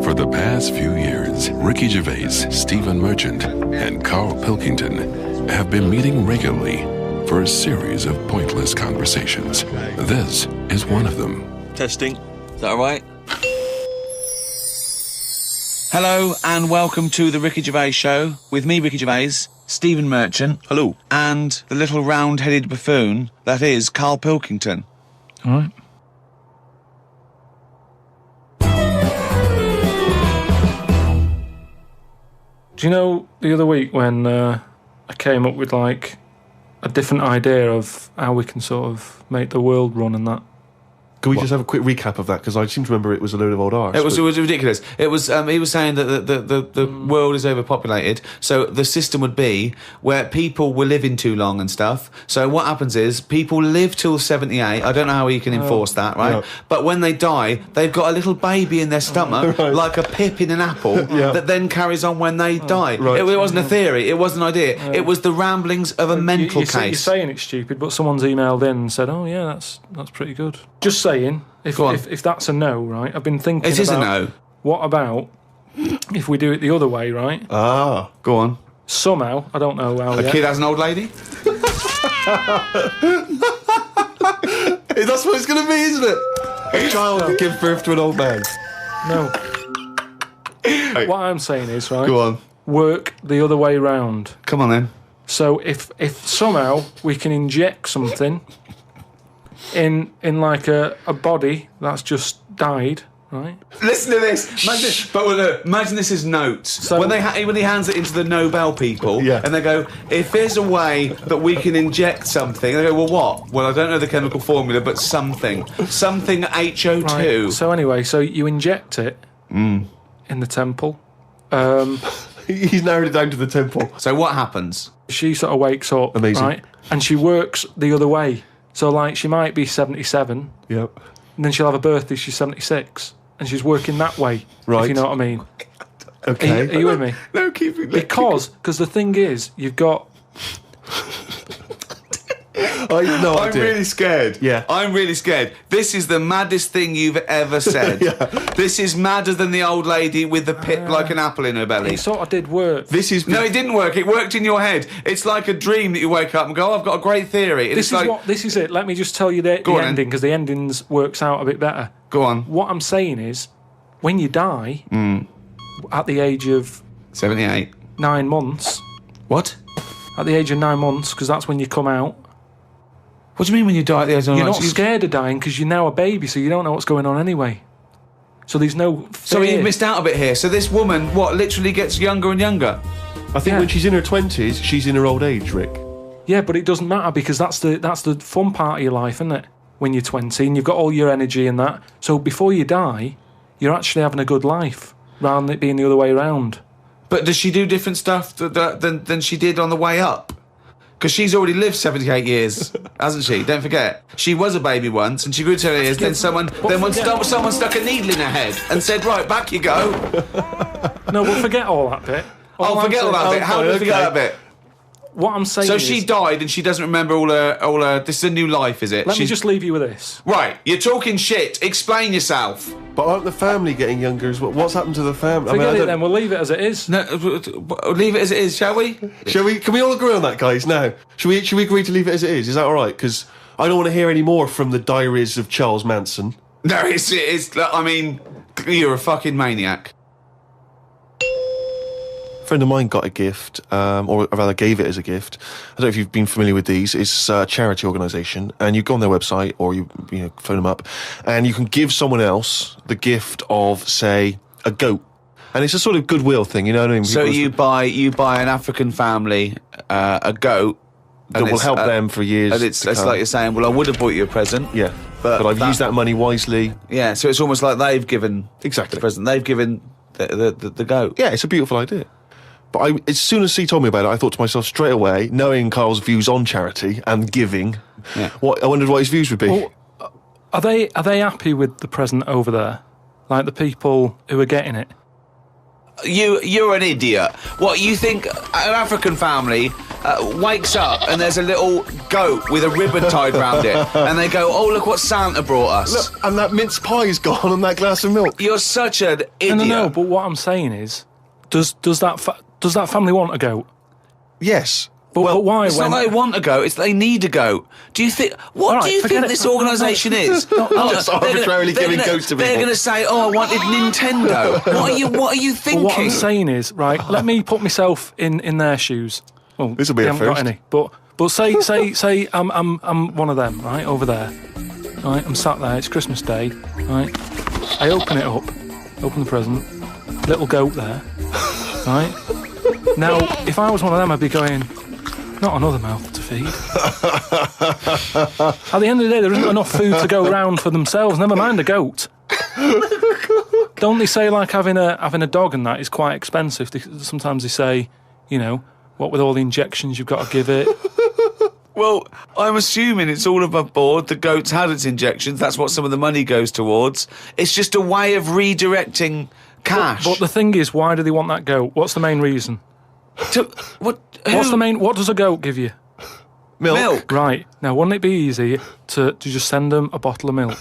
For the past few years, Ricky Gervais, Stephen Merchant, and Karl Pilkington have been meeting regularly for a series of pointless conversations. This is one of them. Testing. Is that all right? Hello and welcome to the Ricky Gervais Show with me, Ricky Gervais, Stephen Merchant. Hello. And the little round-headed buffoon that is Karl Pilkington. All right. Do you know the other week when I came up with like a different idea of how we can sort of make the world run and that? Can we just have a quick recap of that? Because I seem to remember it was a load of old arse. It was ridiculous. It was. He was saying that the world is overpopulated, so the system would be where people were living too long and stuff. So what happens is people live till 78. I don't know how you can enforce that, right? Yeah. But when they die, they've got a little baby in their stomach, right, like a pip in an apple, that then carries on when they die. Right. It wasn't a theory. It wasn't an idea. It was the ramblings of a mental case. You're saying it's stupid, but someone's emailed in and said, "Oh yeah, that's pretty good." Just saying, if that's a no, right? I've been thinking. It is a no. What about if we do it the other way, right? Ah, go on. Somehow, I don't know how. A kid has an old lady. That's what it's going to be, isn't it? A child will give birth to an old man. No. What I'm saying is, right? Go on. Work the other way round. Come on then. So if somehow we can inject something in like a body that's just died, right? Listen to this. Imagine this is notes. So when he hands it into the Nobel people, and they go, if there's a way that we can inject something, they go, well, what? Well, I don't know the chemical formula, but something HO2. Right. So anyway, so you inject it in the temple. He's narrowed it down to the temple. So what happens? She sort of wakes up, amazing, right? And she works the other way. So, like, she might be 77. Yep. And then she'll have a birthday, she's 76. And she's working that way, right, if you know what I mean. Okay. Are you with me? No, keep it. Because the thing is, you've got... I'm really scared. Yeah. I'm really scared. This is the maddest thing you've ever said. This is madder than the old lady with the pip like an apple in her belly. It sort of did work. No, it didn't work. It worked in your head. It's like a dream that you wake up and go, oh, I've got a great theory. This is it. Let me just tell you the ending, because the endings works out a bit better. Go on. What I'm saying is, when you die, at the age of... 78. 9 months... What? At the age of 9 months, because that's when you come out. What do you mean when you die at the age of 9 months? You're not scared of dying because you're now a baby, so you don't know what's going on anyway. So there's no fear. So you've missed out a bit here. So this woman, literally gets younger and younger? I think when she's in her 20s, she's in her old age, Rick. Yeah, but it doesn't matter because that's the fun part of your life, isn't it? When you're 20 and you've got all your energy and that. So before you die, you're actually having a good life rather than it being the other way around. But does she do different stuff than she did on the way up? Because she's already lived 78 years, hasn't she? Don't forget. She was a baby once, and she grew to 78 years, then someone stuck a needle in her head and said, right, back you go. No, we'll forget all that bit. Forget all that bit. How do we forget that bit? What I'm saying is... So she died and she doesn't remember all her... This is a new life, is it? Let me just leave you with this. Right, you're talking shit. Explain yourself. But aren't the family getting younger as well? What's happened to the family? Forget it then, we'll leave it as it is. No, leave it as it is, shall we? Can we all agree on that, guys, now? Should we agree to leave it as it is? Is that all right? Because I don't want to hear any more from the diaries of Charles Manson. No, it's I mean, you're a fucking maniac. A friend of mine got a gift, or rather gave it as a gift. I don't know if you've been familiar with these. It's a charity organisation, and you go on their website or you phone them up, and you can give someone else the gift of, say, a goat. And it's a sort of goodwill thing, you know what I mean? So you buy an African family a goat that will help them for years. And it's like you're saying, well, I would have bought you a present. Yeah, but I've used that money wisely. Yeah, so it's almost like they've given the present. They've given the goat. Yeah, it's a beautiful idea. But as soon as he told me about it, I thought to myself straight away, knowing Karl's views on charity and giving, I wondered what his views would be. Well, are they happy with the present over there? Like the people who are getting it? You're an idiot. What, you think an African family wakes up and there's a little goat with a ribbon tied round it, and they go, "Oh, look what Santa brought us." Look, and that mince pie's gone and that glass of milk. You're such an idiot. No, but what I'm saying is, does that family want a goat? Yes. But why? It's not they want a goat, it's they need a goat. Do you think... What do you think this organisation is? Just arbitrarily giving goats to people. They're going to say, "Oh, I wanted Nintendo." What are you thinking? But what I'm saying is, right, let me put myself in their shoes. Well, This'll be they a haven't got first. any. But say I'm one of them, right, over there. Right, I'm sat there, it's Christmas Day, right? I open it up, open the present, little goat there, right? Now, if I was one of them, I'd be going, not another mouth to feed. At the end of the day, there isn't enough food to go around for themselves, never mind a goat. Don't they say, like, having a dog and that is quite expensive? Sometimes they say, you know, what with all the injections you've got to give it. Well, I'm assuming it's all above board. The goat's had its injections. That's what some of the money goes towards. It's just a way of redirecting cash. But the thing is, why do they want that goat? What's the main reason? What does a goat give you? Milk. Right. Now, wouldn't it be easy to just send them a bottle of milk?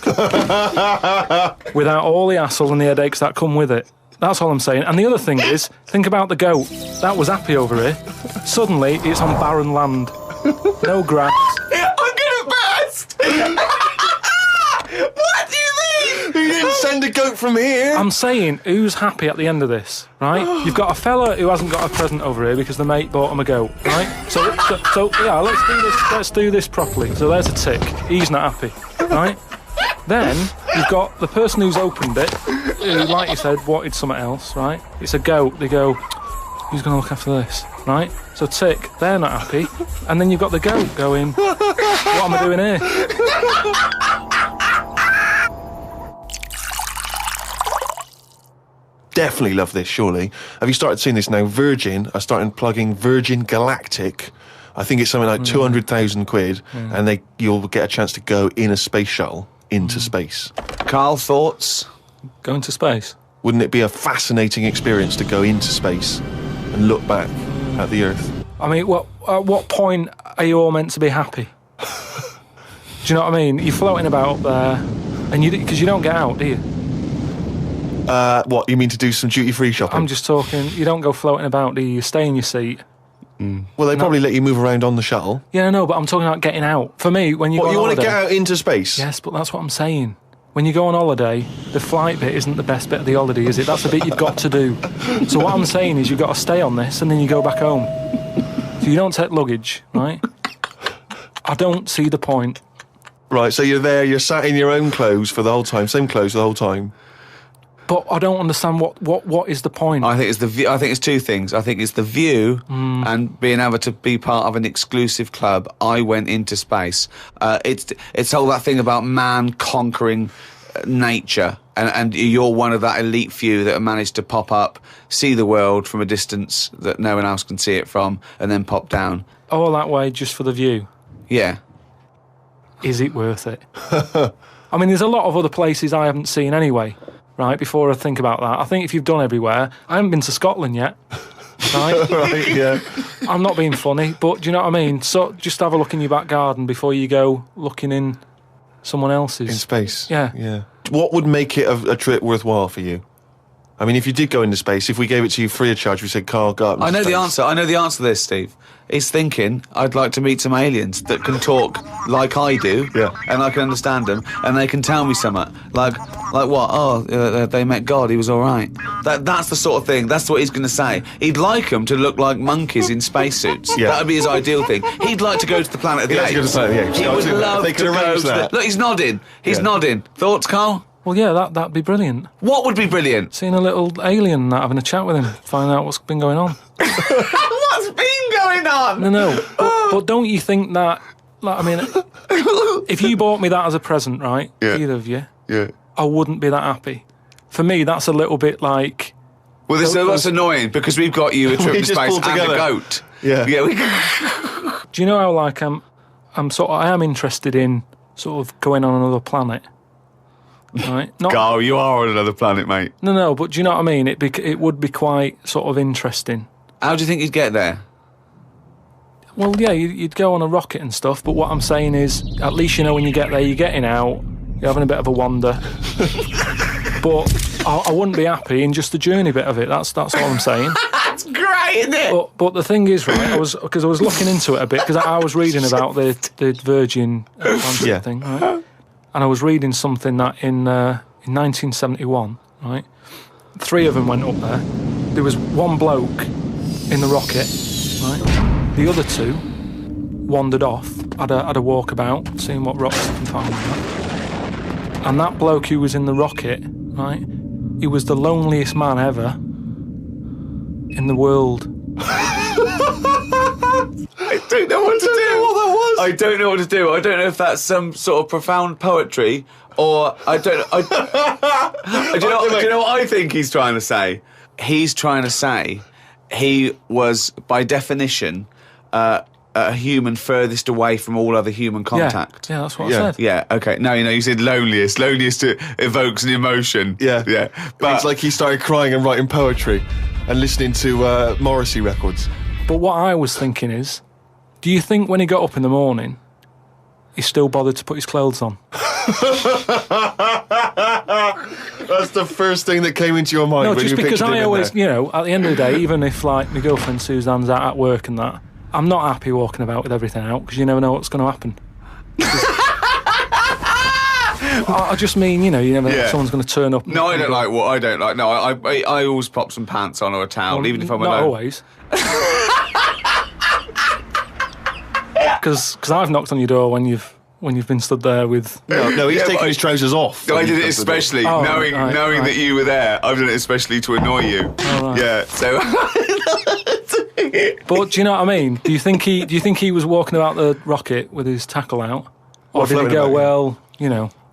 Without all the hassle and the headaches that come with it. That's all I'm saying. And the other thing is, think about the goat. That was happy over here. Suddenly, it's on barren land. No grass. I'm gonna burst! What do you mean? You didn't send a goat from here. I'm saying, who's happy at the end of this, right? You've got a fella who hasn't got a present over here because the mate bought him a goat, right? So yeah, let's do this properly. So there's a tick. He's not happy, right? Then you've got the person who's opened it, who, like you said, wanted something else, right? It's a goat. They go, who's going to look after this, right? So tick, they're not happy. And then you've got the goat going, what am I doing here? Definitely love this, surely. Have you started seeing this now? Virgin are starting plugging Virgin Galactic. I think it's something like 200,000 quid, and you'll get a chance to go in a space shuttle into space. Karl, thoughts? Going to space? Wouldn't it be a fascinating experience to go into space and look back at the Earth? I mean, at what point are you all meant to be happy? Do you know what I mean? You're floating about up there, and because you don't get out, do you? What, you mean to do some duty-free shopping? I'm just talking, you don't go floating about, do you? You stay in your seat. Well, they probably let you move around on the shuttle. Yeah, no, but I'm talking about getting out. For me, when you go on you want to holiday... get out into space? Yes, but that's what I'm saying. When you go on holiday, the flight bit isn't the best bit of the holiday, is it? That's the bit you've got to do. So what I'm saying is you've got to stay on this and then you go back home. So you don't take luggage, right? I don't see the point. Right, so you're there, you're sat in your own clothes for the whole time, same clothes the whole time. But I don't understand what is the point. I think it's the view. I think it's two things. I think it's the view and being able to be part of an exclusive club. I went into space. It's all that thing about man conquering nature, and you're one of that elite few that have managed to pop up, see the world from a distance that no one else can see it from, and then pop down. All that way just for the view. Yeah. Is it worth it? I mean, there's a lot of other places I haven't seen anyway. Right, before I think about that, I think if you've done everywhere, I haven't been to Scotland yet. Right? Right, yeah. I'm not being funny, but do you know what I mean? So just have a look in your back garden before you go looking in someone else's. In space? Yeah. Yeah. What would make it a trip worthwhile for you? I mean, if you did go into space, if we gave it to you free of charge, we said, Karl, go up into I know space. the answer. I know the answer to this, Steve. He's thinking, I'd like to meet some aliens that can talk like I do, Yeah. and I can understand them, and they can tell me something. Like what? Oh, they met God, he was all right. That's the sort of thing, that's what he's going to say. He'd like them to look like monkeys in spacesuits. Yeah. That would be his ideal thing. He'd like to go to the planet of the He'd like apes. to go to the planet of the apes. He I would think love they to could go arrange to the... that. Look, he's nodding. He's Yeah. nodding. Thoughts, Karl? Well, yeah, that'd be brilliant. What would be brilliant? Seeing a little alien and that, having a chat with him, find out what's been going on. What's been going on? No. But don't you think that, like, I mean, if you bought me that as a present, right, Yeah. either of you, Yeah. I wouldn't be that happy. For me, that's a little bit like... Well, that's annoying because we've got you a trip We to just space pulled and together. a goat. Yeah. Yeah. Do you know how, like, I am interested in sort of going on another planet, right? Not, Karl, you are on another planet, mate. No, but do you know what I mean? It would be quite sort of interesting. How do you think you'd get there? Well, yeah, you'd go on a rocket and stuff, but what I'm saying is, at least you know when you get there, you're getting out, you're having a bit of a wander. But I wouldn't be happy in just the journey bit of it. That's all I'm saying. That's great, isn't it? But the thing is, right, because I was looking into it a bit, because I was reading about the Virgin Atlantic thing, right? And I was reading something that in 1971, right, 3 of them went up there. There was one bloke in the rocket, right? The other 2 wandered off, had a walkabout, seeing what rocks they can find. Right? And that bloke who was in the rocket, right, he was the loneliest man ever in the world. I don't know what to do. What that was. I don't know what to do. I don't know if that's some sort of profound poetry or I don't. Do you know what I think he's trying to say? He's trying to say he was, by definition, a human furthest away from all other human contact. Yeah, that's what I said. Yeah, okay. No, you said loneliest. Loneliest evokes an emotion. Yeah. But it's like he started crying and writing poetry and listening to Morrissey records. But what I was thinking is, do you think when he got up in the morning, he still bothered to put his clothes on? That's the first thing that came into your mind. No, when just you because pictured him I in always, there. at the end of the day, even if like my girlfriend Suzanne's out at work and that, I'm not happy walking about with everything out because you never know what's going to happen. I just mean, you never know if someone's going to turn up. No, I don't like what I don't like. No, I always pop some pants on or a towel, even if I'm alone. Not always. Because I've knocked on your door when you've been stood there with... No, he's taking his trousers off. I did it especially, knowing that you were there. I've done it especially to annoy you. Oh, right. Yeah, so... But do you know what I mean? Do you think he was walking about the rocket with his tackle out? Or did he go,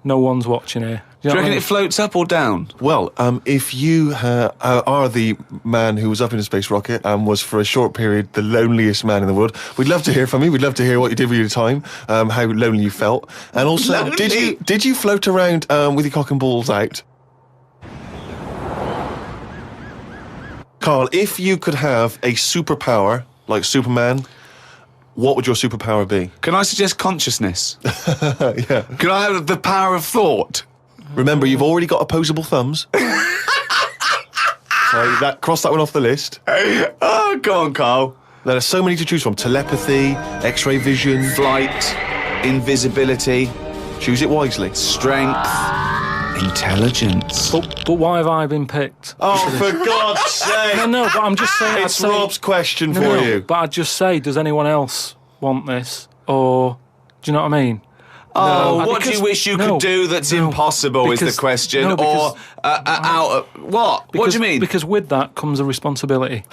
no one's watching here? Do you reckon it floats up or down? Well, if you are the man who was up in a space rocket and was for a short period the loneliest man in the world, we'd love to hear from you. We'd love to hear what you did with your time, how lonely you felt, and also did you float around with your cock and balls out? Karl, if you could have a superpower like Superman, what would your superpower be? Can I suggest consciousness? Yeah. Can I have the power of thought? Remember, you've already got opposable thumbs. So cross that one off the list. Oh, go on, Karl. There are so many to choose from. Telepathy, X-ray vision. Flight, invisibility. Choose it wisely. Strength, intelligence. But why have I been picked? Oh, for God's sake. No, but I'm just saying... It's Rob's question for you. But I'd just say, does anyone else want this? Or, do you know what I mean? Oh, what do you wish you could do that's impossible is the question. What? What do you mean? Because with that comes a responsibility.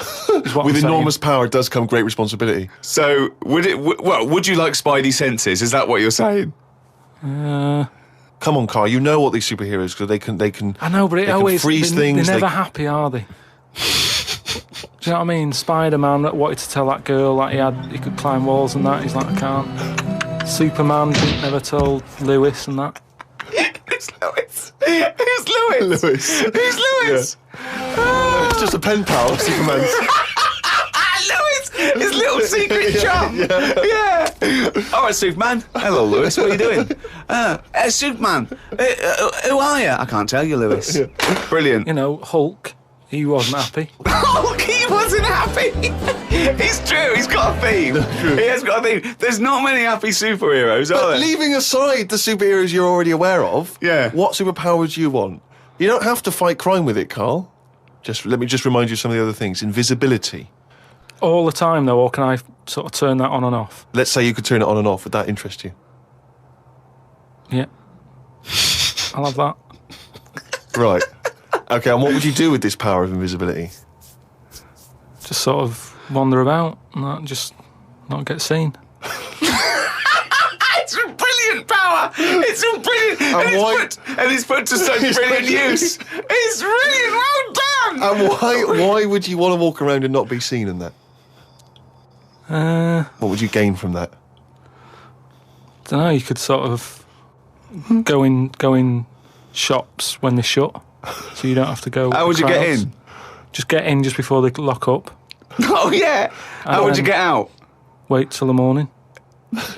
With enormous power does come great responsibility. So, would you like Spidey senses? Is that what you're saying? Come on, Karl. You know what these superheroes because they can. I know, but it always freeze things. They're never happy, are they? Do you know what I mean? Spider-Man wanted to tell that girl that he could climb walls and that. He's like, I can't. Superman never told Lewis and that. Who's Lewis? Who's Lewis? Who's Lewis? Yeah. It's just a pen pal, Superman's. Lewis, his little secret chum. Yeah. All right, Superman. Hello, Lewis. What are you doing? Superman. Who are you? I can't tell you, Lewis. Brilliant. Hulk. He wasn't happy. Hulk, he wasn't happy. It's true. He's got a theme. He has got a theme. There's not many happy superheroes, are there? Leaving aside the superheroes you're already aware of, what superpower would you want? You don't have to fight crime with it, Karl. Let me remind you of some of the other things. Invisibility. All the time, though, or can I sort of turn that on and off? Let's say you could turn it on and off. Would that interest you? Yeah. I'll have that. Right. Okay, and what would you do with this power of invisibility? Just sort of wander about and just not get seen. It's a brilliant power. It's a brilliant... And it's put to such brilliant use. It's brilliant. Well done. And why would you want to walk around and not be seen in that? What would you gain from that? I don't know, you could sort of go in shops when they're shut. So you don't have to go. How would you get in? Just get in just before they lock up. Oh, yeah. How would you get out? Wait till the morning.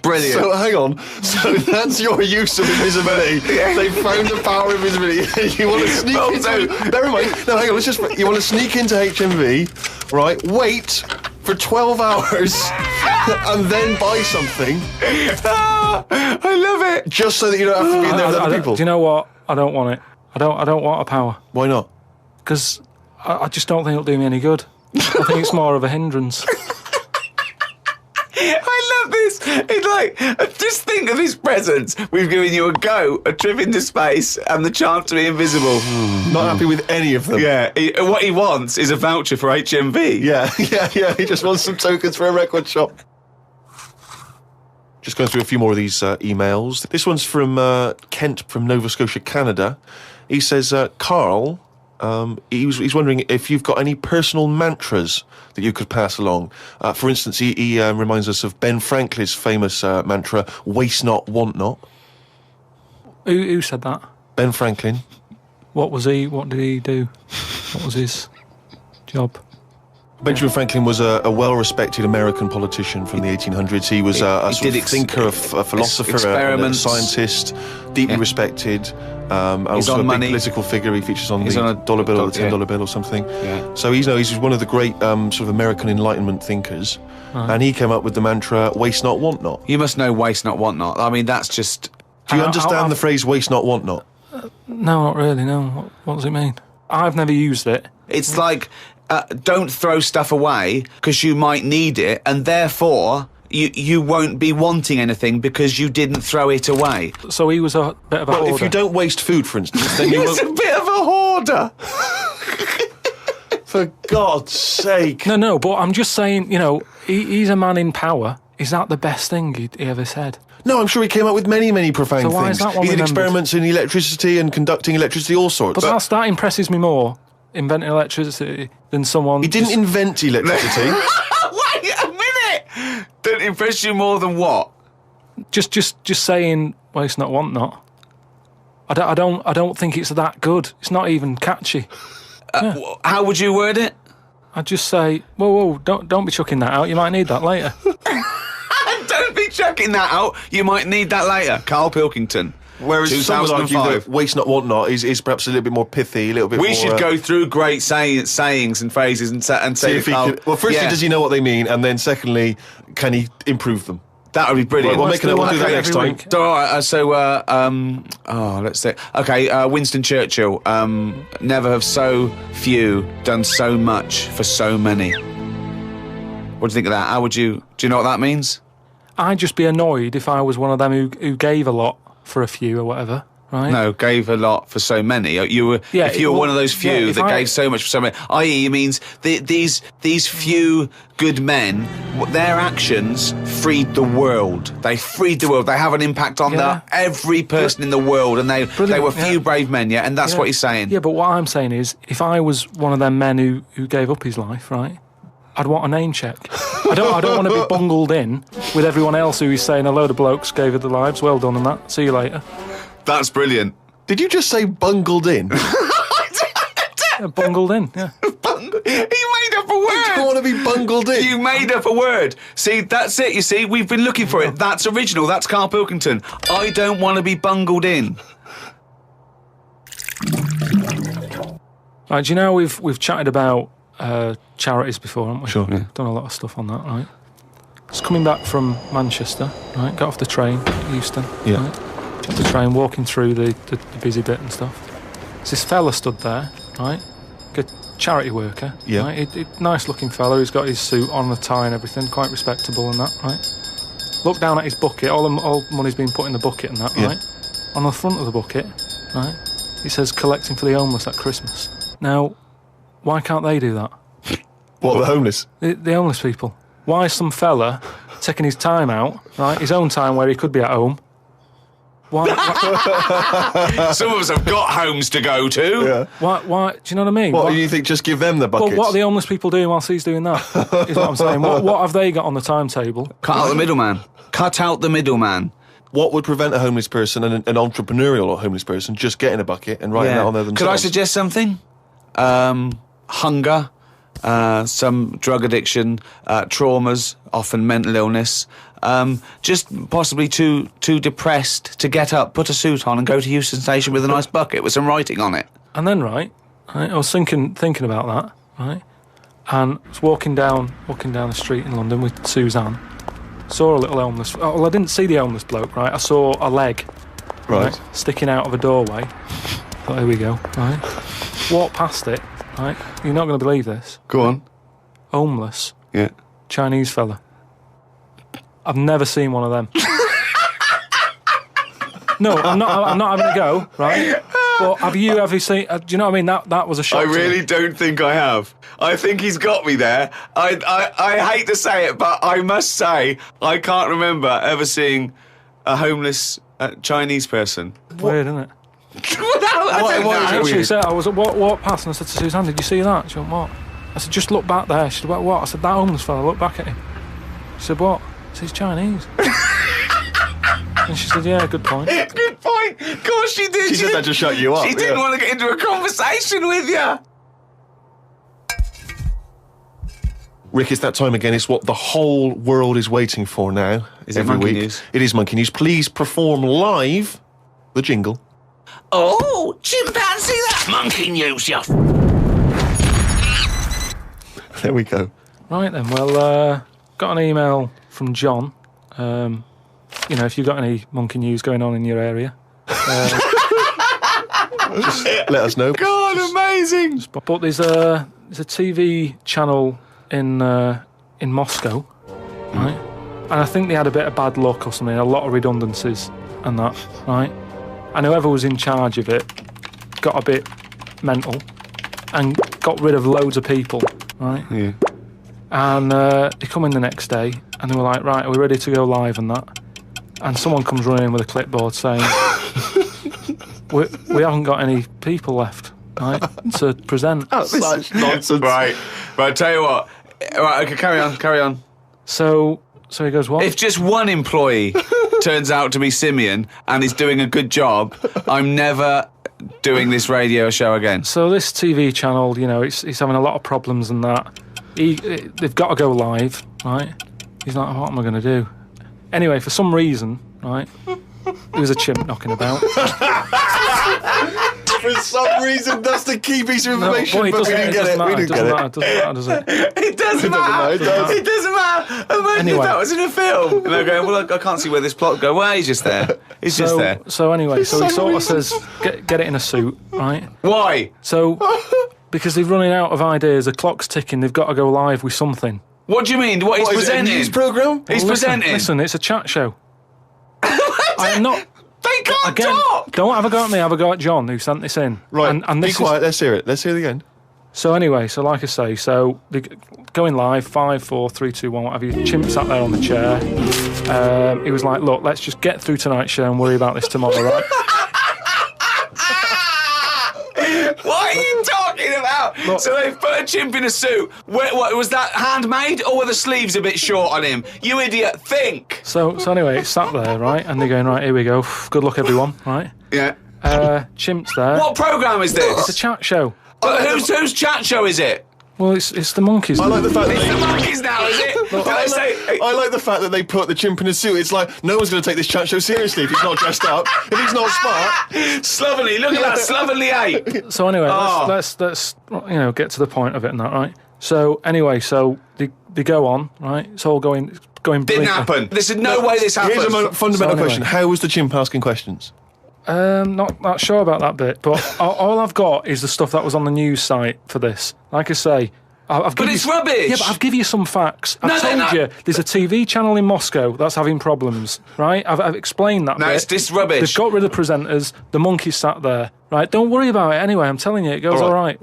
Brilliant. So hang on. So that's your use of invisibility. They found the power of invisibility. You want to sneak into... Never mind. No, hang on. You want to sneak into HMV, right? Wait for 12 hours and then buy something. I love it. Just so that you don't have to be in there with other people. Do you know what? I don't want it. I don't want a power. Why not? Because I just don't think it'll do me any good. I think it's more of a hindrance. I love this. It's like, just think of his presents. We've given you a trip into space, and the chance to be invisible. Not happy with any of them. Yeah. What he wants is a voucher for HMV. Yeah. He just wants some tokens for a record shop. Just going through a few more of these emails. This one's from Kent from Nova Scotia, Canada. He says, Karl, he's wondering if you've got any personal mantras that you could pass along. For instance, he reminds us of Ben Franklin's famous mantra, waste not, want not. Who said that? Ben Franklin. What did he do? What was his job? Benjamin Franklin was a well-respected American politician from the 1800s. He was a sort of thinker, a philosopher, a scientist, deeply respected. Also a big political figure. He features on the dollar bill or the $10 bill or something. Yeah. So he's one of the great sort of American Enlightenment thinkers. And he came up with the mantra, waste not, want not. You must know waste not, want not. I mean, that's just... Do you understand the phrase waste not, want not? No, not really, no. What does it mean? I've never used it. It's like... don't throw stuff away because you might need it, and therefore you won't be wanting anything because you didn't throw it away. So he was a bit of a hoarder. If you don't waste food, for instance, then you He's a bit of a hoarder. For God's sake. No, but I'm just saying, he's a man in power. Is that the best thing he ever said? No, I'm sure he came up with many, many profound so why things. Is that one he did remembered? Experiments in electricity and conducting electricity, all sorts. But that impresses me more, inventing electricity, than someone... He didn't invent electricity. Wait a minute! Don't impress you more than what? Just saying, waste not, want not. I don't think it's that good. It's not even catchy. How would you word it? I'd just say, whoa, don't be chucking that out. You might need that later. Don't be chucking that out. You might need that later. Karl Pilkington. Whereas some would argue that waste not, want not is perhaps a little bit more pithy, a little bit more... We should go through great sayings and phrases and say if he could, well, firstly, does he know what they mean? And then secondly, can he improve them? That would be brilliant. We'll do that next time. All right, let's see. Okay, Winston Churchill. Never have so few done so much for so many. What do you think of that? Do you know what that means? I'd just be annoyed if I was one of them who gave a lot for a few or whatever, right? No, gave a lot for so many. If you were one of those few that gave so much for so many, i.e. it means these few good men, their actions freed the world. They freed the world. They have an impact on every person in the world, and they were few brave men, and that's what he's saying. Yeah, but what I'm saying is, if I was one of them men who gave up his life, right, I'd want a name check. I don't want to be bungled in with everyone else who is saying a load of blokes gave it their lives. Well done on that. See you later. That's brilliant. Did you just say bungled in? Bungled in, yeah. You made up a word. I don't want to be bungled in. You made up a word. See, that's it, you see. We've been looking for it. That's original. That's Karl Pilkington. I don't want to be bungled in. Right, do you know we've chatted about charities before, haven't we? Sure. Yeah. Done a lot of stuff on that, right? Just coming back from Manchester, right? Got off the train, Euston. Yeah. Right? Got off the train, walking through the busy bit and stuff. There's this fella stood there, right? Good charity worker. Yeah. Right? Nice looking fella. He's got his suit on, a tie and everything, quite respectable and that, right? Look down at his bucket. All money's been put in the bucket and that, right? On the front of the bucket, right? It says collecting for the homeless at Christmas. Now, why can't they do that? What, the homeless? The homeless people. Why is some fella taking his time out, right? His own time where he could be at home. Why? Some of us have got homes to go to. Yeah. Why? Do you know what I mean? What do you think? Just give them the buckets? Well, what are the homeless people doing whilst he's doing that? Is what I'm saying. What have they got on the timetable? Cut out the middleman. Cut out the middleman. What would prevent a homeless person and an entrepreneurial or homeless person just getting a bucket and writing that on there themselves? Could I suggest something? Hunger, some drug addiction, traumas, often mental illness, just possibly too depressed to get up, put a suit on and go to Euston Station with a nice bucket with some writing on it. And then, right, I was thinking about that, right, and I was walking down the street in London with Suzanne, saw a little homeless... Well, I didn't see the homeless bloke, right, I saw a leg, right, sticking out of a doorway. Thought, here we go, right, walked past it, right, you're not going to believe this. Go on. Homeless. Yeah. Chinese fella. I've never seen one of them. No, I'm not having a go, right? But have you ever seen... do you know what I mean? That was a shock. I really don't think I have. I think he's got me there. I hate to say it, but I must say I can't remember ever seeing a homeless Chinese person. Weird, isn't it? I She said, I was walked past and I said to Suzanne, did you see that? She went, what? I said, just look back there. She said, what? I said, that homeless fella, look back at him. She said, what? I said, he's Chinese. And she said, yeah, good point. Good point. Of course she did. She said that to shut you up. She didn't want to get into a conversation with you. Rick, it's that time again. It's what the whole world is waiting for now. Is it every Monkey week. News? It is Monkey News. Please perform live the jingle. Oh, chimpanzee, that's Monkey News, you... There we go. Right then, well, got an email from John. You know, if you've got any monkey news going on in your area, Just let us know. God, amazing. But there's a TV channel in Moscow, right? And I think they had a bit of bad luck or something, a lot of redundancies and that, right? And whoever was in charge of it got a bit mental and got rid of loads of people, right? Yeah. And they come in the next day and they were like, right, are we ready to go live and that? And someone comes running in with a clipboard saying, we haven't got any people left, right, to present. Such nonsense. Right, tell you what. Right, okay, carry on. So he goes, what? If just one employee turns out to be Simeon and is doing a good job, I'm never doing this radio show again. So this TV channel, you know, it's having a lot of problems and that. They've got to go live, right? He's like, what am I going to do? Anyway, for some reason, right, there was a chimp knocking about. For some reason, that's the key piece of information, but we didn't get it. We didn't get it. It doesn't matter, does it? It doesn't matter. It doesn't matter. Imagine if that was in a film. And they're going, well, I can't see where this plot go. Well, he's just there. He's just there. So anyway, he sort of says, get it in a suit, right? Why? So, because they're running out of ideas, the clock's ticking, they've got to go live with something. What do you mean? What he's presenting? Is it a news programme? He's presenting. Listen, it's a chat show. I am not... They can't Again, talk! don't have a go at me, have a go at John, who sent this in. Right, and be this quiet, let's hear it. Let's hear it again. So anyway, so like I say, so they going live, 5, 4, 3, 2, 1, what have you. Chimp sat there on the chair. He was like, look, let's just get through tonight's show and worry about this tomorrow, right? What are you talking about? Look. So they've put a chimp in a suit. What was that handmade, or were the sleeves a bit short on him? You idiot, think! So anyway, it's sat there, right? And they're going, right, here we go. Good luck, everyone, right? Yeah. Chimp's there. What programme is this? It's a chat show. Whose chat show is it? Well, it's the monkeys. I like the fact that It's the monkeys now, is it? Did I say... I like the fact that they put the chimp in a suit. It's like, no one's going to take this chat show seriously if he's not dressed up, if he's not smart. Slovenly, look at that slovenly ape. So anyway, let's get to the point of it and that, right? So anyway, so they go on, right? It's all going Didn't blinker. happen. There's no way this happened. Here's a fundamental anyway. question. How was the chimp asking questions? Not sure about that bit, but all I've got is the stuff that was on the news site for this. Like I say, I've But it's rubbish. Yeah, but I've given you some facts. I've No, told you there's a TV channel in Moscow that's having problems, right? I've explained that. No, bit. it's rubbish. They've got rid of presenters. The monkeys sat there, right? Don't worry about it. Anyway, I'm telling you, it goes all right.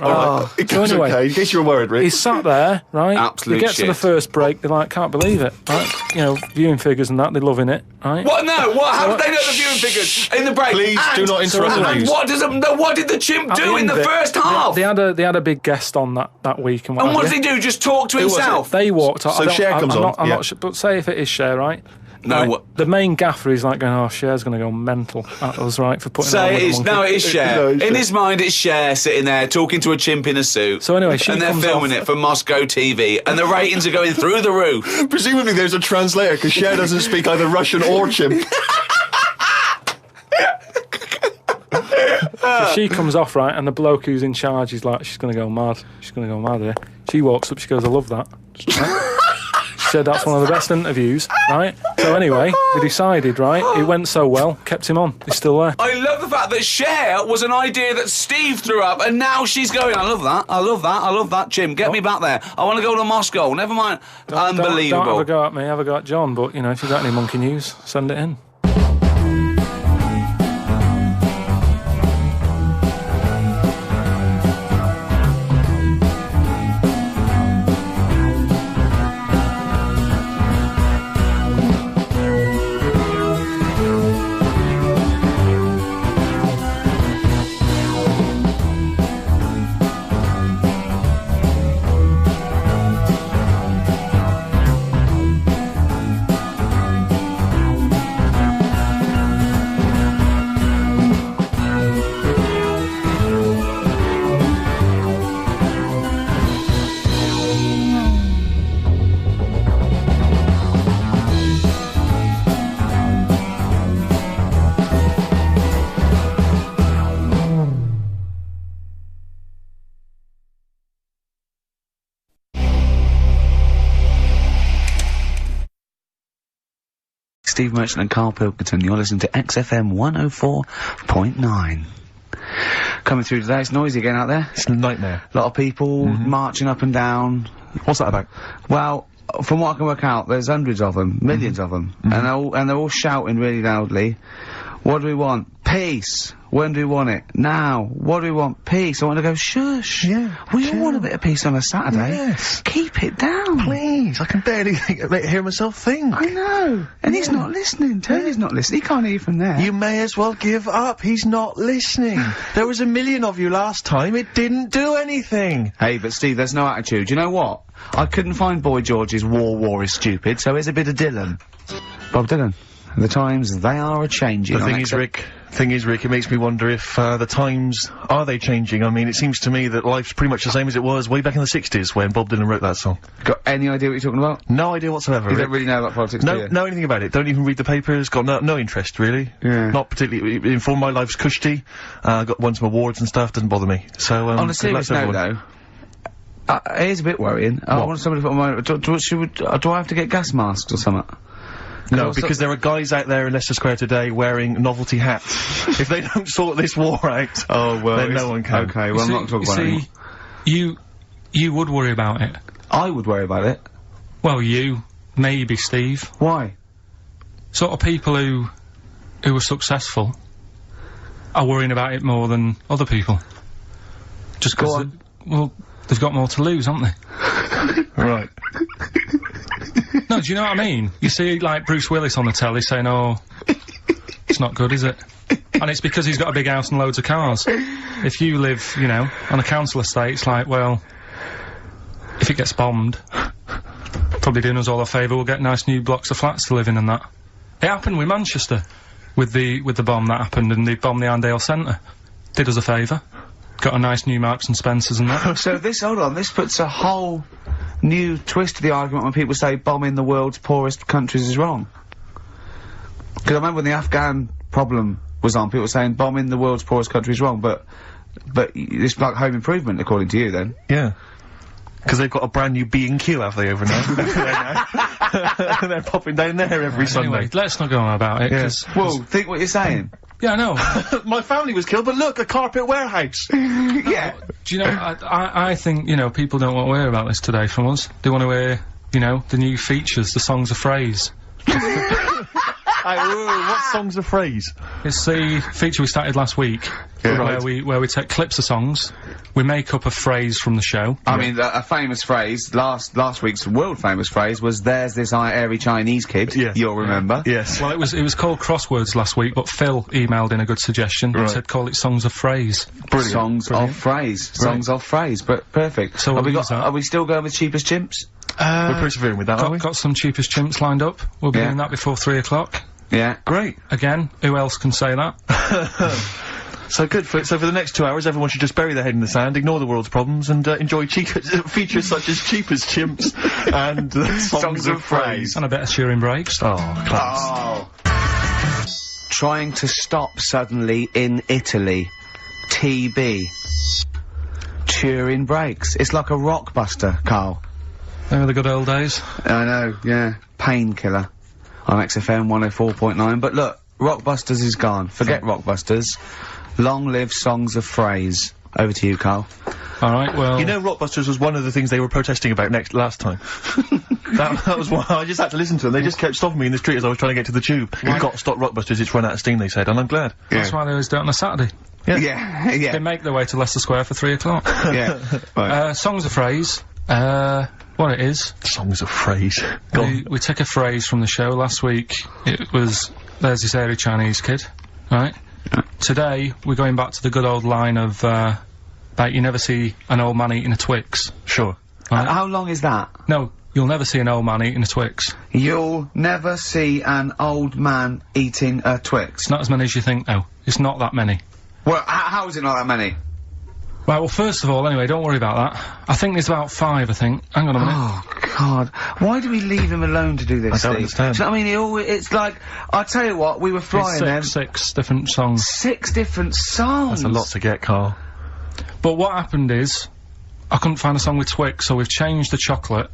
It So goes anyway, okay. In case you were worried, Rick. he's sat there, right? Absolute They get to the shit. first break, they're like, can't believe it, right? You know, viewing figures and that, they're loving it, right? What? No, what? How did they know the viewing figures in the break? Please do not interrupt the And news. what did the chimp At do in end the of it, first half? They had a big guest on that week and And what did he do? Just talk to was it? himself? They walked. So Cher comes on, I'm yeah. not sure, but say if it is Cher, right? No, Right, what? the main gaffer is like going, oh, Cher's going to go mental at us, right, for putting So on it with is. the monkey. No, it is Cher. No, it's In Cher. his mind, it's Cher sitting there talking to a chimp in a suit. So anyway, she and they're comes filming off- it for Moscow TV, and the ratings are going through the roof. Presumably there's a translator, because Cher doesn't speak either Russian or chimp. So she comes off, right, and the bloke who's in charge is like, she's going to go mad. She's going to go mad here. She walks up, she goes, I love that. Right? She said that's one of the best interviews, right? So anyway, we decided, right, it went so well, kept him on. He's still there. I love the fact that Cher was an idea that Steve threw up, and now she's going, I love that, I love that, I love that, Jim, get me back there. I want to go to Moscow, never mind. Unbelievable. Don't have a go at me, have a go at John, but, you know, if you've got any monkey news, send it in. Steve Merchant and Karl Pilkington, you're listening to XFM 104.9. Coming through today, it's noisy again out there. It's a nightmare. A lot of people marching up and down. What's that about? Well, from what I can work out, there's hundreds of them, millions of them, and they're all shouting really loudly. What do we want? Peace. When do we want it? Now. What do we want? Peace. I want to go, shush. Yeah, We all chill. want a bit of peace on a Saturday. Yes. Keep it down. Please, I can barely hear myself think. I know. And he's not listening. Tony's not listening. He can't hear you from there. You may as well give up. He's not listening. There was 1 million of you last time. It didn't do anything. Hey, but Steve, there's no attitude. You know what? I couldn't find Boy George's War is Stupid, so here's a bit of Dylan. Bob Dylan. The times, they are a-changing. The thing is, Rick, it makes me wonder if the times, are they changing? I mean, it seems to me that life's pretty much the same as it was way back in the 60s when Bob Dylan wrote that song. Got any idea what you're talking about? No idea whatsoever, You Rick. don't really know about politics, do No, you? know anything about it. Don't even read the papers. Got no interest, really. Yeah. Not particularly informed. My life's cushy. Won some awards and stuff. Doesn't bother me. So, On a good serious luck to note, everyone. though, it is a bit worrying. I What? want somebody to put on my... Do I have to get gas masks or something? No, because there are guys out there in Leicester Square today wearing novelty hats. If they don't sort this war out, then no one can. Okay, well, I'm not talking about it anymore. You would worry about it. I would worry about it. Well, you, maybe Steve. Why? Sort of people who are successful are worrying about it more than other people. Just Go 'cause on. well, they've got more to lose, haven't they? Right. No, do you know what I mean? You see, like, Bruce Willis on the telly saying, oh, it's not good, is it? And it's because he's got a big house and loads of cars. If you live, you know, on a council estate, it's like, well, if it gets bombed, probably doing us all a favour, we'll get nice new blocks of flats to live in and that. It happened with Manchester, with the bomb that happened, and they bombed the Arndale Centre. Did us a favour. Got a nice new Marks and Spencers and that. So hold on, this puts a whole new twist to the argument when people say bombing the world's poorest countries is wrong. Because I remember when the Afghan problem was on, people were saying bombing the world's poorest country is wrong, but it's like home improvement, according to you, then. Yeah. Because they've got a brand new B&Q, have they, over now? They're popping down there every Sunday. Anyway, let's not go on about it, Yeah. 'cause... Well, think what you're saying. Yeah, I know. My family was killed, but look, a carpet warehouse. Yeah. Do you know, I think, you know, people don't want to hear about this today from us. They want to hear, you know, the new features, the songs of phrase. What song's a phrase? It's the feature we started last week, where we take clips of songs, we make up a phrase from the show. I mean, a famous phrase, last week's world famous phrase was, there's this airy Chinese kid. Yeah. You'll remember. Yes. Well, it was called Crosswords last week, but Phil emailed in a good suggestion and said call it Songs of Phrase. Brilliant. Songs of phrase. Songs of phrase. But perfect. So have we'll we use that. are we still going with cheapest chimps? We're persevering with that, aren't we? Got some cheapest chimps lined up. We'll be doing that before 3 o'clock. Yeah. Great. Again, who else can say that? So good. So for the next 2 hours, everyone should just bury their head in the sand, ignore the world's problems, and enjoy features such as Cheapest Chimps and Songs of Phrase. And a bit of Shearing Breaks. Oh, class. Oh. Trying to stop suddenly in Italy. TB. Cheering breaks. It's like a rockbuster, Karl. They were the good old days. I know, yeah. Painkiller. On XFM 104.9. But look, Rockbusters is gone. Forget Rockbusters. Long live Songs of Phrase. Over to you, Karl. All right, well... You know Rockbusters was one of the things they were protesting about last time. that was why I just had to listen to them. They just kept stopping me in the street as I was trying to get to the tube. You've got to stop Rockbusters, it's run out of steam, they said, and I'm glad. That's why they always do it on a Saturday. Yeah. They make their way to Leicester Square for 3 o'clock. Yeah. Right. Songs of Phrase. What it is... Songs of Phrase. We took a phrase from the show last week. It was, there's this airy Chinese kid, right? Today, we're going back to the good old line of, about you never see an old man eating a Twix. Sure. Right? How long is that? No, you'll never see an old man eating a Twix. You'll never see an old man eating a Twix. It's not as many as you think, though. It's not that many. Well, how is it not that many? Right, well, first of all, anyway, don't worry about that. I think there's about 5, I think. Hang on a minute. Oh, God. Why do we leave him alone to do this, I Steve? don't understand. Do you know what I mean? It's like, I tell you what, we were flying them. Six different songs. 6 different songs. That's a lot to get, Karl. But what happened is, I couldn't find a song with Twix, so we've changed the chocolate.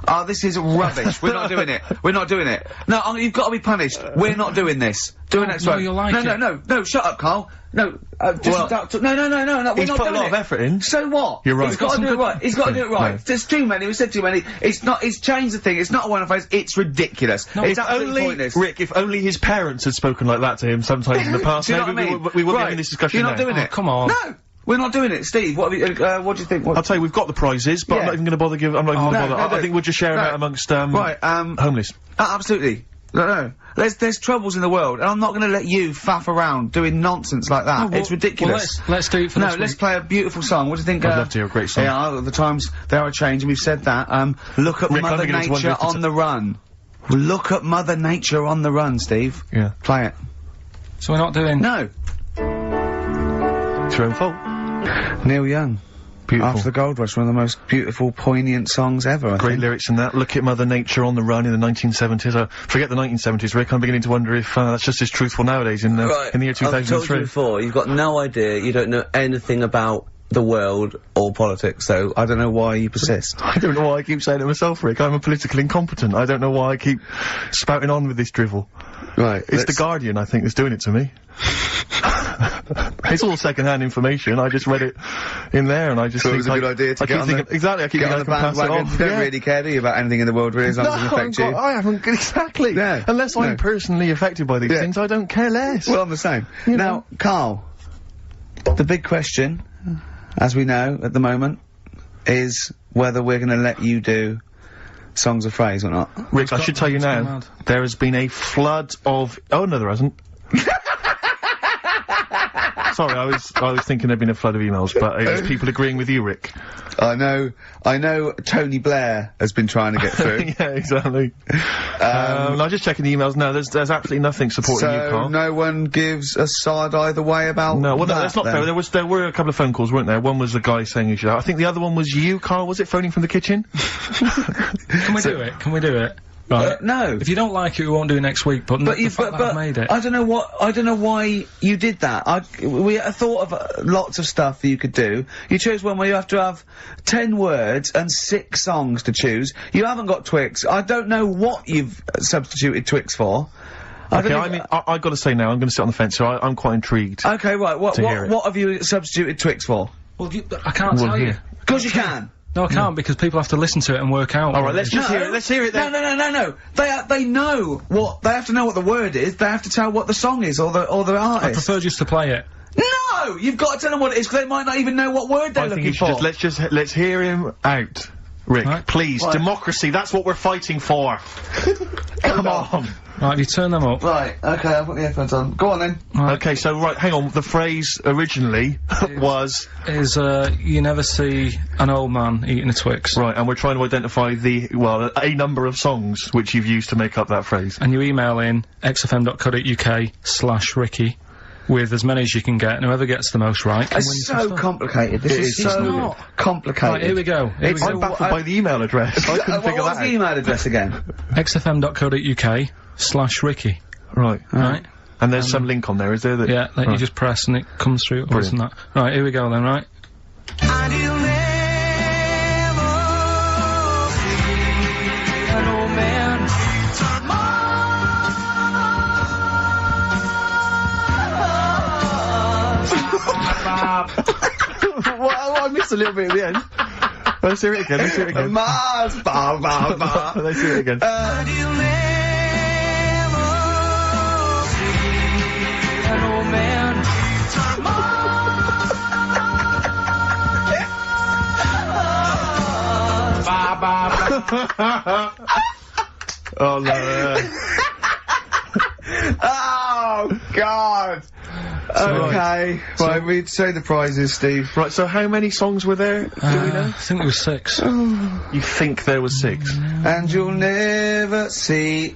Oh, this is rubbish. We're not doing it. We're not doing it. No, you've got to be punished. We're not doing this. Do it next no, week. you'll like it. No, shut up, Karl. No, just no, we're not He's doing put a lot it. of effort in. So what? You're right. He's got to do it right. He's got to do it right. No. There's too many. We said too many. It's changed the thing. It's not a one-off phrase. It's ridiculous. No, it's If absolutely only, pointless. Rick, if only his parents had spoken like that to him sometimes in the past, Do you know maybe what I mean? we wouldn't be Right. having this discussion You're not now. doing it. Come on. No, we're not doing it. Steve, what do you think? I'll tell you, we've got the prizes, but I'm Yeah. not even going to bother I'm not even going to bother. no, I think we'll just share them no. out amongst, Right, homeless. Absolutely. No. There's troubles in the world, and I'm not going to let you faff around doing nonsense like that. well, it's ridiculous. Well, let's do it for this let's week. play a beautiful song. What do you think? I'd love to hear a great song. Yeah, the times they are changing. We've said that. Look at Rick, I'm Mother beginning to wonder Nature if it's on the run. Look at Mother Nature on the run, Steve. Yeah. Play it. So we're not doing... No. It's your own fault. Neil Young. Beautiful. After the Gold Rush, one of the most beautiful, poignant songs ever, I Great think. lyrics in that. Look at Mother Nature on the run in the 1970s. Forget the 1970s, Rick. I'm beginning to wonder if that's just as truthful nowadays in the year I've told you 2003. before, you've got no idea, you don't know anything about the world or politics, so I don't know why you persist. I don't know why I keep saying it myself, Rick. I'm a political incompetent. I don't know why I keep spouting on with this drivel. Right. It's The Guardian, I think, that's doing it to me. It's all second-hand information. I just read it in there, and I just So think it was a good idea to I get keep on thinking, the, exactly. I keep get thinking on I the can pass it bandwagon. off. You don't Yeah. really care, do you, about anything in the world, really, as long as it affects you? I haven't exactly. Yeah. Unless I'm No. personally affected by these Yeah. things, I don't care less. Well, I'm the same. You Now, know. Karl, the big question, as we know at the moment, is whether we're going to let you do Songs of Phrase or not. Rick, I should tell you it's gone now, mad. there has been a flood of... Oh, no, there hasn't. Sorry, I was thinking there'd been a flood of emails, but it was people agreeing with you, Rick. I know Tony Blair has been trying to get through. Yeah, exactly. And I'm just checking the emails now. There's absolutely nothing supporting you, So Karl. no one gives a side either way about No, well, that, that's not then. fair. There were a couple of phone calls, weren't there? One was the guy saying you should. I think the other one was you, Karl. Was it phoning from the kitchen? Can we do it? Can we do it? Right. No. If you don't like it, we won't do it next week, but the fact that I've made it... I don't know why you did that. We thought of lots of stuff that you could do. You chose one where you have to have 10 words and 6 songs to choose. You haven't got Twix. I don't know what you've substituted Twix for. Okay, I mean, I got to say now, I'm going to sit on the fence, so I'm quite intrigued. Okay, right. What hear it. what have you substituted Twix for? Well, I can't Well, tell you. here. Of course you can. No, I can't, because people have to listen to it and work out. All right, let's just No. hear it. Let's hear it then. No. They know what they have to know what the word is. They have to tell what the song is or the I artist. prefer just to play it. No, you've got to tell them what it is because they might not even know what word they're I think looking you should for. let's hear him out. Rick, Right. please. Right. Democracy, that's what we're fighting for. Come on. Right, have you turned them up? Right, okay, I've got the headphones on. Go on then. Right. Okay, so right, hang on. The phrase originally was you never see an old man eating a Twix. right, and we're trying to identify a number of songs which you've used to make up that phrase. And you email in xfm.co.uk/Ricky with as many as you can get, and whoever gets the most right can win It's some so stuff. complicated. This is It's so not. complicated. Right, here we go. I'm baffled by the email address. I couldn't figure What's that the out. email address again? xfm.co.uk/Ricky. Right. Right? And there's some link on there, is there? That Yeah, that you just press and it comes through. Or Brilliant. that. Right, here we go then, right? Well, I missed a little bit at the end. Let's hear it again. Mars, ba ba ba. Let's hear it again. Oh no. Oh God. Okay. Right, we'd say the prizes, Steve. Right, so how many songs were there? Do we know? I think there was 6. You think there was 6? And you'll never see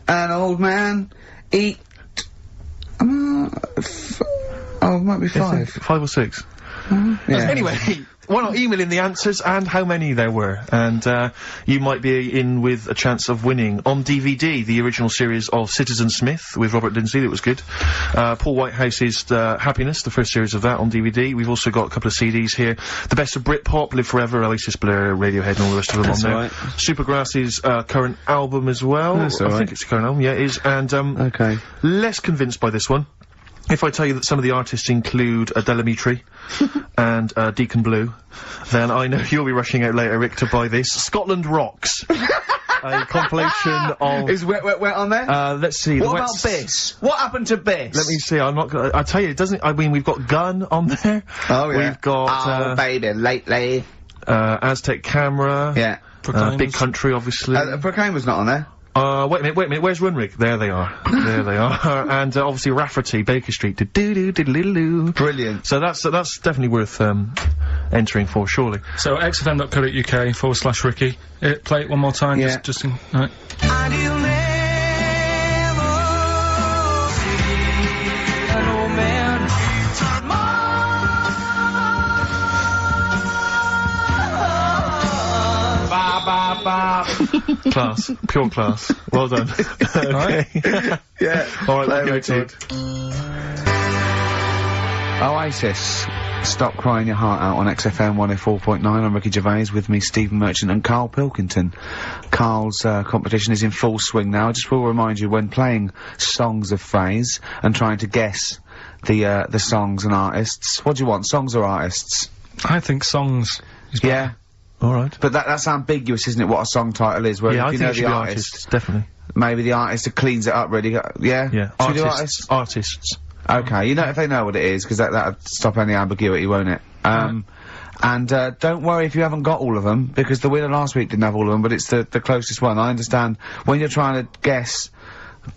an old man eat. It might be 5. 5 or 6? Yeah. Anyway, why not email in the answers and how many there were, and you might be in with a chance of winning on DVD the original series of Citizen Smith with Robert Lindsay. That was good. Paul Whitehouse's Happiness, the first series of that on DVD. We've also got a couple of CDs here. The Best of Britpop, Live Forever, Oasis, Blur, Radiohead, and all the rest of them on there. Right. Supergrass's current album as well. That's I all right. think it's the current album. Yeah, it is. And Okay. less convinced by this one. If I tell you that some of the artists include Delamitri and Deacon Blue, then I know you'll be rushing out later, Rick, to buy this. Scotland Rocks. A compilation of... Is Wet on there? let's see. What the about Wets- Biss? What happened to Biss? Let me see, I'm not gonna... I tell you, it doesn't... I mean, we've got Gun on there. Oh, yeah. We've got, baby, lately. Aztec Camera. Yeah. Big Country, obviously. Proclaimer's not on there. Wait a minute, where's Runrig? There they are. There they are. And, obviously Rafferty, Baker Street. Do-do-do-do-do-do. Brilliant. So that's definitely worth, entering for, surely. So xfm.co.uk/Ricky. Play it one more time. Yeah. Just in, right. Class. Pure class. Well done. Okay. Yeah. Alright, Play let's it, go to Oasis. Stop Crying Your Heart Out on XFM 104.9. I'm Ricky Gervais, with me Stephen Merchant and Karl Pilkington. Karl's competition is in full swing now. I just will remind you, when playing songs of phrase and trying to guess the songs and artists, what do you want, songs or artists? I think songs is better. Yeah. Alright. But that's ambiguous, isn't it, what a song title is? Where Yeah, if I you think know it should the be artist, artists, definitely. maybe the artist that cleans it up really. Yeah? Yeah. Should we do Artists. Artists. Okay, you know, if they know what it is, because that'd stop any ambiguity, won't it? And don't worry if you haven't got all of them, because the winner last week didn't have all of them, but it's the closest one. I understand when you're trying to guess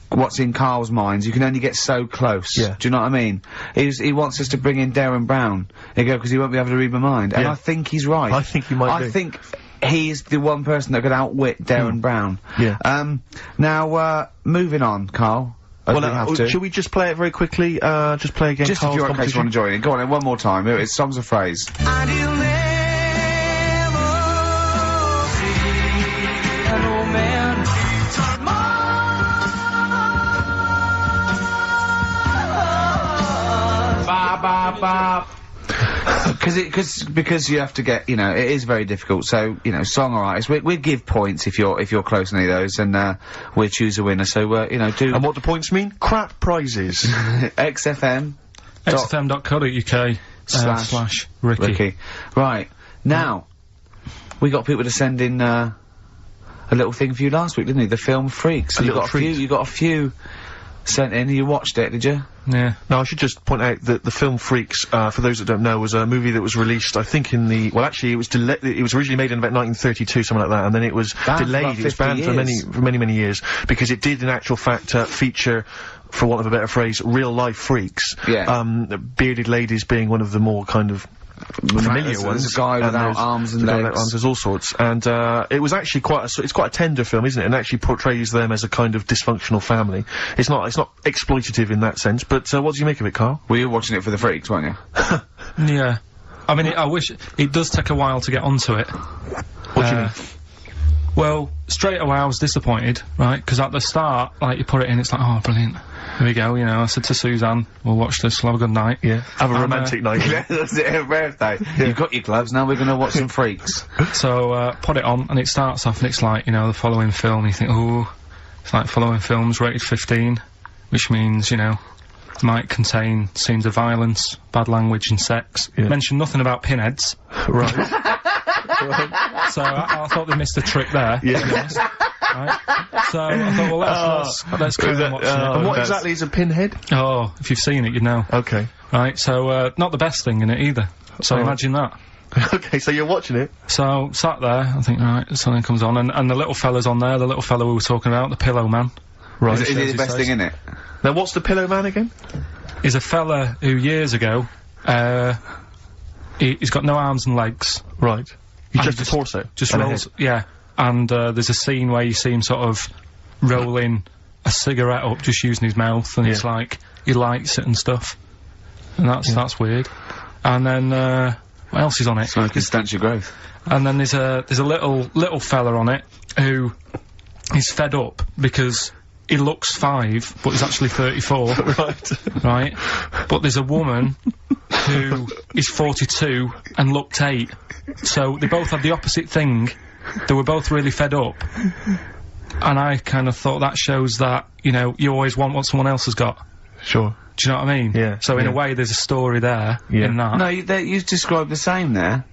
what's in Karl's mind, you can only get so close. Yeah. Do you know what I mean? He wants us to bring in Darren Brown. He go, because he won't be able to read my mind. And Yeah. I think he's right. I think he might I be. think he's the one person that could outwit Darren Brown. Yeah. Now, moving on, Karl. Well, we have to. should we just play it very quickly? Just play again. Just if Karl's you're in case you competition? want to join in. Go on then, one more time. Here, it's songs of phrase. Because you have to get, you know, it is very difficult. So, you know, song or artist, we give points if you're close to any of those, and we'll choose a winner. So, you know, do And what do points mean? Crap prizes. XFM xfm.co.uk /Ricky. Ricky. Right now, we got people to send in a little thing for you last week, didn't we? The film Freaks. A You little got treat. You got a few sent in. You watched it, did you? Yeah. Now, I should just point out that the film Freaks, for those that don't know, was a movie that was released, I think, well, actually, it was originally made in about 1932, something like that, and then it was delayed. It was banned for many years, because it did, in actual fact, feature, for want of a better phrase, real-life freaks. Yeah. Bearded ladies being one of the more kind of familiar ones. There's a guy without arms and legs. There's all sorts, and it was actually it's quite a tender film, isn't it? And actually portrays them as a kind of dysfunctional family. It's not exploitative in that sense. But what do you make of it, Karl? Well, you were watching it for the freaks, weren't you? Yeah. I mean, I wish it does take a while to get onto it. What do you mean? Well, straight away I was disappointed, right? Because at the start, like, you put it in, it's like, oh, brilliant. Here we go, you know, I said to Suzanne, we'll watch this, we'll have a good night. Yeah. Have a romantic night. Yeah, that's it, her birthday. Yeah. You've got your gloves, now we're gonna watch some freaks. So, put it on, and it starts off, and it's like, you know, the following film, you think, oh, it's like following films rated 15, which means, you know, might contain scenes of violence, bad language and sex. Yeah. Mention nothing about pinheads. Right. So I thought they missed a trick there. Yeah. To be honest. Right? So I thought, well, let's carry on watching it. And what exactly is a pinhead? Oh, if you've seen it, you'd know. Okay. Right, so, not the best thing in it either. So imagine that. Okay, so you're watching it. So, sat there, I think, right, something comes on, and the little fella's on there, the little fella we were talking about, the Pillow Man. Right. Is it the best thing in it? Now, what's the Pillow Man again? Is a fella who years ago, he's got no arms and legs. Right. He's And just a torso. Just and a rolls, head. yeah. And, there's a scene where you see him sort of rolling a cigarette up, just using his mouth, and it's like, he lights it and stuff. And that's weird. And then, what else is on it? Smoking stunts your growth. And then there's a little fella on it who is fed up because he looks 5, but he's actually 34. Right. Right? But there's a woman who is 42 and looked 8. So they both had the opposite thing. They were both really fed up. And I kind of thought that shows that, you know, you always want what someone else has got. Sure. Do you know what I mean? Yeah. So in a way, there's a story there in that. No, you described the same there.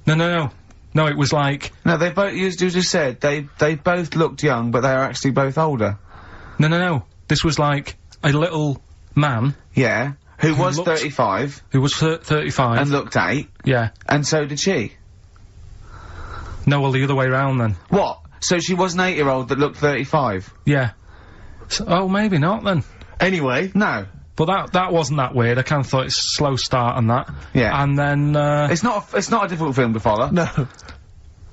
No, it was like... No, they both, you just said, they both looked young, but they are actually both older. No. This was like a little man. Yeah. Who was 35. Who was 35. And looked 8. Yeah. And so did she. No, well, the other way round then. What? So she was an 8-year-old that looked 35? Yeah. So, oh, maybe not then. Anyway. No. But that wasn't that weird. I kind of thought it's a slow start and that. Yeah. And then, It's not a difficult film to follow. No.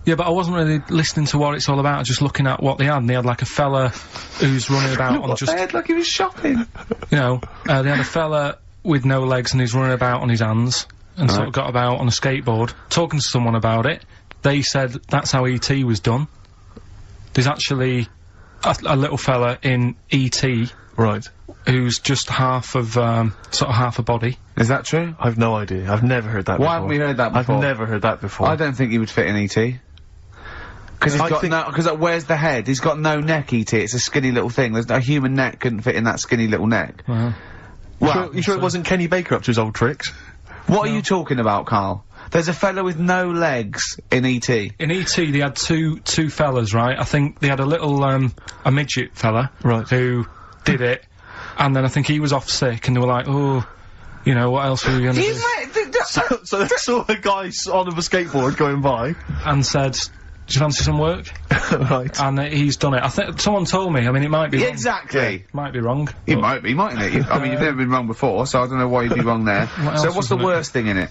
Yeah, but I wasn't really listening to what it's all about, just looking at what they had, and they had like a fella who's running about on just... They had like he was shopping. You know, they had a fella with no legs and he's running about on his hands, and sort of got about on a skateboard, talking to someone about it. They said that's how E.T. was done. There's actually a little fella in E.T. Right. who's just half of, sort of half a body. Is that true? I've no idea. I've never heard that before. Why haven't we heard that before? I've never heard that before. I don't think he would fit in E.T. Because he's got no, because where's the head? He's got no neck, E.T. It's a skinny little thing. There's a human neck couldn't fit in that skinny little neck. Well, You sure it wasn't Kenny Baker up to his old tricks? What are you talking about, Karl? There's a fella with no legs in E.T. in E.T. they had two fellas, right? I think they had a little, a midget fella. Right. Who did it, and then I think he was off sick, and they were like, oh, you know, what else were we gonna do? So they saw a guy on a skateboard going by. And said, do you fancy some work? Right. And he's done it. I think someone told me. I mean, it might be wrong. Exactly. Might be wrong. It but- might be, mightn't it? I mean, you've never been wrong before, so I don't know why you'd be wrong there. else So was what's the in it? worst thing in it?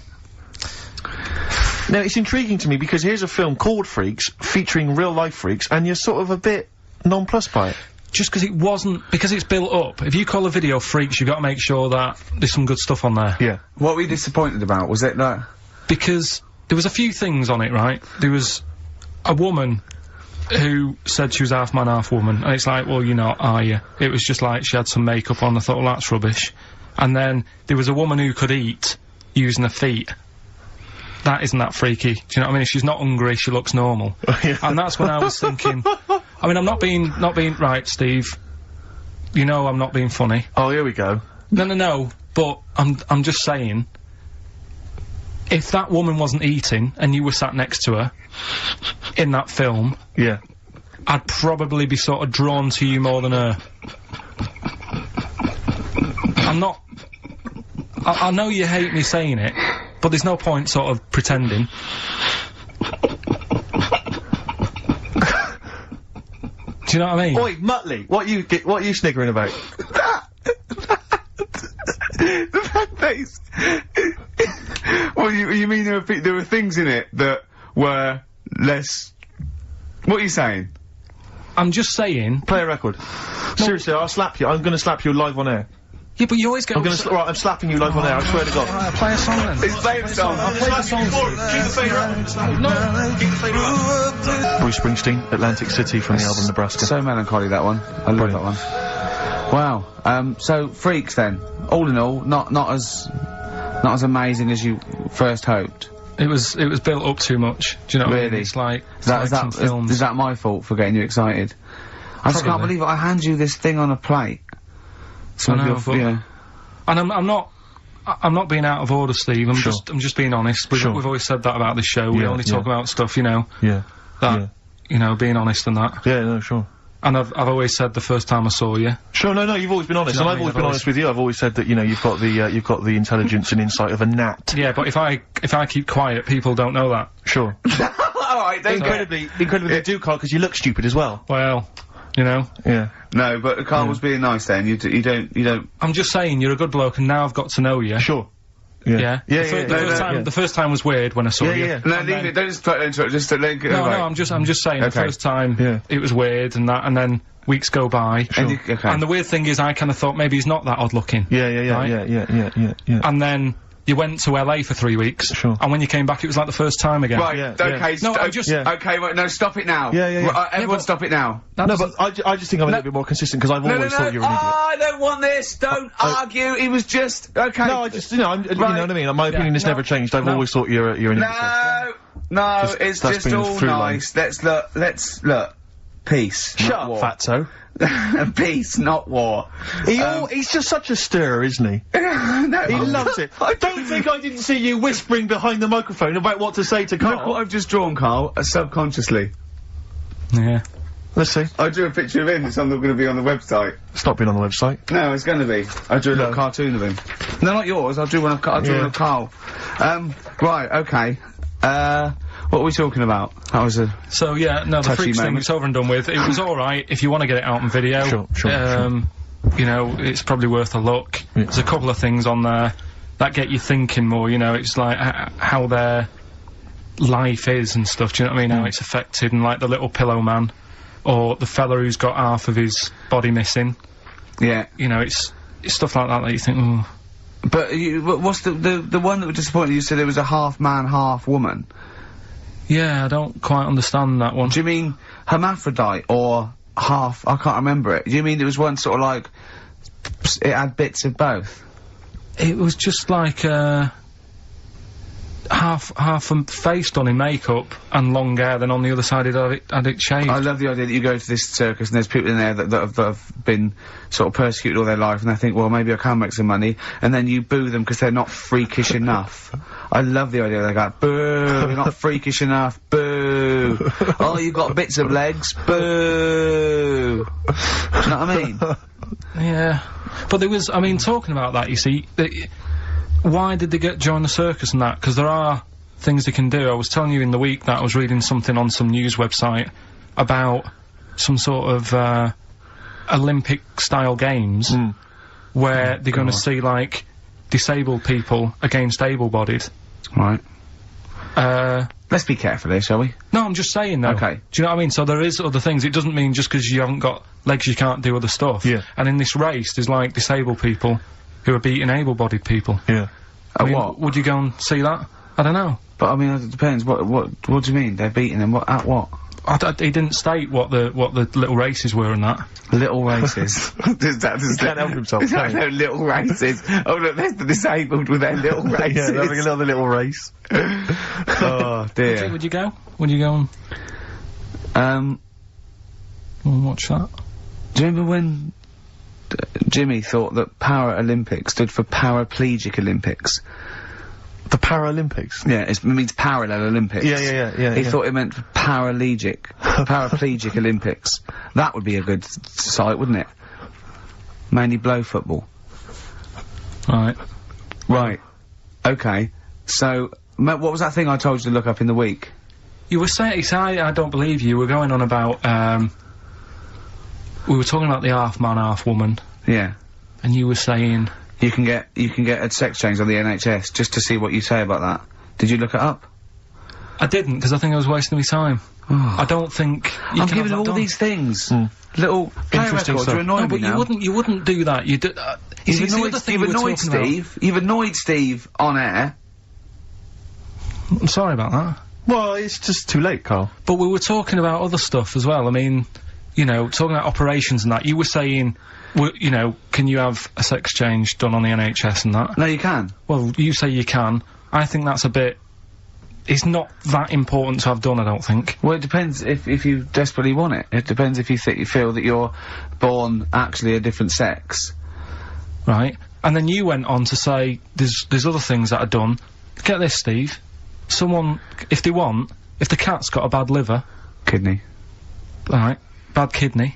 Now, it's intriguing to me because here's a film called Freaks, featuring real-life freaks, and you're sort of a bit nonplussed by it. Just because it wasn't, because it's built up. If you call a video Freaks, you've got to make sure that there's some good stuff on there. Yeah. What were you disappointed about? Was it that? Because there was a few things on it, right? There was a woman who said she was half man, half woman, and it's like, well, you're not, are you? It was just like she had some makeup on. I thought, well, that's rubbish. And then there was a woman who could eat using her feet. That isn't that freaky. Do you know what I mean? If she's not hungry, she looks normal. Yeah. And that's when I was thinking, I mean, I'm not being right, Steve. You know I'm not being funny. Oh, here we go. No, but I'm just saying, if that woman wasn't eating and you were sat next to her in that film, Yeah. I'd probably be sort of drawn to you more than her. I'm not... I know you hate me saying it, but there's no point sort of pretending. Do you know what I mean? Oi, Muttley, what are you sniggering about? Well, you mean there were things in it that were less... What are you saying? I'm just saying... Play a record. Seriously, I'll slap you. I'm gonna slap you live on air. Yeah, but you always get... Right, I'm slapping you live on air, I swear to God. Alright, play a song then. It's playing a song. I'll play the song. Keep the fader up. No, keep the fader up. Bruce Springsteen, Atlantic City from the album Nebraska. So melancholy, that one. I love that one. Wow. So, Freaks then. All in all, not as amazing as you first hoped. It was built up too much. Do you know what I mean? It's like... Is that my fault for getting you excited? I just can't believe it. I hand you this thing on a plate. I know, but... And I'm not being out of order, Steve. I'm just being honest. We've always said that about this show. We only talk about stuff, you know. Yeah. You know, being honest and that. Yeah, no, sure. And I've always said the first time I saw you. Sure, no, you've always been honest, and I've always been honest with you. I've always said that, you know, you've got the intelligence and insight of a gnat. Yeah, but if I keep quiet, people don't know that. Sure. Alright, incredibly, they do, Karl, because you look stupid as well. Well, you know. Yeah. No, but Karl was being nice then. You don't. I'm just saying, you're a good bloke, and now I've got to know you. Sure. Yeah. Yeah. The first time was weird when I saw you. No, leave it. Don't just try to interrupt. Just let go. No, I'm just saying. The first time, it was weird and that, and then weeks go by. Sure. And the weird thing is, I kind of thought maybe he's not that odd looking. Yeah. And then you went to LA for 3 weeks. Sure. And when you came back, it was like the first time again. Right. Okay. No, I'm just. Okay. Wait. No. Stop it now. Yeah. Everyone, stop it now. No, but I just think I'm a little bit more consistent because I've always thought you were an idiot. I don't want this. Don't argue. It was just okay. No, I just, you know, you know what I mean. My opinion has never changed. I've always thought you're an idiot. No, it's just all nice. Let's look. Peace. Shut up, fatso. Peace, not war. He's just such a stirrer, isn't he? No, he loves it. I don't think I didn't see you whispering behind the microphone about what to say to Karl. Look what I've just drawn, Karl, subconsciously. Yeah. Let's see. I drew a picture of him. It's not going to be on the website. It's not been on the website. No, it's going to be. I drew a little cartoon of him. No, not yours. I drew one of Karl. Right. Okay. What were we talking about? That was a So yeah, no, the Freaks thing, it's over and done with. It was alright if you want to get it out on video. Sure. You know, it's probably worth a look. Yeah. There's a couple of things on there that get you thinking more, you know, it's like how their life is and stuff, do you know what I mean? How it's affected, and like the little pillow man, or the fella who's got half of his body missing. Yeah. You know, it's stuff like that you think, ooh. But what's the one that was disappointing? You said it was a half man, half woman. Yeah, I don't quite understand that one. Do you mean hermaphrodite or half? I can't remember it. Do you mean it was one sort of like it had bits of both? It was just like half a face done in makeup and long hair, then on the other side it had it shaved. I love the idea that you go to this circus and there's people in there that have been sort of persecuted all their life, and they think, well, maybe I can make some money, and then you boo them because they're not freakish enough. I love the idea they go, boo, you're not freakish enough, boo. Oh, you've got bits of legs, boo. Do you know what I mean? Yeah. But there was, I mean, talking about that, you see, why did they join the circus and that? Because there are things they can do. I was telling you in the week that I was reading something on some news website about some sort of, Olympic-style games where they're going to see, like, disabled people against able-bodied. Right. Let's be careful here, shall we? No, I'm just saying, though. Okay. Do you know what I mean? So there is other things. It doesn't mean just because you haven't got legs you can't do other stuff. Yeah. And in this race, there's, like, disabled people who are beating able-bodied people. Yeah. I mean, what? Would you go and see that? I don't know. But, I mean, it depends. What do you mean? They're beating them? At what? He didn't state what the little races were and that. Little races. Can't help himself, can he? No, little races. Oh, look, there's the disabled with their little races. Yeah, they're having another little race. Oh, dear. Would you go? Would you go and watch that? Do you remember when Jimmy thought that Paralympics stood for Paraplegic Olympics? The Paralympics? Yeah, it means Parallel Olympics. Yeah. He thought it meant Paraplegic Olympics. That would be a good site, wouldn't it? Mainly blow football. Right. Right. Okay. So, what was that thing I told you to look up in the week? You were saying, I don't believe you. We're going on about, we were talking about the half man, half woman. Yeah. And you were saying... You can get a sex change on the NHS, just to see what you say about that. Did you look it up? I didn't, because I think I was wasting my time. I don't think you I'm can giving have that all done. these things. Little play Interesting records. stuff. You're annoying No, but me now. you wouldn't do that. You see, it's the other thing You've we were annoyed talking about. Steve. You've annoyed Steve on air. I'm sorry about that. Well, it's just too late, Carl. But we were talking about other stuff as well. I mean, you know, talking about operations and that. You were saying, you know, can you have a sex change done on the NHS and that? No, you can. Well, you say you can. I think that's a bit... It's not that important to have done, I don't think. Well, it depends if you desperately want it. It depends if you feel that you're born actually a different sex. Right? And then you went on to say there's other things that are done. Get this, Steve. Someone, if the cat's got a bad liver... Kidney. Alright, bad kidney,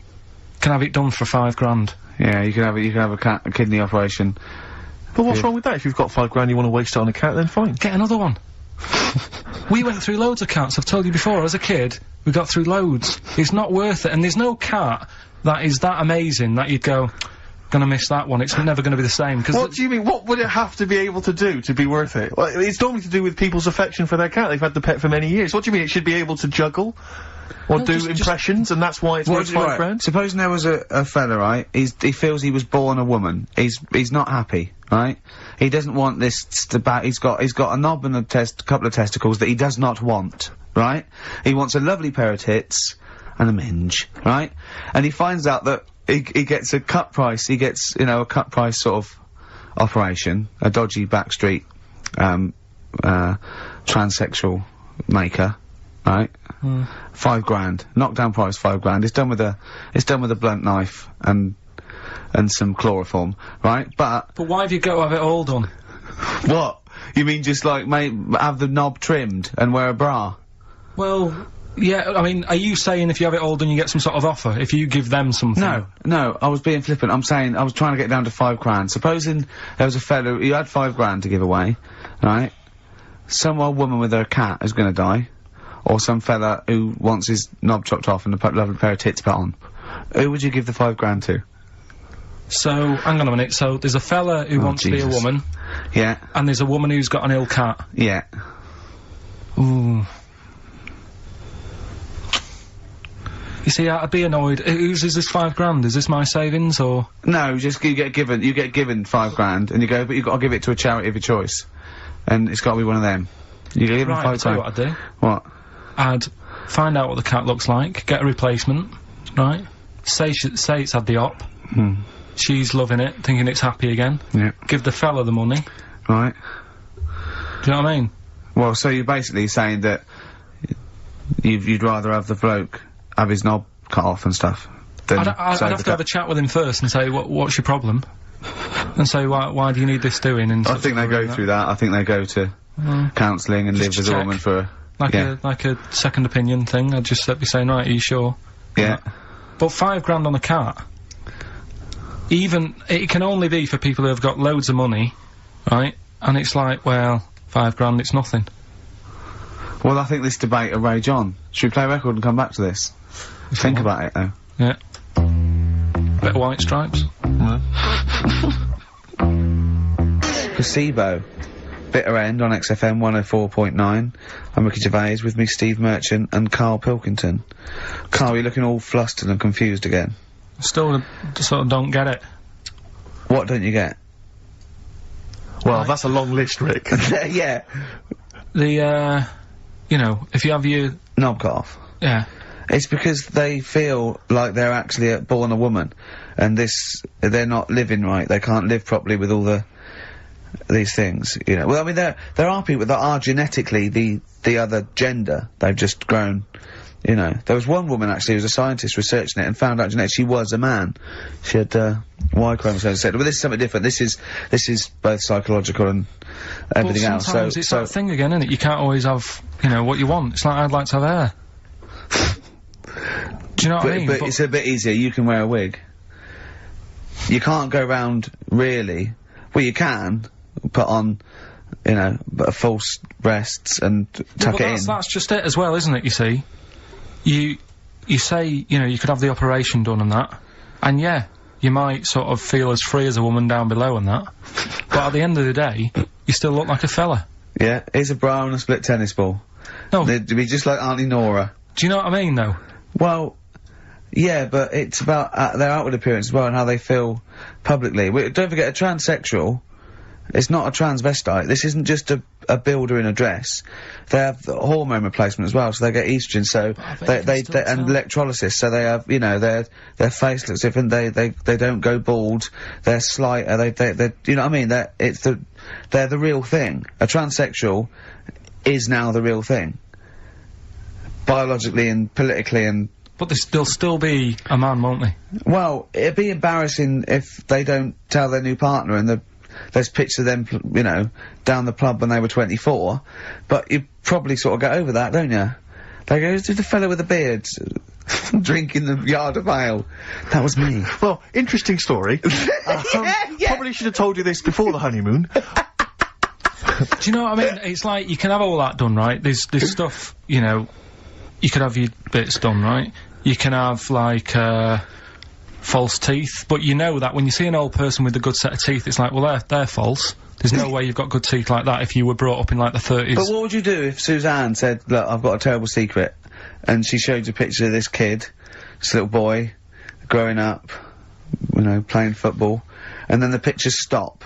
can have it done for £5,000. Yeah, you can have a kidney operation. But what's wrong with that? If you've got £5,000 you want to waste it on a cat, then fine. Get another one. We went through loads of cats, I've told you before, as a kid, we got through loads. It's not worth it, and there's no cat that is that amazing that you'd go, gonna miss that one, it's never gonna be the same, because... What do you mean? What would it have to be able to do to be worth it? Well, it's normally to do with people's affection for their cat. They've had the pet for many years. What do you mean it should be able to juggle? Or No, do just- impressions, and that's why it's worth £5,000? Supposing there was a fella, right? He feels he was born a woman. He's not happy, right? He doesn't want this he's got a knob and a couple of testicles that he does not want, right? He wants a lovely pair of tits and a minge, right? And he finds out that he gets a cut price. He gets, you know, a cut price sort of operation, a dodgy backstreet transsexual maker, right? £5,000, knockdown price £5,000. It's done with a blunt knife and some chloroform, right? But why have you got to have it all done? what? You mean just like have the knob trimmed and wear a bra? Well, yeah, I mean, are you saying if you have it all done you get some sort of offer, if you give them something? No, I was being flippant. I'm saying, I was trying to get down to £5,000. Supposing there was a fellow who had £5,000 to give away, right? Some old woman with her cat is gonna die. Or some fella who wants his knob chopped off and a lovely pair of tits put on. Who would you give the £5,000 to? So, hang on a minute, so there's a fella who wants to be a woman. Yeah. And there's a woman who's got an ill cat. Yeah. Ooh. You see, I'd be annoyed. Is this £5,000? Is this my savings, or...? No, you get given £5,000 and you go, but you've got to give it to a charity of your choice. And it's got to be one of them. You give them Right, I'll tell you £5,000. what I'd do. What? I'd find out what the cat looks like, get a replacement, right? Say it's had the op. She's loving it, thinking it's happy again. Yeah. Give the fella the money. Right. Do you know what I mean? Well, so you're basically saying that you'd rather have the bloke have his knob cut off and stuff than I'd have to have a chat with him first and say, what's your problem? And say, why do you need this doing? And I think they go through that. I think they go to counselling and live Just with a check. woman for like a second opinion thing. I'd just be saying, right, are you sure? Yeah. But £5,000 on a cat, even, it can only be for people who have got loads of money, right? And it's like, well, £5,000, it's nothing. Well, I think this debate will rage on. Should we play a record and come back to this? Think about it, though. Yeah. Bit of White Stripes. Placebo. Bitter End on XFM 104.9. I'm Ricky Gervais, with me Steve Merchant and Karl Pilkington. Karl, you're looking all flustered and confused again. Still sort of don't get it. What don't you get? Well, that's a long list, Rick. Yeah. The, you know, if you have your... Knob cut off. Yeah. It's because they feel like they're actually born a woman, and they're not living right. They can't live properly with all these things, you know. Well, I mean, there are people that are genetically the other gender. They've just grown, you know. There was one woman actually who was a scientist researching it and found out genetically she was a man. She had Y chromosomes. But this is something different. This is both psychological and everything Well, else. sometimes it's that thing again, isn't it? You can't always have, you know, what you want. It's like, I'd like to have hair. Do you know what I mean? But it's a bit easier. You can wear a wig. You can't go round, really, Well, you can put on, you know, false breasts and tuck it in. That's just it as well, isn't it, you see? You say, you know, you could have the operation done and that, and yeah, you might sort of feel as free as a woman down below and that, but at the end of the day, you still look like a fella. Yeah, here's a bra and a split tennis ball. No. They'd be just like Auntie Nora. Do you know what I mean, though? Well, yeah, but it's about their outward appearance as well and how they feel publicly. Don't forget, a transsexual, it's not a transvestite. This isn't just a builder in a dress. They have the hormone replacement as well, so they get estrogen, so they and electrolysis, so they have, you know, their face looks different, they don't go bald, they're slighter, they you know what I mean? They're the real thing. A transsexual is now the real thing. Biologically and politically and... But they'll still be a man, won't they? Well, it'd be embarrassing if they don't tell their new partner and there's pictures of them, you know, down the pub when they were 24, but you probably sort of get over that, don't you? They go, who's the fella with the beard drinking the yard of ale? That was me. Well, interesting story. Yeah. Probably should have told you this before the honeymoon. Do you know what I mean? It's like, you can have all that done, right? There's stuff, you know, you could have your bits done, right? You can have, like, false teeth, but you know that when you see an old person with a good set of teeth, it's like, well, they're false. There's no way you've got good teeth like that if you were brought up in, like, the 30s. But what would you do if Suzanne said, look, I've got a terrible secret, and she showed you a picture of this kid, this little boy, growing up, you know, playing football, and then the pictures stop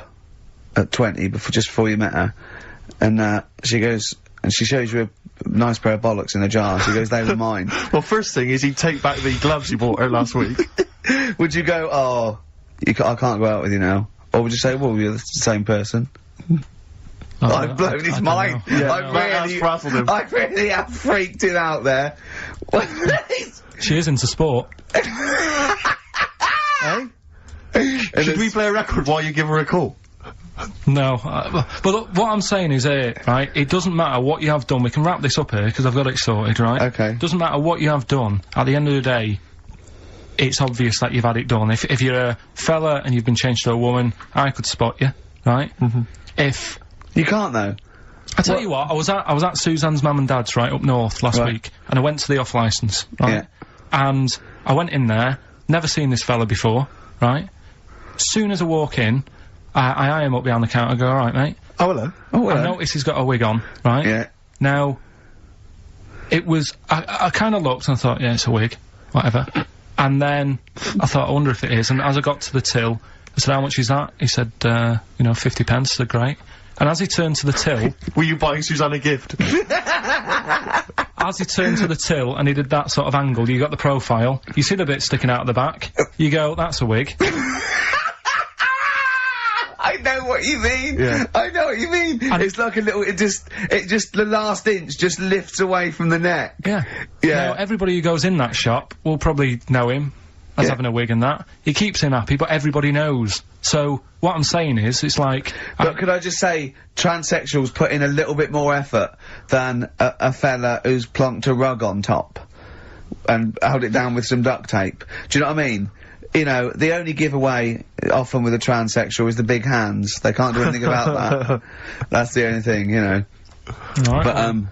at 20, just before you met her, and, she goes, and she shows you a nice pair of bollocks in a jar, she goes, they were mine. Well, first thing is he'd take back the gloves you bought her last week. Would you go, oh, I can't go out with you now? Or would you say, well, you're the same person? Oh, I've blown his mind. Yeah, I frazzled him. I really have freaked him out there. She is into sport. Eh? Should we play a record while you give her a call? No, but look, what I'm saying is right, it doesn't matter what you have done, we can wrap this up here, because I've got it sorted, right? Okay. Doesn't matter what you have done, at the end of the day, it's obvious that you've had it done. If you're a fella and you've been changed to a woman, I could spot you, right? Mm-hmm. If... You can't, though. I tell you what, I was at Suzanne's mum and dad's, right, up north last week, and I went to the off-licence, right? Yeah. And I went in there, never seen this fella before, right? Soon as I walk in, I eye him up behind the counter and go, alright, mate. Oh, hello. Oh, hello. I notice he's got a wig on, right? Yeah. Now, it was... I kind of looked and I thought, yeah, it's a wig, whatever. And then I thought, I wonder if it is. And as I got to the till, I said, how much is that? He said, you know, 50 pence. I said, great. And as he turned to the till... Were you buying Suzanne a gift? As he turned to the till and he did that sort of angle, you got the profile, you see the bit sticking out of the back, you go, that's a wig. I know what you mean. Yeah. I know what you mean. And it's like a little, it just, the last inch just lifts away from the neck. Yeah. Yeah. Now, everybody who goes in that shop will probably know him as Yeah. having a wig and that. It keeps him happy, but everybody knows. So, what I'm saying is, it's like... But could I just say, transsexuals put in a little bit more effort than a fella who's plunked a rug on top and held it down with some duct tape. Do you know what I mean? You know, the only giveaway often with a transsexual is the big hands. They can't do anything about that. That's the only thing, you know. Right.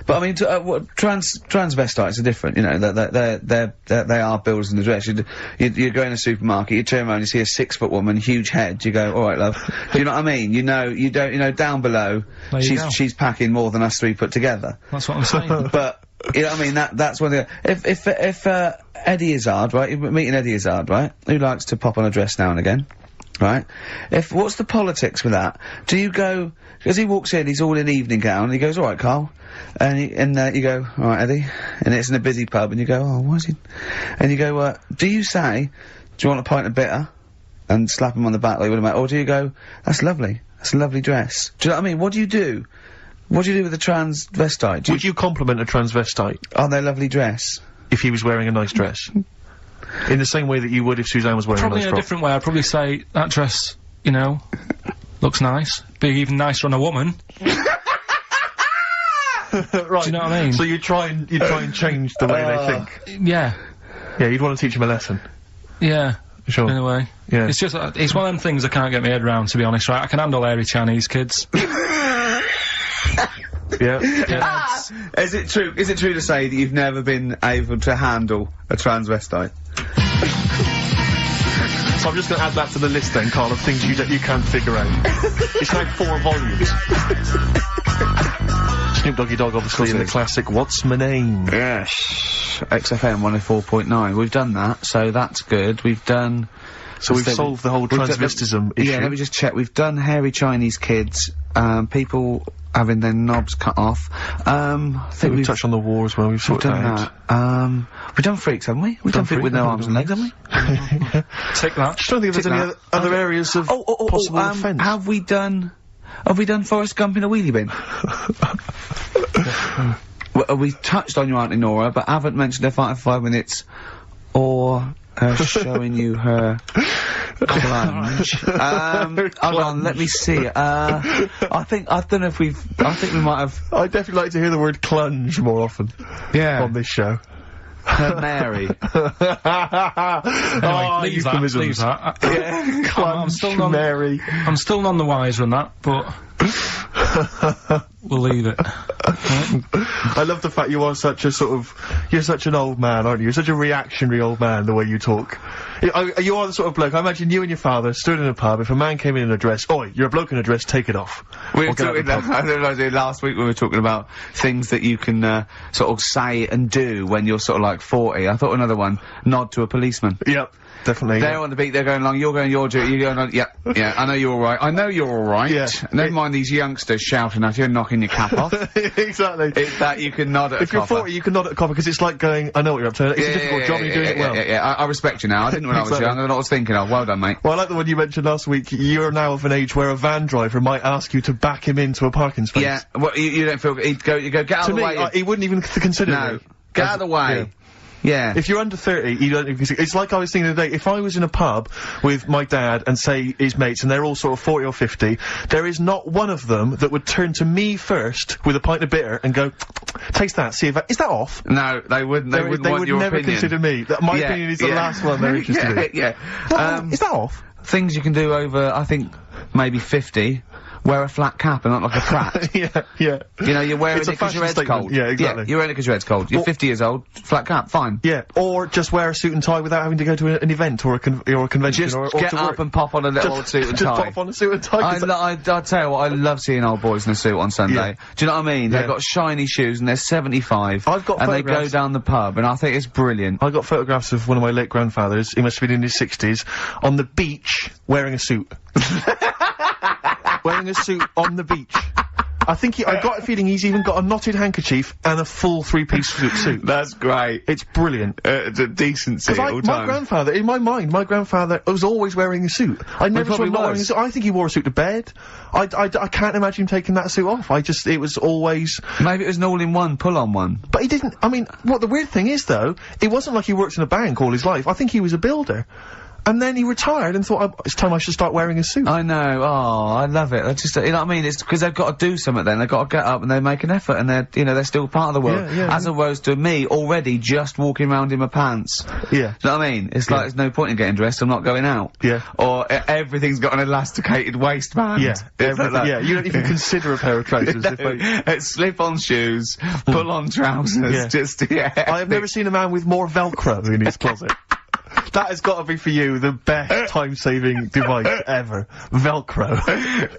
But I mean, transvestites are different, you know, they are builders in the dress. You go in a supermarket, you turn around, you see a 6-foot woman, huge head, you go, alright love. Do you know what I mean? You know, down below, she's packing more than us three put together. That's what I'm saying. But, you know what I mean, that's one thing. If Eddie Izzard, right, you're meeting Eddie Izzard, right, who likes to pop on a dress now and again, right? What's the politics with that? Do you go, because he walks in, he's all in evening gown, and he goes, alright Karl, and you go, alright Eddie, and it's in a busy pub, and you go, oh, why is he, and you go, do you say, do you want a pint of bitter, and slap him on the back like you would a mate, or do you go, that's lovely, that's a lovely dress? Do you know what I mean? What do you do? What do you do with a transvestite? Would you compliment a transvestite on their lovely dress? if he was wearing a nice dress? In the same way that you would if Suzanne was wearing Probably a nice in a frock. different way. I'd probably say, that dress, you know, looks nice. Be even nicer on a woman. Right. Do you know what I mean? So you try and change the way they think. Yeah. Yeah, you'd want to teach him a lesson. Yeah. Sure. Anyway, Yeah. it's just it's one of them things I can't get my head around. To be honest, right? I can handle hairy Chinese kids. Yeah. Is it true to say that you've never been able to handle a transvestite? So I'm just going to add that to the list then, Karl, of things you can't figure out. It's now 4 volumes. Snoop Doggy Dogg, obviously, in the classic What's My Name? Yes. XFM 104.9. We've done that, so that's good. We've done... So we've solved the whole transvestism issue. Yeah, let me just check. We've done hairy Chinese kids, people having their knobs cut off. I think we've touched on the war as well. We've sorted that out. We've done freaks, haven't we? We've done freaks with no arms and legs, haven't we? Tick that. Just don't think there's any other areas of possible offence. Have we done Forrest Gump in a wheelie bin? Well, we touched on your Auntie Nora, but haven't mentioned her fighting for 5 minutes, or her showing you her clunge. Hold on, let me see. I think we might have. I'd definitely like to hear the word clunge more often. Yeah. On this show. Her Mary. Anyway, leave that. Yeah. Clunge, Mary. I'm still none the wiser on that, but we'll leave it. I love the fact you are such a you're such an old man, aren't you? You're such a reactionary old man, the way you talk. You are the sort of bloke, I imagine you and your father stood in a pub, if a man came in a dress, oi, you're a bloke in a dress, take it off. We were talking last week we were talking about things that you can, sort of say and do when you're sort of like 40. I thought another one, nod to a policeman. Yep. Definitely. They're on the beat, they're going along, you're going your duty, you're going on, yeah, I know you're alright, I know you're alright. Yeah. Never mind these youngsters shouting at you and knocking your cap off. Exactly. It's that you can nod at a If you're copper. 40, you can nod at a copper, because it's like going, I know what you're up to, it's a difficult job and you're doing it well. Yeah, I respect you now, I didn't when I was young, I don't know what I was thinking of, well done mate. Well, I like the one you mentioned last week, you're now of an age where a van driver might ask you to back him into a parking space. Yeah, well, you don't feel, you go, get out of the way. To me, he wouldn't even consider No, it. get out of the way. Yeah. If you're under 30, you don't even it's like I was thinking the other day, if I was in a pub with my dad and say his mates and they're all sort of 40 or 50, there is not one of them that would turn to me first with a pint of bitter and go, taste that, see if is that off? No, they wouldn't, they wouldn't want your never opinion. consider me. My opinion is the last one they're interested in. Yeah. Is that off? Things you can do over, I think, maybe 50. Wear a flat cap and not like a prat. Yeah. You know, you're wearing It's it a because your fashion head's statement. cold. Yeah, exactly. Yeah, you're wearing it because your head's cold. You're 50 years old, flat cap, fine. Yeah, or just wear a suit and tie without having to go to an event or a convention Just or get to up work. and pop on a little old suit and Just tie. pop on a suit and tie. I tell you what, I love seeing old boys in a suit on Sunday. Yeah. Do you know what I mean? Yeah. They've got shiny shoes and they're 75. I've got and they go photographs. down the pub and I think it's brilliant. I got photographs of one of my late grandfathers, he must have been in his 60s, on the beach, wearing a suit. Wearing a suit on the beach. I think I got a feeling he's even got a knotted handkerchief and a full 3-piece suit. That's great. It's brilliant. It's a decency all my time. grandfather, in my mind, my grandfather was always wearing a suit. I never saw probably him not wearing a was. suit. I think he wore a suit to bed. I can't imagine him taking that suit off. It was always... Maybe it was an all-in-one, pull-on one. But he didn't, I mean, what the weird thing is though, it wasn't like he worked in a bank all his life. I think he was a builder. And then he retired and thought, it's time I should start wearing a suit. I know, oh, I love it. That's just, you know what I mean? It's because they've got to do something then. They've got to get up and they make an effort and they're, you know, they're still part of the world. As opposed to me already just walking around in my pants. Yeah. Do you know what I mean? It's like there's no point in getting dressed, I'm not going out. Yeah. Or everything's got an elasticated waistband. Yeah. It's like that. Yeah, you don't even consider a pair of trousers. It's slip-on shoes, pull-on trousers, Yeah. just, I have never seen a man with more Velcro in his closet. That has got to be for you the best time-saving device ever. Velcro.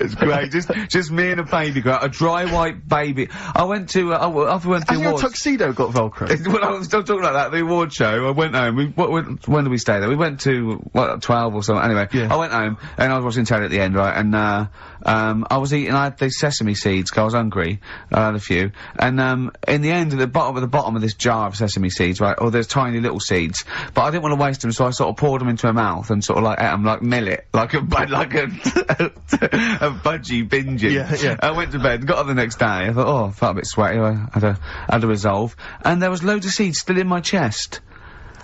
It's great. Just me and a baby girl, a dry white baby. I went to, after we went to the Has your awards. tuxedo got Velcro? Well, I was still talking about that, the award show. I went home. When did we stay there? We went to, 12 or something. Anyway, Yeah. I went home and I was watching telly at the end, right? And, I was eating, I had these sesame seeds 'cause I was hungry. I had a few. And, in the end, at the bottom of this jar of sesame seeds, right? Oh, there's tiny little seeds. But I didn't want to waste them, so I sort of poured them into my mouth and sort of like ate them like millet. Like a budgie binging. Yeah. I went to bed, got up the next day, I thought, oh, I felt a bit sweaty, I had a resolve. And there was loads of seeds still in my chest.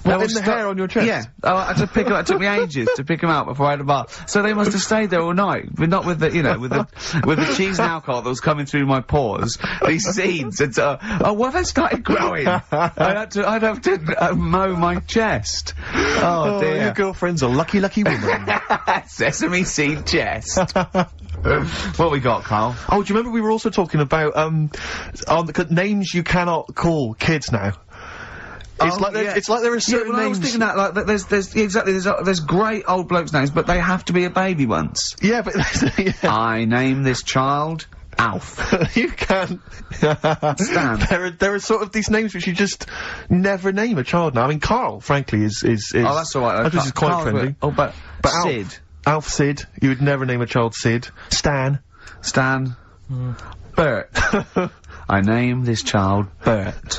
What, in the hair on your chest? Yeah. Oh, I had to pick 'em up. It took me ages to pick them out before I had a bath. So they must have stayed there all night, but not with the, you know, with the cheese and alcohol that was coming through my pores. These seeds had, well, they started growing. I'd have to mow my chest. Oh dear. Your girlfriend's a lucky woman. Sesame seed chest. What we got, Karl? Oh, do you remember we were also talking about, on the names you cannot call kids now? It's like there are certain I names. was thinking that, like, there's great old blokes' names, but they have to be a baby once. Yeah, but yeah. I name this child Alf. You can't. Stan. There are sort of these names which you just never name a child now. I mean, Karl, frankly, is. Oh, that's alright. I think is quite friendly. But Sid. Alf Sid. You would never name a child Sid. Stan. Bert. I name this child Bert.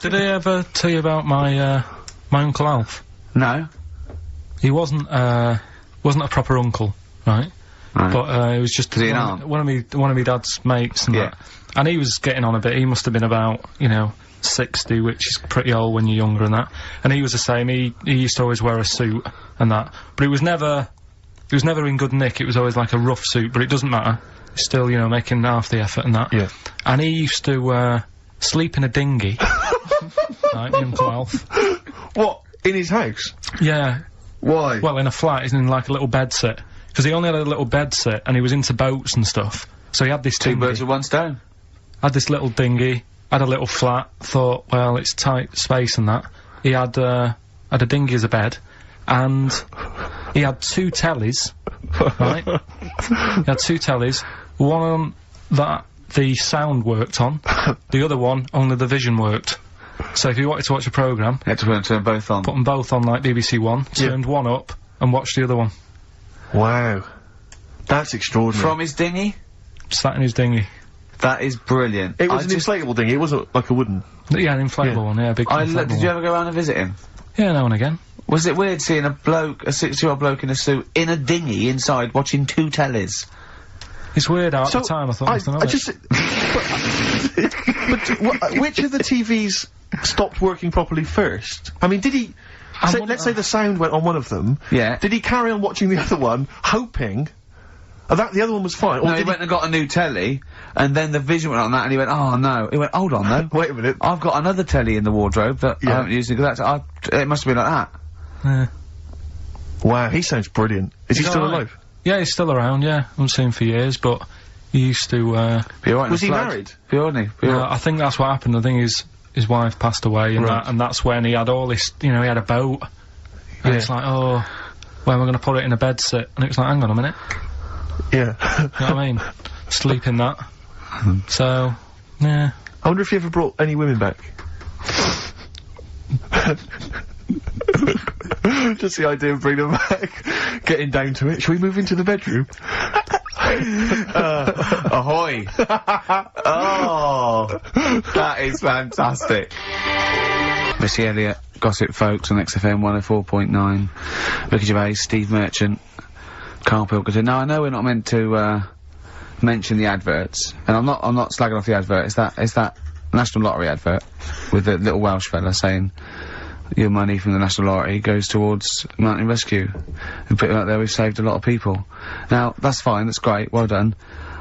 Did I ever tell you about my Uncle Alf? No. He wasn't a proper uncle, right? Right. But he was just Was he an aunt? one of me dad's mates and Yeah. that. And he was getting on a bit. He must have been about, 60, which is pretty old when you're younger and that. And he was the same. He used to always wear a suit and that. But it was never in good nick. It was always like a rough suit, but it doesn't matter. He's still, making half the effort and that. Yeah. And he used to sleep in a dinghy. Right, my Uncle Alf. What? In his house? Yeah. Why? Well, in a flat, he's in like a little bed sit. Because he only had a little bed sit, and he was into boats and stuff. So he had this Two dinghy. birds with one stone. Had this little dinghy, had a little flat, thought, well, it's tight space and that. He had a dinghy as a bed, and he had 2 tellies, right? He had 2 tellies, one on that the sound worked on, the other one only the vision worked. So if you wanted to watch a programme, You had to turn both on. put them both on like BBC One, turned one up, and watched the other one. Wow. That's extraordinary. From his dinghy? Sat in his dinghy. That is brilliant. It was an inflatable dinghy, it wasn't like a wooden. Yeah, an inflatable one, yeah, big inflatable Did you one. ever go around and visit him? Yeah, now and again. Was it weird seeing a 60-year-old bloke in a suit, in a dinghy, inside, watching 2 tellies? It's weird how at the time I thought but which of the TVs stopped working properly first? I mean, did he... let's say the sound went on one of them. Yeah. Did he carry on watching the other one, hoping that the other one was fine? Or No, he did went and got a new telly, and then the vision went on that, and he went, oh no. He went, hold on though. Wait a minute. I've got another telly in the wardrobe that I haven't used it, it must have been like that. Wow, he sounds brilliant. Is he still alive? Yeah, he's still around, yeah. I haven't seen him for years, but he used to, Be alright in Was the he flood. married? Be alright, be alright. I think that's what happened. I think his wife passed away and and that's when he had all this, he had a boat. And it's like, oh, where am I going to put it in a bed sit? And it was like, hang on a minute. Yeah. You know what I mean? Sleep in that. So, yeah. I wonder if he ever brought any women back. Just the idea of bringing them back, getting down to it. Shall we move into the bedroom? Ahoy! Oh, that is fantastic. Missy Elliott, Gossip Folks on XFM 104.9. Ricky Gervais, Steve Merchant, Karl Pilkington. Now I know we're not meant to mention the adverts, and I'm not slagging off the advert. It's that National Lottery advert with the little Welsh fella saying your money from the National Lottery goes towards Mountain Rescue. And put it out there, we've saved a lot of people. Now, that's fine, that's great, well done.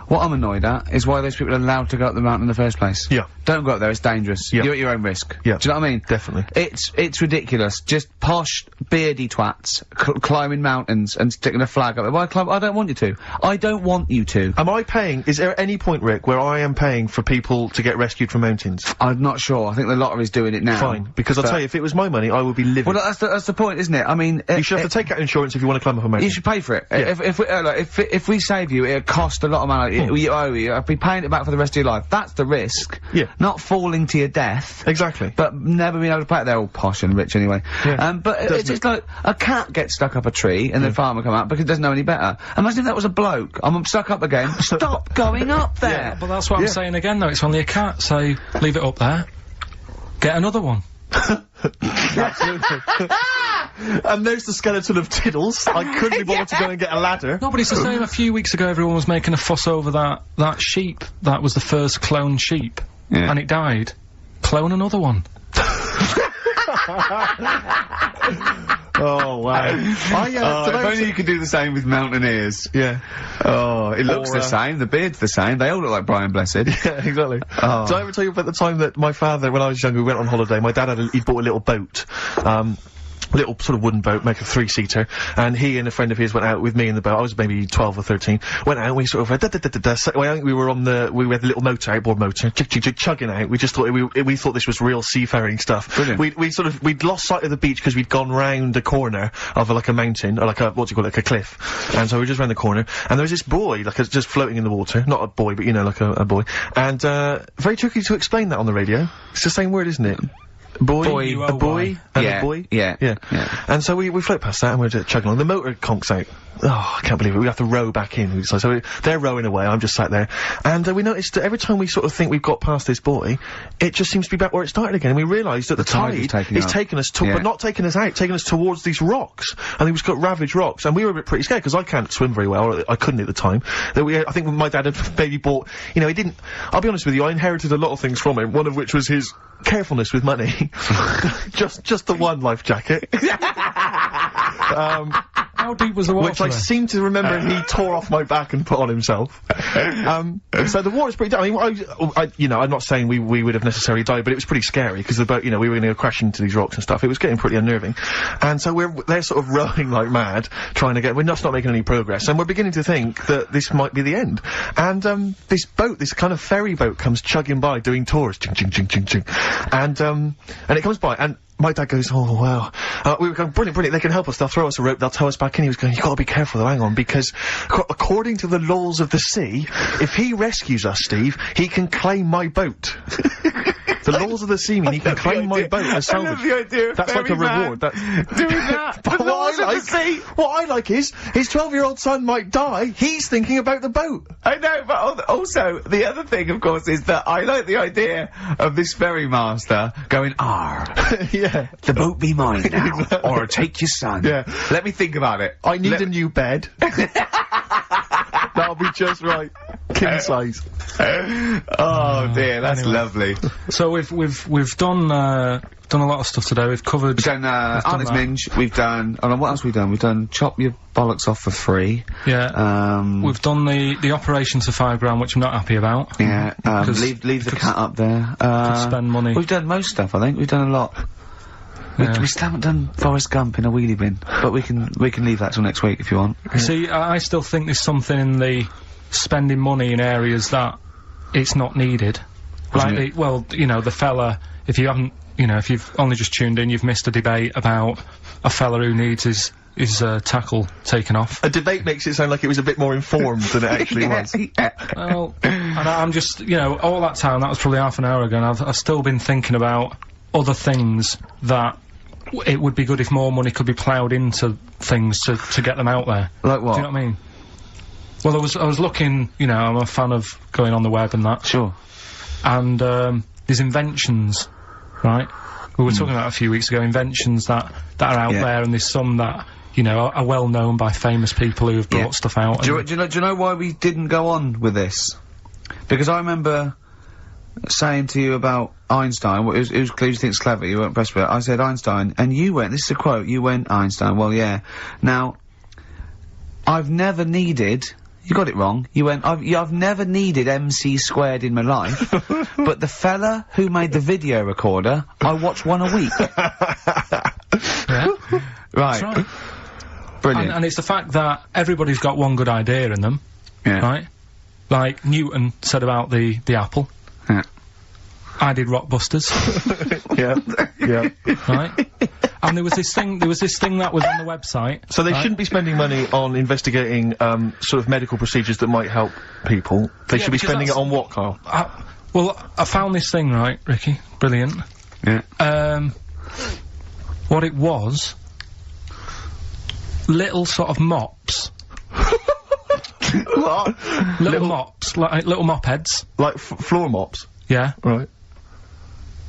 What I'm annoyed at is why those people are allowed to go up the mountain in the first place. Yeah. Don't go up there, it's dangerous. Yeah. You're at your own risk. Yeah. Do you know what I mean? Definitely. It's ridiculous. Just posh, beardy twats climbing mountains and sticking a flag up there. Why climb? I don't want you to. I don't want you to. Am I paying, is there any point, Rick, where I am paying for people to get rescued from mountains? I'm not sure. I think the lottery's doing it now. Fine. Because I'll tell you, if it was my money, I would be living. Well, that's the point, isn't it? I mean... you should have to take out insurance if you want to climb up a mountain. You should pay for it. Yeah. If we save you, it'll cost a lot of money. You owe you. I'll be paying it back for the rest of your life. That's the risk. Yeah. Not falling to your death. Exactly. But never being able to pay it. They're all posh and rich anyway. Yeah. But it's just like a cat gets stuck up a tree and the farmer come out because it doesn't know any better. Imagine if that was a bloke. I'm stuck up again. Stop going up there. Yeah, but that's what I'm saying again though, it's only a cat, so leave it up there. Get another one. Absolutely. And there's the skeleton of Tiddles. I couldn't be bothered to go and get a ladder. No, but it's the same. A few weeks ago, everyone was making a fuss over that sheep. That was the first cloned sheep. Yeah. And it died. Clone another one. Oh wow! If only you could do the same with mountaineers. Yeah. Oh, it looks the same. The beard's the same. They all look like Brian Blessed. Yeah, exactly. Oh. Did I ever tell you about the time that my father, when I was younger, we went on holiday? My dad he bought a little boat. Little sort of wooden boat, make a 3-seater, and he and a friend of his went out with me in the boat. I was maybe 12 or 13. Went out, and we sort of we were on we had the little motor, outboard motor, chugging out. We just thought we thought this was real seafaring stuff. Brilliant. We'd lost sight of the beach because we'd gone round a corner of like a mountain, or like a, what do you call it, like a cliff. And so we just round the corner, and there was this boy, just floating in the water. Not a boy, but you know, like a boy. And, very tricky to explain that on the radio. It's the same word, isn't it? Boy, a boy, and a boy. Yeah. And so we float past that and we're just chugging along. The motor conks out. Oh, I can't believe it. We have to row back in. So they're rowing away, I'm just sat there. And we noticed that every time we sort of think we've got past this buoy, it just seems to be back where it started again. And we realised that the tide is taking us but not taking us out, taking us towards these rocks. And we've got ravaged rocks. And we were a bit pretty scared, because I can't swim very well, or I couldn't at the time. I think my dad had maybe bought, you know, he didn't, I'll be honest with you, I inherited a lot of things from him, one of which was his carefulness with money. just the one life jacket. How deep was the water? Which I seem to remember he tore off my back and put on himself. So the water's pretty. I mean, you know, I'm not saying we would have necessarily died, but it was pretty scary, because the boat, you know, we were going to crash into these rocks and stuff. It was getting pretty unnerving, and so they're sort of rowing like mad, trying to we're just not making any progress, and we're beginning to think that this might be the end. And this boat, this kind of ferry boat, comes chugging by doing tours, ching ching ching ching ching, and it comes by and. My dad goes, oh, wow. We were going, brilliant, they can help us, they'll throw us a rope, they'll tow us back in. He was going, you've got to be careful though, hang on, because according to the laws of the sea, if he rescues us, Steve, he can claim my boat. The laws of the sea mean he can claim my boat as salvage. I love the idea of that's like a reward. Doing that. But what I like is, his 12-year-old son might die, he's thinking about the boat. I know, but also, the other thing, of course, is that I like the idea of this ferry master going, Yeah. The boat be mine now, or take your son. Yeah. Let me think about it. I need a new bed. That'll be just right. King size. Oh dear, that's lovely. So we've done a lot of stuff today. We've covered. We've done Artist Minge. We've done. Oh no, what else have we done? We've done Chop Your Bollocks Off for Free. Yeah. We've done the operations for £5 which I'm not happy about. Yeah. Leave the cat up there. Spend money. We've done most stuff. I think we've done a lot. Yeah. We still haven't done Forrest Gump in a wheelie bin, but we can leave that till next week if you want. See, I still think there's something in the spending money in areas that it's not needed. Like, well, you know, the fella, if you haven't, you know, if you've only just tuned in, you've missed a debate about a fella who needs his tackle taken off. A debate makes it sound like it was a bit more informed than it actually was. Well, and I'm just, you know, all that time, that was probably half an hour ago, and I've still been thinking about other things that it would be good if more money could be ploughed into things to get them out there. Like what? Do you know what I mean? Well, I was looking, you know, I'm a fan of going on the web and that. Sure. And, there's inventions, right? We were talking about a few weeks ago, inventions that are out there, and there's some that, you know, are well known by famous people who have brought stuff out. Do you know why we didn't go on with this? Because I remember saying to you about Einstein, who you think's clever, you weren't impressed with it. I said Einstein, and you went, this is a quote, you went, Einstein, well, yeah. Now, I've never needed, you got it wrong, you went, I've never needed MC² in my life, but the fella who made the video recorder, I watch one a week. Yeah. Right. That's right. Brilliant. And it's the fact that everybody's got one good idea in them, right? Like Newton said about the apple. Yeah. I did Rockbusters. Yeah. Right? And there was this thing that was on the website. So they shouldn't be spending money on investigating, sort of medical procedures that might help people. They should be spending it on what, Karl? Well, I found this thing, right, Ricky? Brilliant. Yeah. What it was, little sort of mops. What? Little mops, like little mop heads. Like floor mops? Yeah. Right.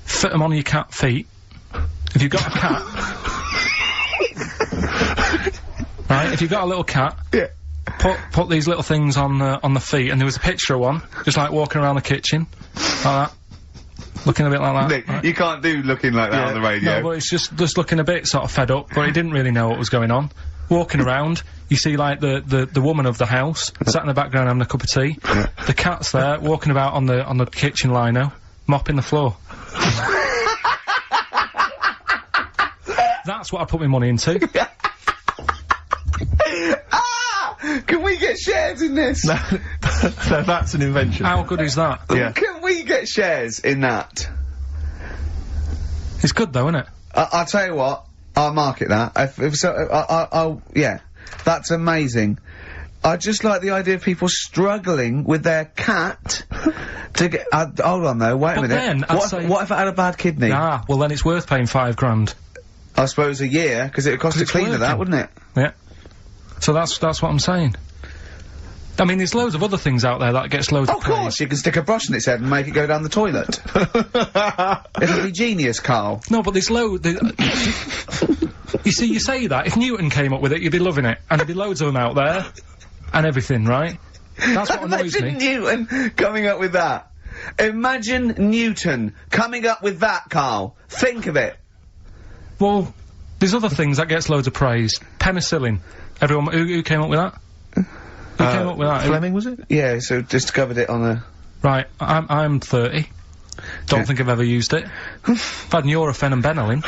Fit them on your cat feet. If you've got a cat... right, if you've got a little cat... Yeah. Put these little things on the feet, and there was a picture of one, just like walking around the kitchen, like that. Looking a bit like that. Nick, Right. you can't do looking like that on the radio. No, but it's just looking a bit sort of fed up, but he didn't really know what was going on. Walking around, you see like the woman of the house sat in the background having a cup of tea. The cat's there walking about on the kitchen lino, mopping the floor. That's what I put my money into. Can we get shares in this? No, that's an invention. How good is that? Yeah. Can we get shares in that? It's good though, isn't it? I'll tell you what, I'll market that. I'll yeah, that's amazing. I just like the idea of people struggling with their cat to get. Hold on though, wait a minute. Then, what if it had a bad kidney? Ah, well then it's worth paying $5,000. I suppose a year, because it would cost a it's cleaner that, working. wouldn't it? Yeah. So that's what I'm saying. I mean, there's loads of other things out there that gets loads of Of course, praise. you can stick a brush in its head and make it go down the toilet. It'll be genius, Karl. No, but there's you see, you say that, if Newton came up with it, you'd be loving it. And there'd be loads of them out there, and everything, right? That's what annoys Imagine me. Newton coming up with that. Imagine Newton coming up with that, Karl. Think of it. Well, there's other things that gets loads of praise. Penicillin. Everyone, who came up with that? Who came up with that? Fleming, was it? Yeah, so discovered it on a... Right, I'm 30. Don't think I've ever used it. I've had Nurofen and Benylin.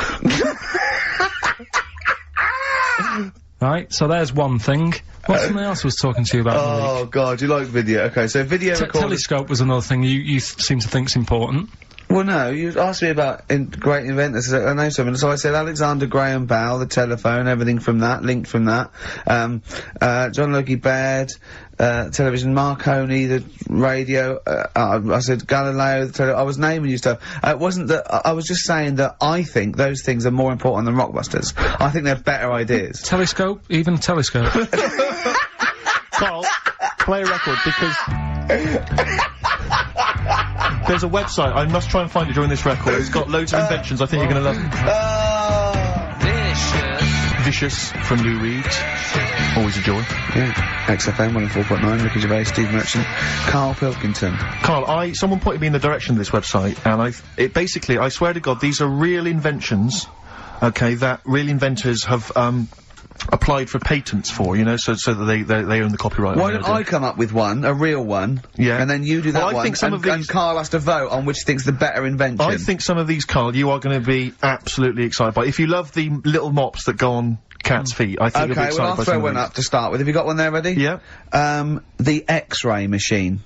Right, so there's one thing. What's something else I was talking to you about? Oh, God, you like video. Okay, so video recorders... Telescope was another thing you seem to think's important. Well, no, you asked me about great inventors. I know something. So I said Alexander Graham Bell, the telephone, everything from that, linked from that. John Logie Baird, television, Marconi, the radio. I said Galileo, I was naming you stuff. It wasn't that, I was just saying that I think those things are more important than Rockbusters. I think they're better ideas. Telescope? Even a telescope? Karl, play a record, because... There's a website, I must try and find it during this record. It's got loads of inventions, I think you're gonna love it. Vicious from Lou Reed. Always a joy. Yeah. XFM 104.9, Ricky Gervais, Steve Merchant, Karl Pilkington. Karl, someone pointed me in the direction of this website, and basically, I swear to God, these are real inventions, okay, that real inventors have, applied for patents for, you know, so that they own the copyright. Why don't I come up with one, a real one, Yeah. and then you do that Well, I one, think some of these- and Karl has to vote on which he thinks the better invention. I think some of these, Karl, you are going to be absolutely excited by. If you love the little mops that go on cats' feet, I think you'll be Okay, excited well, I'll by throw some one of these. up to start with. Have you got one there ready? Yeah. The X-ray machine.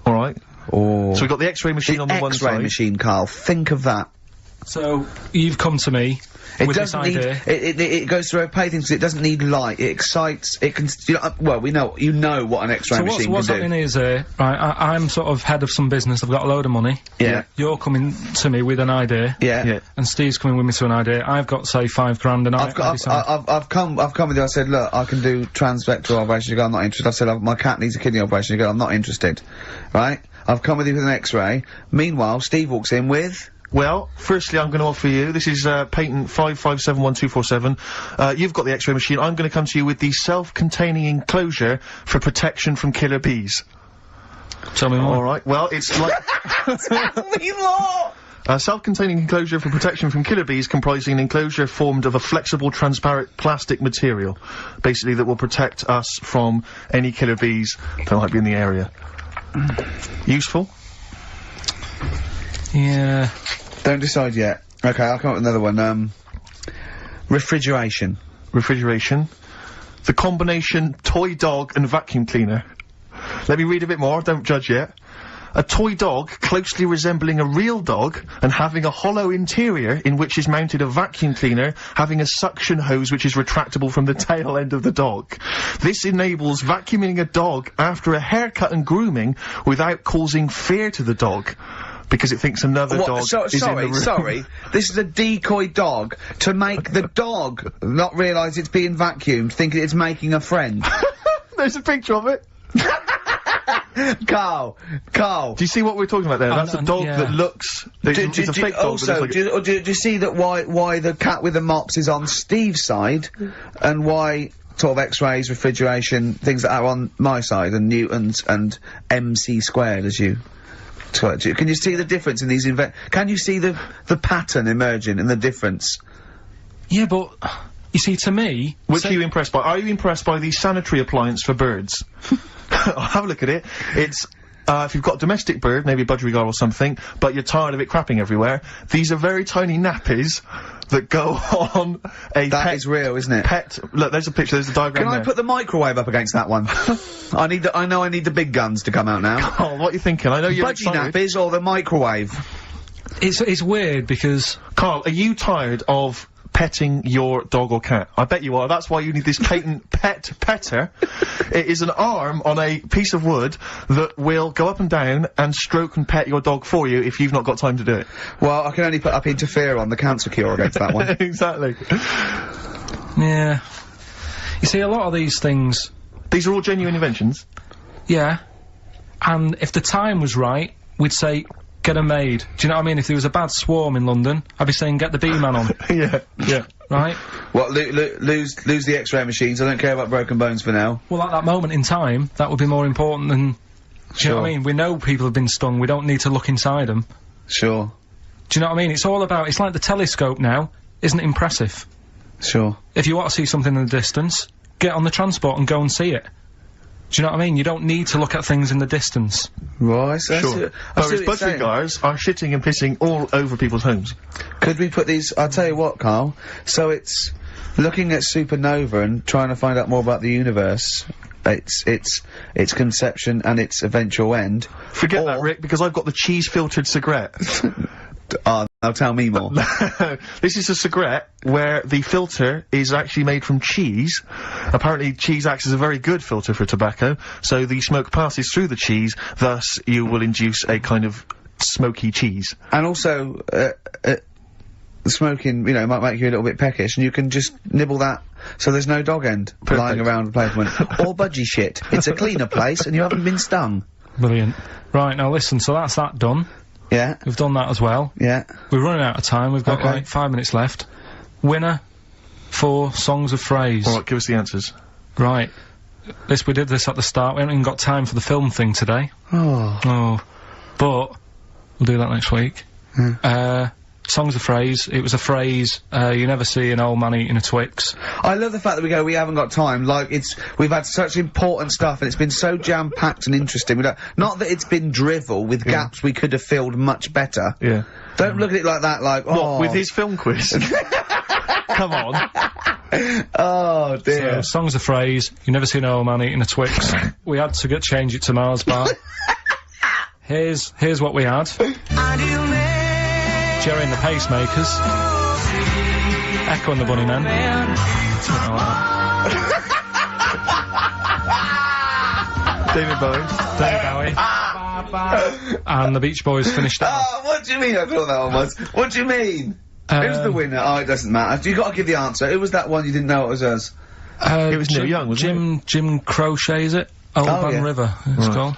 Alright. Oh. So we've got the X-ray machine on the one X-ray side. machine, Karl. Think of that. So, you've come to me It with this doesn't need. idea. It goes through opaque things. It doesn't need light. It excites. It can. You know, well, you know what an X-ray So machine what's can do. happening is, right, I'm sort of head of some business, I've got a load of money. Yeah. You're coming to me with an idea. Yeah. Yeah. And Steve's coming with me to an idea. I've got, say, $5,000 and I've come with you. I said, look, I can do transvector operation. You go, I'm not interested. I said, my cat needs a kidney operation. You go, I'm not interested. Right? I've come with you with an X-ray. Meanwhile, Steve walks in with. Well, firstly, I'm going to offer you, this is, patent 5571247. You've got the X-ray machine. I'm going to come to you with the self-containing enclosure for protection from killer bees. Tell me more. Alright, well, it's like... Me more. A self-containing enclosure for protection from killer bees, comprising an enclosure formed of a flexible, transparent plastic material, basically that will protect us from any killer bees that might be in the area. Useful? Yeah. Don't decide yet. Okay, I'll come up with another one. Refrigeration. Refrigeration. The combination toy dog and vacuum cleaner. Let me read a bit more, don't judge yet. A toy dog closely resembling a real dog and having a hollow interior in which is mounted a vacuum cleaner having a suction hose which is retractable from the tail end of the dog. This enables vacuuming a dog after a haircut and grooming without causing fear to the dog. Because it thinks another dog is in the room. Sorry. This is a decoy dog to make the dog not realise it's being vacuumed, thinking it's making a friend. There's a picture of it. Karl. Do you see what we're talking about there? That's a dog that looks... It's a fake dog, also, but it's like... do you see that why the cat with the mops is on Steve's side, and why sort of X-rays, refrigeration, things like that are on my side, and Newton's and MC squared, as you Can you see the difference in these can you see the pattern emerging and the difference? Yeah, but you see, to me, which are you impressed by? Are you impressed by the sanitary appliance for birds? I'll have a look at it. It's if you've got a domestic bird, maybe a budgerigar or something, but you're tired of it crapping everywhere, these are very tiny nappies that go on a That is real, isn't it? Look, there's a picture, there's a diagram Can there. I put the microwave up against that one? I know I need the big guns to come out now. Oh, what are you thinking? I know you're Budgie excited. nappies or the microwave? It's weird because... Carl, are you tired of petting your dog or cat? I bet you are. That's why you need this patent pet petter. It is an arm on a piece of wood that will go up and down and stroke and pet your dog for you if you've not got time to do it. Well, I can only put up interferon, the cancer cure, against that one. Exactly. Yeah. You see, a lot of these things... These are all genuine inventions? Yeah. And if the time was right, we'd say, get 'em made. Do you know what I mean? If there was a bad swarm in London, I'd be saying, get the bee-man on. Yeah. Right? What, lose the X-ray machines, I don't care about broken bones for now. Well, at that moment in time, that would be more important than... Do you know what I mean? We know people have been stung, we don't need to look inside them. Sure. Do you know what I mean? It's all about... It's like the telescope now, isn't it impressive? Sure. If you want to see something in the distance, get on the transport and go and see it. Do you know what I mean? You don't need to look at things in the distance. Right, so Sure. Whereas budgerigars are shitting and pissing all over people's homes. Could we put these... I'll tell you what, Carl. So it's... Looking at supernova and trying to find out more about the universe, its conception and its eventual end. Forget that, Rick, because I've got the cheese-filtered cigarette. Now tell me more. This is a cigarette where the filter is actually made from cheese. Apparently cheese acts as a very good filter for tobacco, so the smoke passes through the cheese, thus you will induce a kind of smoky cheese. And also, smoking, you know, might make you a little bit peckish, and you can just nibble that, so there's no dog end lying around the pavement. Or budgie shit. It's a cleaner place, and you haven't been stung. Brilliant. Right, now listen, so that's that done. Yeah. We've done that as well. Yeah. We're running out of time, we've got like 5 minutes left. Winner for Songs of Phrase. Alright, give us the answers. Right. We did this at the start, we haven't even got time for the film thing today. Oh. But, we'll do that next week. Songs of Phrase, it was a phrase, you never see an old man eating a Twix. I love the fact that we haven't got time, like, we've had such important stuff, and it's been so jam-packed and interesting, not that it's been drivel with gaps we could have filled much better. Yeah. Don't look at it like that, like, What, with his film quiz? Come on. Oh, dear. So, Songs of Phrase, you never see an old man eating a Twix. We had to change it to Mars Bar. Here's what we had. Jerry and the Pacemakers, Echo and the Bunnymen, David Bowie, and the Beach Boys finished it off. What do you mean I thought that one was? What do you mean? Who's the winner? Oh, it doesn't matter. You gotta give the answer. Who was that one you didn't know it was us? it was Neil Young, wasn't it? Jim Crochet, is it? Old Man River, it's called.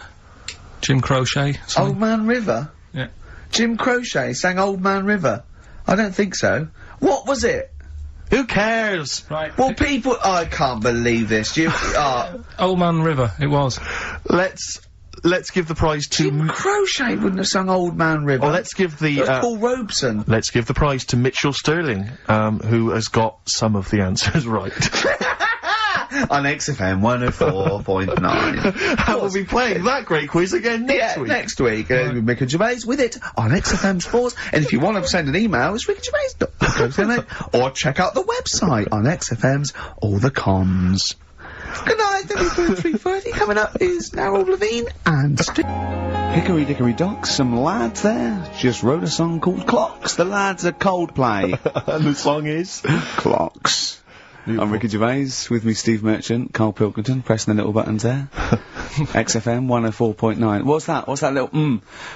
Jim Crochet. Something. Old Man River? Yeah. Jim Crochet sang Old Man River? I don't think so. What was it? Who cares? Right. Well, I can't believe this. Old Man River, it was. Let's give the prize to... Jim Crochet wouldn't have sung Old Man River. Well, let's give the... Paul Robeson. Let's give the prize to Mitchell Sterling, who has got some of the answers right. On XFM 104.9. We'll be playing that great quiz again next week. Next week. Ricky Gervais with it on XFM Sports. And if you want to send an email, it's rickygervais.co.uk or check out the website on XFM's All the Comms. Good night, 3:30. Coming up is Harold Levine and Hickory Dickory Dock, some lads there just wrote a song called Clocks. The lads are Coldplay. And the song is? Clocks. Beautiful. I'm Ricky Gervais, with me Steve Merchant, Karl Pilkington, pressing the little buttons there. XFM 104.9. What's that little,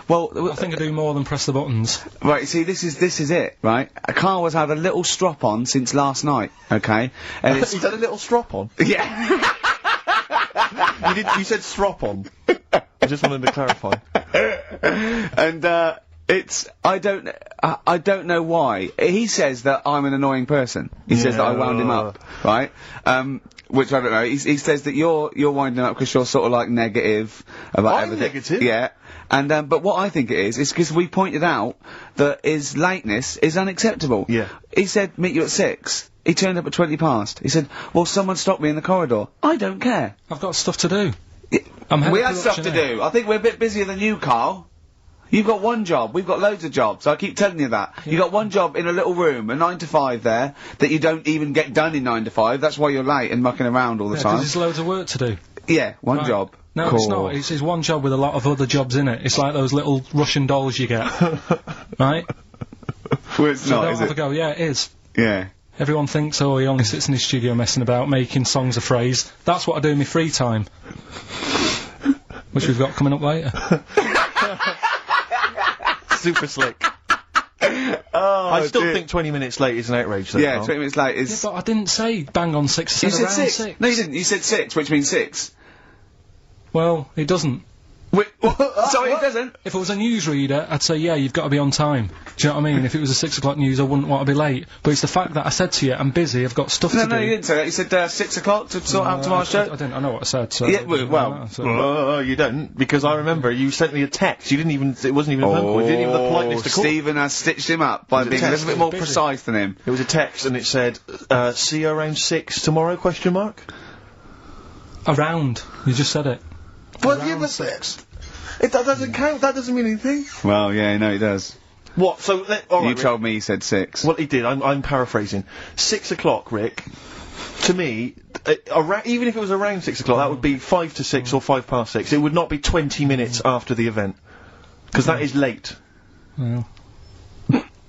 Well, I think I do more than press the buttons. Right, see, this is it, right? Karl has had a little strop on since last night, okay? And it's... He's had a little strop on? Yeah. You said strop on. I just wanted to clarify. And, I don't know why. He says that I'm an annoying person. He says that I wound him up, right? which I don't know. He says that you're winding up because you're sort of like negative about I'm everything. negative? Yeah. And but what I think it is because we pointed out that his lateness is unacceptable. Yeah. He said meet you at 6. He turned up at 20 past. He said, well, someone stopped me in the corridor. I don't care. I've got stuff to do. We have stuff to do. I think we're a bit busier than you, Karl. You've got one job. We've got loads of jobs. I keep telling you that. You got one job in a little room, a 9 to 5 there, that you don't even get done in 9 to 5. That's why you're late and mucking around all the Yeah, time. 'cause there's loads of work to do. Yeah, one Right. job. No, it's not. It's one job with a lot of other jobs in it. It's like those little Russian dolls you get. Right? Well, it's So not, don't is have a it? go. Yeah, it is. Yeah. Everyone thinks, oh, he only sits in his studio messing about, making songs a phrase. That's what I do in my free time. Which we've got coming up later. Super slick. I still think 20 minutes late is an outrage, though. Yeah, Carl. 20 minutes late Yeah, is... but I didn't say bang on 6, I You said said around 6. 6. No, you didn't. You said 6, which means 6. Well, it doesn't. Wait, sorry, it doesn't. If I was a newsreader, I'd say, yeah, you've got to be on time. Do you know what I mean? If it was a 6 o'clock news, I wouldn't want to be late. But it's the fact that I said to you, I'm busy, I've got stuff No, to no, do. you didn't say that. You said 6 o'clock to sort out tomorrow's I show. didn't, I know what I said, so... Yeah, well, so- You don't, because I remember you sent me a text. You didn't even, it wasn't even a phone call. You didn't even have the politeness to call. Stephen has stitched him up by It was a being a test. little bit more Busy. precise than him. It was a text and it said, see you around 6 tomorrow, question mark? Around. You just said it. Well, Around yeah, but 6. that doesn't count, that doesn't mean anything. Well, yeah, no, he does. What, so, alright, You told me he said 6. Well, he did. I'm paraphrasing. 6 o'clock, Rick. To me, even if it was around 6 o'clock, that would be 5 to 6 or 5 past 6. It would not be 20 minutes after the event, because that is late. Well.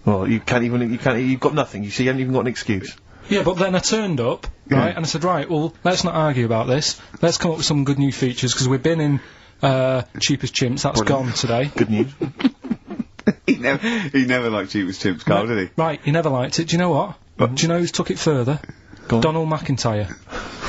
Well, you've got nothing. You see, you haven't even got an excuse. Yeah, but then I turned up, right, and I said, right, well, let's not argue about this. Let's come up with some good new features, because we've been in, Cheap as Chimps. That's Brilliant. gone today. Good news. he never liked Cheap as Chimps, Karl, did he? Right, he never liked it. Do you know what? Do you know who's took it further? Go on. Donald McIntyre.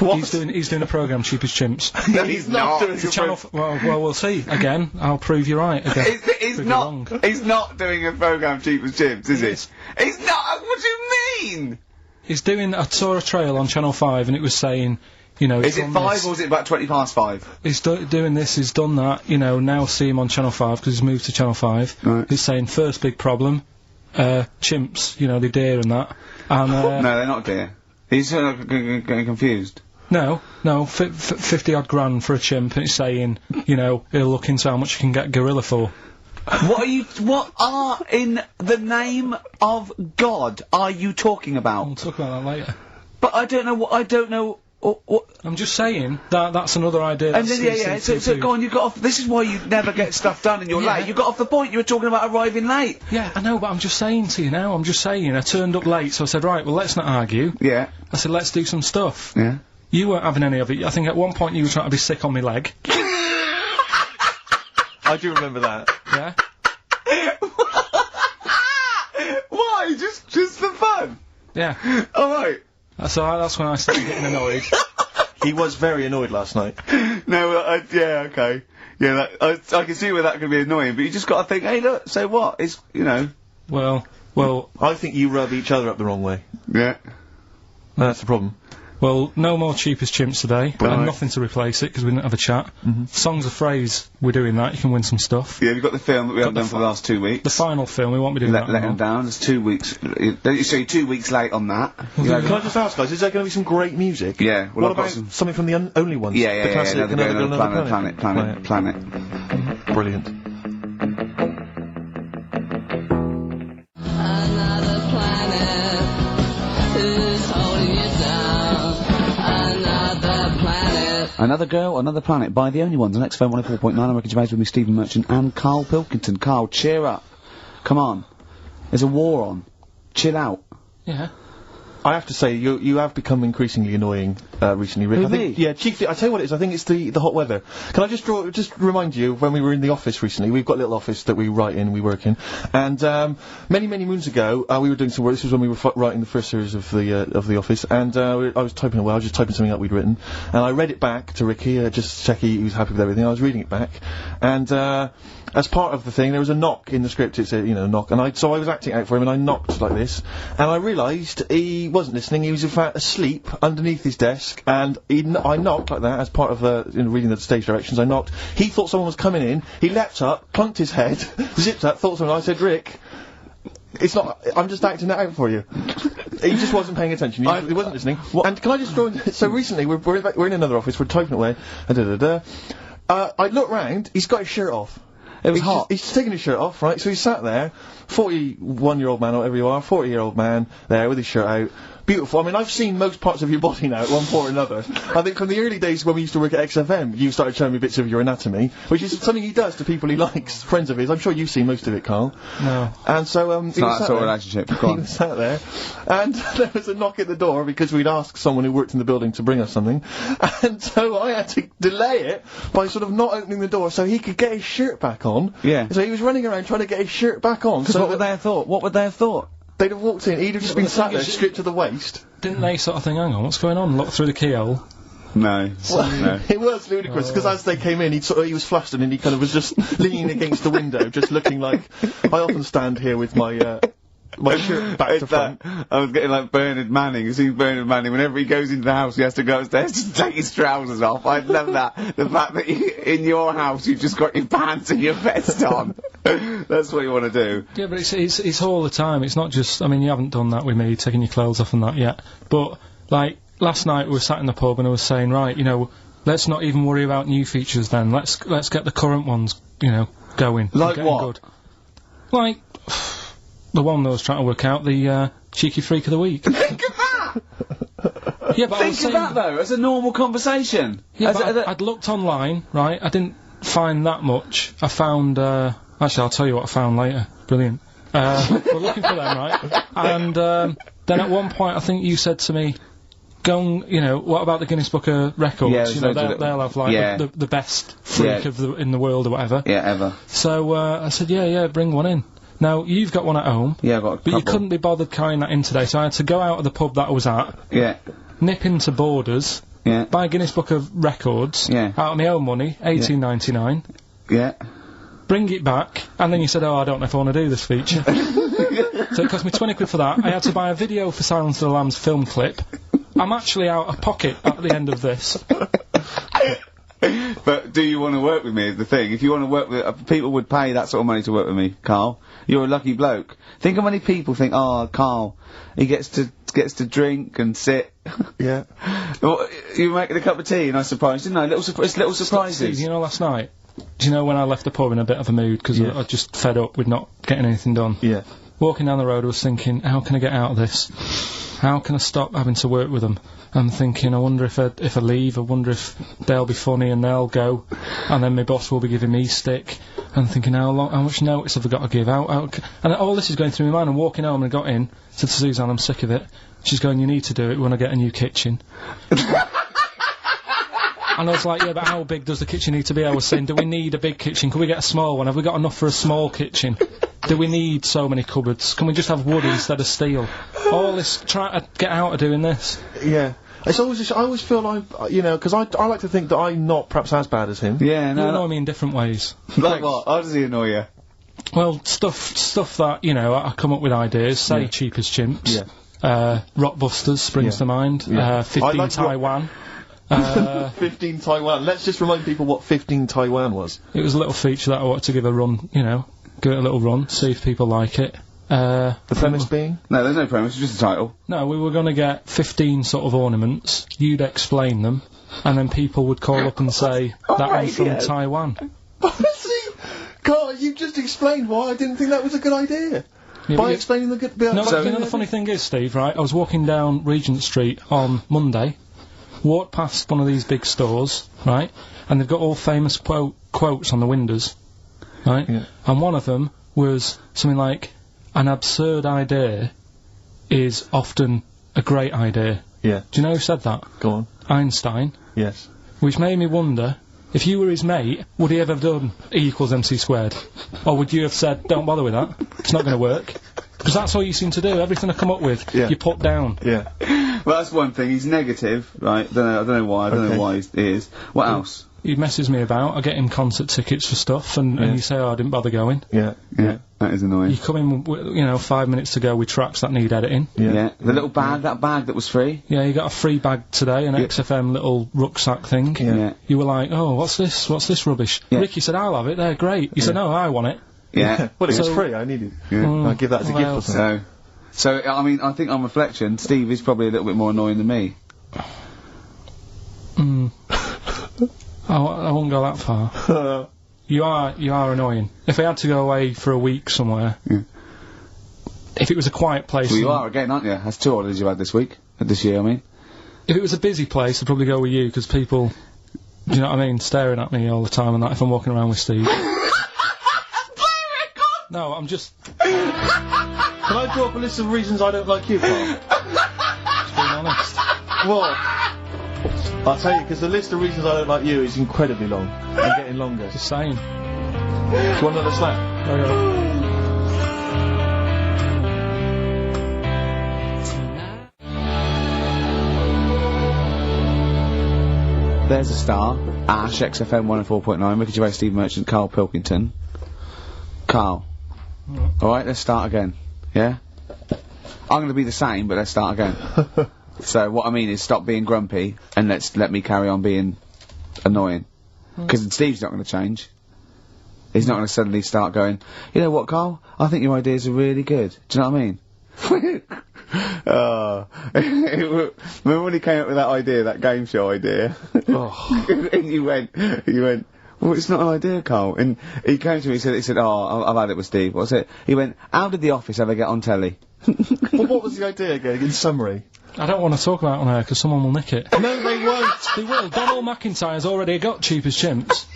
What? He's doing a programme, Cheap as Chimps. No, he's not. doing The channel. Well, we'll see. Again, I'll prove you right. Again. He's Prove you not. wrong. He's not doing a programme Cheap as Chimps, is he? is. He's not. What do you mean? He's doing. I saw a trail on Channel 5, and it was saying, you know, Is he's it done 5 this. or is it about 20 past 5? He's doing this, he's done that, you know, now see him on Channel 5, because he's moved to Channel 5. Right. He's saying, first big problem, chimps, you know, the deer and that. And, No, they're not dear. He's getting confused. no, 50-odd grand for a chimp, and it's saying, you know, he'll look into how much you can get gorilla for. What are in the name of God are you talking about? We'll talk about that later. But I don't know what. I'm just saying, that's another idea. And that then, yeah, so go on, you got off, this is why you never get stuff done and you're Yeah. late. You got off the point, you were talking about arriving late. Yeah, I know, but I'm just saying to you now, I turned up late, so I said, right, well, let's not argue. Yeah. I said, let's do some stuff. Yeah. You weren't having any of it. I think at one point you were trying to be sick on my leg. I do remember that. Yeah? Why? Just for fun? Yeah. Alright. So that's when I started getting annoyed. He was very annoyed last night. No, yeah, okay. Yeah, I can see where that could be annoying, but you just gotta think, hey look, so what? It's, you know. Well, I think you rub each other up the wrong way. Yeah. That's the problem. no more Cheap as Chimps today, Right. and nothing to replace it, because we didn't have a chat. Songs of Phrase, we're doing that, you can win some stuff. Yeah, we've got the film that we haven't done for the last 2 weeks. The final film, we won't be doing that Let him anymore. down, it's 2 weeks. Don't you say 2 weeks late on that? Can I just ask, guys, is there going to be some great music? Yeah, well, What I've got about some- something from the only ones? Yeah, The yeah, classic, yeah, Another planet. Brilliant. Another planet is holding you down. Another planet. Another Girl, Another Planet by The Only Ones on XFM 104.9. I'm Ricky Gervais with me, Stephen Merchant and Karl Pilkington. Karl, cheer up. Come on. There's a war on. Chill out. Yeah. I have to say, you have become increasingly annoying recently, Rick. Who, I think, me? yeah, chiefly, I tell you what it is, I think it's the hot weather. Can I just remind you, when we were in the office recently, we've got a little office that we write in, we work in, and many moons ago, we were doing some work. This was when we were writing the first series of the office, and I was typing away, I was just typing something up we'd written, and I read it back to Ricky, just to check he was happy with everything. I was reading it back, and as part of the thing, there was a knock in the script. It said, knock, and so I was acting out for him, and I knocked like this, and I realised he wasn't listening. He was in fact asleep underneath his desk, and I knocked like that as part of reading the stage directions. I knocked. He thought someone was coming in. He leapt up, clunked his head, zipped up, thought someone. I said, Rick, it's not. I'm just acting it out for you. He just wasn't paying attention. He wasn't listening. And can I just throw in? So recently we're in another office. We're typing away. I look round. He's got his shirt off. It was hot. He's taking his shirt off, right? So he's sat there, 41-year-old man, or whatever you are, 40-year-old man, there with his shirt out. Beautiful. I mean, I've seen most parts of your body now at one point or another. I think from the early days when we used to work at XFM, you started showing me bits of your anatomy, which is something he does to people he likes, friends of his. I'm sure you've seen most of it, Karl. No. And so, it's not that sort of relationship. Go on. He was sat there, and there was a knock at the door because we'd asked someone who worked in the building to bring us something, and so I had to delay it by sort of not opening the door so he could get his shirt back on. Yeah. So he was running around trying to get his shirt back on. So what would they have thought? What would they have thought? They'd have walked in, he'd have just been sat there, stripped to the waist. Didn't they sort of think, hang on, what's going on? Look through the keyhole. No. No. It was ludicrous, because as they came in, he was flustered and he kind of was just leaning against the window, just looking like... I often stand here with my shirt back to front. I was getting like Bernard Manning. You see Bernard Manning, whenever he goes into the house, he has to go upstairs to take his trousers off. I love that. The fact that in your house you've just got your pants and your vest on. That's what you want to do. Yeah, but it's all the time. It's not just... I mean, you haven't done that with me, taking your clothes off and that yet. But, like, last night we were sat in the pub and I was saying, right, you know, let's not even worry about new features then. Let's get the current ones, you know, going. Like what? Good. Like... the one that I was trying to work out, the cheeky freak of the week. Think of that! Yeah, but Think of that, though, as a normal conversation. Yeah, but I'd looked online, right? I didn't find that much. I found... actually, I'll tell you what I found later. Brilliant. We're looking for them, right? And then at one point, I think you said to me, go and, you know, what about the Guinness Book of Records? Yeah, you know, they'll have, like, the best freak in the world or whatever. Yeah, ever. So I said, yeah, bring one in. Now, you've got one at home. Yeah, I've got a couple. But you couldn't be bothered carrying that in today, so I had to go out of the pub that I was at. Yeah. Nip into Borders. Yeah. Buy a Guinness Book of Records. Yeah. Out of my own money, $18.99. Yeah. Bring it back, and then you said, oh, I don't know if I want to do this feature. So it cost me 20 quid for that. I had to buy a video for Silence of the Lambs film clip. I'm actually out of pocket at the end of this. But do you want to work with me is the thing. If you want to work with... people would pay that sort of money to work with me, Karl. You're a lucky bloke. Think how many people think, oh, Karl, he gets to drink and sit. Yeah. Well, you were making a cup of tea and I surprised, didn't I? Little surprises. Steve, you know, last night, do you know when I left the pub in a bit of a mood because I was just fed up with not getting anything done? Yeah. Walking down the road, I was thinking, how can I get out of this? How can I stop having to work with them? I'm thinking, I wonder if I leave, I wonder if they'll be funny and they'll go, and then my boss will be giving me stick. I'm thinking, how much notice have I got to give out? And all this is going through my mind. I'm walking home and I got in, said to Suzanne, I'm sick of it. She's going, you need to do it when I get a new kitchen. And I was like, yeah, but how big does the kitchen need to be? I was saying, do we need a big kitchen? Can we get a small one? Have we got enough for a small kitchen? Do we need so many cupboards? Can we just have wood instead of steel? All this, trying to get out of doing this. Yeah. It's always just, I always feel like, you know, because I like to think that I'm not perhaps as bad as him. Yeah, no. You annoy me in different ways. Like what? How does he annoy you? Well, stuff that, you know, I come up with ideas, say Cheap as Chimps. Yeah. Rockbusters springs to mind. Yeah. 15 like Taiwan. 15 Taiwan. Let's just remind people what 15 Taiwan was. It was a little feature that I wanted to give a run, you know, give it a little run, see if people like it. The premise being? No, there's no premise, it's just a title. No, we were going to get 15 sort of ornaments, you'd explain them, and then people would call up and say, that one's from Taiwan. See, Karl, you just explained why I didn't think that was a good idea. Yeah, by explaining the good... No, so, you know the funny thing is, Steve, right, I was walking down Regent Street on Monday, walked past one of these big stores, right, and they've got all famous quotes on the windows, right, and one of them was something like, an absurd idea is often a great idea. Yeah. Do you know who said that? Go on. Einstein. Yes. Which made me wonder, if you were his mate, would he ever have done E equals MC squared? Or would you have said, don't bother with that, it's not going to work? Because that's all you seem to do, everything I come up with, you put down. Yeah. Well, that's one thing, he's negative, right, I don't know why he is. What else? he messes me about. I get him concert tickets for stuff, and you say, "Oh, I didn't bother going." Yeah, that is annoying. You come in, you know, 5 minutes to go with tracks that need editing. Yeah. The little bag, that bag that was free. Yeah, you got a free bag today, an XFM little rucksack thing. Yeah. You were like, "Oh, what's this? What's this rubbish?" Yeah. Ricky said, "I'll have it. They're great." You said, "No, I want it." Yeah. Well, it was So- free. I needed. Yeah. I'll give that as a gift or something. So, I mean, I think on reflection, Steve is probably a little bit more annoying than me. I won't go that far. You are annoying. If I had to go away for a week somewhere, if it was a quiet place, Well, you are again, aren't you? That's 2 holidays you had this year, I mean. if it was a busy place, I'd probably go with you because people, do you know what I mean, staring at me all the time and that. If I'm walking around with Steve. No, I'm just. Can I draw up a list of reasons I don't like you, Karl? Just being honest. What? I'll tell you, because the list of reasons I don't like you is incredibly long and getting longer. Just saying. Do you want another snack? There's a star. Ash, XFM 104.9, Ricky Gervais, Steve Merchant, Karl Pilkington. Karl. Alright, let's start again. Yeah? I'm gonna be the same, but let's start again. So, what I mean is stop being grumpy and let me carry on being annoying. Because Steve's not gonna change. He's not gonna suddenly start going, you know what, Karl? I think your ideas are really good. Do you know what I mean? Remember when he came up with that idea, that game show idea? And you went, well, it's not an idea, Karl. And he came to me, he said, oh, I've had it with Steve. What's it? He went, how did The Office ever get on telly? Well, what was the idea again, in summary? I don't want to talk about it on air because someone will nick it. No, they won't. They will. Donald McIntyre's already got Cheap as Chimps.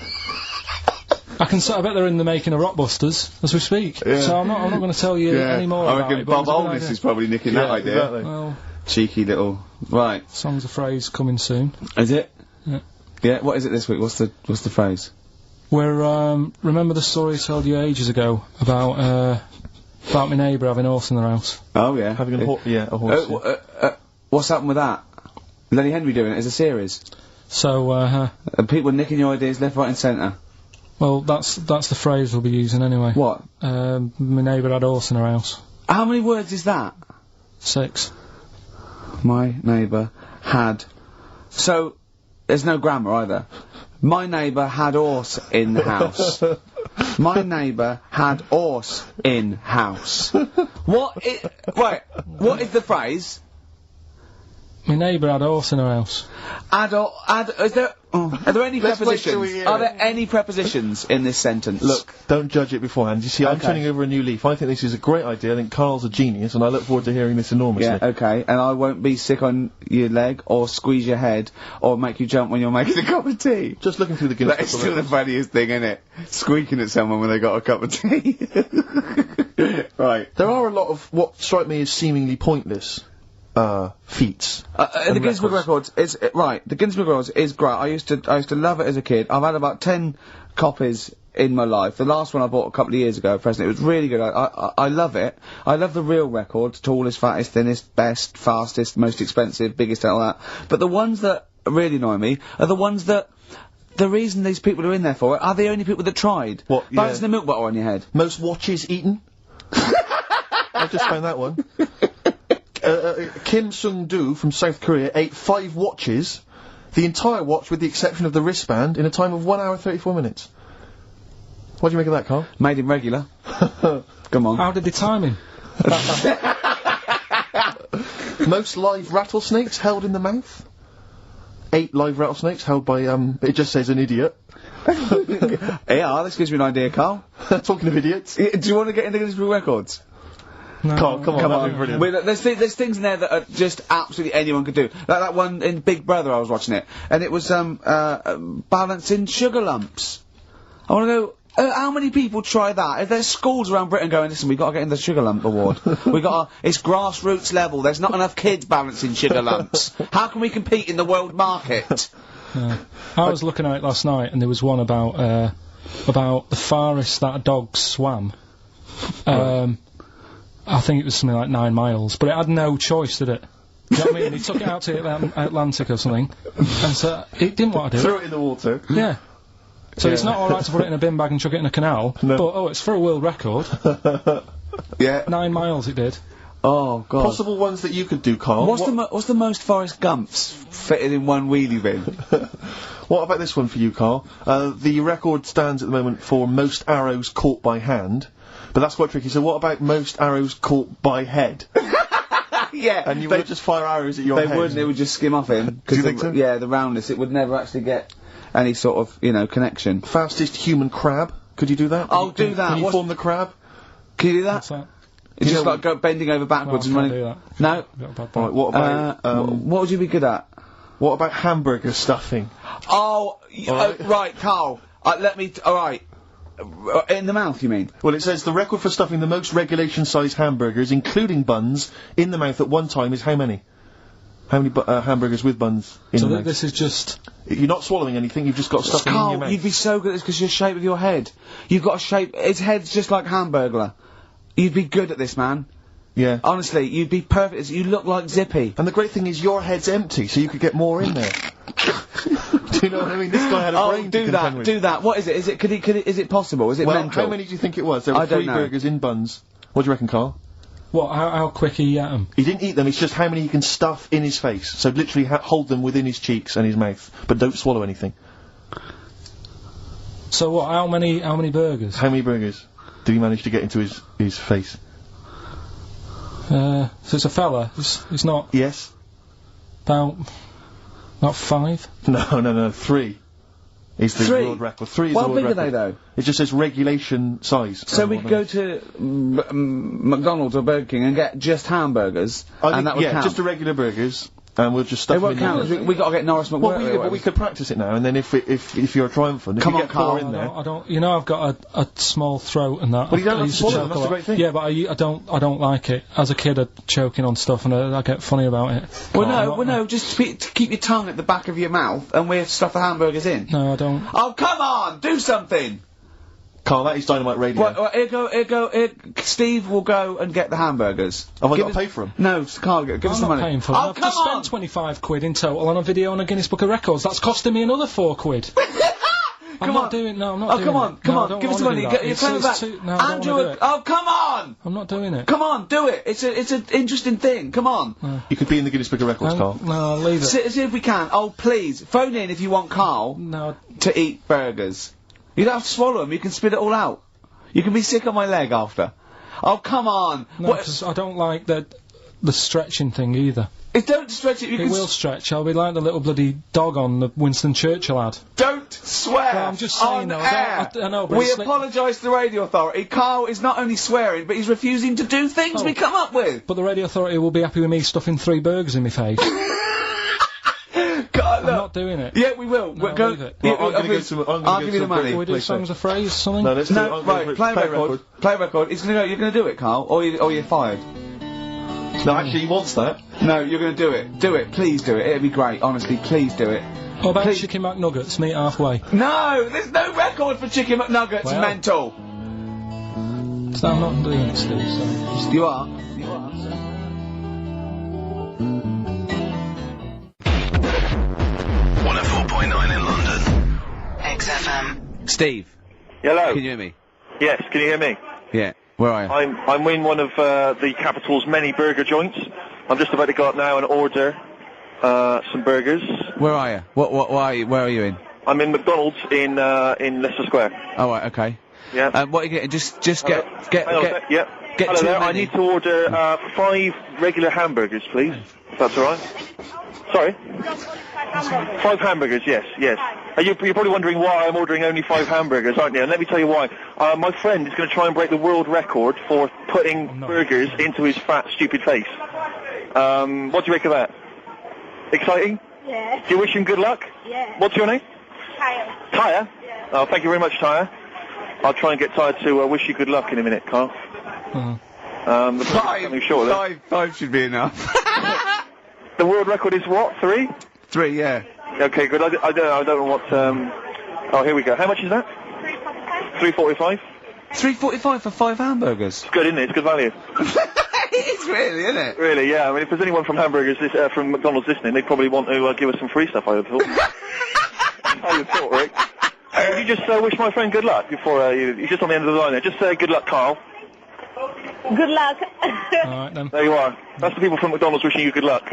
I bet they're in the making of Rockbusters as we speak. Yeah. So I'm not going to tell you any more I about reckon it. but Bob it's a good Oldest idea. is probably nicking that idea. Exactly. Well, Cheeky little... Right. song's a phrase coming soon. Is it? Yeah. Yeah, what is it this week? What's the phrase? We're remember the story I told you ages ago about my neighbour having a horse in their house. Oh, yeah. Having a horse. What's happened with that? Lenny Henry doing it as a series? So And people nicking your ideas left, right and centre. well, that's the phrase we'll be using anyway. What? My neighbour had a horse in her house. How many words is that? 6. My neighbour had... So, there's no grammar either. My neighbour had horse in the house. My neighbour had horse in house. What is the phrase? My neighbour had a horse in her house. Are there any Let's wait till prepositions? we hear Are it. there any prepositions in this sentence? Look, don't judge it beforehand. You see, I'm Okay. turning over a new leaf. I think this is a great idea. I think Karl's a genius, and I look forward to hearing this enormously. Yeah, okay, and I won't be sick on your leg, or squeeze your head, or make you jump when you're making a cup of tea. Just looking through the Guinness That is Book of still the Records. funniest thing, isn't it? Squeaking at someone when they got a cup of tea. Right. There are a lot of what strike me as seemingly pointless feats. The Guinness Book of Records is right. The Guinness Book of Records is great. I used to love it as a kid. I've had about 10 copies in my life. The last one I bought a couple of years ago, present. It was really good. I love it. I love the real records: tallest, fattest, thinnest, best, fastest, most expensive, biggest, and all that. But the ones that really annoy me are the ones that. The reason these people are in there for it are the only people that tried. What, yeah. Balancing the milk bottle on your head. Most watches eaten. I've just found that one. Kim Sung-do from South Korea ate 5 watches, the entire watch with the exception of the wristband, in a time of 1 hour 34 minutes. What do you make of that, Karl? Made him regular. Come on. How did they time him? Most live rattlesnakes held in the mouth. 8 live rattlesnakes held by, it just says an idiot. Yeah, this gives me an idea, Karl. Talking of idiots. Do you want to get into Guinness Book of Records? No. Karl, come on, that'd be brilliant. Well, there's things in there that are just absolutely anyone could do. Like that one in Big Brother, I was watching it, and it was balancing sugar lumps. I want to know. How many people try that? If there's schools around Britain going, listen, we've got to get in the Sugar Lump Award. It's grassroots level. There's not enough kids balancing sugar lumps. How can we compete in the world market? I was looking at it last night, and there was one about the farthest that a dog swam. I think it was something like 9 miles, but it had no choice, did it? You know what I mean? He took it out to the Atlantic or something, and so he didn't want to do it. Threw it in the water. Yeah. So it's not alright to put it in a bin bag and chuck it in a canal, but it's for a world record. Yeah. 9 miles it did. Oh, God. Possible ones that you could do, Karl. What's the most Forrest Gumps fitted in one wheelie bin? What about this one for you, Karl? The record stands at the moment for most arrows caught by hand, but that's quite tricky. So what about most arrows caught by head? Yeah. And you would just fire arrows at your head. They wouldn't, it would just skim off him. Do you think so? Yeah, the roundness, it would never actually get any sort of, connection. Fastest human crab. Could you do that? I'll do that. Can you form the crab? Can you do that? What's that? It's just like bending over backwards and running. Do that. No? Right, what about... what would you be good at? what about hamburger stuffing? Oh, right, Karl. Alright. In the mouth, you mean? Well, it says the record for stuffing the most regulation-sized hamburgers, including buns, in the mouth at one time is how many? How many hamburgers with buns in the mouth? So this is just... You're not swallowing anything, you've just got stuffing in your mouth. You'd be so good at this because your shape of your head. You've got a shape... His head's just like Hamburglar. You'd be good at this, man. Yeah. Honestly, you'd be perfect. You look like Zippy. And the great thing is your head's empty, so you could get more in there. Do you know what I mean? This guy had a brain to contend with. Do that. What is it? Is it possible? Is it mental? How many do you think it was? There were 3 burgers in buns. What do you reckon, Karl? What, how quick he ate them? He didn't eat them, it's just how many he can stuff in his face. So literally hold them within his cheeks and his mouth, but don't swallow anything. So what, how many burgers? How many burgers did he manage to get into his face? So it's a fella, it's not... Yes? About 5? No, 3. Is the 3? world record. 3 is How the world big record. are they, though? It just says regulation size. So we could go to McDonald's or Burger King and get just hamburgers, and that would count. Just the regular burgers, and we'll just stuff They won't them in count. there. We got to get Norris McWhirter. But we could practice it now, and then if you're triumphant, if Come you on, get 4 Karl. in there... I don't, you know, I've got a small throat and that. Well, you don't I have to used swallow choke them, that's a the lot. great thing. Yeah, but I don't like it. As a kid, I'd choking on stuff and I get funny about it. No, just to keep your tongue at the back of your mouth, and we stuff the hamburgers in. No, I don't. Oh, come on! Do something! Karl, that is Dynamite Radio. Well, here, Steve will go and get the hamburgers. Have I got to pay for them? No, Karl, give us the I'm not money. paying for them. Oh, I've come just on! spent 25 quid in total on a video on a Guinness Book of Records. That's costing me another 4 quid. I'm not doing it. Oh, come on, give us the money. You're playing back. Andrew, oh, come on! I'm not doing it. Come on, do it. It's an interesting thing. Come on. You could be in the Guinness Book of Records, Karl. No, leave it. See if we can. Oh, please. Phone in if you want Karl to eat burgers. You don't have to swallow them. You can spit it all out. You can be sick on my leg after. Oh, come on. No, because I don't like the stretching thing either. Don't stretch it. It will stretch. I'll be like the little bloody dog on the Winston Churchill ad. Don't swear. Well, I'm just saying, though. I know, but we apologise to the radio authority. Karl is not only swearing, but he's refusing to do things we come up with. But the radio authority will be happy with me stuffing 3 burgers in my face. God, I'm not doing it. Yeah, we will. No, go. leave it. I'll give you the money. Can we do songs of phrase, something? No, let's do it. Right, play record. Play record. You're going to do it, Karl, or you're fired. No, actually, he wants that. No, you're going to do it. Do it. Please do it. It'd be great. Honestly, please do it. What about Chicken McNuggets? Meet halfway. No, there's no record for Chicken McNuggets. Well. Mental. So I'm not doing it, Steve. So. You are. 104.9 in London. XFM. Steve. Hello. Can you hear me? Yes, can you hear me? Yeah. Where are you? I'm in one of the capital's many burger joints. I'm just about to go up now and order some burgers. Where are you? Where are you in? I'm in McDonald's in Leicester Square. Oh, right, okay. Yeah. What are you getting? Just get Yeah. get Hello too there. many. I need to order 5 regular hamburgers, please. If that's all right. Sorry. 5 hamburgers, yes. You're probably wondering why I'm ordering only 5 hamburgers, aren't you? And let me tell you why. My friend is going to try and break the world record for putting burgers into his fat, stupid face. What do you make of that? Exciting? Yeah. Do you wish him good luck? Yeah. What's your name? Tyre. Tyre? Yeah. Oh, thank you very much, Tyre. I'll try and get Tyre to wish you good luck in a minute, Karl. The coming shortly. 5 should be enough. The world record is what? 3? 3, yeah. Okay, good. I don't know what. Oh, here we go. How much is that? 3.45. 3.45 for 5 hamburgers. It's good, isn't it? It's good value. It's really, isn't it? Really, yeah. I mean, if there's anyone from from McDonald's listening, they'd probably want to give us some free stuff, I would have thought. I would have thought, Rick. Would you just wish my friend good luck before you're just on the end of the line there? Just say good luck, Karl. Good luck. Alright then. There you are. That's the people from McDonald's wishing you good luck.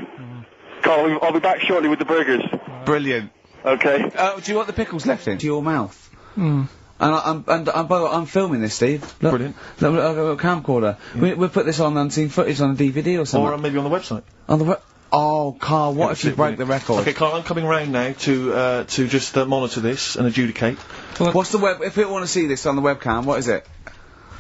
Karl, I'll be back shortly with the burgers. Brilliant. Okay. Do you want the pickles left in? To your mouth. And by the way, I'm filming this, Steve. Look, Brilliant. Look, I've got a camcorder. We'll put this on unseen footage on a DVD or something. Or maybe on the website. On the oh, Karl, what if you break the record? Okay, Karl, I'm coming round now to just monitor this and adjudicate. What's the web? If people want to see this on the webcam, what is it?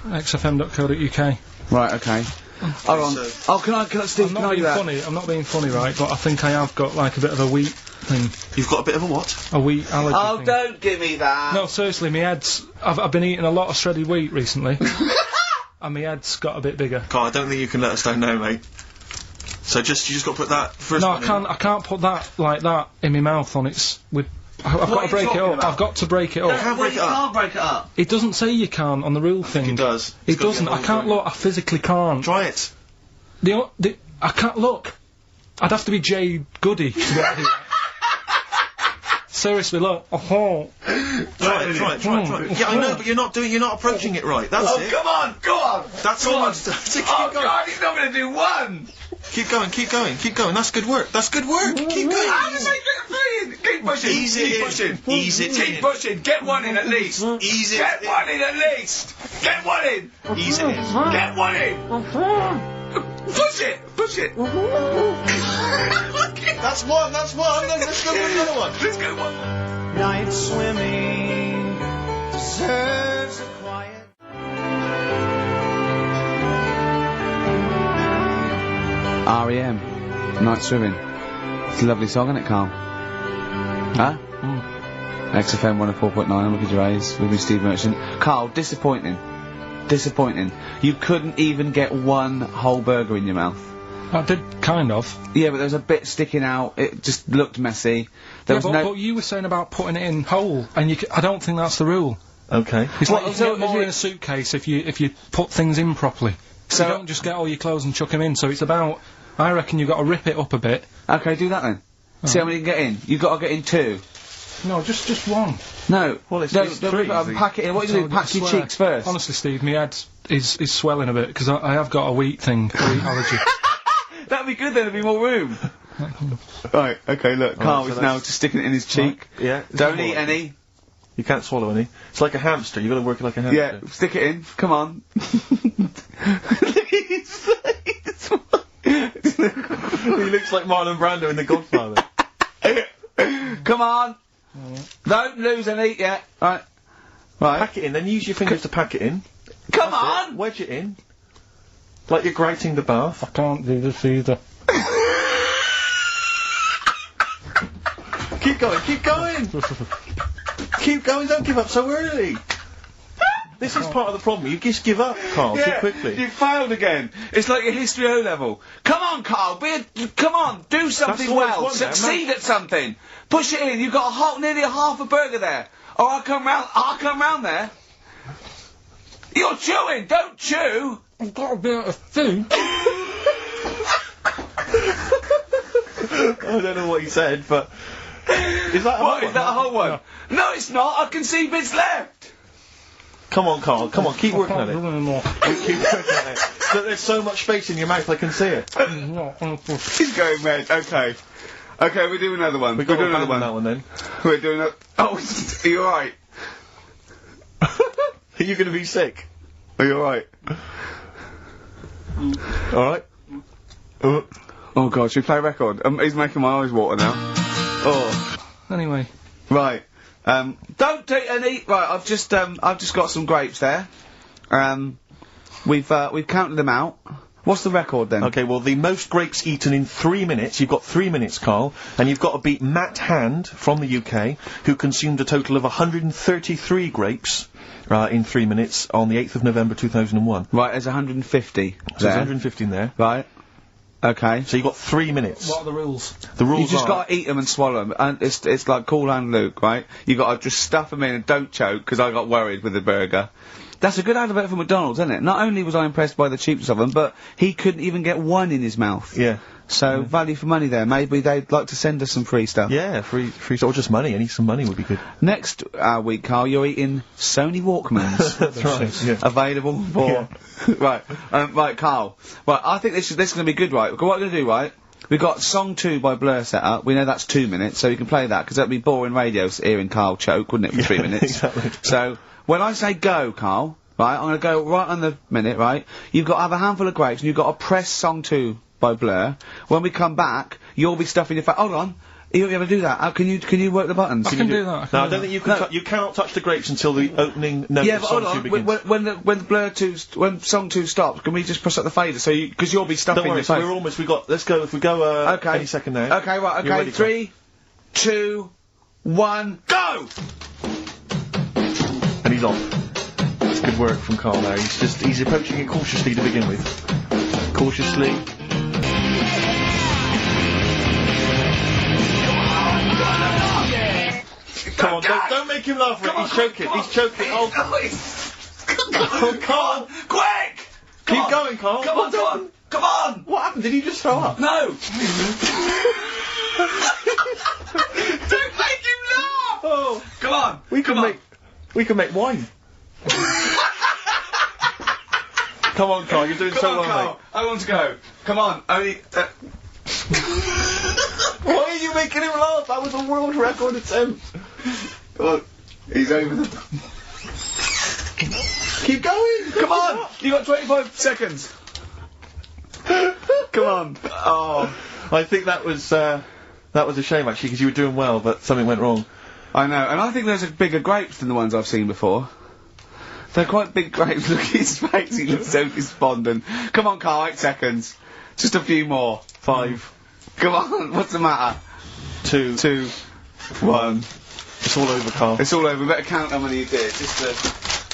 XFM.co.uk. Right. Okay. Hold on. Oh, can I, Steve? I'm Can not I do being that? funny. I'm not being funny, right? But I think I have got like a bit of a wheat thing. You've got a bit of a what? A wheat allergy. Oh, thing. don't give me that. No, seriously, my head's. I've been eating a lot of shredded wheat recently, and my head's got a bit bigger. Karl, I don't think you can let us down now, mate. So you just got to put that first. No, one in. I can't put that like that in my mouth on its. I've got to break it up. I've got to break it up. Can't break it up. It doesn't say you can on the rule thing. It does. It doesn't. I can't look. I physically can't. Try it. I can't look. I'd have to be Jay Goody to be able to do that. Seriously, look. Oh. Try it. Yeah, I know, but you're not approaching it right. That's it. Come on, go on. That's all I'm saying. Oh, God, he's not going to do one. Keep going. That's good work. Keep going. How does he get three? Keep pushing. Ease it in. Ease it Keep in. pushing. Get one in at least. Ease it Get in. one in at least. Get one in. Ease it in. Get one in. Push it. That's one. Let's go with another one. Let's go one. Night swimming deserves a quiet. R.E.M. Night Swimming. It's a lovely song, isn't it, Karl? Huh? XFM 104.9, I'm Ricky Gervais, with me, Steve Merchant. Karl, disappointing. You couldn't even get one whole burger in your mouth. I did kind of. Yeah, but there was a bit sticking out. It just looked messy. There was but you were saying about putting it in whole, and I don't think that's the rule. Okay. It's like you can get more in a suitcase if you put things in properly. So you don't just get all your clothes and chuck them in. So it's about. I reckon you've got to rip it up a bit. Okay, do that then. See how many you can get in. You've got to get in two. No, just one. No. Well, it's don't three, rip it up and pack it in. What do you do? Pack your cheeks first. Honestly, Steve, my head is swelling a bit because I have got a wheat allergy. That'd be good then, there'd be more room. Right, okay, look, Karl is now just sticking it in his cheek. Right. Yeah. Don't eat any. You can't swallow any. It's like a hamster. You've got to work it like a hamster. Yeah, stick it in. Come on. He looks like Marlon Brando in The Godfather. Come on. Don't lose any yet. Right. Pack it in, then use your fingers to pack it in. Come on! Wedge it in. Like you're grating the bath. I can't do this either. Keep going. Keep going, don't give up so early. This is part of the problem. You just give up, Karl, too quickly. You failed again. It's like your history O level. Come on, Karl. Come on. Do something well. Succeed at something. Push it in. You've got nearly a half a burger there. Or I'll come round there. You're chewing. Don't chew. I've got a bit of food. I don't know what he said, but is that a whole one? No, it's not. I can see bits left. Come on, Karl. Come on, keep working at it. Keep working at it. Look, there's so much space in your mouth, I can see it. He's going red. Okay. Okay, we'll do another one. We'll do another one. That one then. We're doing that. Oh, are you alright? Are you going to be sick? Are you alright? Alright. Oh God, should we play a record? He's making my eyes water now. Oh. Anyway. Right. Don't take any. Right, I've just got some grapes there. We've counted them out. What's the record then? Okay, well, the most grapes eaten in 3 minutes. You've got 3 minutes, Karl, and you've got to beat Matt Hand from the UK, who consumed a total of 133 grapes in 3 minutes on the 8th of November 2001. Right, there's 150. So there's 150 in there. Right. Okay. So you've got 3 minutes. What are the rules? The rules You just got to eat them and swallow them. And it's like Cool Hand Luke, right? You got to just stuff them in and don't choke, because I got worried with the burger. That's a good advert for McDonald's, isn't it? Not only was I impressed by the cheapness of them, but he couldn't even get one in his mouth. Yeah. So, value for money there. Maybe they'd like to send us some free stuff. Yeah, free or just money. Any some money would be good. Next week, Carl, you're eating Sony Walkmans. That's right. Yeah. Available for... right, Carl. Right, I think this is going to be good, right? What we're going to do, right? We've got Song 2 by Blur set up. We know that's 2 minutes, so you can play that, because that'd be boring radio hearing Carl choke, wouldn't it, for 3 minutes? Exactly. So, when I say go, Carl, right, I'm going to go right on the minute, right? You've got to have a handful of grapes, and you've got to press Song 2 by Blur. When we come back, you'll be stuffing your face. Hold on. You won't be able to do that. How can you work the buttons? I can do that. No, I don't think you can. You cannot touch the grapes until the opening note Yeah, of but Song hold 2 on. begins. When Song 2 stops, can we just press up the fader? So because you'll be stuffing Don't worry, your so face. we're almost. Let's go. If we go. Okay. Any second now. Okay, right. You're Okay. ready, Carl? 3, 2, 1, go! And he's off. That's good work from Karl there. He's approaching it cautiously to begin with. Cautiously. Come on, don't make him laugh, Rick. He's choking. Oh, Karl! Quick! Keep going, Karl. Come on! What happened? Did you just throw up? No! Don't make him laugh! Oh, Come on! we can make wine. Come on, Karl. You're doing so well, mate. I want to go. Come on. Only. Why are you making him laugh? That was a world record attempt. Come on. He's over the. Keep going. Come on! You got 25 seconds. Come on. Oh, I think that was a shame actually, because you were doing well, but something went wrong. I know, and I think those are bigger grapes than the ones I've seen before. They're quite big grapes. Look at his face, he looks so despondent. Come on, Carl, 8 seconds. Just a few more. 5. Come on, what's the matter? 2. 2, 1. It's all over, Karl. It's all over. We better count how many you did, just to...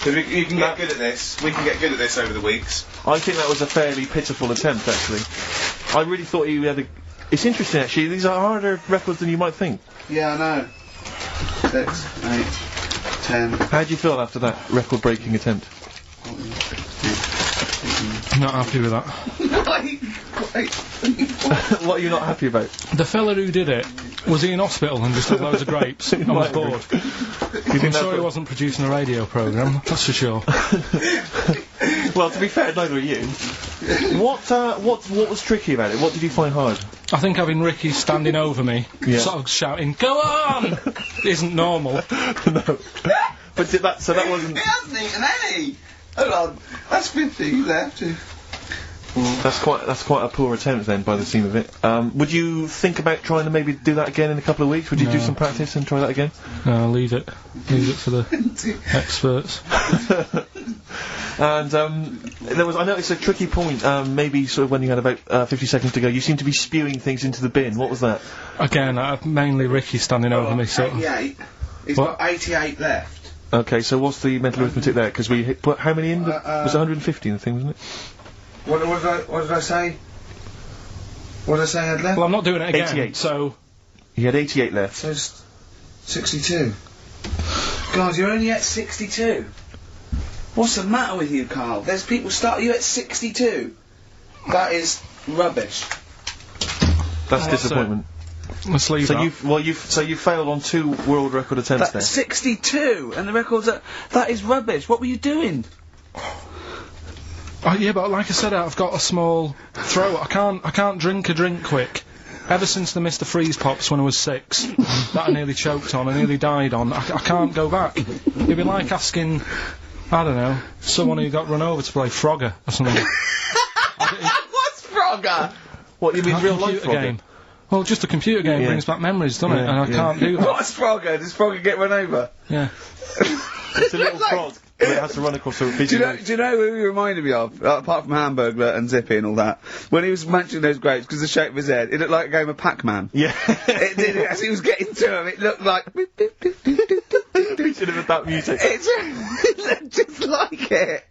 Because you can get good at this. We can get good at this over the weeks. I think that was a fairly pitiful attempt, actually. I really thought you had a... It's interesting, actually. These are harder records than you might think. Yeah, I know. 6, 8, 10... How do you feel after that record-breaking attempt? Not happy with that. What are you not happy about? The fella who did it, was he in hospital and just had loads of grapes and was bored? I'm sure he wasn't producing a radio programme, that's for sure. Well, to be fair, neither are you. What was tricky about it? What did you find hard? I think having Ricky standing over me, Yeah. sort of shouting, "Go on!" isn't normal. No. But that wasn't... He hasn't eaten any! Hold on, that's 50 left. That's quite a poor attempt then, by the seam of it. Would you think about trying to maybe do that again in a couple of weeks? Would you do some practice and try that again? No, leave it for the experts. And I noticed a tricky point. Maybe sort of when you had about 50 seconds to go, you seemed to be spewing things into the bin. What was that? Again, mainly Ricky standing over me, sort of. 88. He's What? got 88 left. Okay, so what's the mental arithmetic there? Because we put how many in? Was it 150 in the thing, wasn't it? What did I say? What did I say I had left? Well, I'm not doing it again, 88. so... He had 88 left. So 62. Guys, you're only at 62. What's the matter with you, Karl? There's people start you at 62. That is rubbish. That's disappointment. Let's leave So that. you failed on 2 world record attempts there. That's 62, and the record's at... That is rubbish. What were you doing? Oh, yeah, but like I said, I've got a small throat. I can't drink a drink quick. Ever since the Mr. Freeze Pops when I was 6, that I nearly choked on, I nearly died on, I can't go back. It'd be like asking, I don't know, someone who got run over to play Frogger or something. What's Frogger? What, you mean A real life computer game. Well, just a computer game brings back memories, doesn't it? And I can't do that. What's Frogger? Does Frogger get run over? Yeah. It's a little frog that has to run across a busy road. Do you know who he reminded me of? Apart from Hamburglar and Zippy and all that. When he was munching those grapes, because the shape of his head, it looked like a game of Pac-Man. Yeah. It did, as he was getting to him, it looked like... We should have had that music. It looked just like it.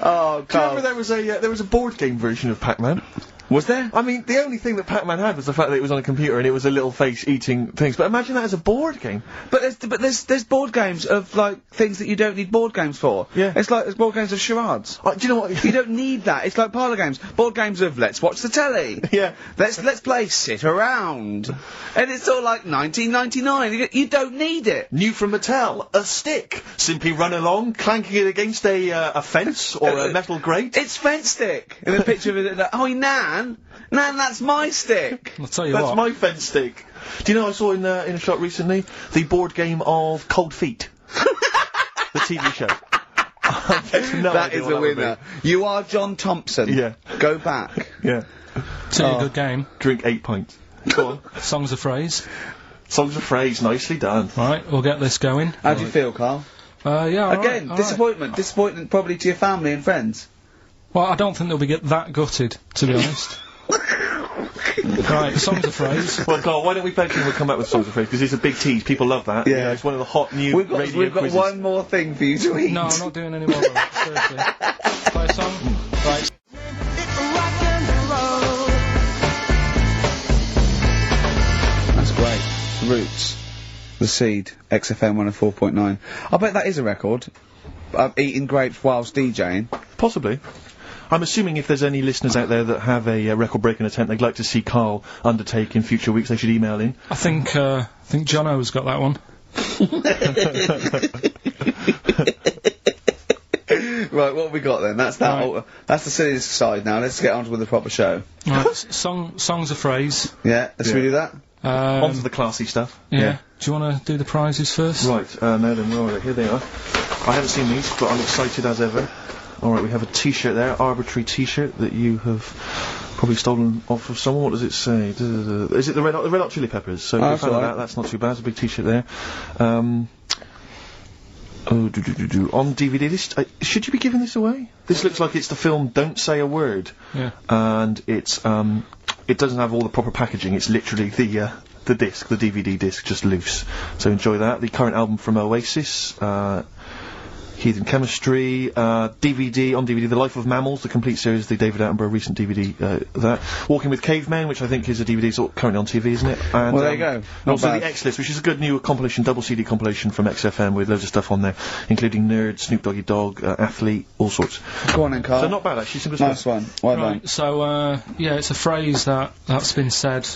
Oh, Do you remember there was a board game version of Pac-Man? Was there? I mean, the only thing that Pac-Man had was the fact that it was on a computer and it was a little face eating things. But imagine that as a board game. But there's board games of, like, things that you don't need board games for. Yeah. It's like, there's board games of charades. Do you know what? You don't need that. It's like parlour games. Board games of let's watch the telly. Yeah. Let's play sit around. And it's all like 1999. You don't need it. New from Mattel, a stick. Simply run along, clanking it against a fence or a metal grate. It's fence stick. And a picture of it, like, oh, Nan, that's my stick. I'll tell you That's what. my fence stick. Do you know I saw in a shop recently the board game of Cold Feet, the TV show. That is a winner. You are John Thompson. Yeah. Go back. Yeah. Tell you a good game. Drink 8 pints. Go on. Songs of phrase. Songs of phrase, nicely done. Right, we'll get this going. How do you feel, Carl? Yeah. all Again, right, all disappointment. Disappointment probably to your family and friends. Right. Well, I don't think they'll be that gutted, to be honest. Right, songs of phrase. Well, Carl, why don't we bet we'll come back with songs of phrase, because it's a big tease, people love that. Yeah. You know, it's one of the hot new We've got quizzes. one more thing for you to eat. No, I'm not doing any more of that, seriously. Play a song? Right. That's great. Roots. The Seed. XFM 104.9. I bet that is a record. Eating grapes whilst DJing. Possibly. I'm assuming if there's any listeners out there that have a record-breaking attempt they'd like to see Karl undertake in future weeks, they should email in. I think Jono's got that one. Right, what have we got then? That's that. Right. That's the serious side now. Let's get on with the proper show. Right, songs of phrase. Yeah, should we do that? On to the classy stuff. Yeah. Do you want to do the prizes first? Right, now then, where are they? Here they are. I haven't seen these, but I'm excited as ever. Alright, we have a t-shirt there, arbitrary t-shirt that you have probably stolen off of someone. What does it say? Is it the Red Hot Chili Peppers? So that's found all that, right. that's not too bad. It's a big t-shirt there. On DVD, this should you be giving this away? This looks like it's the film Don't Say a Word. Yeah. And it's it doesn't have all the proper packaging. It's literally the disc, the DVD disc, just loose. So enjoy that. The current album from Oasis. Heathen Chemistry, DVD, on DVD, The Life of Mammals, the complete series, the David Attenborough recent DVD, that. Walking with Cavemen, which I think is a DVD, sort of currently on TV, isn't it? And, Well, there you go. And Not also bad. the X-List, which is a good new compilation, double CD compilation from XFM with loads of stuff on there, including Nerd, Snoop Doggy Dogg, Athlete, all sorts. Go on then, Carl. So not bad, actually, simple Nice stuff. one. Well done. Right, so, yeah, it's a phrase that's been said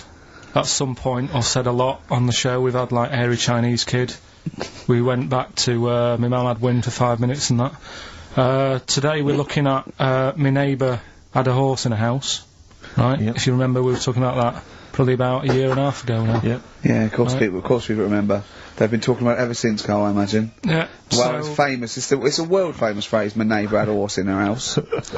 at some point, or said a lot on the show. We've had, like, Hairy Chinese Kid. We went back to, my mum had wind for 5 minutes and that. Today we're looking at, my neighbour had a horse in a house. Right? Yep. If you remember, we were talking about that probably about a year and a half ago now. Yeah. Yeah, of course Right. people remember. They've been talking about it ever since, Carl, I imagine. Yeah. Well, it's famous. It's a world famous phrase. My neighbour had a horse in her house.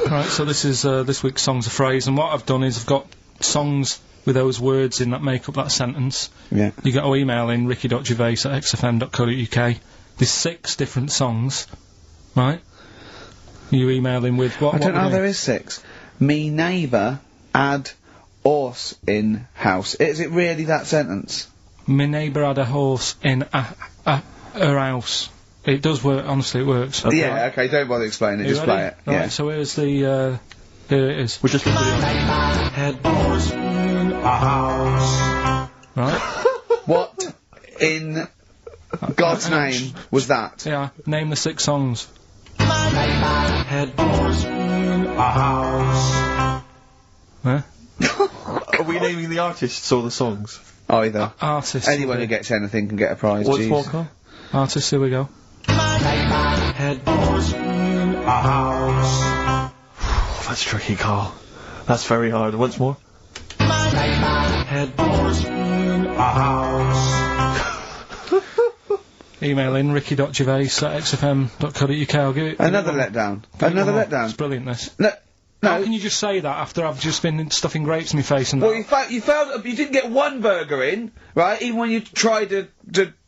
Right, so this is, this week's Songs of Phrase, and what I've done is I've got songs with those words in that make up that sentence. Yeah. You got to email in ricky.gervais@xfm.co.uk. There's 6 different songs, right? You email in with what? I don't what know. we There do? is 6. Me neighbour had horse in house. Is it really that sentence? My neighbour had a horse in her house. It does work. Honestly, it works. Yeah. Okay. Don't bother explaining it. You Just ready? play it. Right, Yeah. so here's the. Here it is. We're just looking at Had horse in a house. Right. What in God's name was that? Yeah. Name the 6 songs. Had horse in a house. Huh? Are we naming the artists or the songs? Either. Artists. Anyone who gets anything can get a prize. What's jeez. more, Carl? Artists. Here we go. Had horse in a house. Oh, that's tricky, Carl. That's very hard. Once more. Had horse in a house. Email in ricky.gervais@xfm.co.uk. I'll give it. Another letdown. Another It's letdown. brilliant, this. No. How No. can you just say that after I've just been stuffing grapes in my face and Well, that? you failed. You didn't get one burger in, right? Even when you tried to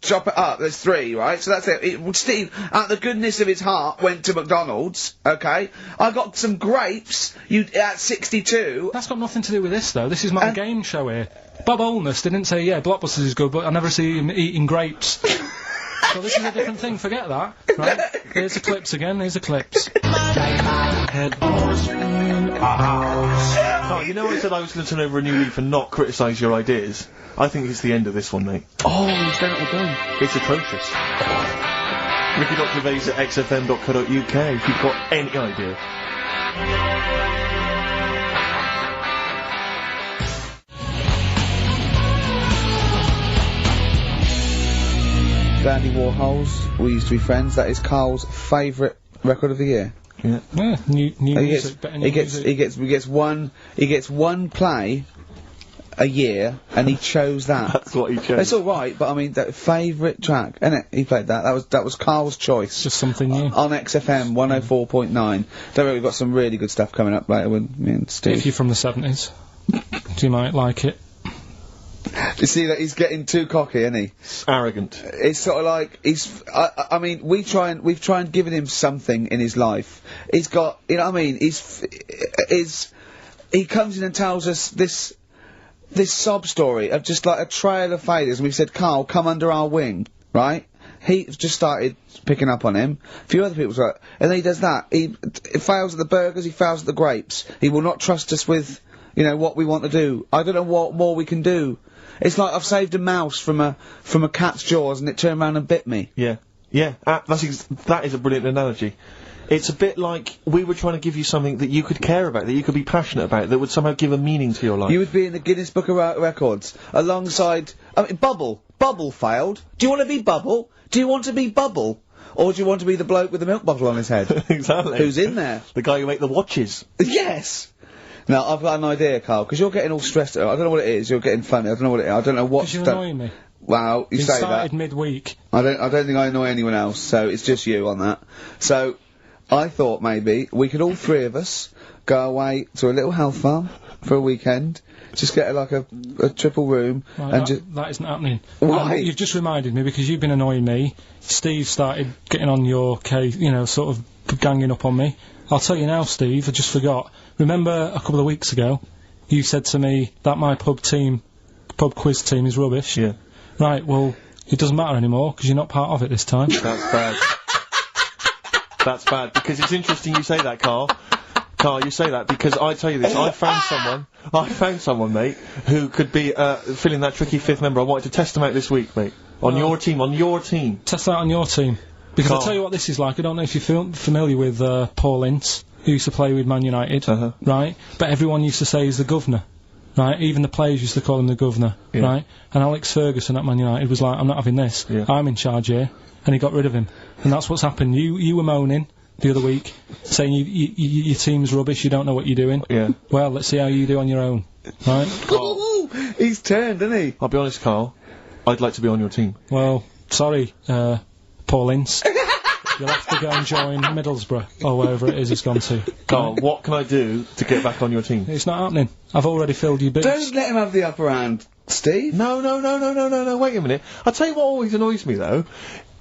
chop it up, there's 3, right? So that's it. Steve, out of the goodness of his heart, went to McDonald's. Okay, I got some grapes. You at 62. That's got nothing to do with this, though. This is my game show here. Bob Holness didn't say, yeah, Blockbusters is good, but I never see him eating grapes. So this is a different thing. Forget that. Right? Here's the clips again. Here's the clips. Had horse in a house. Carl, you know I said I was going to turn over a new leaf and not criticise your ideas? I think it's the end of this one, mate. Oh, he's done it again. It's atrocious. Ricky.Gervais at xfm.co.uk if you've got any idea. Dandy Warhols, We Used to Be Friends. That is Karl's favourite record of the year. Yeah. Yeah, new music, better new music. He gets one play a year, and he chose that. That's what he chose. It's all right, but I mean, that favourite track, innit? He played that. That was Karl's choice. Just something new. On XFM 104.9. Don't worry, we've got some really good stuff coming up later with me and Steve. If you're from the 70s, you might like it. You see that he's getting too cocky, isn't he? Arrogant. It's sort of like I mean, we've tried giving him something in his life. He's got, you know what I mean? He comes in and tells us this sob story of just like a trail of failures. And we've said, Karl, come under our wing, right? He just started picking up on him. A few other people's like, and then he does that. He fails at the burgers. He fails at the grapes. He will not trust us with, you know, what we want to do. I don't know what more we can do. It's like I've saved a mouse from a cat's jaws and it turned around and bit me. Yeah. Yeah. That is a brilliant analogy. It's a bit like we were trying to give you something that you could care about, that you could be passionate about, that would somehow give a meaning to your life. You would be in the Guinness Book of Records alongside. I mean, Bubble. Bubble failed. Do you want to be Bubble? Do you want to be Bubble? Or do you want to be the bloke with the milk bottle on his head? Exactly. Who's in there? The guy who make the watches. Yes! Now, I've got an idea, Karl, because you're getting all stressed out. I don't know what it is. You're getting funny. I don't know what it is. I don't know what. Because you're annoying me. Wow, you say that. Started midweek. I don't think I annoy anyone else, so it's just you on that. So, I thought maybe we could all three of us go away to a little health farm for a weekend. Just get like a triple room Right, and that isn't happening. Why? You've just reminded me because you've been annoying me. Steve started getting on your case, you know, sort of ganging up on me. I'll tell you now, Steve, I just forgot. Remember a couple of weeks ago, you said to me that my pub quiz team is rubbish. Yeah. Right, well, it doesn't matter anymore because you're not part of it this time. That's bad. That's bad, because it's interesting you say that, Karl. Karl, you say that because I tell you this, I found someone, mate, who could be filling that tricky fifth member. I wanted to test him out this week, mate. On your team. Test that on your team. Because Karl. I'll tell you what this is like. I don't know if you're familiar with Paul Ince, who used to play with Man United, right? But everyone used to say he's the governor, right? Even the players used to call him the governor, right? And Alex Ferguson at Man United was like, I'm not having this. Yeah. I'm in charge here. And he got rid of him. And that's what's happened. You were moaning the other week, saying your team's rubbish, you don't know what you're doing. Yeah. Well, let's see how you do on your own, right? He's turned, isn't he? I'll be honest, Karl, I'd like to be on your team. Well, sorry, Paul Ince. You'll have to go and join Middlesbrough, or wherever it is he's gone to. Karl, what can I do to get back on your team? It's not happening. I've already filled your boots. Don't let him have the upper hand, Steve. No, wait a minute. I'll tell you what always annoys me, though.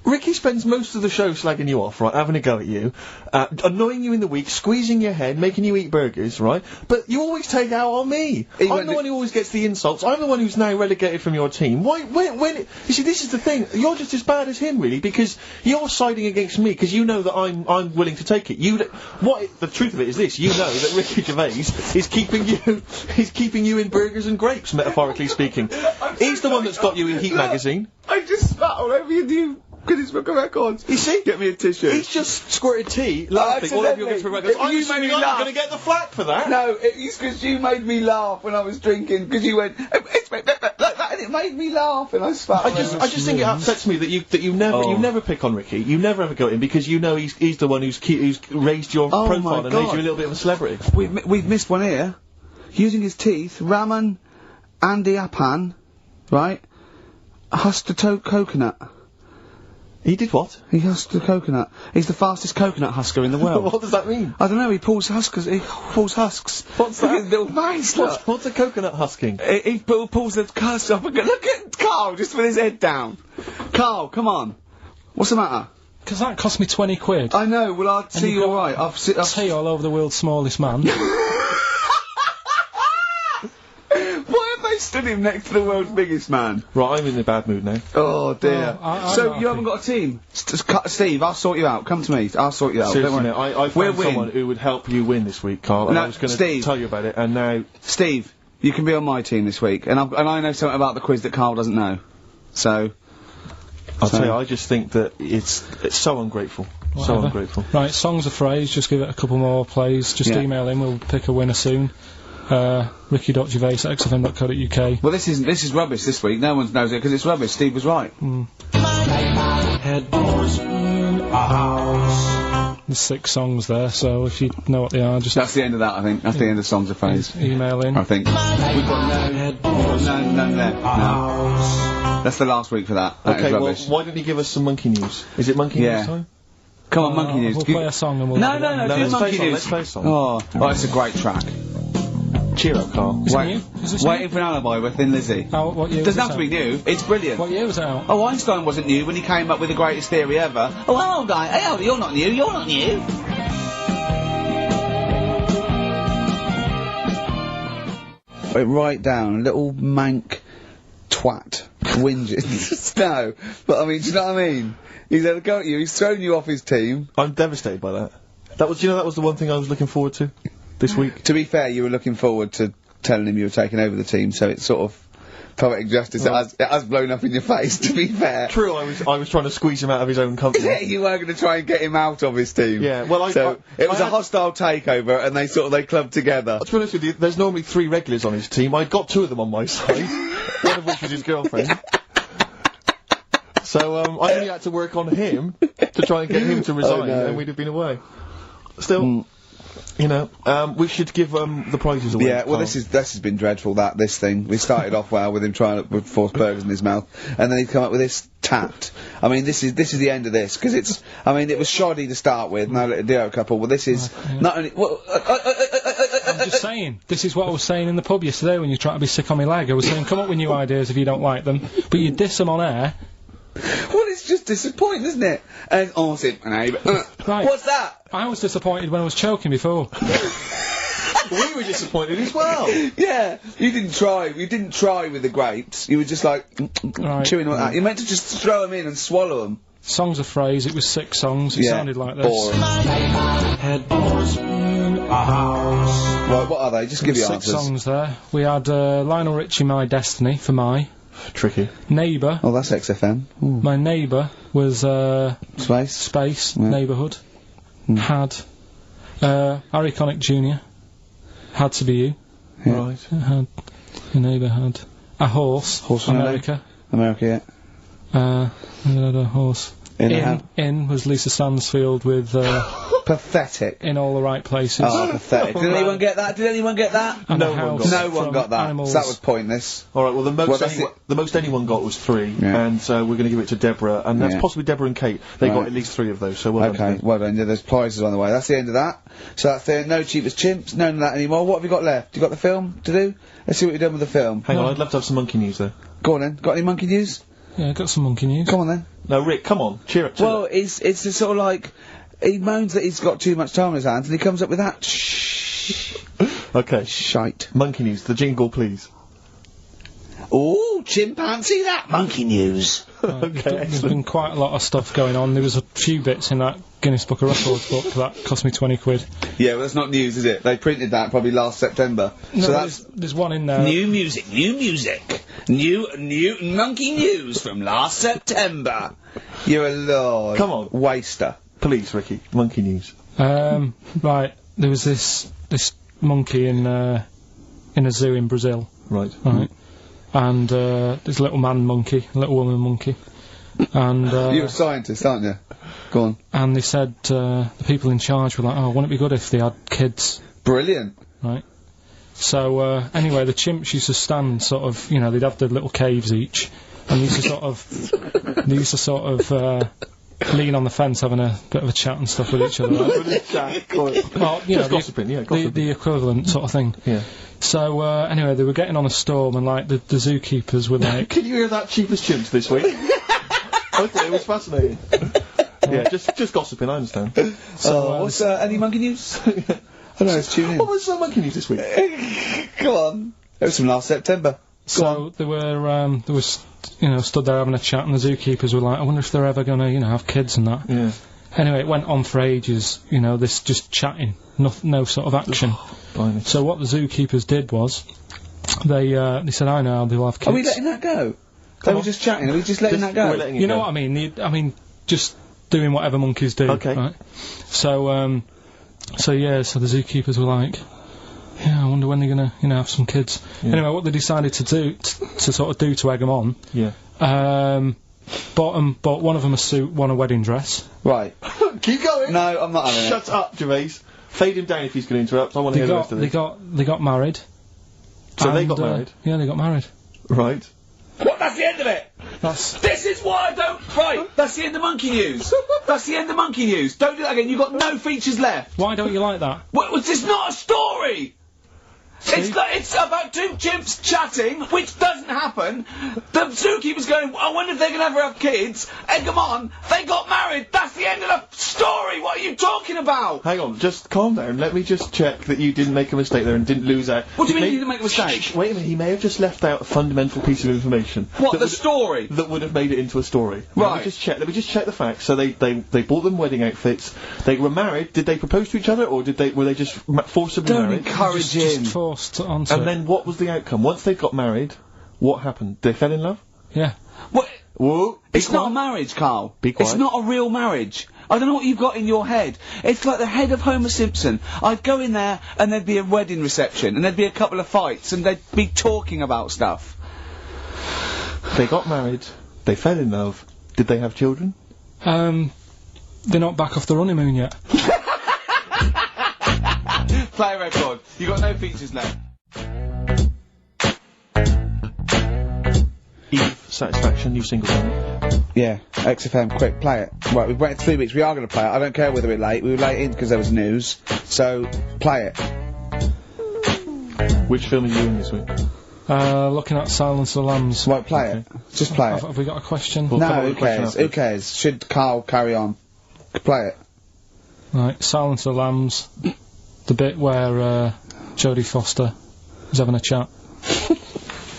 Ricky spends most of the show slagging you off, right, having a go at you, annoying you in the week, squeezing your head, making you eat burgers, right? But you always take out on me. I'm the one who always gets the insults. I'm the one who's now relegated from your team. Why, when you see, this is the thing. You're just as bad as him, really, because you're siding against me, because you know that I'm willing to take it. The truth of it is this, you know that Ricky Gervais is keeping you in burgers and grapes, metaphorically speaking. He's the one that's got you in Heat magazine. I just spat all over your new Guinness Book of Records. You see? Get me a tissue. He's just squirted tea, laughing all over your Guinness Book of Records. You made me laugh. I'm going to get the flak for that. No, it's because you made me laugh when I was drinking, because you went, it's like that, and it made me laugh, and I spat. I just think it upsets me that you never pick on Ricky. You never ever go at him, because you know he's the one who's raised your profile and made you a little bit of a celebrity. We've missed one here. Using his teeth, Raman Andiappan, right, husked a coconut. He did what? He husked a coconut. He's the fastest coconut husker in the world. What does that mean? I don't know, he pulls husks. What's that? Little face, look. What's a coconut husking? He pulls the husk up and look at Karl, just with his head down. Karl, come on. What's the matter? Because that cost me 20 quid. I know, well, I'll see you alright. I've tea all over the world's smallest man. Why have they stood him next to the world's biggest man. Right, I'm in a bad mood now. Oh dear. I'm So not you haven't got a team? Steve, I'll sort you out. Come to me. I'll sort you out. Seriously, Don't worry. mate, I We'll found win. someone who would help you win this week, Carl, and No, I was going Steve. to tell you about it, and now... Steve, you can be on my team this week, and I know something about the quiz that Karl doesn't know. So... I'll tell you, I just think that it's so ungrateful. So Whatever. ungrateful. Right, songs a phrase, just give it a couple more plays, just Yeah. email in, we'll pick a winner soon. ricky.gervais@xfm.co.uk. Well, this is rubbish this week. No one knows it because it's rubbish. Steve was right. Headboards in a house. There's 6 songs there, so if you know what they are, just That's the end of that, I think. That's the end of songs of phrase. email in. I think. We've got none there. No. That's the last week for that. That is Okay, well, rubbish. why don't you give us some monkey news? Is it monkey Yeah. news time? Come on, Monkey News. We'll play a song and we'll... No, have no, it. no, No, do let's play Monkey a song, News. let's play a song. Oh, it's a great track. Cheer up, Carl. Is it Wait- new? Is this Waiting for an Alibi with Thin Lizzy. new? What year Doesn't was have to it be out? new. It's brilliant. What year was it out? Oh, Einstein wasn't new when he came up with the greatest theory ever. Oh, hello, guy. Hey, oh, you're not new. You're not new. Right down, little mank twat whinges. No, but I mean, do you know what I mean? He's had a go at you. He's thrown you off his team. I'm devastated by that. That was the one thing I was looking forward to this week. To be fair, you were looking forward to telling him you were taking over the team, so it's sort of poetic justice. It has blown up in your face. To be fair. True, I was trying to squeeze him out of his own company. Yeah, you were going to try and get him out of his team. Yeah, well, it was a hostile takeover, and they clubbed together. To be honest with you, there's normally 3 regulars on his team. I got 2 of them on my side, one of which was his girlfriend. So I only had to work on him to try and get him to resign, no. and we'd have been away. Still, you know, we should give the prizes away. Yeah, well, Carl. this has been dreadful. This thing. We started off well with him trying to force burgers in his mouth, and then he'd come up with this tat. I mean, this is the end of this because it's. I mean, it was shoddy to start with. No little duo couple. Well, this is not only. Well, I'm just saying, this is what I was saying in the pub yesterday when you try to be sick on my leg. I was saying, come up with new ideas if you don't like them, but you diss them on air. Well, it's just disappointing, isn't it? And Right. What's that? I was disappointed when I was choking before. We were disappointed as well. Yeah, you didn't try. You didn't try with the grapes. You were just like Right. chewing on that. You meant to just throw them in and swallow them. Songs a phrase, it was 6 songs, it sounded like this. Boring. Headboards in a house. Right, what are they? Just give your 6 answers. songs there. We had Lionel Richie, My Destiny, for my. Tricky. Neighbour. Oh, that's XFM. Ooh. My neighbour was Space. Yeah. Neighbourhood. Had Harry Connick Jr. Had to be you. Yeah. Right. Had your neighbour had a horse. Horse from America. America, yeah. We had a horse. In was Lisa Stansfield with Pathetic. In All the Right Places. Oh, pathetic. Did anyone get that? Did anyone get that? And no a one house got No one from got that. Animals. So that was pointless. All right. Well, the that's most anyone got was 3, Yeah. and we're going to give it to Deborah, and that's Yeah. possibly Deborah and Kate. They got Right. at least 3 of those. So well done. to Okay, them. well done. Yeah, there's prizes on the way. That's the end of that. So that's the no cheapest chimps, none of that anymore. What have you got left? You got the film to do? Let's see what you've done with the film. Hang on, I'd love to have some monkey news there. Go on then. Got any monkey news? Yeah, got some monkey news. Come on then. No, Rick, come on, cheer up. Well, it's a sort of like he moans that he's got too much time on his hands, and he comes up with that Okay. shite. Monkey news, the jingle, please. Ooh, chimpanzee that monkey news. Okay, There's been quite a lot of stuff going on. There was a few bits in that Guinness Book of Records book that cost me 20 quid. Yeah, well, that's not news, is it? They printed that probably last September. No, so that's there's one in there. new music, new monkey news from last September. You're a lord. Come on. Waster. Please, Ricky, monkey news. Right, there was this monkey in a zoo in Brazil. Right. Right. And there's a little man monkey, a little woman monkey. And You're a scientist, aren't you? Go on. and they said the people in charge were like, oh, wouldn't it be good if they had kids? Brilliant. Right. So anyway, the chimps used to stand sort of, you know, they'd have their little caves each, and they used to sort of lean on the fence having a bit of a chat and stuff with each other. Right? Well, you know, gossiping, yeah, gossiping. the equivalent sort of thing. Yeah. So anyway, they were getting on a storm, and like the zookeepers were like, Can you hear that cheapest chimps this week? I thought it was fascinating. Yeah, just gossiping, I understand. So, what's any monkey news? I don't know, let's tune in. What was monkey news this week? Go on. It was from last September. So they were, stood there having a chat, and the zookeepers were like, I wonder if they're ever gonna, have kids and that. Yeah. Anyway, it went on for ages, this just chatting, no sort of action. Blimey. So what the zookeepers did was, they said, I know, they'll have kids. Are we letting that go? They were just chatting, are we just letting that go? You know what I mean? Just doing whatever monkeys do. Okay. Right? So the zookeepers were like, yeah, I wonder when they're gonna, have some kids. Yeah. Anyway, what they decided to do, to sort of do to egg them on, bought one of them a suit, one a wedding dress. Right. Keep going! No, I'm not having it. Shut up, Gervais. Fade him down if he's going to interrupt. I want to hear the rest of this. They got married. So they got married? Yeah, they got married. Right. What? That's the end of it! This is why I don't... Right, that's the end of Monkey News. That's the end of Monkey News. Don't do that again, you've got no features left. Why don't you like that? Well, it's not a story! It's about two chimps chatting, which doesn't happen. The zookeeper's going, I wonder if they're going to ever have kids. Egg them on. They got married. That's the end of the story. What are you talking about? Hang on, just calm down. Let me just check that you didn't make a mistake there and didn't lose out. What do you mean you didn't make a mistake? Wait a minute, he may have just left out a fundamental piece of information. What, the story? That would have made it into a story. Right. Let me just check the facts. So they bought them wedding outfits. They were married. Did they propose to each other, or were they just forcibly married? Don't encourage him. Just forced onto And it. then what was the outcome? Once they got married, what happened? They fell in love? Yeah. What? Whoa. It's not a marriage, Karl. Be quiet. It's not a real marriage. I don't know what you've got in your head. It's like the head of Homer Simpson. I'd go in there and there'd be a wedding reception and there'd be a couple of fights and they'd be talking about stuff. They got married. They fell in love. Did they have children? They're not back off the honeymoon yet. Play a record. You got no features left. Eve, Satisfaction, new single. Yeah, XFM, quick, play it. Right, we've waited 3 weeks, we are going to play it. I don't care whether we're late. We were late in because there was news. So, play it. Which film are you in this week? Looking at Silence of the Lambs. Right, play it. Just play it. Have we got a question? We'll come No, up who with a question cares? Who cares? Should Karl carry on? Play it. Right, Silence of the Lambs. The bit where Jodie Foster is having a chat.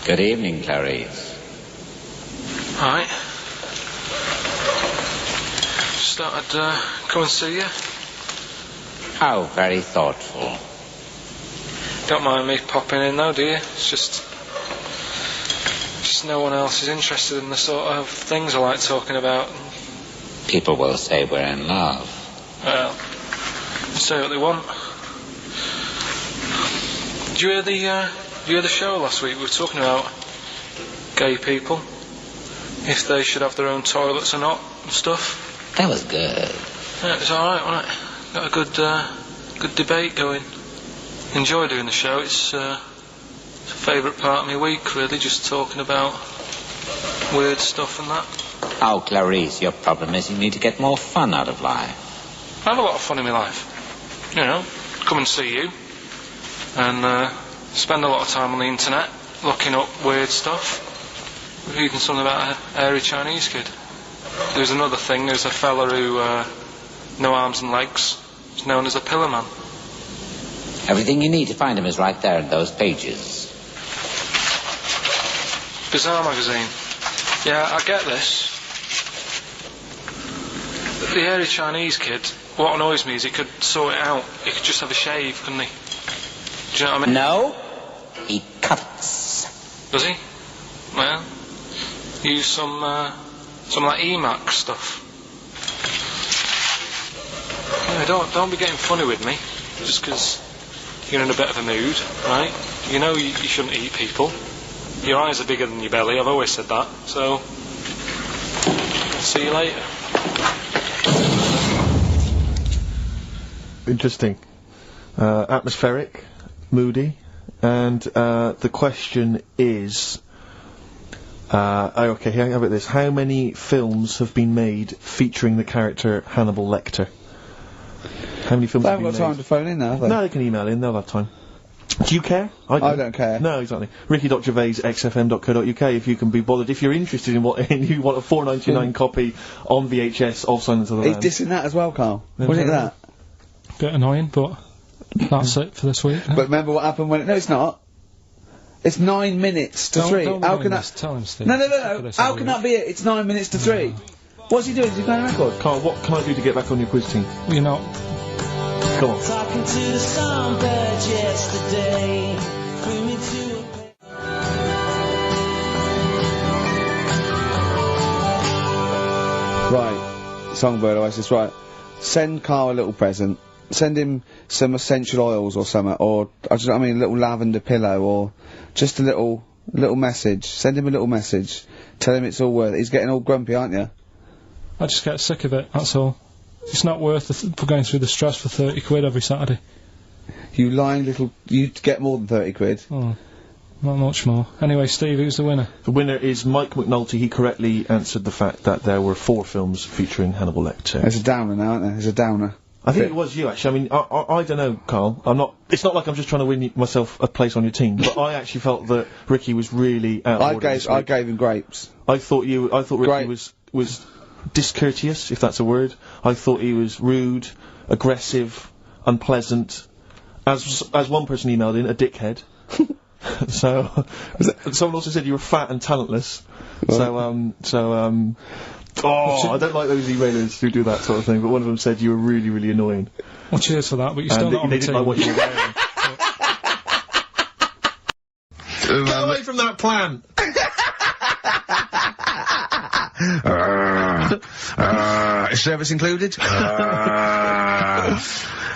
Good evening, Clarice. Right. Just thought I'd come and see you. How very thoughtful. Don't mind me popping in though, do you? It's just no one else is interested in the sort of things I like talking about. People will say we're in love. Well, say what they want. Did you hear the show last week? We were talking about gay people, if they should have their own toilets or not and stuff. That was good. Yeah, it was all right, wasn't it? Got a good debate going. Enjoy doing the show. It's a favourite part of my week, really, just talking about weird stuff and that. Oh, Clarice, your problem is you need to get more fun out of life. I have a lot of fun in my life. Come and see you, and spend a lot of time on the internet looking up weird stuff. Reading something about a hairy Chinese kid. There's another thing. There's a fella who no arms and legs. He's known as a pillar man. Everything you need to find him is right there in those pages. Bizarre magazine. Yeah, I get this. The hairy Chinese kid, what annoys me is he could sort it out. He could just have a shave, couldn't he? Do you know what I mean? No, he cuts. Does he? Well, use some like Emacs stuff. Yeah, don't be getting funny with me, just 'cause you're in a bit of a mood, right? You know you shouldn't eat people. Your eyes are bigger than your belly, I've always said that, so... See you later. Interesting. Atmospheric, moody, and the question is... okay, how about this? How many films have been made featuring the character Hannibal Lecter? How many films have been made? They haven't got time to phone in now, have they? No, they can email in, they'll have time. Do you care? I don't care. No, exactly. Ricky.Gervais, XFM.co.uk, if you can be bothered. If you're interested in what, and you want a $4.99 copy on VHS of Silence of the Lambs. He's dissing that as well, Karl. What do you think of that? Bit annoying, but that's it for this week. But remember what happened when... No, it's not. It's 9 minutes to 3. How can that... Tell him, Steve. No. How can that be it? It's 9 minutes to 3. What's he doing? Is he playing a record? Carl, what can I do to get back on your quiz team? You're not. Come on. Talking to the songbird yesterday. Threw me to a... Right. Songbird Oasis, right. Send Karl a little present. Send him some essential oils or something, or, I mean, a little lavender pillow, or just a little message. Send him a little message. Tell him it's all worth it. He's getting all grumpy, aren't you? I just get sick of it, that's all. It's not worth going through the stress for 30 quid every Saturday. You lying little... You'd get more than 30 quid. Oh, not much more. Anyway, Steve, who's the winner? The winner is Mike McNulty. He correctly answered the fact that there were 4 films featuring Hannibal Lecter. There's a downer now, isn't there? There's a downer. I think it was you, actually. I mean, I don't know, Karl. It's not like I'm just trying to win myself a place on your team, but I actually felt that Ricky was really out of order this week. I gave him grapes. I thought Ricky was discourteous, if that's a word. I thought he was rude, aggressive, unpleasant. As one person emailed in, a dickhead. So, someone also said you were fat and talentless. Well. I don't like those emailers who do that sort of thing, but one of them said you were really, really annoying. Well, cheers for that, but you're still not on the team. They didn't like what you were wearing. Get away from that plant! Is service included?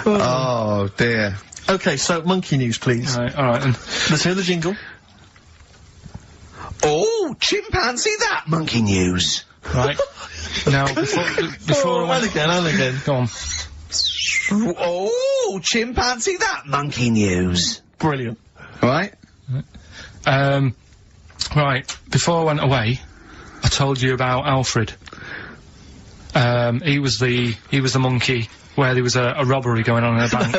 Oh, dear. Okay, so monkey news, please. Alright then. Let's hear the jingle. Oh, chimpanzee that monkey news. Right. Now, before and again. Go on. Oh, chimpanzee that monkey news. Brilliant. Right? Right. Before I went away, I told you about Alfred. He was the monkey where there was a robbery going on in a bank.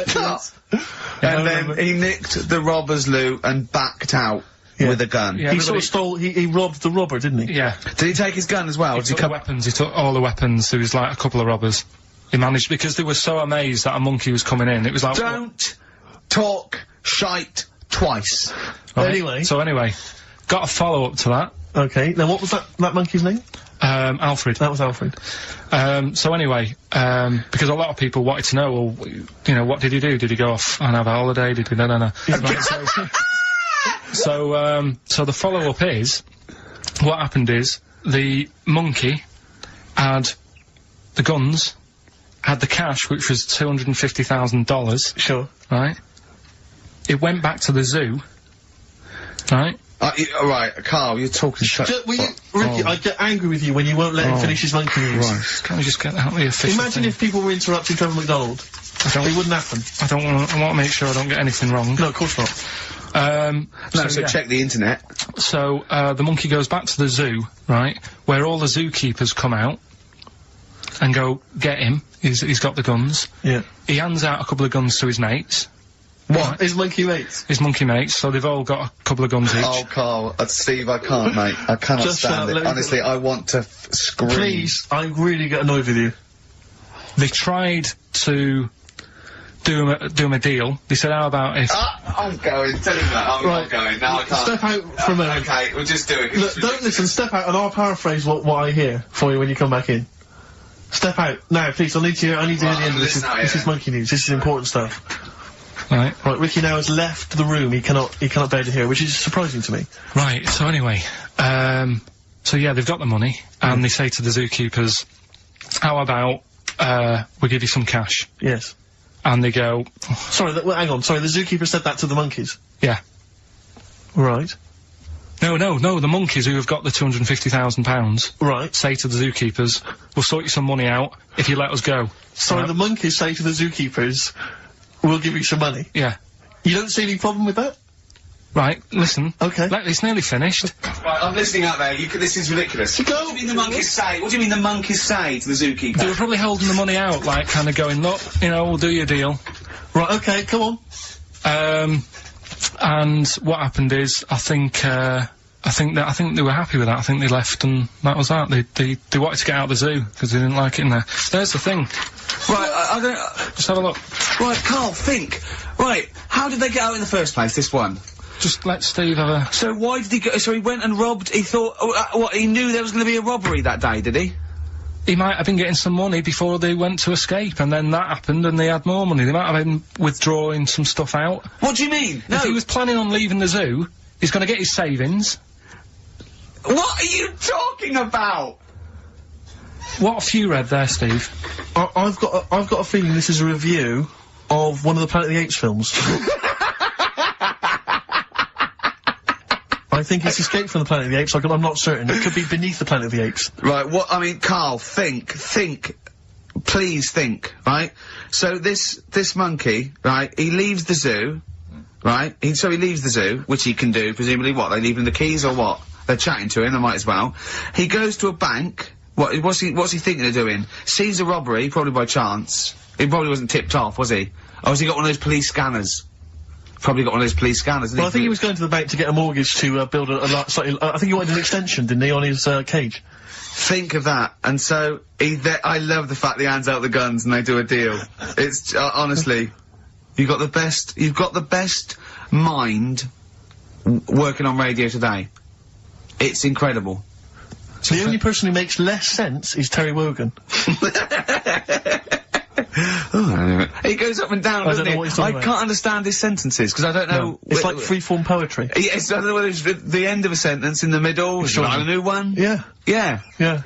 And then he nicked the robber's loot and backed out. Yeah. With a gun. Yeah, he sort of stole, he robbed the robber, didn't he? Yeah. Did he take his gun as well? He took weapons, he took all the weapons, there was like a couple of robbers. He managed, because they were so amazed that a monkey was coming in, it was like... Don't talk shite twice. Right. Anyway, got a follow-up to that. Okay, now what was that monkey's name? Alfred. That was Alfred. So anyway, because a lot of people wanted to know, well, you know, what did he do? Did he go off and have a holiday? Did he... No. So the follow-up is, what happened is, the monkey had the guns, had the cash, which was $250,000. Sure. Right? It went back to the zoo. Right? Right, Karl, you're talking shit. Ricky, I get angry with you when you won't let him finish his monkey news. Right. Can't we just get out the official Imagine if people were interrupting Trevor McDonald. It wouldn't happen. I want to make sure I don't get anything wrong. No, of course not. So check the internet. So, the monkey goes back to the zoo, right, where all the zookeepers come out and go, get him, he's got the guns. Yeah. He hands out a couple of guns to his mates. What? Right. His monkey mates? His monkey mates, so they've all got a couple of guns each. Oh, Karl, Steve, I can't, mate. I cannot Just stand it. Honestly, I want to scream. Please, I really get annoyed with you. They tried to do him a deal. They said, how about if... I'm going. Tell him that. I'm not going. No, I can't. Step out for a minute. Okay, we'll just do it. Look, don't listen. Step out, and I'll paraphrase what I hear for you when you come back in. Step out now, please. I need to hear the end of this. This is monkey news. This is important stuff. Right. Ricky now has left the room. He cannot bear to hear, which is surprising to me. Right. So anyway, so yeah, they've got the money, and they say to the zookeepers, "How about we give you some cash?" Yes. And they go... Sorry, hang on. Sorry, the zookeeper said that to the monkeys? Yeah. Right. No, the monkeys who have got the £250,000... Right. ...say to the zookeepers, we'll sort you some money out if you let us go. Sorry, the monkeys say to the zookeepers, we'll give you some money? Yeah. You don't see any problem with that? Right, listen. Okay. It's nearly finished. Right, I'm listening out there. This is ridiculous. What do you mean the monkeys say? What do you mean the monkeys say to the zookeeper? They were probably holding the money out, like, kind of going, look, you know, we'll do your deal. Right, okay, come on. And what happened is, I think they were happy with that. I think they left, and that was that. They wanted to get out of the zoo, because they didn't like it in there. There's the thing. Right, I don't... Just have a look. Right, Karl, think. Right, how did they get out in the first place, this one? Just let Steve have a... So why did he go? So he went and robbed. He thought, what? He knew there was going to be a robbery that day, did he? He might have been getting some money before they went to escape, and then that happened, and they had more money. They might have been withdrawing some stuff out. What do you mean? No. If he was planning on leaving the zoo, he's going to get his savings. What are you talking about? What have you read there, Steve? I've got a feeling this is a review of one of the Planet of the Apes films. I think it's Escape from the Planet of the Apes. I'm not certain. It could be Beneath the Planet of the Apes. Right. What? I mean, Karl, think. Please think. Right. So this monkey, right? He leaves the zoo, right? So he leaves the zoo, which he can do presumably. What? They leave him the keys or what? They're chatting to him. They might as well. He goes to a bank. What's he thinking of doing? Sees a robbery, probably by chance. He probably wasn't tipped off, was he? Or has he got one of those police scanners? Probably got one of those police scanners. Well, I think he was going to the bank to get a mortgage to build a slightly. I think he wanted an extension, didn't he, on his cage? Think of that. And so I love the fact that he hands out the guns and they do a deal. It's honestly, you've got the best mind working on radio today. It's incredible. The only person who makes less sense is Terry Wogan. He goes up and down, doesn't he? I can't understand his sentences, because I don't know... No, it's like free-form poetry. Yes, I don't know whether it's the end of a sentence, in the middle, sure. A new one. Yeah. Yeah. Yeah.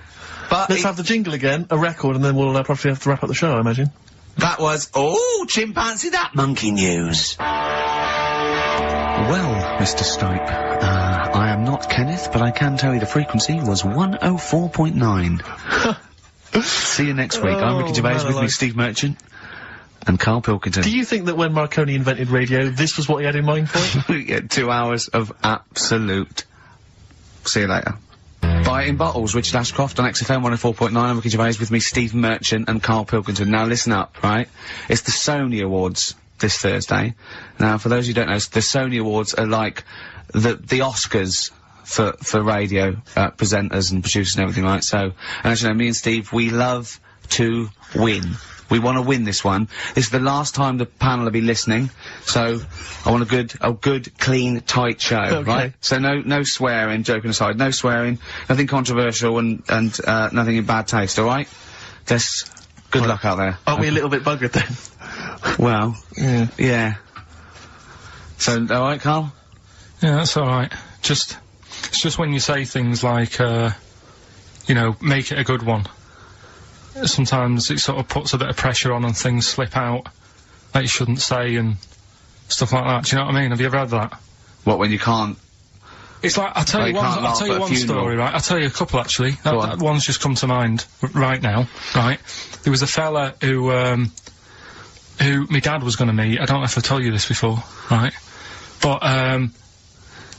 But let's have the jingle again, a record, and then we'll probably have to wrap up the show, I imagine. That was... Oh, chimpanzee that monkey news. Well, Mr. Stipe, I am not Kenneth, but I can tell you the frequency was 104.9. See you next week. I'm Ricky Gervais, with me Steve Merchant and Karl Pilkington. Do you think that when Marconi invented radio, this was what he had in mind for it? Yeah, 2 hours of absolute... See you later. Buy it in bottles, Richard Ashcroft on XFM 104.9. I'm Ricky Gervais, with me Steve Merchant and Karl Pilkington. Now listen up, right? It's the Sony Awards this Thursday. Now, for those who don't know, the Sony Awards are like the Oscars for radio presenters and producers and everything, right? So, and as you know, me and Steve, we love to win. We want to win this one. This is the last time the panel will be listening, so I want a good, clean, tight show, okay. Right? So no swearing, joking aside, no swearing, nothing controversial and nothing in bad taste, alright? Just good luck out there. Aren't we a little bit buggered then? Well, yeah. So, alright, Karl? Yeah, that's alright. It's just when you say things like, you know, make it a good one. Sometimes it sort of puts a bit of pressure on and things slip out that you shouldn't say and stuff like that. Do you know what I mean? Have you ever had that? What, when you can't... It's like, I'll tell you one story, right? I'll tell you a couple, actually. That one's just come to mind right now, right? There was a fella who my dad was gonna meet. I don't know if I've told you this before, right? But,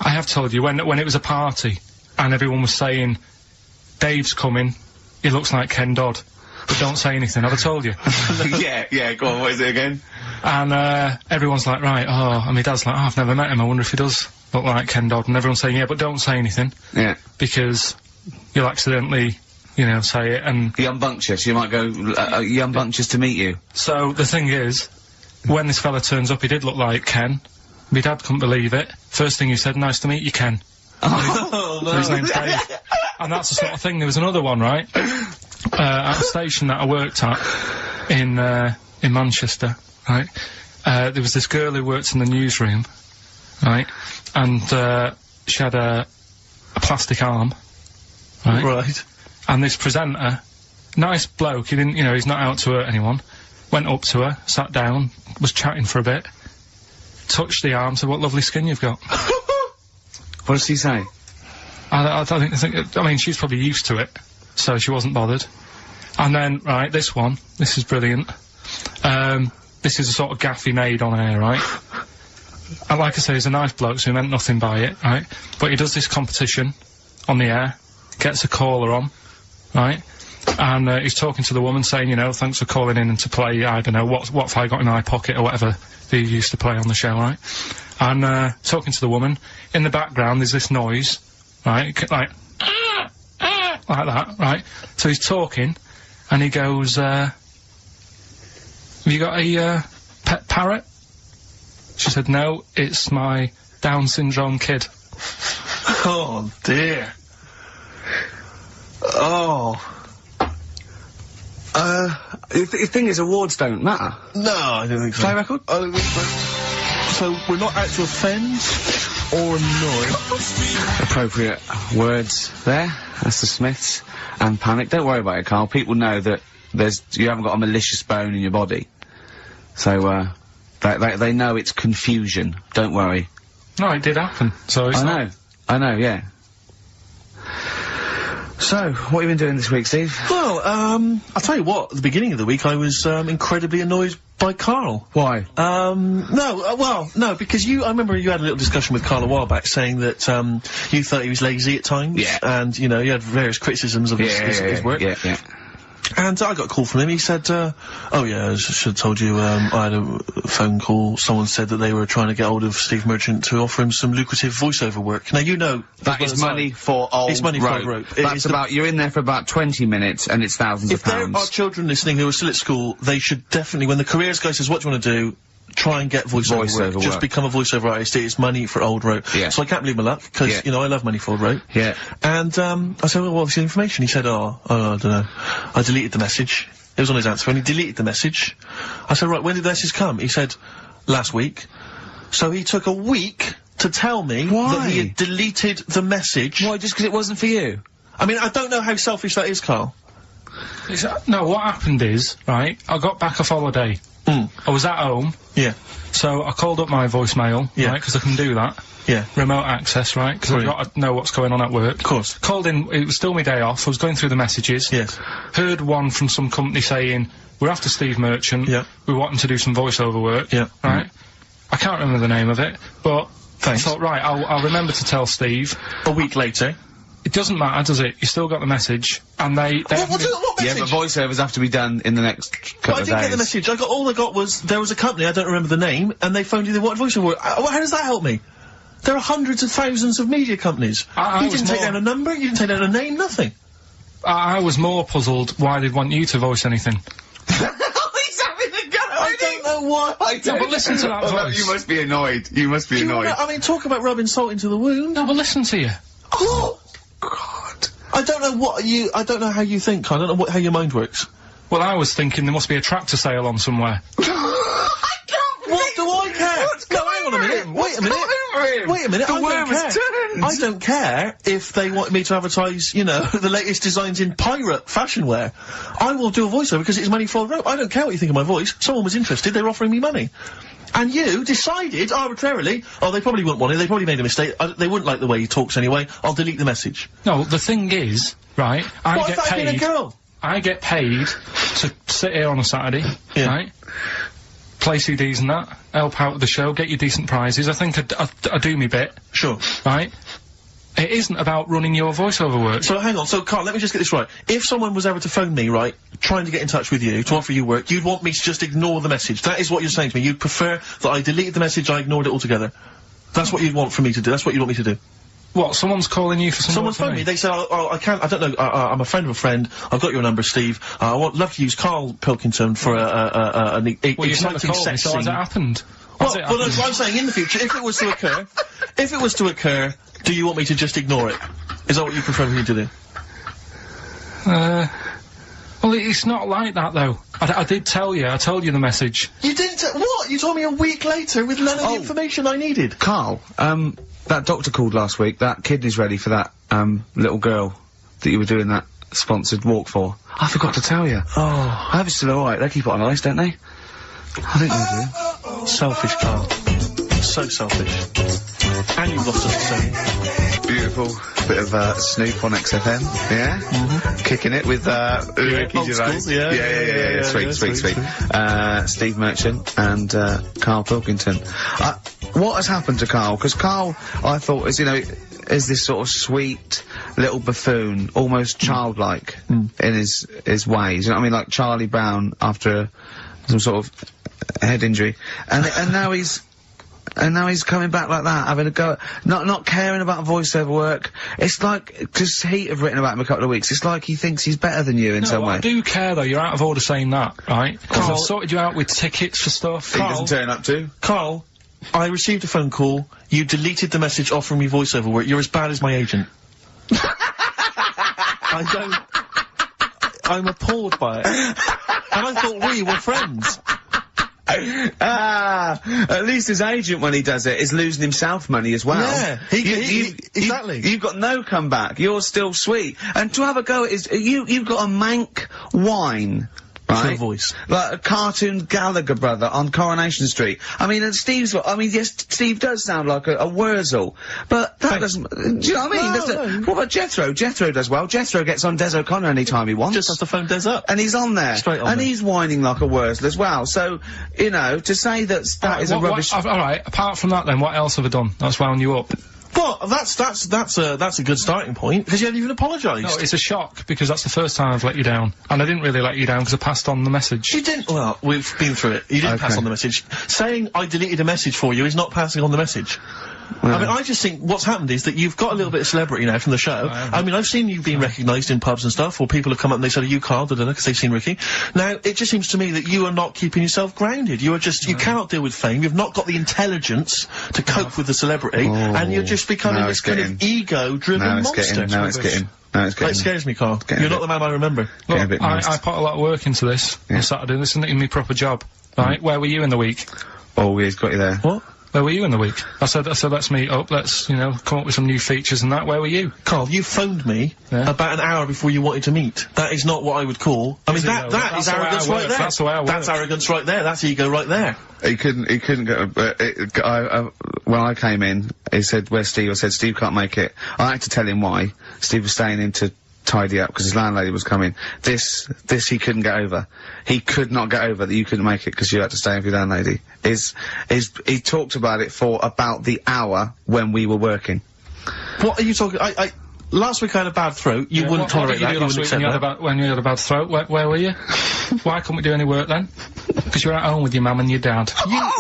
I have told you, when it was a party, and everyone was saying, Dave's coming, he looks like Ken Dodd, but don't say anything, have I told you? yeah, go on, what is it again? And, everyone's like, right, and my dad's like, I've never met him, I wonder if he does look like Ken Dodd, and everyone's saying, yeah, but don't say anything. Yeah. Because you'll accidentally, you know, say it, and... You're unbunctious, you might go, you're unbunctious to meet you. So, the thing is, when this fella turns up, he did look like Ken. My dad couldn't believe it. First thing he said, nice to meet you, Ken. Oh, no. His name's Dave. And that's the sort of thing. There was another one, right? At a station that I worked at in Manchester, right? There was this girl who worked in the newsroom, right? And, she had a plastic arm, right? Right. And this presenter, nice bloke, he didn't, you know, he's not out to hurt anyone, went up to her, sat down, was chatting for a bit, touched the arm, said, what lovely skin you've got. What does he say? I mean, she's probably used to it, so she wasn't bothered. And then, right, this is brilliant. This is a sort of gaff he made on air, right? And like I say, he's a nice bloke, so he meant nothing by it, right? But he does this competition on the air, gets a caller on, right? And, he's talking to the woman saying, you know, thanks for calling in and to play, I don't know, what have I got in my pocket or whatever they used to play on the show, right? And, talking to the woman, in the background there's this noise, right? Like that, right? So he's talking, and he goes, have you got a, pet parrot? She said, no, it's my Down syndrome kid. Oh, dear. Oh. The thing is, awards don't matter. No, I don't think so. Play record? I don't think so. So, we're not out to offend or annoy. Appropriate words there. That's the Smiths. And Panic. Don't worry about it, Carl. People know that you haven't got a malicious bone in your body. So, they know it's confusion. Don't worry. No, it did happen. So it's I know, yeah. So, what have you been doing this week, Steve? Well, I'll tell you what, at the beginning of the week I was, incredibly annoyed by Karl. Why? No, because I remember you had a little discussion with Karl a while back saying that, you thought he was lazy at times. Yeah. And, you know, you had various criticisms of his work. Yeah. And I got a call from him. He said, oh yeah, I should have told you, I had a phone call. Someone said that they were trying to get hold of Steve Merchant to offer him some lucrative voiceover work. Now, you know... That is money for old It's money for old rope. That's you're in there for about 20 minutes and it's thousands of pounds. If there are children listening who are still at school, they should definitely, when the careers guy says, what do you want to do? Try and get voiceover work. Just become a voiceover artist. It's money for old rope. Yeah. So I can't believe my luck, because, you know, I love money for old rope. Yeah. And, I said, well, what's the information? He said, I don't know. I deleted the message. It was on his answer phone. He deleted the message. I said, right, when did the message come? He said, last week. So he took a week to tell me that he had deleted the message. Why, just because it wasn't for you? I mean, I don't know how selfish that is, Karl. No, what happened is, right, I got back off holiday. I was at home. Yeah. So I called up my voicemail, right, because I can do that. Yeah. Remote access, right, because I've got to know what's going on at work. Of course. Called in, it was still my day off, I was going through the messages. Yes. Heard one from some company saying, we're after Steve Merchant. Yeah. We want him to do some voiceover work. Yeah. Right? I can't remember the name of it, but Thanks. I thought, right, I'll remember to tell Steve. A week later. It doesn't matter, does it? You still got the message, and they what message? Yeah, but voiceovers have to be done in the next couple of days. I didn't get the message. All I got was, there was a company, I don't remember the name, and they phoned you, they wanted voiceover work. How does that help me? There are hundreds of thousands of media companies. You didn't take down a number, you didn't take down a name, nothing. I was more puzzled why they'd want you to voice anything. He's having a go. I don't know why. No, but listen to that voice. No, you must be annoyed. You must be annoyed. I mean, talk about rubbing salt into the wound. No, but listen to you. Oh, God. I don't know how you think. I don't know how your mind works. Well, I was thinking there must be a tractor sale on somewhere. What do I care? No, hang on a minute. Wait a minute. Wait a minute. The worm has turned. I don't care if they want me to advertise, you know, the latest designs in pirate fashion wear. I will do a voiceover because it's money for old rope. I don't care what you think of my voice. Someone was interested. They were offering me money. And you decided arbitrarily, oh, they probably wouldn't want it. They probably made a mistake. They wouldn't like the way he talks anyway. I'll delete the message. No, the thing is, right, I get paid. Been a girl? I get paid to sit here on a Saturday, right? Play CDs and that, help out with the show, get you decent prizes. I think I do me bit. Sure. Right? It isn't about running your voiceover work. So hang on, so Karl, let me just get this right. If someone was ever to phone me, right, trying to get in touch with you, to offer you work, you'd want me to just ignore the message. That is what you're saying to me. You'd prefer that I deleted the message, I ignored it altogether. That's what you'd want for me to do. That's what you'd want me to do. What, someone's calling you for some Someone's phoned me. They said, oh, I can't, I don't know, I'm a friend of a friend, I've got your number, Steve, I would love to use Karl Pilkington for an exciting sex scene. So has it happened? Well, that's what I'm saying, in the future, if it was to occur, do you want me to just ignore it? Is that what you prefer me to do? Well, it's not like that, though. I did tell you, I told you the message. You didn't what? You told me a week later with none of the information I needed. Karl, that doctor called last week, that kidney's ready for that, little girl that you were doing that sponsored walk for. I forgot to tell you. Oh. I hope it's still alright. They keep it on ice, don't they? I think they do. Selfish, Karl. So selfish. And you've lost us the same. Beautiful. Bit of, Snoop on XFM. Yeah? Mm-hmm. Kicking it with, Ricky Gervais. Yeah. Sweet. Steve Merchant and, Karl Pilkington. What has happened to Karl? Because Karl, I thought, is this sort of sweet little buffoon, almost childlike in his ways. You know what I mean? Like Charlie Brown after some sort of head injury. And now he's coming back like that, having a go, not caring about voiceover work. It's like, because Heat have written about him a couple of weeks, it's like he thinks he's better than you in some way. I do care though, you're out of order saying that, right? Because I've sorted you out with tickets for stuff. He doesn't turn up to. Karl, I received a phone call. You deleted the message offering me voiceover work. You're as bad as my agent. I'm appalled by it. And I thought we were friends. At least his agent, when he does it, is losing himself money as well. Yeah, exactly. You've got no comeback. You're still sweet. And to have a go at you've got a mank whine. Right? Voice. Like a cartoon Gallagher brother on Coronation Street. I mean, and yes, Steve does sound like a Wurzel, but that doesn't, do you know what I mean? What about Jethro? Jethro does well. Jethro gets on Des O'Connor anytime he wants. Just has to phone Des up. And he's on there. Straight on and there. he's whining like a Wurzel as well. So, you know, to say that is a rubbish... Alright, apart from that then, what else have I done that's wound you up? Well, that's a good starting point, because you haven't even apologised. No, it's a shock, because that's the first time I've let you down. And I didn't really let you down, because I passed on the message. You didn't, well, we've been through it. You didn't pass on the message. Saying I deleted a message for you is not passing on the message. I mean, I just think what's happened is that you've got a little bit of celebrity now from the show. I mean, I've seen you being recognised in pubs and stuff, or people have come up and they said, are you Karl, because they've seen Ricky. Now, it just seems to me that you are not keeping yourself grounded. You are just, you cannot deal with fame, you've not got the intelligence to cope with the celebrity, and you're just becoming this kind of ego-driven monster. Now it's getting. It scares me, Karl. You're not the man I remember. Look, I put a lot of work into this on Saturday. This isn't even my proper job, right? Where were you in the week? Oh, he's got you there. What? Where were you in the week? I said, let's meet up, let's, you know, come up with some new features and that. Where were you? Karl, you phoned me about an hour before you wanted to meet. That is not what I would call... I mean, that is arrogance right there. That's the way I work. That's arrogance right there. That's ego right there. He couldn't go, when I came in, he said, where's Steve? I said, Steve can't make it. I had to tell him why. Steve was staying in to tidy up because his landlady was coming. This he couldn't get over. He could not get over that you couldn't make it because you had to stay with your landlady. He talked about it for about the hour when we were working. What are you talking? Last week I had a bad throat. You wouldn't tolerate that. You wouldn't accept that. When you had a bad throat, where were you? Why couldn't we do any work then? Because you were at home with your mum and your dad.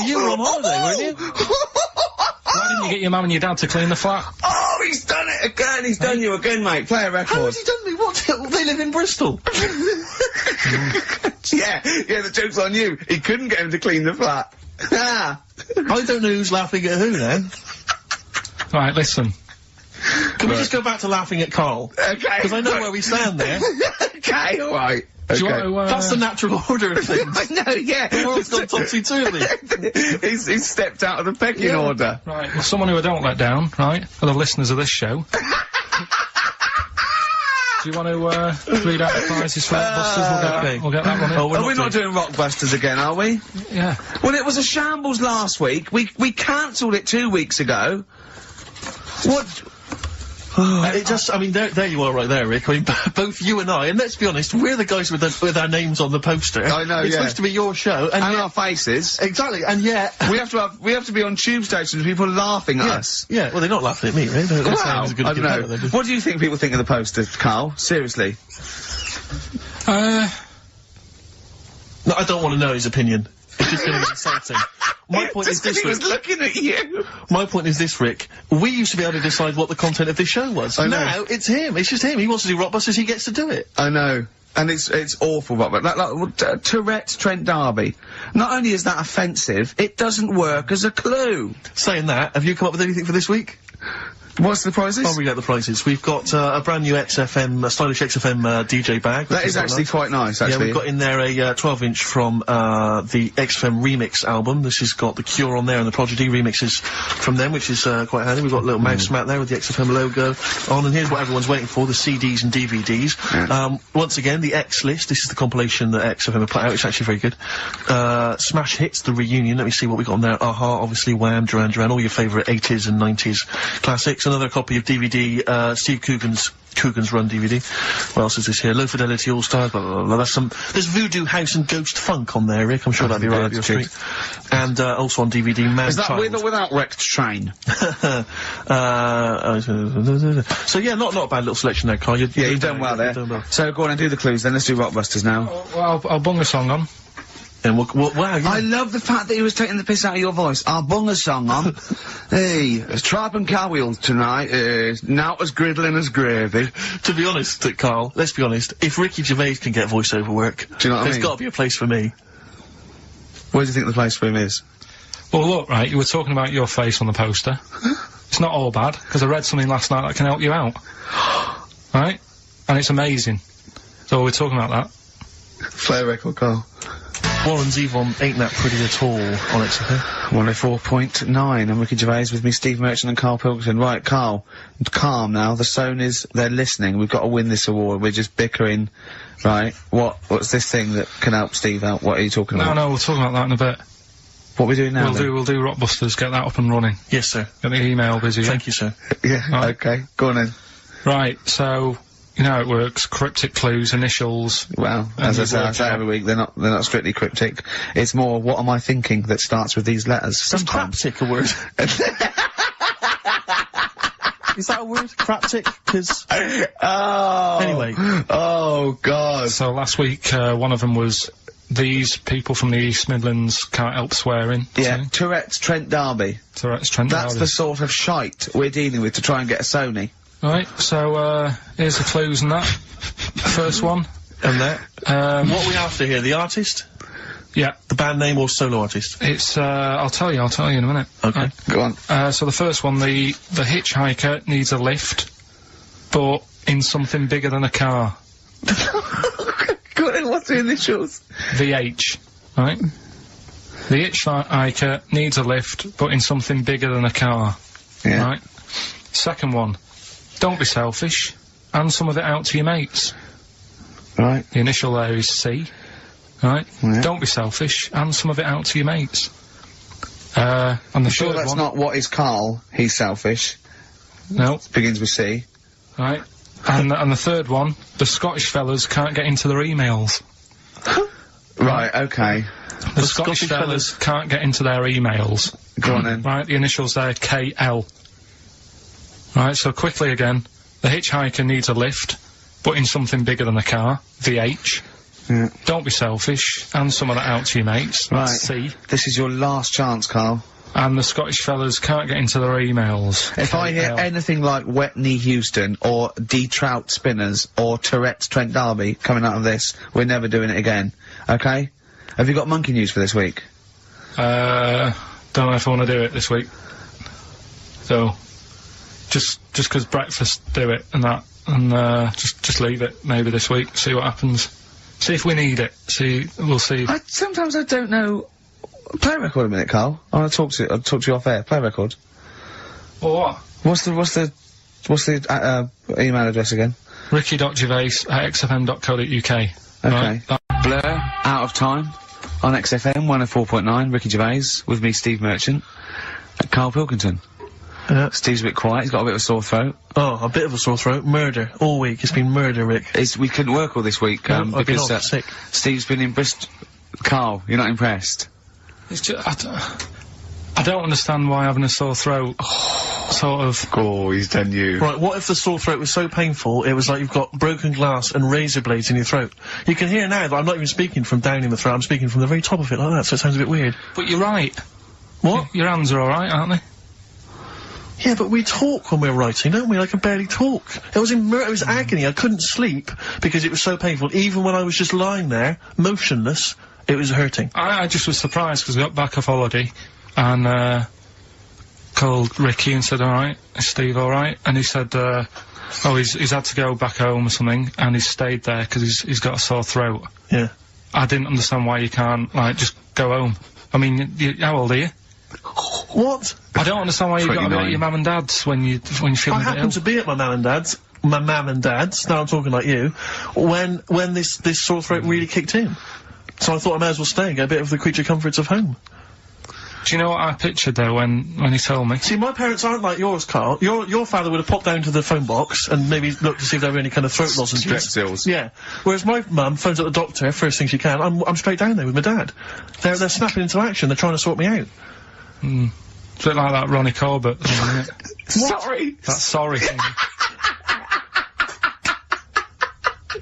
You were on holiday, weren't you? Why didn't you get your mum and your dad to clean the flat? Oh, he's done it again! He's done you again, mate. Play a record. How has he done me? What? They live in Bristol. Yeah, the joke's on you. He couldn't get him to clean the flat. I don't know who's laughing at who then. Right, listen. Can we just go back to laughing at Karl? Okay. Because I know where we stand there. Okay, alright. Do you want to, That's the natural order of things. I know, yeah. The world's gone topsy-turvy. He's stepped out of the pecking order. Right, well, someone who I don't let down, right, are the listeners of this show. Do you want to read out the prizes for Rockbusters? We'll get that one in. Oh, we're not doing Rockbusters again, are we? Yeah. Well, it was a shambles last week. We cancelled it 2 weeks ago. What? It just, I mean, there you are right there, Rick. I mean, both you and I, and let's be honest, we're the guys with our names on the poster. I know, It's supposed to be your show. And our faces. Exactly, and yet... we have to be on tube stations with people laughing at us. Yeah, well, they're not laughing at me, right? They're saying it was a good I don't know. What do you think people think of the poster, Karl? Seriously? No, I don't want to know his opinion. It's just going to be insulting. My point is this, Rick. He was looking at you. My point is this, Rick. We used to be able to decide what the content of this show was. I know. Now, it's him. It's just him. He wants to do Rockbusters, he gets to do it. I know. And it's awful, but like Tourette's Trent D'Arby. Not only is that offensive, it doesn't work as a clue. Saying that, have you come up with anything for this week? What's the prizes? I'll read out the prizes. We've got a brand new XFM, stylish XFM DJ bag. That is actually quite nice, actually. Yeah, we've got in there a 12-inch from the XFM remix album. This has got The Cure on there and the Prodigy remixes from them, which is quite handy. We've got a little mouse mat there with the XFM logo on, and here's what everyone's waiting for, the CDs and DVDs. Yeah. Once again, the X List. This is the compilation that XFM have put out. It's actually very good. Smash Hits, the reunion. Let me see what we got on there. Aha, obviously, Wham, Duran Duran, all your favourite 80s and 90s classics. Another copy of DVD, Steve Coogan's Run DVD. What else is this here? Low Fidelity All Stars, blah, blah, blah, blah. There's Voodoo House and Ghost Funk on there, Rick. I'm sure that'd be right up your street. And, also on DVD, Man Is that Child. with or without Wrecked Train? So yeah, not a bad little selection there, Karl. You've done well there. So go on and do the clues then. Let's do Rockbusters now. Well, I'll bung a song on. And wow, yeah. I love the fact that he was taking the piss out of your voice. I'll bung a song on. Hey, it's Tripe and Car Wheels tonight. Not as griddling as gravy. To be honest, Karl, let's be honest, if Ricky Gervais can get voiceover work, do you know what I mean? There's got to be a place for me. Where do you think the place for him is? Well, look, right, you were talking about your face on the poster. It's not all bad, because I read something last night that can help you out. Right? And it's amazing. So we're talking about that. Play a record, Carl. Warren's Yvonne ain't that pretty at all on XFM. 104.9. I'm Ricky Gervais with me, Steve Merchant and Karl Pilkington. Right, Karl, calm now. The Sonys, they're listening. We've got to win this award. We're just bickering. Right, what's this thing that can help Steve out? What are you talking about? No, we'll talk about that in a bit. What are we doing now? We'll do Rockbusters, get that up and running. Yes, sir. Get the email busy. Thank you, sir. Yeah, Right. okay. Go on then. Right, so, you know how it works. Cryptic clues, initials. Well, as I say every week, they're not strictly cryptic. It's more, what am I thinking that starts with these letters. Is Sometimes. craptic a word? Is that a word? Craptic? Because... Oh! Anyway. Oh, God. So last week, one of them was, these people from the East Midlands can't help swearing. Yeah, Tourette's Trent D'Arby. Tourette's Trent That's D'Arby. the sort of shite we're dealing with to try and get a Sony. Right, so, here's the clues and that. First one. And that. What are we after here? The artist? Yeah. The band name or solo artist? It's, I'll tell you in a minute. Okay. Go on. So the first one, the hitchhiker needs a lift, but in something bigger than a car. Go on, what's the initials? VH, right? The hitchhiker needs a lift, but in something bigger than a car. Yeah. Right? Second one, don't be selfish, hand some of it out to your mates. Right. The initial there is C. Right? Yeah. Don't be selfish, hand some of it out to your mates. And the Sure third that's one, not what is Karl. He's selfish. no, Begins with C. right? And the third one, the Scottish fellas can't get into their emails. Right, okay. The Scottish fellas can't get into their emails. Go on then. Right, the initials there, KL. Right, so quickly again, the hitchhiker needs a lift, but in something bigger than a car, VH. Yeah. Don't be selfish, and some of that out to your mates, that's C. This is your last chance, Karl. And the Scottish fellas can't get into their emails. If I hear KL. anything like Wet Knee Houston, or D Trout Spinners, or Tourette's Trent D'Arby coming out of this, we're never doing it again. Okay? Have you got monkey news for this week? Don't know if I want to do it this week. So, just 'cause breakfast do it and that, and just leave it maybe this week. See what happens. See if we need it. We'll see. Sometimes I don't know. Play a record a minute, Karl. I'll talk to you off air. Play a record. Or what? What's the email address again? ricky.gervais@xfm.co.uk. Okay. Right. Blur, Out of Time, on XFM 104.9, Ricky Gervais, with me, Steve Merchant, and Karl Pilkington. Steve's a bit quiet, he's got a bit of a sore throat. Oh, a bit of a sore throat. Murder. All week. It's been murder, Rick. We couldn't work all this week, I've been because, off sick. Steve's been in Bristol. Karl, you're not impressed? It's just, I don't understand why having a sore throat sort of... Oh, he's done you. Right, what if the sore throat was so painful, it was like you've got broken glass and razor blades in your throat? You can hear now that I'm not even speaking from down in the throat, I'm speaking from the very top of it like that, so it sounds a bit weird. But you're right. What? Your hands are alright, aren't they? Yeah, but we talk when we're writing, don't we? I can barely talk. It was it was agony. I couldn't sleep because it was so painful. Even when I was just lying there, motionless, it was hurting. I just was surprised because we got back off holiday and, called Ricky and said, alright, is Steve alright? And he said, he's had to go back home or something and he's stayed there because he's got a sore throat. Yeah. I didn't understand why you can't, like, just go home. I mean, how old are you? What? I don't understand why you've got to be at your mum and dad's when you're feeling I a bit ill. happened to be at my mum and dad's, now I'm talking like you, when this sore throat really kicked in. So I thought I may as well stay and get a bit of the creature comforts of home. Do you know what I pictured though when he told me? See, my parents aren't like yours, Karl. Your father would have popped down to the phone box and maybe looked to see if there were any kind of throat lozenges. Strepsils. Yeah. Whereas my mum phones up the doctor first thing she can. I'm straight down there with my dad. They're snapping into action. They're trying to sort me out. It's a bit like that Ronnie Corbett thing, isn't it? Sorry! That sorry thing.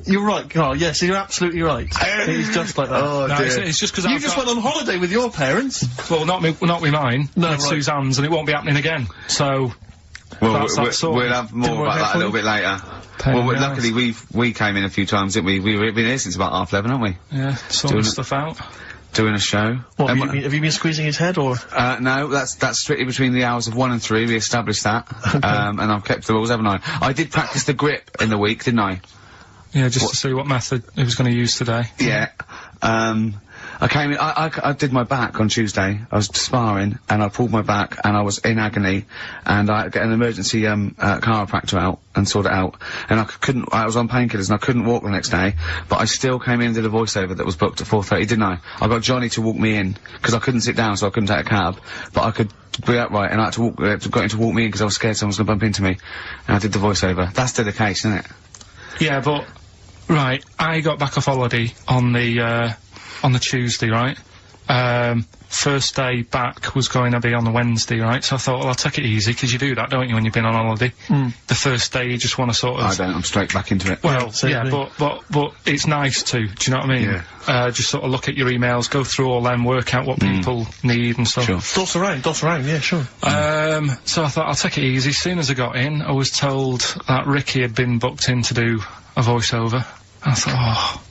You're right, Karl. Yes, you're absolutely right. He's just like that. Oh, No, dear. it's just because You just went on holiday with your parents. Well, not with mine. No, with right. Suzanne's, and it won't be happening again. So, Well, that's that sort. we'll have more Didn't work about out that a for little you? bit later. Pain Well, in the luckily we came in a few times, didn't we? We've been here since about 11:30, haven't we? Yeah, sorting stuff out. doing a show. What, have you been squeezing his head, or? No, that's strictly between the hours of 1 and 3, we established that. And I've kept the rules, haven't I? I did practice the grip in the week, didn't I? Yeah, just to see what method he was going to use today. Yeah. I came in, I did my back on Tuesday. I was sparring, and I pulled my back, and I was in agony, and I got an emergency, chiropractor out, and sorted it out, and I was on painkillers, and I couldn't walk the next day, but I still came in and did a voiceover that was booked at 4:30, didn't I? I got Johnny to walk me in, because I couldn't sit down, so I couldn't take a cab, but I could be upright, and I had to got him to walk me in, because I was scared someone was going to bump into me, and I did the voiceover. That's dedication, isn't it? Yeah, but, right, I got back off holiday on the Tuesday, right? First day back was going to be on the Wednesday, right? So I thought, well, I'll take it easy, because you do that, don't you, when you've been on holiday? The first day, you just want to sort of... I don't, I'm straight back into it. Well, yeah, but it's nice to, do you know what I mean? Yeah. Just sort of look at your emails, go through all them, work out what people need and stuff. Sure. Dots around, yeah, sure. So I thought, I'll take it easy. As soon as I got in, I was told that Ricky had been booked in to do a voiceover. I thought, oh...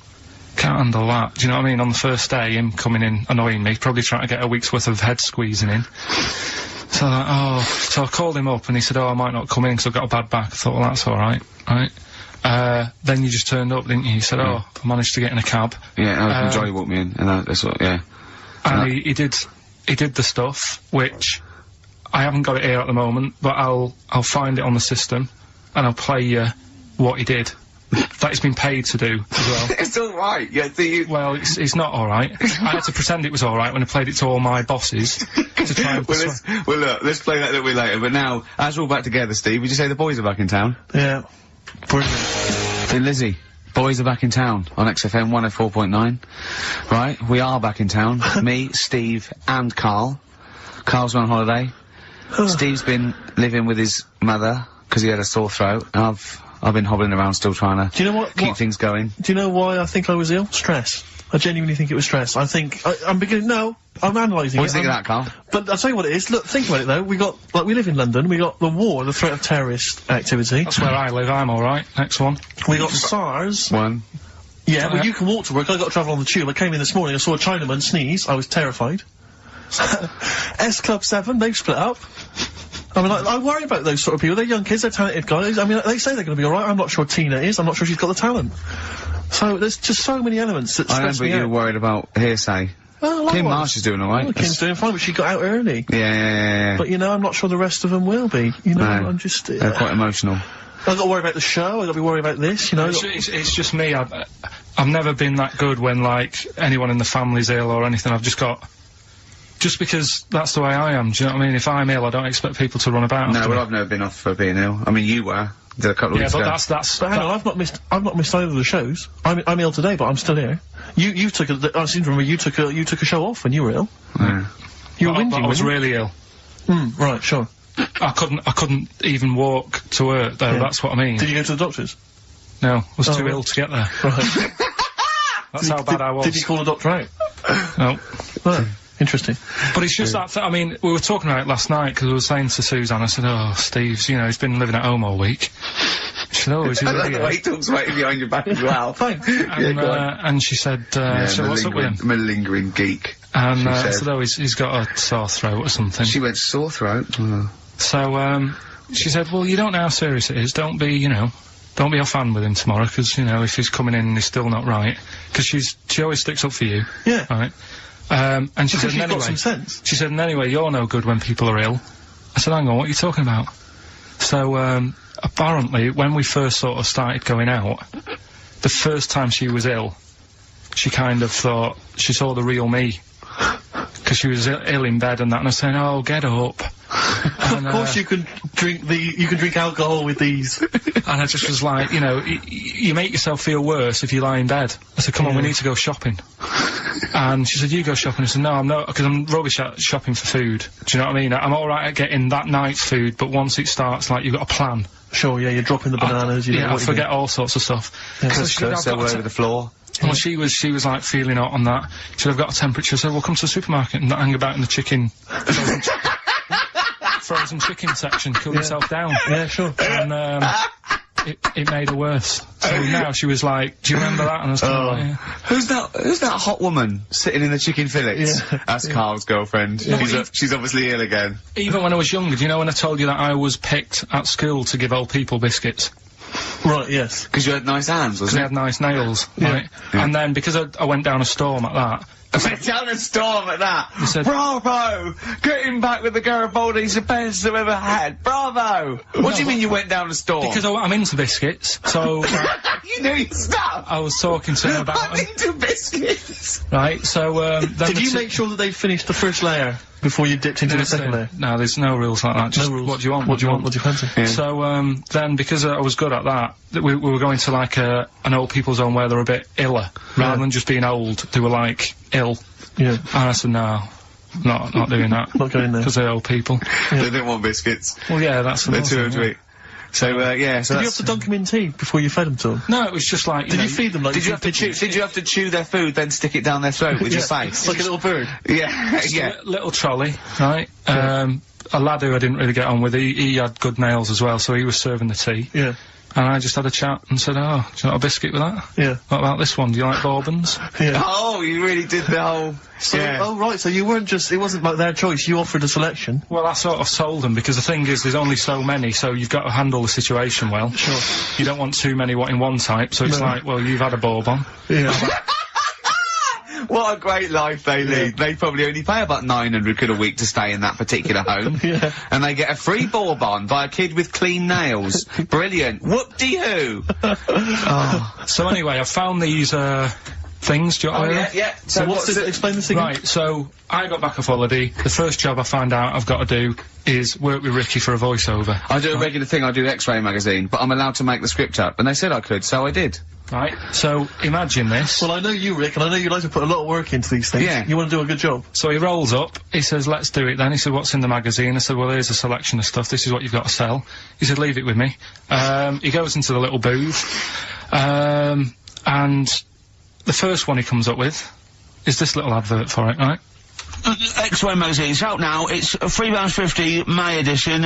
can't handle that. Do you know what I mean? On the first day, him coming in annoying me, probably trying to get a week's worth of head squeezing in. So I called him up and he said, oh, I might not come in because I've got a bad back. I thought, well, that's alright, right? Then you just turned up, didn't you? He said, oh, I managed to get in a cab. Yeah, Johnny walked me in, and that's what, yeah. And he did the stuff, which I haven't got it here at the moment, but I'll find it on the system, and I'll play you what he did. That he's been paid to do as well. It's alright, yeah, Well, it's not alright. I had to pretend it was alright when I played it to all my bosses to try and well, look, let's play that a little bit later, but now, as we're all back together, Steve, would you say the boys are back in town? Yeah. Brilliant. Hey, Lizzie, boys are back in town on XFM 104.9. Right, we are back in town. Me, Steve, and Karl. Karl's on holiday. Steve's been living with his mother, because he had a sore throat, and I've been hobbling around still trying to keep things going. Do you know why I think I was ill? Stress. I genuinely think it was stress. I think, I'm analysing it. What do you think of that, Karl? But I'll tell you what it is. Look, think about it though. We live in London, we got the war, the threat of terrorist activity. That's where I live, I'm alright. Next one. We got SARS. One. Yeah, well, you can walk to work. I got to travel on the tube. I came in this morning, I saw a Chinaman sneeze. I was terrified. S Club 7, they've split up. I mean, I worry about those sort of people. They're young kids, they're talented guys. I mean, they say they're going to be alright. I'm not sure Tina is. I'm not sure she's got the talent. So, there's just so many elements that stress me out. I remember you were worried about hearsay. Well, Kim Marsh is doing alright. Well, Kim's doing fine, but she got out early. Yeah. But, you know, I'm not sure the rest of them will be. You know, I'm just... They're quite emotional. I've got to worry about the show, I've got to be worried about this, you know. It's just me. I've never been that good when, like, anyone in the family's ill or anything. I've just got... Just because that's the way I am, do you know what I mean? If I'm ill, I don't expect people to run about. No, well, I've never been off for being ill. I mean, you were. Did a couple of weeks ago. Yeah, but that's... But hang on, I've not missed either of the shows. I'm ill today, but I'm still here. You took I seem to remember you took a show off when you were ill. Yeah. You were whinging, I was really ill. Right, sure. I couldn't even walk to work, though, that's what I mean. Did you go to the doctors? No, I was too ill to get there. Right. That's how bad I was. Did you call a doctor out? No. Right. Interesting. But it's just that, I mean, we were talking about it last night, because we were saying to Suzanne, I said, oh, Steve's, you know, he's been living at home all week. She said, oh, is he really? I like the way he talks right behind your back as well. Thanks. And she said, so what's up with him? Malingering geek. And I said, oh, he's got a sore throat or something. She went, sore throat? Oh. So, she said, well, you don't know how serious it is, don't be off hand with him tomorrow, because, you know, if he's coming in and he's still not right, because she always sticks up for you. Yeah. Right? And she said, she's anyway, got some sense. She said, and anyway, you're no good when people are ill. I said, hang on, what are you talking about? So, apparently, when we first sort of started going out, the first time she was ill, she kind of thought she saw the real me. Because she was ill in bed and that, and I was saying, oh, get up. And, of course you can drink alcohol with these. And I just was like, you know, you make yourself feel worse if you lie in bed. I said, come on, we need to go shopping. And she said, you go shopping. I said, no, I'm not, because I'm rubbish at shopping for food. Do you know what I mean? I'm alright at getting that night's food, but once it starts, like, you've got a plan. Sure, yeah, you're dropping the bananas, I forget all sorts of stuff. Yeah, so all over the floor. Well, she was like feeling hot on that. She said, I've got a temperature, so we'll come to the supermarket and not hang about in the chicken. Frozen chicken section, cool yourself down. Yeah, sure. And, it made her worse. So now she was like, "Do you remember that?" And I was kind of like, yeah. Who's that hot woman sitting in the chicken fillets? Yeah. That's Karl's girlfriend. She's obviously ill again. Even when I was younger, do you know when I told you that I was picked at school to give old people biscuits? Right, yes. Because you had nice hands, Because wasn't I had nice nails, right? Yeah. And then, because I went down a storm at that... I went down a storm at that! You said, bravo! Getting back with the Garibaldi's the best I've ever had! Bravo! What do you mean you went down a storm? Because I'm into biscuits, so... You knew your stuff! I was talking to him about I'm into biscuits! Right, so, then... Did you make sure that they finished the first layer before you dipped into the second layer? No, there's no rules like that. Just No rules. what do you want? What do you want? What do you fancy? Yeah. So, then, because I was good at that, we were going to, like, an old people's home where they're a bit iller. Rather than just being old, they were, like, ill. Yeah. And I said, no, not doing that. Not going there. Because they're old people. Yeah. They don't want biscuits. Well, yeah, that's the They're too old to eat. So, yeah, so Did you have to dunk them in tea before you fed them to them? No, it was just like, Did you feed them like Did you have to chew their food, then stick it down their throat with your face? Like a little bird? Yeah, yeah. Little trolley, right? A lad who I didn't really get on with, he had good nails as well, so he was serving the tea. Yeah. And I just had a chat and said, oh, do you want a biscuit with that? Yeah. What about this one? Do you like bourbons? Yeah. Oh, you really did the whole... So, yeah. Oh, right, so you weren't just... It wasn't like their choice, you offered a selection. Well, I sort of sold them, because the thing is, there's only so many, so you've got to handle the situation well. Sure. You don't want too many in one type, so it's like, well, you've had a bourbon. Yeah. What a great life they lead. They probably only pay about 900 quid a week to stay in that particular home. Yeah. And they get a free bourbon by a kid with clean nails. Brilliant. Whoop-de-hoo. Oh. So anyway, I found these, things, do you want to hear? Yeah. So what's this? Explain this again. Right, so I got back off holiday. The first job I find out I've got to do is work with Ricky for a voiceover. I do a regular thing, I do X-Ray magazine, but I'm allowed to make the script up. And they said I could, so I did. Right, so imagine this. Well, I know you, Rick, and I know you like to put a lot of work into these things. Yeah. You want to do a good job. So he rolls up, he says, let's do it then. He said, what's in the magazine? I said, well, here's a selection of stuff, this is what you've got to sell. He said, leave it with me. He goes into the little booth, and the first one he comes up with is this little advert for it, right? X-Ray magazine, it's out now, it's £3.50 May edition,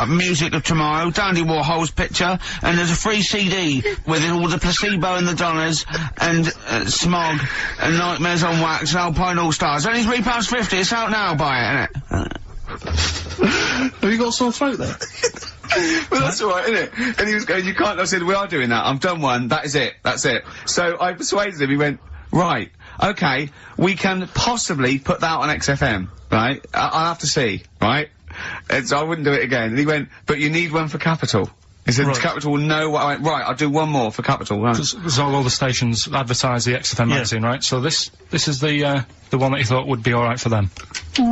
music of tomorrow, Dandy Warhol's picture, and there's a free CD with all the Placebo and the Donners, and Smog, and Nightmares on Wax, and Alpine All-Stars. Only £3.50, it's out now, buy it, innit? Have you got a sore throat there? Well, that's alright, isn't it? And he was going, you can't, I said, we are doing that, I've done one, that is it, that's it. So I persuaded him, he went, right, okay, we can possibly put that on XFM, right? I'll have to see, right? And so I wouldn't do it again. And he went, but you need one for Capital. He said, Right. Capital will know what I went, right, I'll do one more for Capital, right? Because all the stations advertise the XFM magazine, right? So this is the one that he thought would be alright for them. Ooh,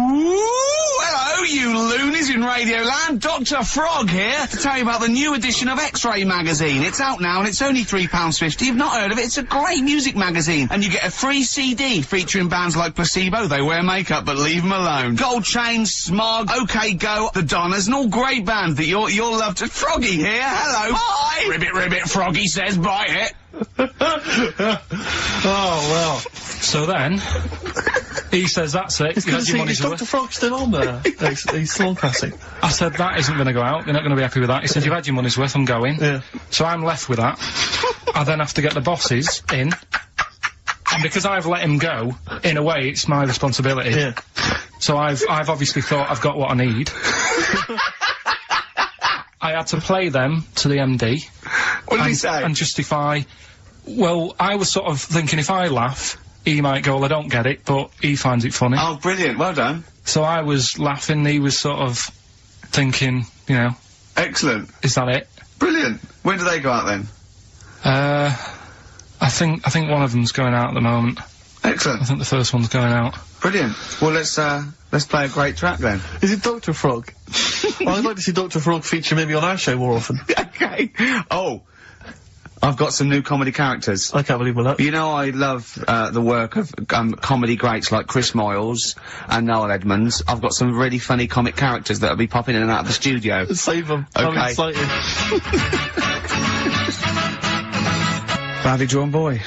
hello, you loonies in Radioland. Dr. Frog here to tell you about the new edition of X-Ray magazine. It's out now and it's only £3.50. You've not heard of it? It's a great music magazine. And you get a free CD featuring bands like Placebo, they wear makeup but leave them alone. Gold Chain, Smog, OK Go, The Donners, and all great bands that you'll love to... Froggy here, hello. Bye! Ribbit, ribbit, Froggy says buy it. Oh, well. So then, he says, that's it. It's You good had to your see, money's is worth. Dr. Frog still on there? He's still on classic. I said, that isn't going to go out. You're not going to be happy with that. He said, you've had your money's worth, I'm going. Yeah. So I'm left with that. I then have to get the bosses in. And because I've let him go, in a way, it's my responsibility. Yeah. So I've obviously thought I've got what I need. I had to play them to the MD. What did he say? And justify... Well, I was sort of thinking if I laugh, he might go, well, I don't get it, but he finds it funny. Oh, brilliant, well done. So I was laughing, he was sort of thinking, you know... Excellent. Is that it? Brilliant. When do they go out then? I think one of them's going out at the moment. Excellent. I think the first one's going out. Brilliant. Well, let's play a great track then. Is it Dr. Frog? Well, I'd like to see Dr. Frog feature maybe on our show more often. Okay. Oh, I've got some new comedy characters. I can't believe that. You know, I love the work of comedy greats like Chris Moyles and Noel Edmonds. I've got some really funny comic characters that'll be popping in and out of the studio. Save them. Okay. I'm excited. Badly Drawn Boy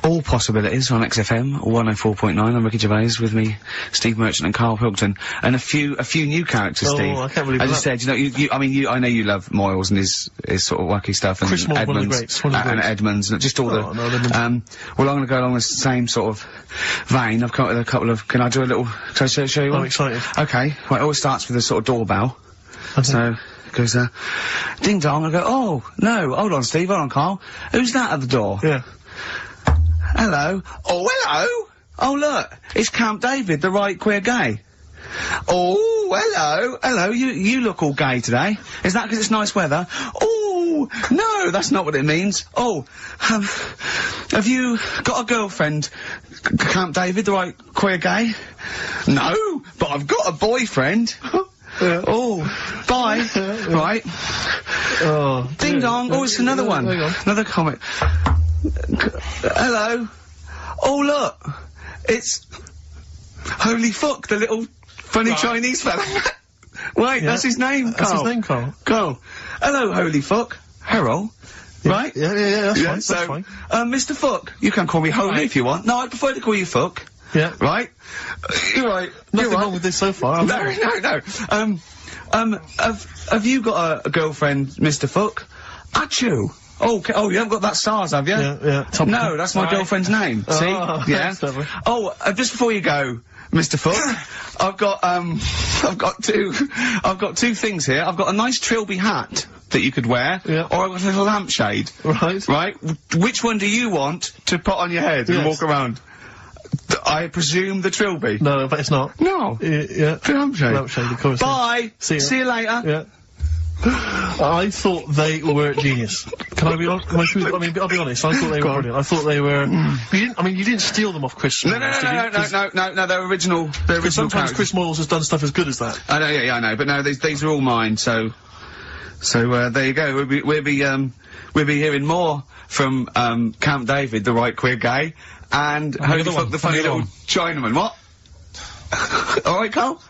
All Possibilities on XFM 104.9. I'm Ricky Gervais, with me, Steve Merchant and Karl Pilkington, and a few new characters. Oh, Steve. I can't believe As that. I said, I know you love Moyles and his sort of wacky stuff, and Chris Moyles, Edmonds, one of the greats, one of the and greats. Edmonds, and just all Oh, no, Edmonds. well, I'm going to go along the same sort of vein. I've come up with a couple of. Can I do a little? Can I show you one? I'm excited. Okay. Well, it always starts with a sort of doorbell. So. Goes, ding dong, I go, oh, no, hold on, Steve, hold on, Karl. Who's that at the door? Yeah. Hello? Oh, hello? Oh, look, it's Camp David, the right queer gay. Oh, hello, hello, you look all gay today. Is that because it's nice weather? Oh, no, that's not what it means. Oh, have you got a girlfriend, Camp David, the right queer gay? No, but I've got a boyfriend. Yeah. Oh, bye. Right. Oh. Ding dong. Oh, it's another one. Hang on. Another comic. Hello. Oh, look. It's Holy Fuck, the little funny Chinese fella. Wait, that's his name, Karl. That's his name, Karl. Karl. Hello, Holy Fuck. Harold. Right? Yeah, that's fine, So, that's fine. Mr. Fuck, you can call me Holy if you want. No, I prefer to call you Fuck. Yeah. Right? You're right. Nothing wrong with this so far. No. Have you got a girlfriend, Mr. Fuck? Achoo. Oh, you haven't got that stars, have you? Yeah. No, that's my girlfriend's name. See? Yeah. Oh, just before you go, Mr. Fuck, I've got two things here. I've got a nice Trilby hat that you could wear, or I've got a little lampshade. Right. Right? Which one do you want to put on your head and walk around? I presume the Trilby. No, but it's not. No. Yeah. The lampshade. Lampshade, of course. Bye. See you later. Yeah. I thought they were genius. Can I be honest? I'll be honest. I thought they were brilliant. I thought they were. You didn't steal them off Chris. No. They're original. They're original. Sometimes characters. Chris Moyles has done stuff as good as that. I know. Yeah, I know. But no, these are all mine. So there you go. We'll be hearing more from Camp David, the right queer gay, and Holy Fuck, the funny little Chinaman. What? All right, Karl.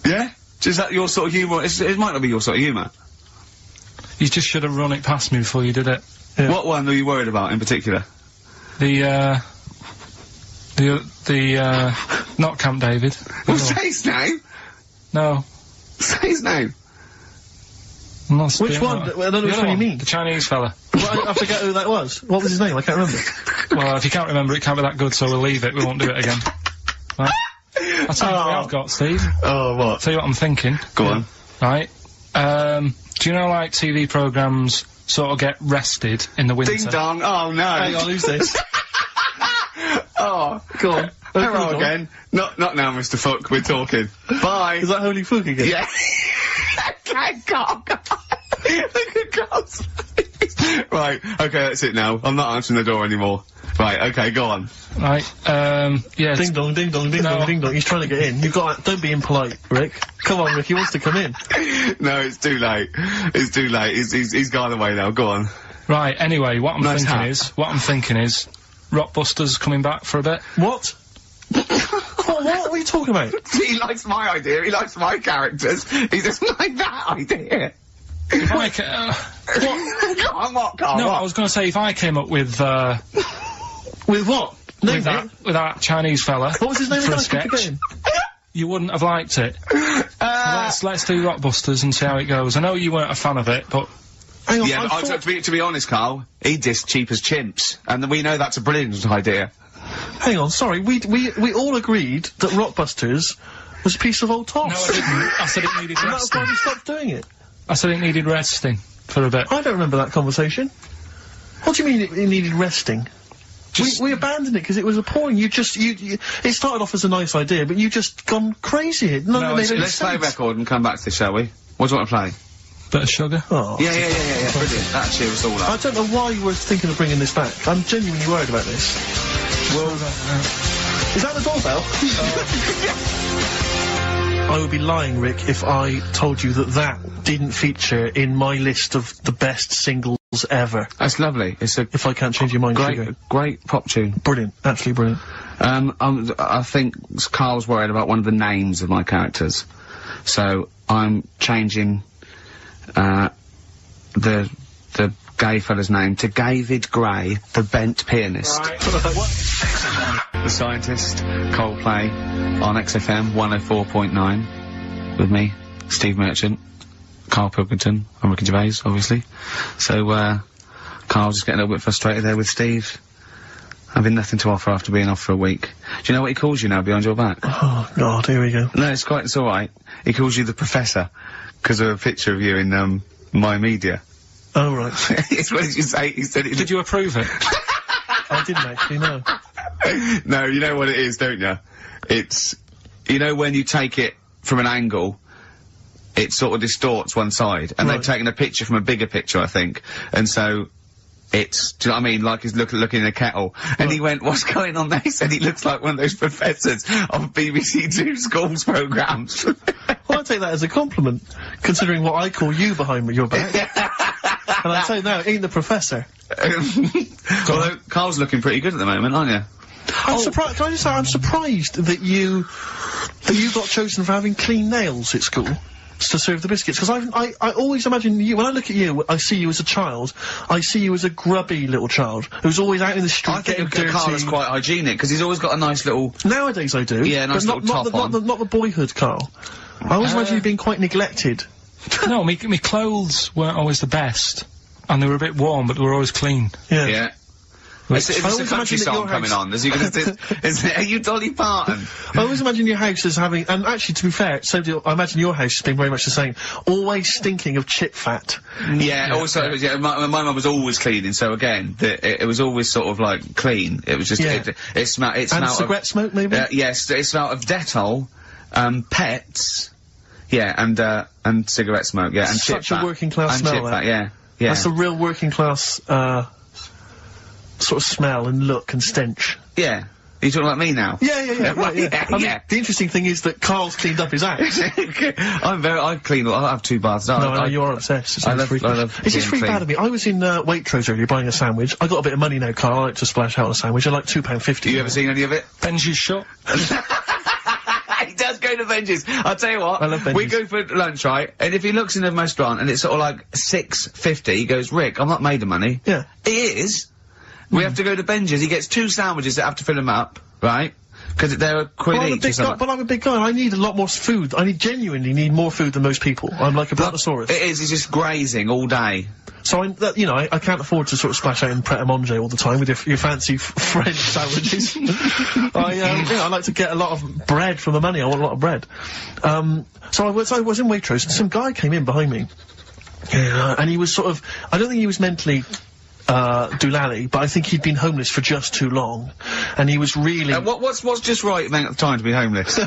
Yeah. Is that your sort of humour? It might not be your sort of humour. You just should have run it past me before you did it. Yeah. What one were you worried about in particular? The not Camp David. Well, say his name. No. Say his name. Which one? I don't know which one you mean. The Chinese fella. Well, I forget who that was. What was his name? I can't remember. Well, if you can't remember, it can't be that good, so we'll leave it. We won't do it again. Right? I'll tell you what I've got, Steve. Oh, what? I'll tell you what I'm thinking. Go on. Right. Do you know, like, TV programmes sort of get rested in the winter? Ding dong. Oh, no. Hang on, who's this? Oh, go on. Hello again. Not now, Mr. Fuck. We're talking. Bye. Is that Holy Fuck again? Yeah. God. Look at God's face. Right. Okay, that's it now. I'm not answering the door anymore. Right. Okay, go on. Right. Yeah. Ding dong, ding dong, ding dong, ding dong. He's trying to get in. Don't be impolite, Rick. Come on, Rick. He wants to come in. No, it's too late. It's too late. He's gone away now. Go on. Right. Anyway, what I'm thinking is, Rockbusters coming back for a bit. What? What are you talking about? He likes my idea. He likes my characters. He doesn't like that idea. If I what, Karl? No, I was going to say if I came up with with what? With that Chinese fella. What was his name? For a sketch. You wouldn't have liked it. Let's do Rockbusters and see how it goes. I know you weren't a fan of it, but. Hang on, yeah, but to be honest, Karl, he dissed Cheap as Chimps, and we know that's a brilliant idea. Hang on, sorry, we all agreed that Rockbusters was a piece of old toss. No, I didn't. I said it needed resting. That's why we stopped doing it. I said it needed resting for a bit. I don't remember that conversation. What do you mean it needed resting? We abandoned it because it was appalling. It started off as a nice idea, but you just gone crazy. Let's play a record and come back to this, shall we? What do you want to play? Bit of sugar. Oh. Yeah, brilliant. That cheers us all up. I don't know why you were thinking of bringing this back. I'm genuinely worried about this. Well, is that the doorbell? I would be lying, Rick, if I told you that didn't feature in my list of the best singles ever. That's lovely. If I can't change your mind, great pop tune. Brilliant, absolutely brilliant. I think Karl's worried about one of the names of my characters, so I'm changing the gay fella's name to David Gray, the bent pianist. The Scientist, Coldplay, on XFM 104.9, with me, Steve Merchant, Karl Pilkington, and Ricky Gervais, obviously. So, Karl's just getting a little bit frustrated there with Steve. Having nothing to offer after being off for a week. Do you know what he calls you now behind your back? Oh, God, here we go. No, it's alright. He calls you the Professor, because of a picture of you in, My Media. Oh, right. What did you say? He said it. Did you approve it? I didn't actually, no. No, you know what it is, don't you? It's, you know when you take it from an angle, it sort of distorts one side, and they've taken a picture from a bigger picture, I think, and so it's, do you know what I mean, like he's looking in a kettle, and he went, what's going on there? He said he looks like one of those professors of BBC Two schools programmes. Well, I take that as a compliment, considering what I call you behind your back. And I say, no, ain't the Professor. Although, Karl's looking pretty good at the moment, aren't you? I'm surprised, can I just say, I'm surprised that you got chosen for having clean nails at school to serve the biscuits, because I always imagine you, when I look at you, I see you as a child, I see you as a grubby little child, who's always out in the street getting dirty. Karl is quite hygienic, because he's always got a nice little... Nowadays I do. Yeah, nice little top on. Not the boyhood Karl. I always imagine you being quite neglected. No, me clothes weren't always the best, and they were a bit warm, but they were always clean. Yeah. Yeah. Is a country song coming on? Is he gonna are you Dolly Parton? I always imagine your house as having, and actually to be fair, I imagine your house has been very much the same, always stinking of chip fat. Yeah, also, yeah, my mum was always cleaning, so again, it was always sort of like clean. It was just, it smelled and cigarette smoke, maybe? Yes, it smelled of Dettol, pets, yeah, and cigarette smoke, yeah, and chip fat. Such a working class and smell, chip fat, yeah. That's a real working class, sort of smell and look and stench. Yeah. Are you talking about me now? Yeah. Right, yeah. I mean, the interesting thing is that Karl's cleaned up his house. I clean, I have 2 baths. No, I know, you're obsessed. I love It's just really bad of me. I was in, Waitrose earlier buying a sandwich. I got a bit of money now, Karl. I like to splash out on a sandwich. I like £2.50. You ever seen any of it? Benji's shop. He does go to Benji's. I'll tell you what. I love Benji's. We go for lunch, right? And if he looks in a restaurant and it's sort of like $6.50, he goes, Rick, I'm not made of money. Yeah. He is. We have to go to Benji's. He gets 2 sandwiches that have to fill him up, right? Because they're a quid each or something. But I'm a big guy. I need a lot more food. I genuinely need more food than most people. I'm like a brontosaurus. It is. He's just grazing all day. So I can't afford to sort of splash out in Pret a Manger all the time with your fancy French sandwiches. I like to get a lot of bread for the money. I want a lot of bread. So I was in Waitrose, and some guy came in behind me, and he was sort of, I don't think he was mentally doolally, but I think he'd been homeless for just too long, and he was really... what's just right amount of time to be homeless?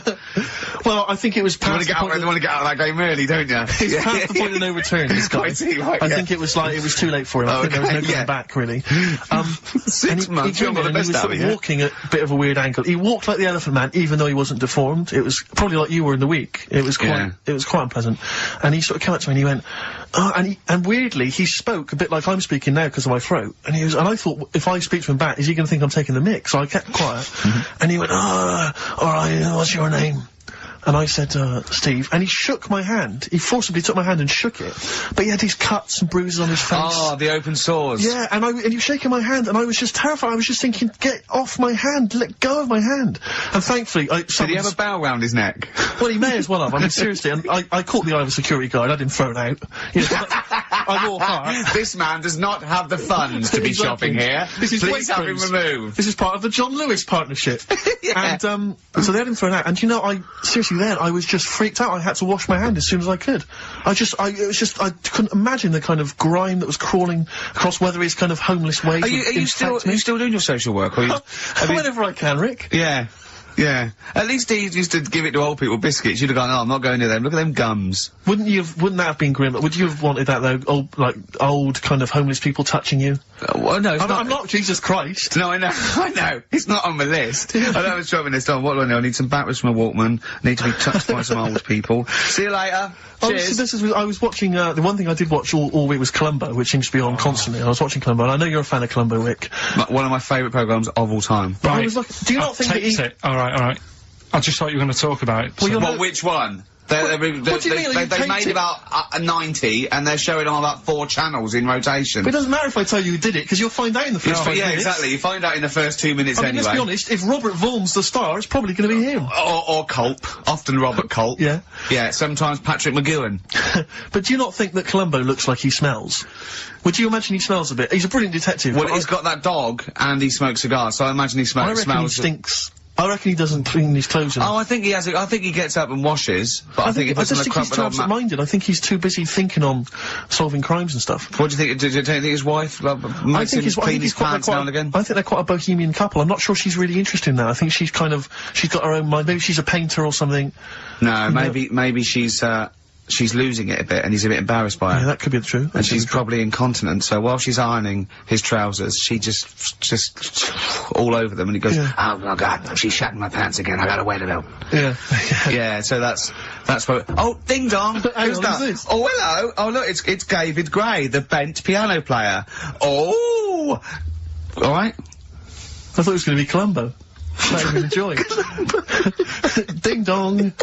Well, I think it was past you want to get out of that game early, don't you? He's past the point of no return, this guy. I think it was like, it was too late for him. I think there was no going back, really. 6 months, he was sort of walking at a bit of a weird angle. He walked like the Elephant Man, even though he wasn't deformed. It was probably like you were in the week. It was quite unpleasant. And he sort of came up to me and he went, and weirdly, he spoke a bit like I'm speaking now because of my throat. And I thought, if I speak to him back, is he going to think I'm taking the mick? So I kept quiet. And he went, alright, what's your name? And I said, Steve, and he shook my hand. He forcibly took my hand and shook it. But he had these cuts and bruises on his face. Oh, the open sores. Yeah, and he was shaking my hand, and I was just terrified. I was just thinking, get off my hand, let go of my hand. And thankfully, did he have a bow round his neck? Well, he may as well have. I mean, seriously, and I caught the eye of a security guard. I didn't throw it out. You know, I'm all heart. This man does not have the funds to be shopping here. Please have him removed. This is part of the John Lewis partnership. And, so they had him thrown out, and you know, then I was just freaked out. I had to wash my hand as soon as I could. I couldn't imagine the kind of grime that was crawling across Weatherby's kind of homeless ways. Are you still doing your social work? Or whenever I can, Rick. Yeah. Yeah. At least he used to give it to old people biscuits. You'd have gone, oh, I'm not going near them. Look at them gums. Wouldn't that have been grim? Would you have wanted that, though? Old kind of homeless people touching you? Well, no, I'm not Jesus Christ. No, I know. It's not on my list. I know I was dropping this down. What do I know? I need some batteries from a Walkman. I need to be touched by some old people. See you later. Cheers. I was watching, the one thing I did watch all week was Columbo, which seems to be on constantly. I was watching Columbo, and I know you're a fan of Columbo, Rick. One of my favourite programmes of all time. But I was like, do you not think that All right. I just thought you were going to talk about it. Well, which one? They What do you mean? they made about 90, and they're showing on about 4 channels in rotation. But it doesn't matter if I tell you who did it, because you'll find out in the first 5 Yeah, minutes. exactly. You find out in the first 2 minutes I mean, anyway. let's be honest, if Robert Vaughan's the star, it's probably going to be him. Or Culp. Often Robert Culp. Yeah. Yeah, sometimes Patrick McGowan. But do you not think that Columbo looks like he smells? Would you imagine he smells a bit? He's a brilliant detective. Well, he's got that dog, and he smokes cigars, so I imagine he I reckon smells... he stinks. I reckon he doesn't clean his clothes enough. Oh, I think he has. I think he gets up and washes. But I think if I it's on just a think he's too crumpled old absent-minded. I think he's too busy thinking on solving crimes and stuff. What do you think? Do you think his wife makes him clean his pants now and again? I think they're quite a bohemian couple. I'm not sure she's really interested in that. I think she's got her own mind. Maybe she's a painter or something. No, maybe she's losing it a bit, and he's a bit embarrassed by it. Yeah, that could be true. And she's probably incontinent, so while she's ironing his trousers, she just all over them, and he goes, "Oh my God, she's shatting my pants again. I gotta wait a minute." Yeah. Yeah. So that's what. Oh, ding dong. Who's that? Who's this? Oh, hello. Oh, look, it's David Gray, the bent piano player. Oh, all right. I thought it was going to be Columbo. That would enjoy. Ding dong.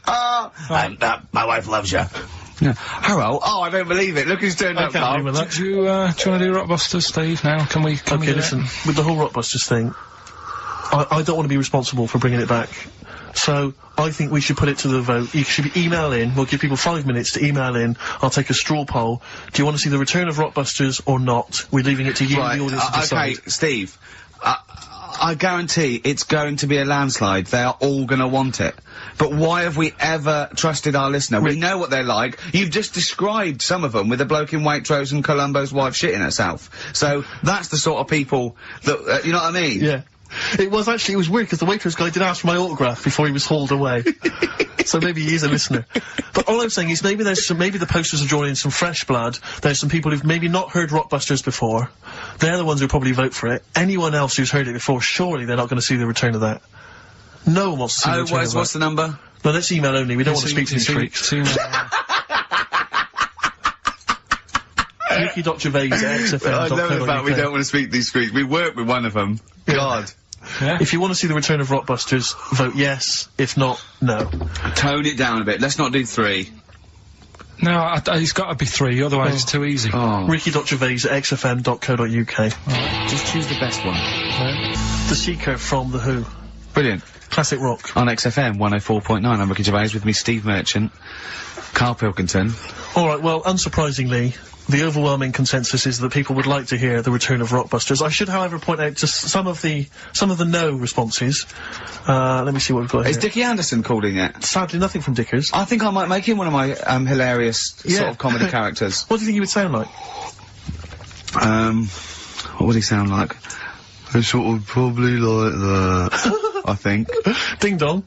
And my wife loves you. Yeah. Hello. Oh, I don't believe it. Look who's turned up, Karl. Do you want to do Rockbusters, Steve, now? Can we do listen, with the whole Rockbusters thing, I don't want to be responsible for bringing it back. So, I think we should put it to the vote. You should email in. We'll give people 5 minutes to email in. I'll take a straw poll. Do you want to see the return of Rockbusters or not? We're leaving it to you, the audience, to decide. Okay, Steve. I guarantee it's going to be a landslide. They are all going to want it. But why have we ever trusted our listener? We know what they're like. You've just described some of them with a bloke in Waitrose and Columbo's wife shitting herself. So that's the sort of people that, you know what I mean? Yeah. It was weird because the Waitrose guy did ask for my autograph before he was hauled away. So maybe he is a listener. But all I'm saying is maybe the posters are drawing in some fresh blood. There's some people who've maybe not heard Rockbusters before. They're the ones who probably vote for it. Anyone else who's heard it before, surely they're not going to see the return of that. No one wants to see the return of that. What's the number? No, that's email only. We don't want to speak to these freaks. Ricky.Gervais@XFM. I know the fact we don't want to speak to these freaks. We work with one of them. God. Yeah. If you want to see the return of Rockbusters, vote yes. If not, no. Tone it down a bit. Let's not do 3. No, it's got to be 3, otherwise it's too easy. Oh. Ricky.Gervais@XFM.co.uk. Just choose the best one. The Seeker from The Who. Brilliant. Classic rock. On XFM 104.9, I'm Ricky Gervais, with me Steve Merchant, Karl Pilkington. Alright, well, unsurprisingly, the overwhelming consensus is that people would like to hear the return of Rockbusters. I should, however, point out just some of the no responses. Let me see what we've got here. Is Dickie Anderson called in yet? Sadly, nothing from Dickers. I think I might make him one of my hilarious sort of comedy characters. What do you think he would sound like? What would he sound like? Sort of probably like that, I think. Ding dong.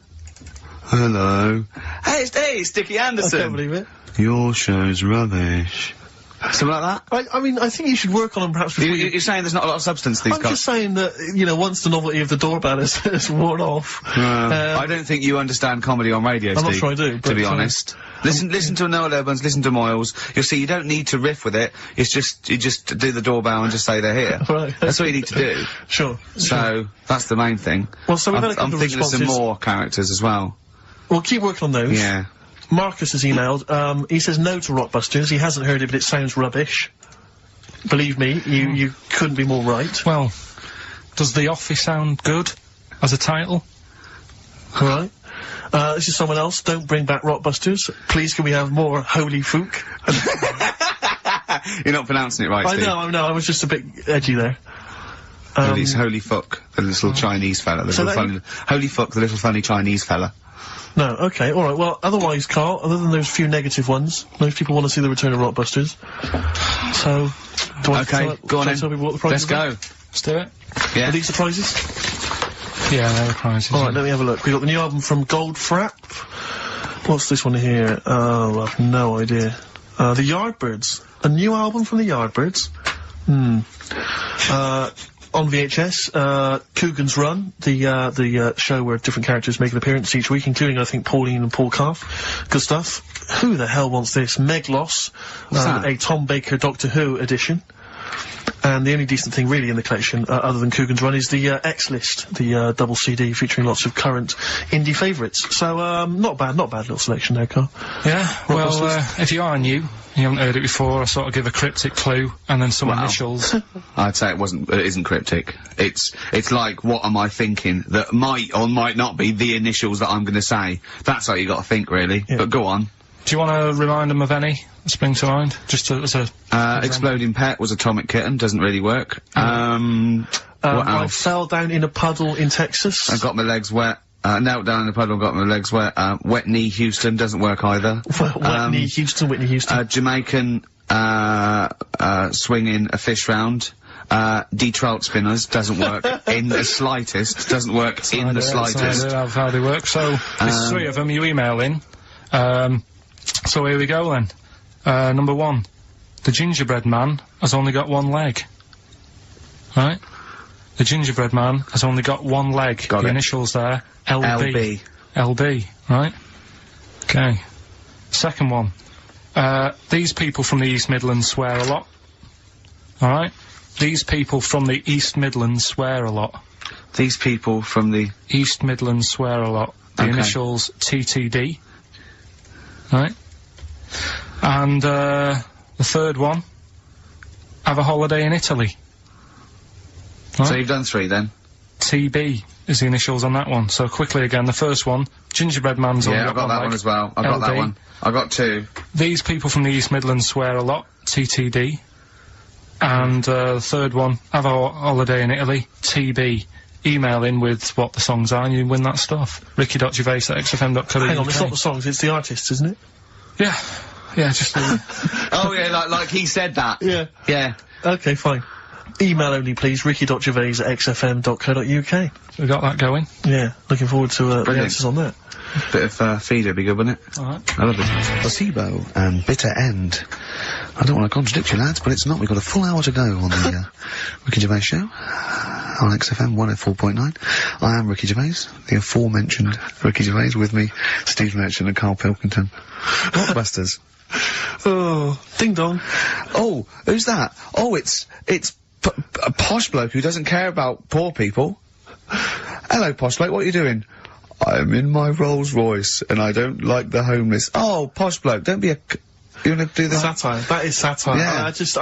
Hello. Hey, it's Dickie Anderson. I can't believe it. Your show's rubbish. Something like that? I mean, I think you should work on them perhaps before You're saying there's not a lot of substance to these I'm just saying that, you know, once the novelty of the doorbell has worn off. I don't think you understand comedy on radio, Steve. I'm not sure I do, to be honest. Listen to Noel Urbans, listen to Moyles. You'll see you don't need to riff with it. It's just, you just do the doorbell and just say they're here. Right. That's all you need to do. Sure. So, that's the main thing. Well, so we've had a couple I'm of thinking of some responses. more characters as well. We'll keep working on those. Yeah. Marcus has emailed, he says no to Rockbusters. He hasn't heard it, but it sounds rubbish. Believe me, you couldn't be more right. Well, does The Office sound good as a title? Alright. This is someone else. Don't bring back Rockbusters. Please, can we have more Holy Fook? You're not pronouncing it right, Steve. I know, I was just a bit edgy there. It's Holy Fuck, the little Chinese fella. Holy Fuck, the little funny Chinese fella. No, okay, alright. Well, otherwise, Karl, other than those few negative ones, most people want to see the return of Rockbusters. So, go on then. Tell people what the prizes are? Let's go. Let's do it. Yeah. Are these the prizes? Yeah, they're the prizes. Alright, let me have a look. We've got the new album from Goldfrapp. What's this one here? Oh, I've no idea. The Yardbirds. A new album from the Yardbirds. On VHS, Coogan's Run, the show where different characters make an appearance each week, including, I think, Pauline and Paul Calf. Good stuff. Who the hell wants this? Meglos, a Tom Baker Doctor Who edition. And the only decent thing really in the collection, other than Coogan's Run, is the X-List, the double CD featuring lots of current indie favourites. So, not bad little selection there, Carl. Yeah, well, if you are new, you haven't heard it before, I sort of give a cryptic clue, and then some initials. I'd say it isn't cryptic. It's like, what am I thinking? That might or might not be the initials that I'm gonna say. That's how you gotta think, really. Yeah. But go on. Do you want to remind them of any that spring to mind? Just as a... Exploding Pet was Atomic Kitten, doesn't really work. What else? I fell down in a puddle in Texas. I got my legs wet. Knelt down in the puddle, got my legs wet. Wet Knee Houston doesn't work either. Whitney Houston. Jamaican, swinging a fish round. D-trout spinners doesn't work in the slightest. Doesn't work in the slightest. That's how they work. So, there's 3 of them, you email in. So here we go then. Number 1. The gingerbread man has only got 1 leg. Right? The gingerbread man has only got 1 leg. Got the it. Initials there. LB. LB, right? Okay. Second one. These people from the East Midlands swear a lot. Alright? These people from the East Midlands swear a lot. These people from the... East Midlands swear a lot. The initials TTD. Right? And, the third one. Have a holiday in Italy. Right? So you've done 3 then? TB is the initials on that one. So quickly again, the first one, gingerbread man's only I've got that one as well. I've got that one. I got 2. These people from the East Midlands swear a lot, TTD. And, the third one, have a holiday in Italy, TB. Email in with what the songs are and you win that stuff. ricky.gervais@xfm.co.uk. Hang on, it's not the songs, it's the artists, isn't it? Yeah. Yeah, just Oh yeah, like he said that. Yeah. Yeah. Okay, fine. Email only, please, ricky.gervais@xfm.co.uk. We got that going. Yeah, looking forward to the answers on that. Bit of feeder would be good, wouldn't it? Alright. I love it. Placebo and Bitter End. I don't want to contradict you, lads, but it's not. We've got a full hour to go on the Ricky Gervais show on XFM 104.9. I am Ricky Gervais, the aforementioned Ricky Gervais, with me, Steve Merchant and Karl Pilkington. Blockbusters. Oh, ding dong. Oh, who's that? Oh, it's a posh bloke who doesn't care about poor people. Hello, posh bloke, what are you doing? I'm in my Rolls Royce and I don't like the homeless. Oh, posh bloke, don't be a... You want to do this? Satire. That is satire. Yeah. There's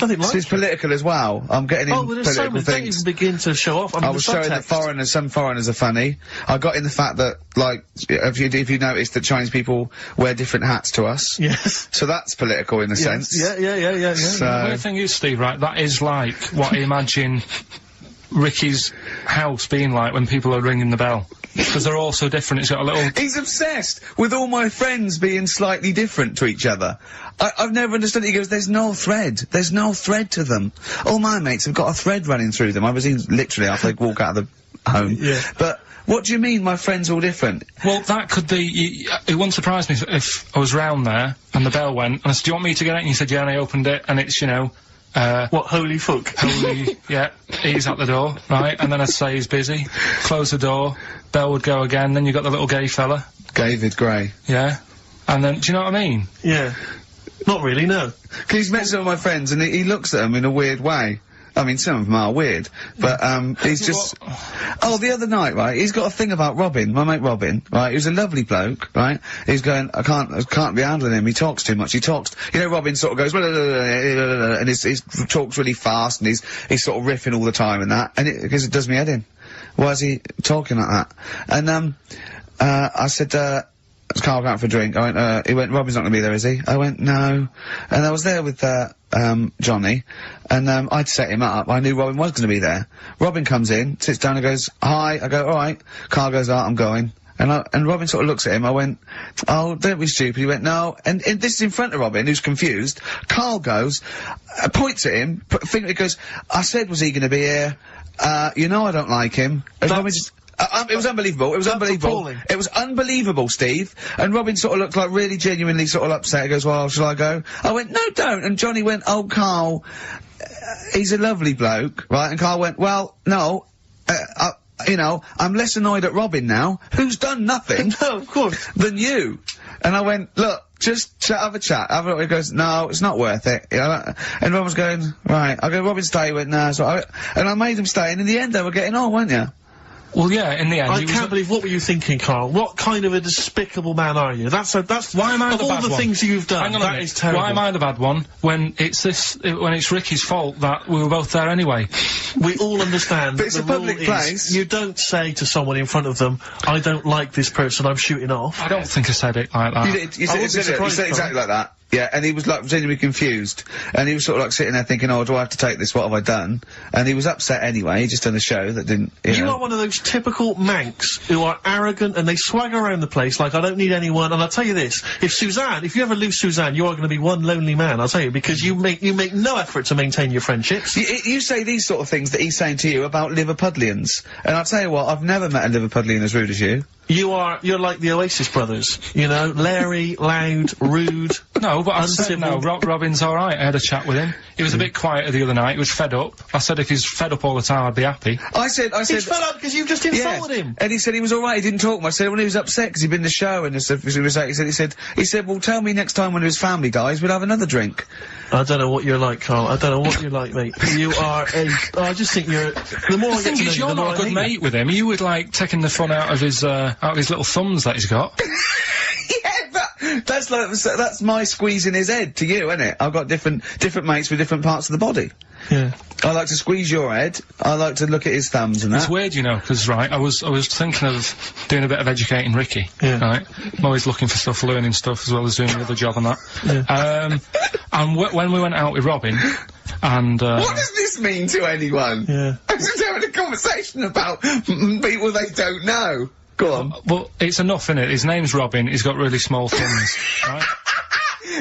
nothing like it. It's political as well. I'm getting in there's so many. Don't even begin to show off. I was showing that some foreigners are funny. I got in the fact that, like, if you noticed that Chinese people wear different hats to us. Yes. So that's political in a sense. Yeah. So the weird thing is, Steve, right, that is like what I imagine Ricky's house being like when people are ringing the bell. Because they're all so different, it's got a little... He's obsessed with all my friends being slightly different to each other. I've never understood it. He goes, there's no thread. There's no thread to them. All my mates have got a thread running through them. I was in literally after they walk out of the home. Yeah. But what do you mean my friends all different? Well, that could be... it wouldn't surprise me if I was round there and the bell went, and I said, do you want me to get it? And he said, yeah, and I opened it, and it's, you know... what, holy fuck? Holy, yeah, he's at the door, right, and then I'd say he's busy, close the door, bell would go again, then you got the little gay fella. David Gray. Yeah, and then, do you know what I mean? Yeah. Not really, no. 'Cause he's met some of my friends and he looks at them in a weird way. I mean, some of them are weird, but, he's just... Oh, the other night, right, he's got a thing about Robin, my mate Robin, right, he was a lovely bloke, right, he's going, I can't be handling him, he talks too much, you know, Robin sort of goes, and he talks really fast, and he's sort of riffing all the time and that, and because it does me head in. Why is he talking like that? And, I said, is Karl going out for a drink? I went, he went, Robin's not gonna be there, is he? I went, no. And I was there with, Johnny, and, I'd set him up. I knew Robin was gonna be there. Robin comes in, sits down and goes, hi. I go, alright. Karl goes, I'm going. And Robin sort of looks at him. I went, oh, don't be stupid. He went, no. And this is in front of Robin, who's confused. Karl goes, points at him, he goes, I said, was he gonna be here? You know I don't like him. And Robin just... it was unbelievable. It was unbelievable. Appalling. It was unbelievable, Steve. And Robin sort of looked like really genuinely sort of upset. He goes, well, shall I go? I went, no, don't. And Johnny went, oh, Karl, he's a lovely bloke, right? And Karl went, well, no, you know, I'm less annoyed at Robin now, who's done nothing No, of course. than you. And I went, look, Just have a chat. He goes, no, it's not worth it. And everyone was going, right. I go, Robin, stay. He went, no. And I made them stay, and in the end, they were getting on, weren't you? Well, yeah, in the end, I can't believe, what were you thinking, Karl? What kind of a despicable man are you? That's why am I the bad one? Of all the things you've done, Hang on that is terrible. Why am I the bad one when it's Ricky's fault that we were both there anyway? We all understand. But it's a public place. You don't say to someone in front of them, I don't like this person, I'm shooting off. I don't think I said it like that. You did. You said exactly like that. Yeah, and he was like genuinely confused, and he was sort of like sitting there thinking, "Oh, do I have to take this? What have I done?" And he was upset anyway. He just done a show that didn't. You know. are one of those typical Mancs who are arrogant and they swagger around the place like I don't need anyone. And I'll tell you this: if you ever lose Suzanne, you are going to be one lonely man. I'll tell you, because you make no effort to maintain your friendships. You say these sort of things that he's saying to you about Liverpudlians, and I'll tell you what: I've never met a Liverpudlian as rude as you. You're like the Oasis brothers, you know, Larry, loud, rude. No, but I said no, Robin's alright. I had a chat with him. He was a bit quieter the other night, he was fed up. I said if he's fed up all the time, I'd be happy. I said... He's fed up because you've just insulted him. And he said he was alright, he didn't talk much. I said when he was upset because he'd been in the show and stuff, he said, well, tell me next time when his family dies, we'll have another drink. I don't know what you're like, Karl. I don't know what you're like, mate. You are I just think you're... The more I get to know you, you're not a good mate with him. You would like taking the fun out of his little thumbs that he's got. Yeah, but that's my squeezing his head to you, isn't it? I've got different mates with different parts of the body. Yeah. I like to squeeze your head. I like to look at his thumbs and that. It's weird, you know, because, right, I was thinking of doing a bit of educating Ricky. Yeah. Right? I'm always looking for stuff, learning stuff, as well as doing the other job and that. Yeah. And when we went out with Robin, and, what does this mean to anyone? Yeah. I'm just having a conversation about people they don't know. Go on. Well, it's enough, innit? His name's Robin, he's got really small thumbs, right?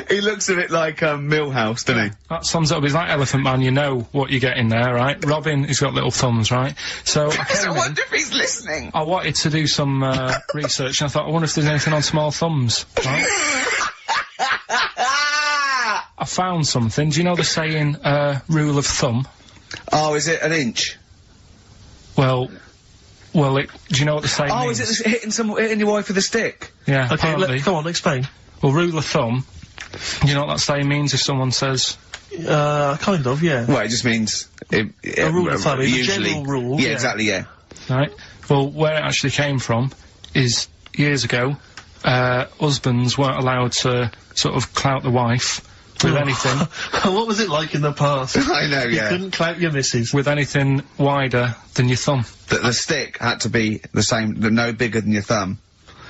He looks a bit like, Millhouse, doesn't he? That sums up, he's like Elephant Man, you know what you're getting there, right? Robin, he's got little thumbs, right? So, I wonder if he's listening. I wanted to do some, research, and I thought, I wonder if there's anything on small thumbs, right? I found something. Do you know the saying, rule of thumb? Oh, is it an inch? Well, do you know what the saying means? Is it hitting your wife with a stick? Yeah, okay, apparently. Come on, explain. Well, rule of thumb, do you know what that saying means if someone says... kind of, yeah. Well, it just means... a rule of thumb, usually. It's a general rule. Yeah, exactly, yeah. Right. Well, where it actually came from is, years ago, husbands weren't allowed to sort of clout the wife with anything. What was it like in the past? I know, yeah. You couldn't clout your missus. With anything wider than your thumb. The stick had to be the same, no bigger than your thumb.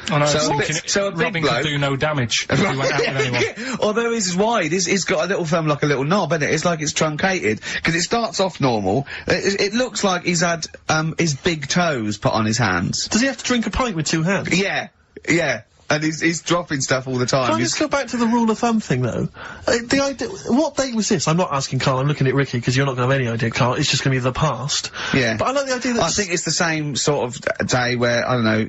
I know, so a big Robin bloke could do no damage if he went out with anyone. Yeah. Although he's wide, he's got a little thumb like a little knob, isn't it? It's like it's truncated, because it starts off normal. It looks like he's had, his big toes put on his hands. Does he have to drink a pint with two hands? Yeah, yeah. And he's dropping stuff all the time. Can I just go back to the rule of thumb thing, though? The idea... What date was this? I'm not asking Karl, I'm looking at Ricky, because you're not going to have any idea, Karl. It's just going to be the past. Yeah. But I like the idea that... I think it's the same sort of day where, I don't know,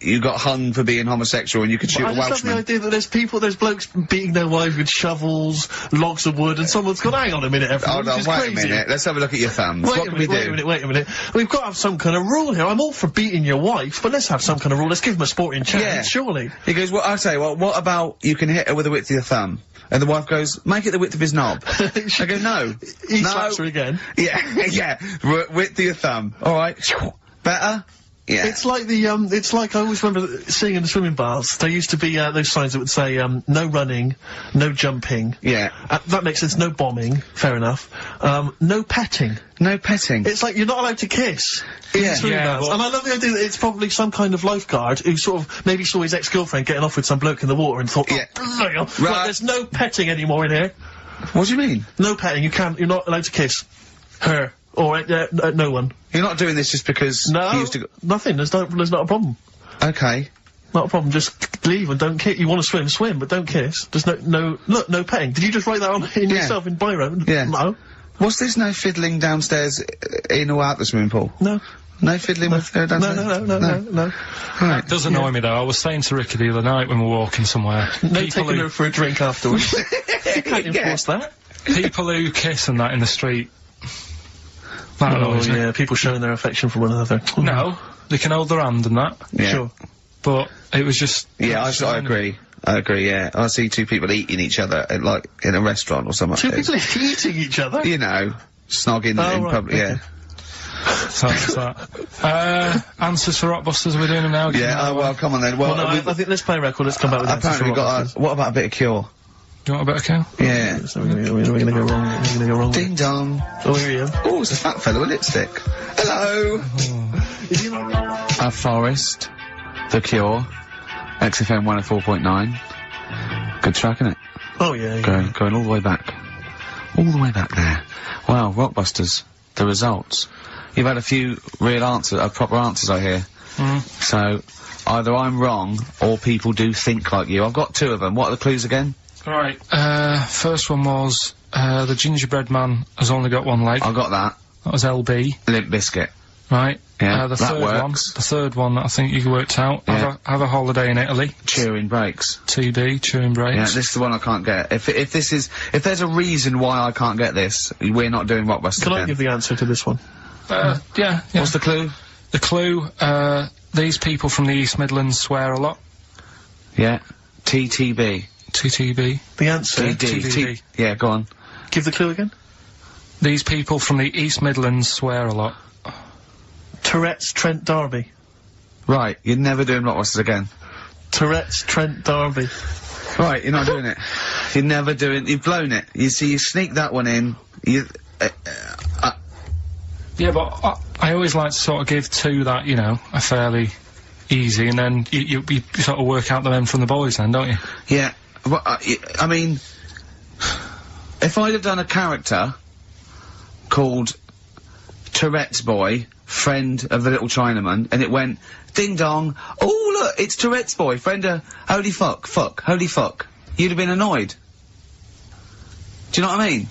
you got hung for being homosexual and you could shoot a Welshman. I just love the idea that there's blokes beating their wives with shovels, logs of wood, and someone's gone, hang on a minute, everyone, hold on, wait a minute. Let's have a look at your thumbs. What can we do? Wait a minute. We've got to have some kind of rule here. I'm all for beating your wife, but let's have some kind of rule. Let's give him a sporting chance, surely. He goes, well, I'll tell you what about you can hit her with the width of your thumb? And the wife goes, make it the width of his knob. I go, no. He slaps her again. Yeah, yeah. Width of your thumb. Alright. Better? Yeah. It's like it's like I always remember seeing in the swimming baths, there used to be, those signs that would say, no running, no jumping. Yeah. That makes sense, no bombing, fair enough. No petting. No petting. It's like you're not allowed to kiss. Yeah. And I love the idea that it's probably some kind of lifeguard who sort of maybe saw his ex-girlfriend getting off with some bloke in the water and thought, right, there's no petting anymore in here. What do you mean? No petting, you're not allowed to kiss her. Or, no one. You're not doing this just because he used to nothing, there's not a problem. Okay. Not a problem, just leave and don't kiss. You want to swim, but don't kiss. There's no petting. Did you just write that on yourself in biro? Yeah. No. What's this no fiddling downstairs in or out the swimming pool? No. No fiddling with her downstairs? No. Right. It does annoy me though. I was saying to Ricky the other night when we were walking somewhere. No taking her for a drink afterwards. You can't enforce that. People who kiss and that in the street. That annoys me. Yeah, people showing their affection for one another. No, they can hold their hand and that. Yeah. Sure. But it was just... Yeah, I agree. I agree, yeah. I see two people eating each other, like, in a restaurant or something. Two people eating each other? You know, snogging in right, public, yeah. So that's that. Answers for Rockbusters, we're doing them now. Yeah, well, come on then. Well, no, I think let's play a record, let's come back with apparently we've got what about a bit of Cure? Do you want a bit of Cure? Yeah. So we're gonna go wrong, we're gonna go wrong. Ding dong. Oh, here you go. Oh, it's a fat fellow with lipstick. Hello! A Forest, The Cure, XFM 104.9. Good track, isn't it? Oh, yeah. Going all the way back. All the way back there. Wow, Rockbusters, the results. You've had a few proper answers, I hear. So, either I'm wrong, or people do think like you. I've got two of them. What are the clues again? Right, first one was, the gingerbread man has only got one leg. I got that. That was LB. Limp Bizkit. Right. Yeah, the that third works. The third one that I think you worked out. Yeah. Have a holiday in Italy. Chewing Breaks. TB, Chewing Breaks. Yeah, this is the one I can't get. If there's a reason why I can't get this, we're not doing Rockbusters Can I again. give the answer to this one? Yeah. What's the clue? The clue, these people from the East Midlands swear a lot. Yeah. TTB. TTB. The answer? TTB. Yeah, go on. Give the clue again. These people from the East Midlands swear a lot. Tourette's Trent D'Arby. Right, you're never doing Rockbusters again. Tourette's Trent D'Arby. Right, you're not doing it. You've blown it. You see, you sneak that one in, Yeah, but I always like to sort of give two that, you know, are fairly easy, and then you sort of work out the men from the boys then, don't you? Yeah, well, I mean, if I'd have done a character called Tourette's Boy, friend of the little Chinaman, and it went, ding dong, oh look, it's Tourette's Boy, friend of, holy fuck, holy fuck, you'd have been annoyed. Do you know what I mean?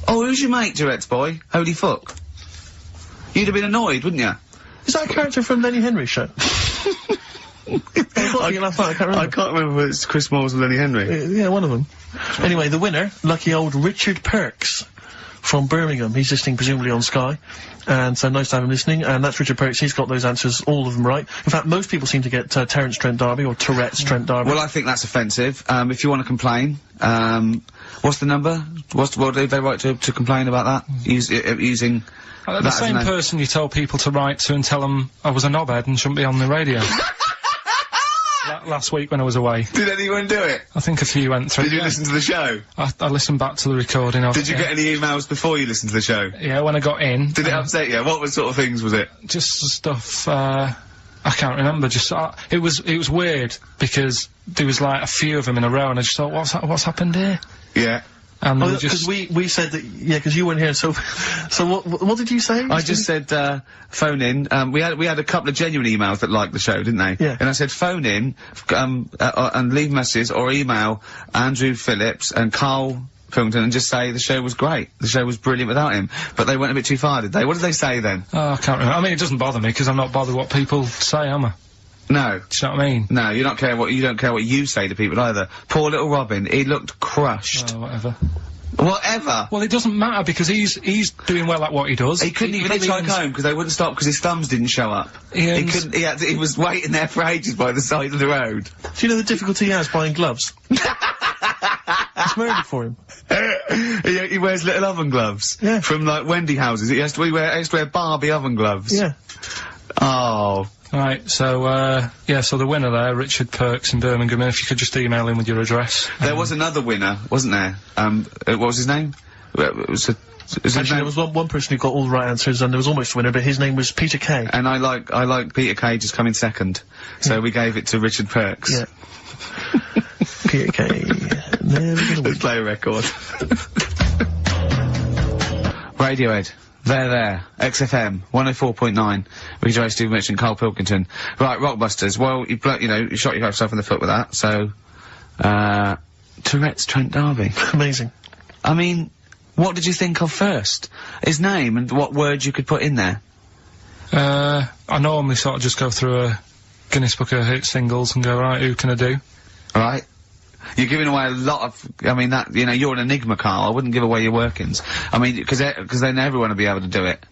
Oh, who's your mate, Tourette's Boy? Holy fuck. You'd have been annoyed, wouldn't you? Is that a character from Lenny Henry's show? I can't remember whether it's Chris Moores or Lenny Henry. Yeah, one of them. Anyway, the winner, lucky old Richard Perks from Birmingham. He's listening presumably on Sky. And so nice to have him listening. And that's Richard Perks. He's got those answers, all of them right. In fact, most people seem to get Terence Trent D'Arby or Tourette's Trent D'Arby. Well, I think that's offensive. If you want to complain, what's the number? What did they write to complain about that? Using the same person you told people to write to and tell them I was a knobhead and shouldn't be on the radio. Last week when I was away. Did anyone do it? I think a few went through. Did you listen to the show? I listened back to the recording of it. Did you get any emails before you listened to the show? Yeah, when I got in. Did it upset you? What sort of things was it? Just stuff, I can't remember, just, it was weird, because there was like a few of them in a row, and I just thought, what's happened here? Yeah. And because we said that, yeah, because you weren't here, so what did you say? I just said, phone in, we had a couple of genuine emails that liked the show, didn't they? Yeah. And I said, phone in, and leave messages, or email Andrew Phillips and Karl Pilkington and just say the show was great. The show was brilliant without him. But they went a bit too far, did they? What did they say then? Oh, I can't remember. I mean, it doesn't bother me, because I'm not bothered what people say, am I? No. Do you know what I mean? No, you don't care what you say to people either. Poor little Robin, he looked crushed. Oh, whatever. Whatever? Well, it doesn't matter, because he's doing well at what he does. He couldn't even hitchhike home, because they wouldn't stop, because his thumbs didn't show up. He was waiting there for ages by the side of the road. Do you know the difficulty he has buying gloves? It's murder for him. He wears little oven gloves. Yeah. From, like, Wendy houses. He has to wear Barbie oven gloves. Yeah. Oh. Right, so, so the winner there, Richard Perks in Birmingham, and if you could just email him with your address. There was another winner, wasn't there? What was his name? Actually, there was one person who got all the right answers, and there was almost a winner, but his name was Peter Kay. And I like Peter Kay just coming second. So we gave it to Richard Perks. Yeah. Peter Kay. Let's play a record. Radiohead. There. XFM 104.9. Ricky Gervais, Stephen Merchant, Karl Pilkington. Right, Rockbusters. Well, you shot yourself in the foot with that. So, Tourette's Trent D'Arby. Amazing. I mean, what did you think of first? His name and what words you could put in there? I normally sort of just go through a Guinness Book of Hit singles and go, right, who can I do? Right. You're giving away a lot of, I mean, that, you know, you're an enigma, Karl. I wouldn't give away your workings. I mean, because then everyone will be able to do it.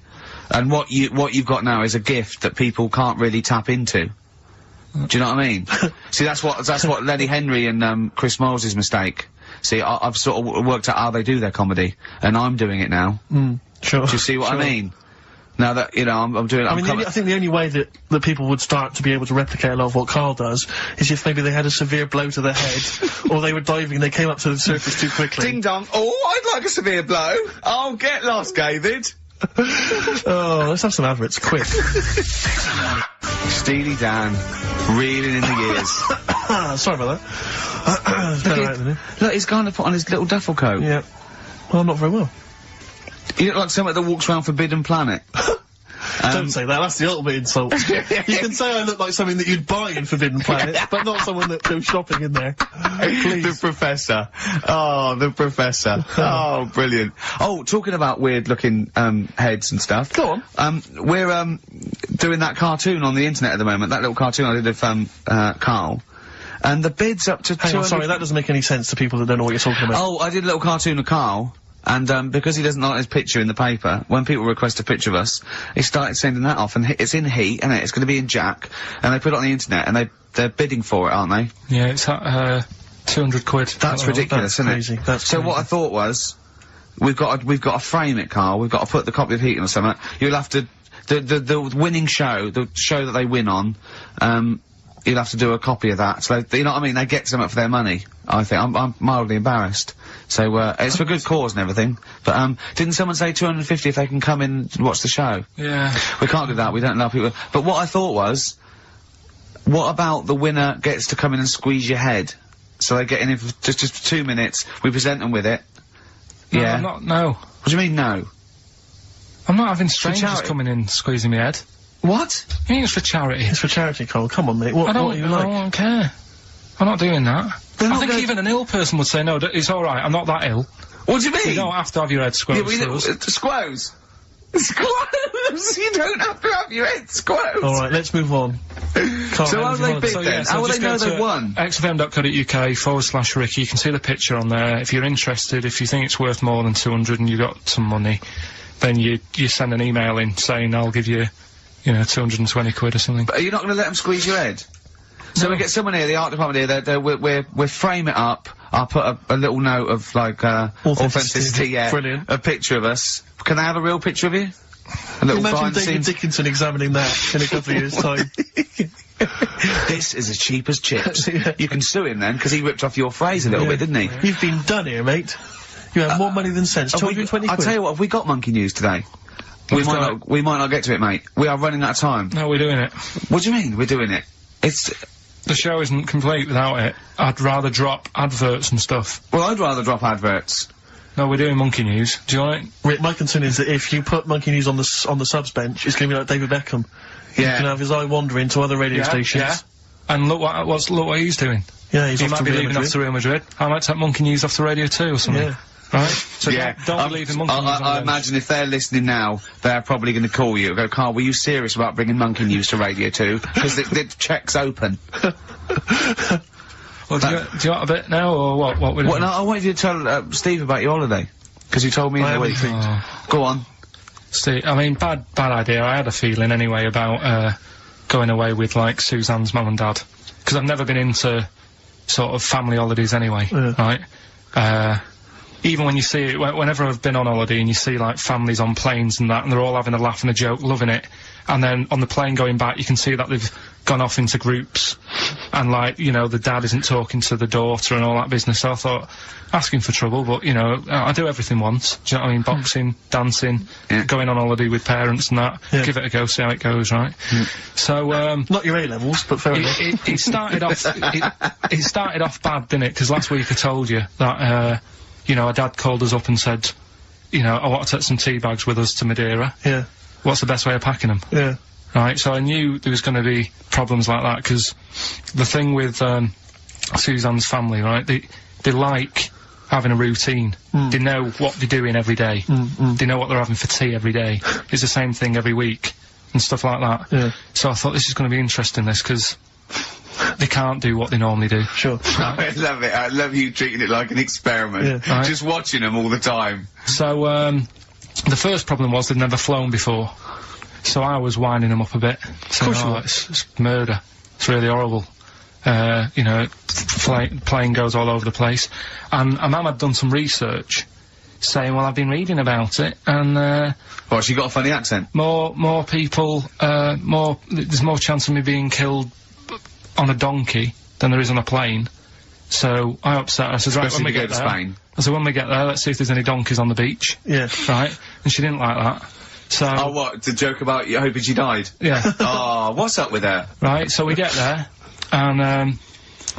And what you've got now is a gift that people can't really tap into. Do you know what I mean? See, that's what Lenny Henry and Chris Moles' mistake. See, I've sort of worked out how they do their comedy, and I'm doing it now. Sure. Do you see what I mean? Now that, you know, I'm doing it. I think the only way that people would start to be able to replicate a lot of what Karl does is if maybe they had a severe blow to the head, or they were diving and they came up to the surface too quickly. Ding dong. Oh, I'd like a severe blow. Oh, get lost, David. Oh, let's have some adverts, quick. Steely Dan, reeling in the gears. Sorry about that. Look, he's going to put on his little duffel coat. Yeah. Well, not very well. You look like someone that walks around Forbidden Planet. Don't say that, that's the ultimate insult. You can say I look like something that you'd buy in Forbidden Planet, but not someone that goes shopping in there. Please. The Professor. Oh, the Professor. Oh, brilliant. Oh, talking about weird-looking, heads and stuff. Go on. We're, doing that cartoon on the internet at the moment, that little cartoon I did of, Karl. And the bid's up to Hang on, sorry, that doesn't make any sense to people that don't know what you're talking about. Oh, I did a little cartoon of Karl. And, because he doesn't like his picture in the paper, when people request a picture of us, he started sending that off, and it's in Heat, isn't it? It's gonna be in Jack, and they put it on the internet, and they're bidding for it, aren't they? Yeah, it's at, 200 quid. That's ridiculous, isn't crazy. it? That's so crazy. what I thought was, we've got to frame it, Karl, we've got to put the copy of Heat or something, you'll have to, the winning show, the show that they win on, you'll have to do a copy of that, so you know what I mean, they get something for their money, I think. I'm mildly embarrassed. So, it's for good cause and everything. But, didn't someone say 250 if they can come in and watch the show? Yeah. We can't do that, we don't allow people. But what I thought was, what about the winner gets to come in and squeeze your head? So they get in for just 2 minutes, we present them with it. No, Yeah. I'm not, no. What do you mean, no? I'm not having strangers charity. coming in squeezing my head. What? I mean, it's for charity. It's for charity, Karl. Come on, mate. What are you like? I don't care. I'm not doing that. They're I not think gonna- even an ill person would say, no, it's alright, I'm not that ill. What do you mean? You don't have to have your head squoze. Squoze. Squoze! You don't have to have your head squoze! Alright, let's move on. So how do they bid then? How will they know they've won? xfm.co.uk/Ricky, you can see the picture on there. If you're interested, if you think it's worth more than 200 and you've got some money, then you send an email in saying I'll give you, 220 quid or something. But are you not going to let them squeeze your head? So we get someone here, the art department here, we'll frame it up, I'll put a little note of, like, authenticity, yeah. Brilliant. A picture of us. Can I have a real picture of you? A little Imagine behind the David scenes. Dickinson examining that in a couple of years' time. This is as cheap as chips. You can sue him then, because he ripped off your phrase a little bit, didn't he? You've been done here, mate. You have more money than sense. 220 quid. I'll tell you what, have we got monkey news today? We might not get to it, mate. We are running out of time. No, we're doing it. What do you mean, we're doing it? The show isn't complete without it. I'd rather drop adverts and stuff. Well, I'd rather drop adverts. No, we're doing monkey news. Do you want it? Rick, my concern is that if you put monkey news on the subs bench, it's going to be like David Beckham. Yeah. He can have his eye wandering to other radio stations. Yeah. And look what he's doing. Yeah, he might be leaving off to Real Madrid. I might take monkey news off the radio too or something. Yeah. Right? So don't believe in monkey news. I imagine if they're listening now, they're probably going to call you and go, Karl, were you serious about bringing monkey news to Radio 2? Because the check's open. Well, do you want a bit now, or what we're doing? Well, no, I want you to tell Steve about your holiday. Because you told me in the week. Go on. Steve, I mean, bad idea. I had a feeling anyway about going away with, like, Suzanne's mum and dad. Because I've never been into sort of family holidays anyway, right? Even when you see it, whenever I've been on holiday and you see, like, families on planes and that, and they're all having a laugh and a joke, loving it, and then on the plane going back, you can see that they've gone off into groups, and, like, the dad isn't talking to the daughter and all that business, so I thought, asking for trouble, but, I do everything once, do you know what I mean? Boxing, dancing, going on holiday with parents and that, give it a go, see how it goes, right? So, not your A-levels, but fair enough. It started off, it started off bad, didn't it? Because last week I told you that, our dad called us up and said, I want to take some tea bags with us to Madeira. Yeah. What's the best way of packing them? Yeah. Right, so I knew there was going to be problems like that, because the thing with, Suzanne's family, right, they like having a routine. They know what they're doing every day. They know what they're having for tea every day. It's the same thing every week, and stuff like that. Yeah. So I thought this is going to be interesting, because they can't do what they normally do. Sure. I love it. I love you treating it like an experiment. Yeah. Right. Just watching them all the time. So, the first problem was they'd never flown before. So I was winding them up a bit. Saying, it's murder. It's really horrible. You know, plane goes all over the place. And Mum had done some research saying, well, I've been reading about it, and, What, she got a funny accent? more people, there's more chance of me being killed on a donkey than there is on a plane. So I upset her. I said, right, Especially when we if you get go to there. Spain. I said, when we get there, let's see if there's any donkeys on the beach. Yeah. Right? And she didn't like that. So. Oh, what? To joke about you hoping she died? Yeah. Oh, what's up with her? Right, so we get there, and,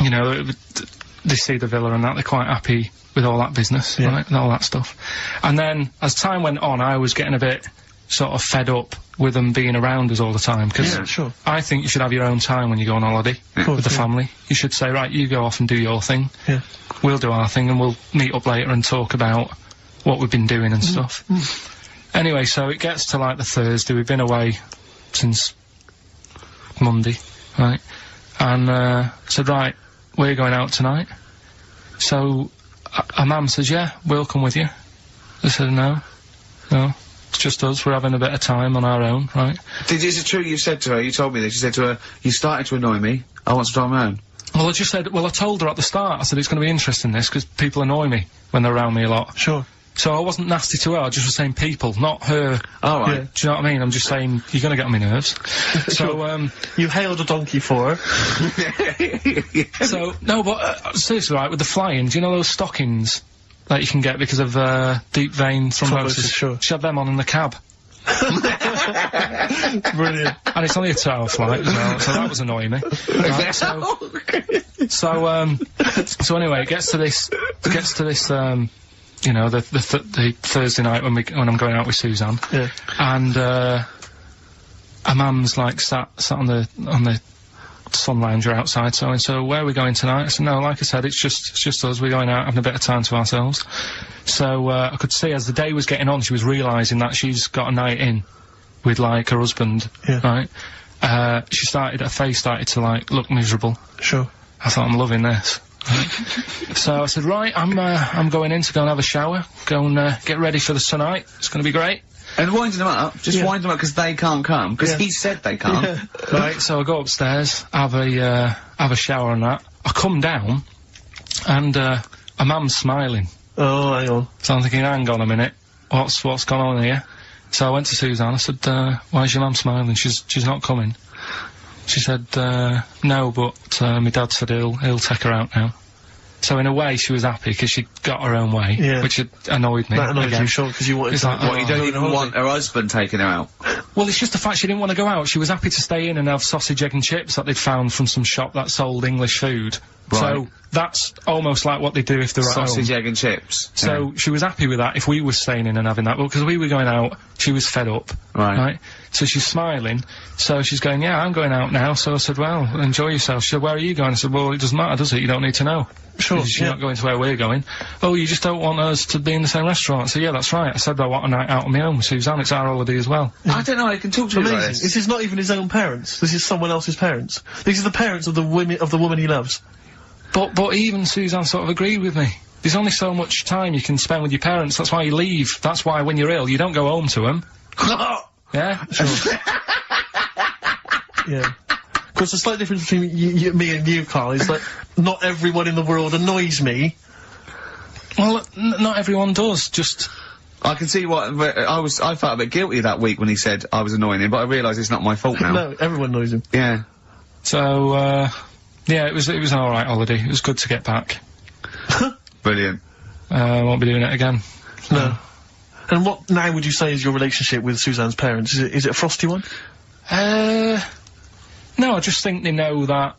you know, they see the villa and that, they're quite happy with all that business, right, and all that stuff. And then, as time went on, I was getting a bit sort of fed up with them being around us all the time, because I think you should have your own time when you go on holiday with the family. You should say, right, you go off and do your thing, we'll do our thing, and we'll meet up later and talk about what we've been doing and stuff. Anyway, so it gets to, like, the Thursday, we've been away since Monday, right, and, said, right, we're going out tonight. So, our mum says, yeah, we'll come with you. I said, no, it's just us, we're having a bit of time on our own, right? Is it true you said to her, you told me this, you said to her, you started to annoy me, I want some time on my own? Well, I just said, well, I told her at the start, I said, it's going to be interesting, this, because people annoy me when they're around me a lot. Sure. So I wasn't nasty to her, I just was saying people, not her. All right. Yeah. Do you know what I mean? I'm just saying, you're going to get on my nerves. So, you hailed a donkey for her. So, no, but, seriously, right, with the flying, do you know those stockings that you can get because of, deep vein thrombosis? Sure. She had them on in the cab. Brilliant. And it's only a 2-hour flight as well, so that was annoying me. Right, so anyway, it gets to this, you know, the Thursday night when I'm going out with Suzanne. Yeah. And, her mum's, like, sat on the sun lounger outside, so where are we going tonight? I said, no, like I said, it's just us, we're going out, having a bit of time to ourselves. So, I could see as the day was getting on, she was realising that she's got a night in with, like, her husband, right? Her face started to, like, look miserable. Sure. I thought, I'm loving this. Right. So I said, right, I'm going in to go and have a shower, go and, get ready for the tonight, it's gonna be great. And winding them up, just wind them up because they can't come, because he said they can't. Right, so I go upstairs, have a shower and that. I come down, and, a mum's smiling. Oh, hang on. So I'm thinking, hang on a minute, what's gone on here? So I went to Suzanne, I said, why's your mum smiling? She's not coming. She said, no, but, my dad said he'll take her out now. So in a way, she was happy because she got her own way, which annoyed me. That annoyed you, sure, because you wanted like, what, you don't even want her husband taking her out? Well, it's just the fact she didn't want to go out. She was happy to stay in and have sausage, egg and chips that they'd found from some shop that sold English food. Right. So that's almost like what they do if they're at home. Sausage, egg and chips. So she was happy with that if we were staying in and having that. Well, because we were going out, she was fed up. Right. So she's smiling. So she's going, yeah, I'm going out now. So I said, well, enjoy yourself. She said, where are you going? I said, well, it doesn't matter, does it? You don't need to know. Sure. She's not going to where we're going. Oh, you just don't want us to be in the same restaurant. So yeah, that's right. I said I want a night out on my own with Suzanne. It's our holiday as well. I don't know. I can talk to you about this. This is not even his own parents. This is someone else's parents. These are the parents of the woman he loves. But even Suzanne sort of agreed with me. There's only so much time you can spend with your parents. That's why you leave. That's why when you're ill, you don't go home to them. Yeah. Sure. Yeah. Because the slight difference between me and you, Karl, is that not everyone in the world annoys me. Well, not everyone does, just... I can see what... I felt a bit guilty that week when he said I was annoying him, but I realise it's not my fault now. No, everyone annoys him. Yeah. So, yeah, it was an alright holiday. It was good to get back. Brilliant. Won't be doing it again. So. No. And what now would you say is your relationship with Suzanne's parents? Is it a frosty one? No, I just think they know that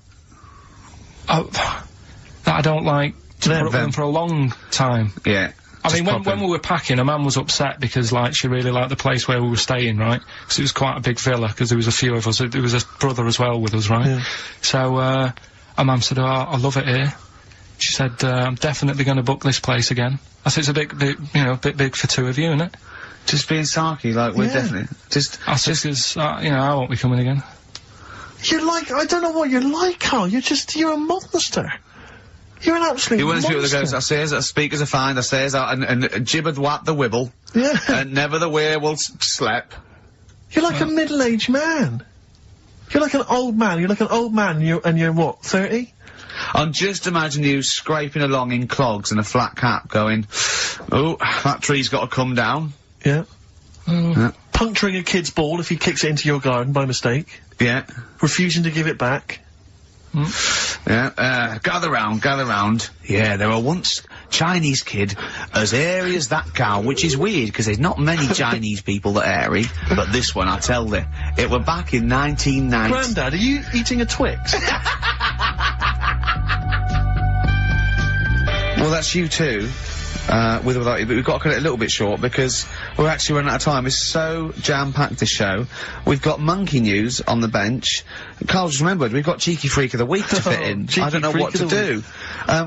I don't like to put up with them for a long time. Yeah. I mean, when we were packing, a man was upset because, like, she really liked the place where we were staying, right? Because it was quite a big villa, because there was a few of us. There was a brother as well with us, right? Yeah. So, our mum said, oh, I love it here. She said, I'm definitely going to book this place again. I said, it's a bit big for two of you, isn't it? Just being sarky, like, we're definitely... I said, because, you know, I won't be coming again. You're like, I don't know what you're like, Karl. You're a monster. You're an absolute monster. You want to speak with the ghost, I says that speakers are fine, I says that, and gibbered what the wibble. Yeah. And never the werewolf slept. You're like a middle-aged man. You're like an old man. You're like an old man, and you're what, 30? I'm just imagining you scraping along in clogs and a flat cap going, oh, that tree's got to come down. Yeah. Puncturing a kid's ball if he kicks it into your garden by mistake. Yeah. Refusing to give it back. Yeah, gather round. Yeah, there were once Chinese kid as airy as that cow, which is weird because there's not many Chinese people that are airy, but this one, I tell you, it were back in 1990. Grandad, are you eating a Twix? Well, that's you too. With or without you, but we've got to cut it a little bit short because we're actually running out of time. It's so jam-packed, this show. We've got monkey news on the bench. Karl just remembered, we've got Cheeky Freak of the Week to fit in. I don't know what to do.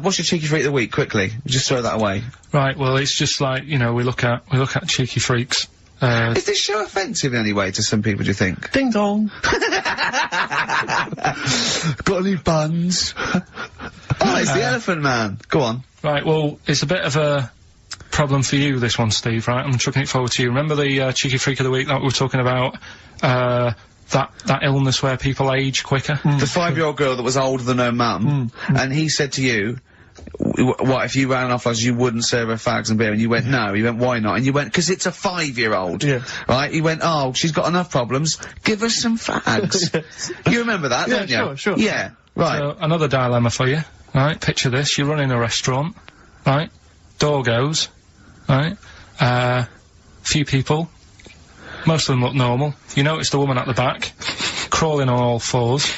What's your Cheeky Freak of the Week, quickly? Just throw that away. Right, well, it's just like, you know, we look at Cheeky Freaks. Is this show offensive in any way to some people, do you think? Ding dong. Got any buns? Oh, it's the Elephant Man. Go on. Right, well, it's a bit of a problem for you, this one, Steve, right? I'm chucking it forward to you. Remember the Cheeky Freak of the Week that we were talking about? That illness where people age quicker? The 5-year-old girl that was older than her mum, and he said to you, what, if you ran off as you wouldn't serve her fags and beer? And you went, no. He went, why not? And you went, because it's a 5-year-old. Yeah. Right? He went, oh, she's got enough problems. Give her some fags. You remember that, don't you? Sure. Yeah, right. So, another dilemma for you, right? Picture this. You're running a restaurant, right? Door goes, right? Few people. Most of them look normal. You notice the woman at the back, crawling on all fours.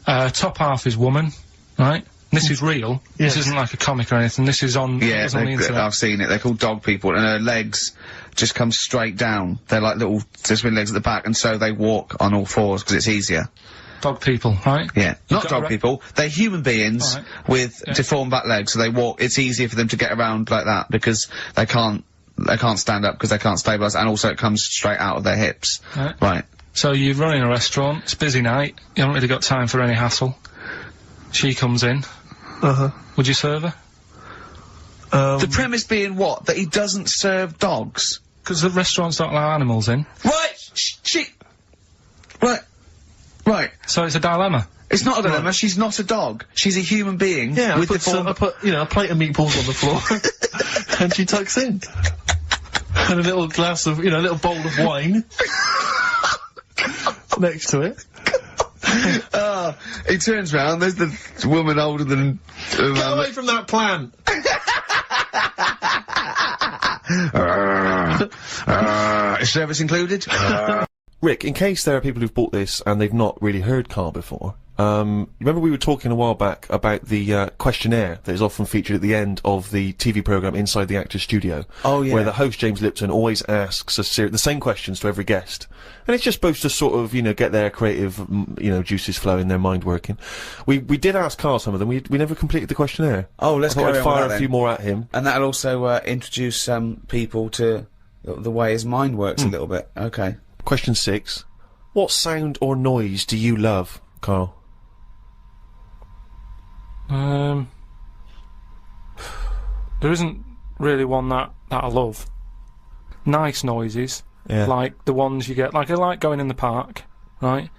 Top half is woman, right? This is real. Yes. This isn't like a comic or anything. This is on, Yeah, on the internet. I've seen it. They're called dog people, and her legs just come straight down. They're like little, there's been legs at the back, and so they walk on all fours because it's easier. Dog people, right? Yeah, not dog people. They're human beings with deformed back legs, so they walk. It's easier for them to get around like that because they can't stand up because they can't stabilise, and also it comes straight out of their hips. Right. So you're running a restaurant. It's a busy night. You haven't really got time for any hassle. She comes in. Would you serve her? The premise being what? That he doesn't serve dogs? Because the restaurants don't allow animals in. Right! Right. So it's a dilemma. It's not a dilemma, she's not a dog. She's a human being. Yeah, with I put, you know, a plate of meatballs on the floor, and she tucks in. And a little glass of, you know, a little bowl of wine next to it. He turns round, there's the woman older than... Get away from that plant! Is service included? Rick, in case there are people who've bought this and they've not really heard Karl before, remember we were talking a while back about the questionnaire that is often featured at the end of the TV programme Inside the Actor's Studio? Oh, yeah. Where the host, James Lipton, always asks the same questions to every guest. And it's just supposed to sort of, you know, get their creative, you know, juices flowing, their mind working. We did ask Karl some of them, we never completed the questionnaire. Oh, let's I thought I'd fire a few more at him. And that'll also introduce people to the way his mind works a little bit. Okay. Question 6. What sound or noise do you love, Karl? There isn't really one that I love. Nice noises, like the ones you get, like I like going in the park, right?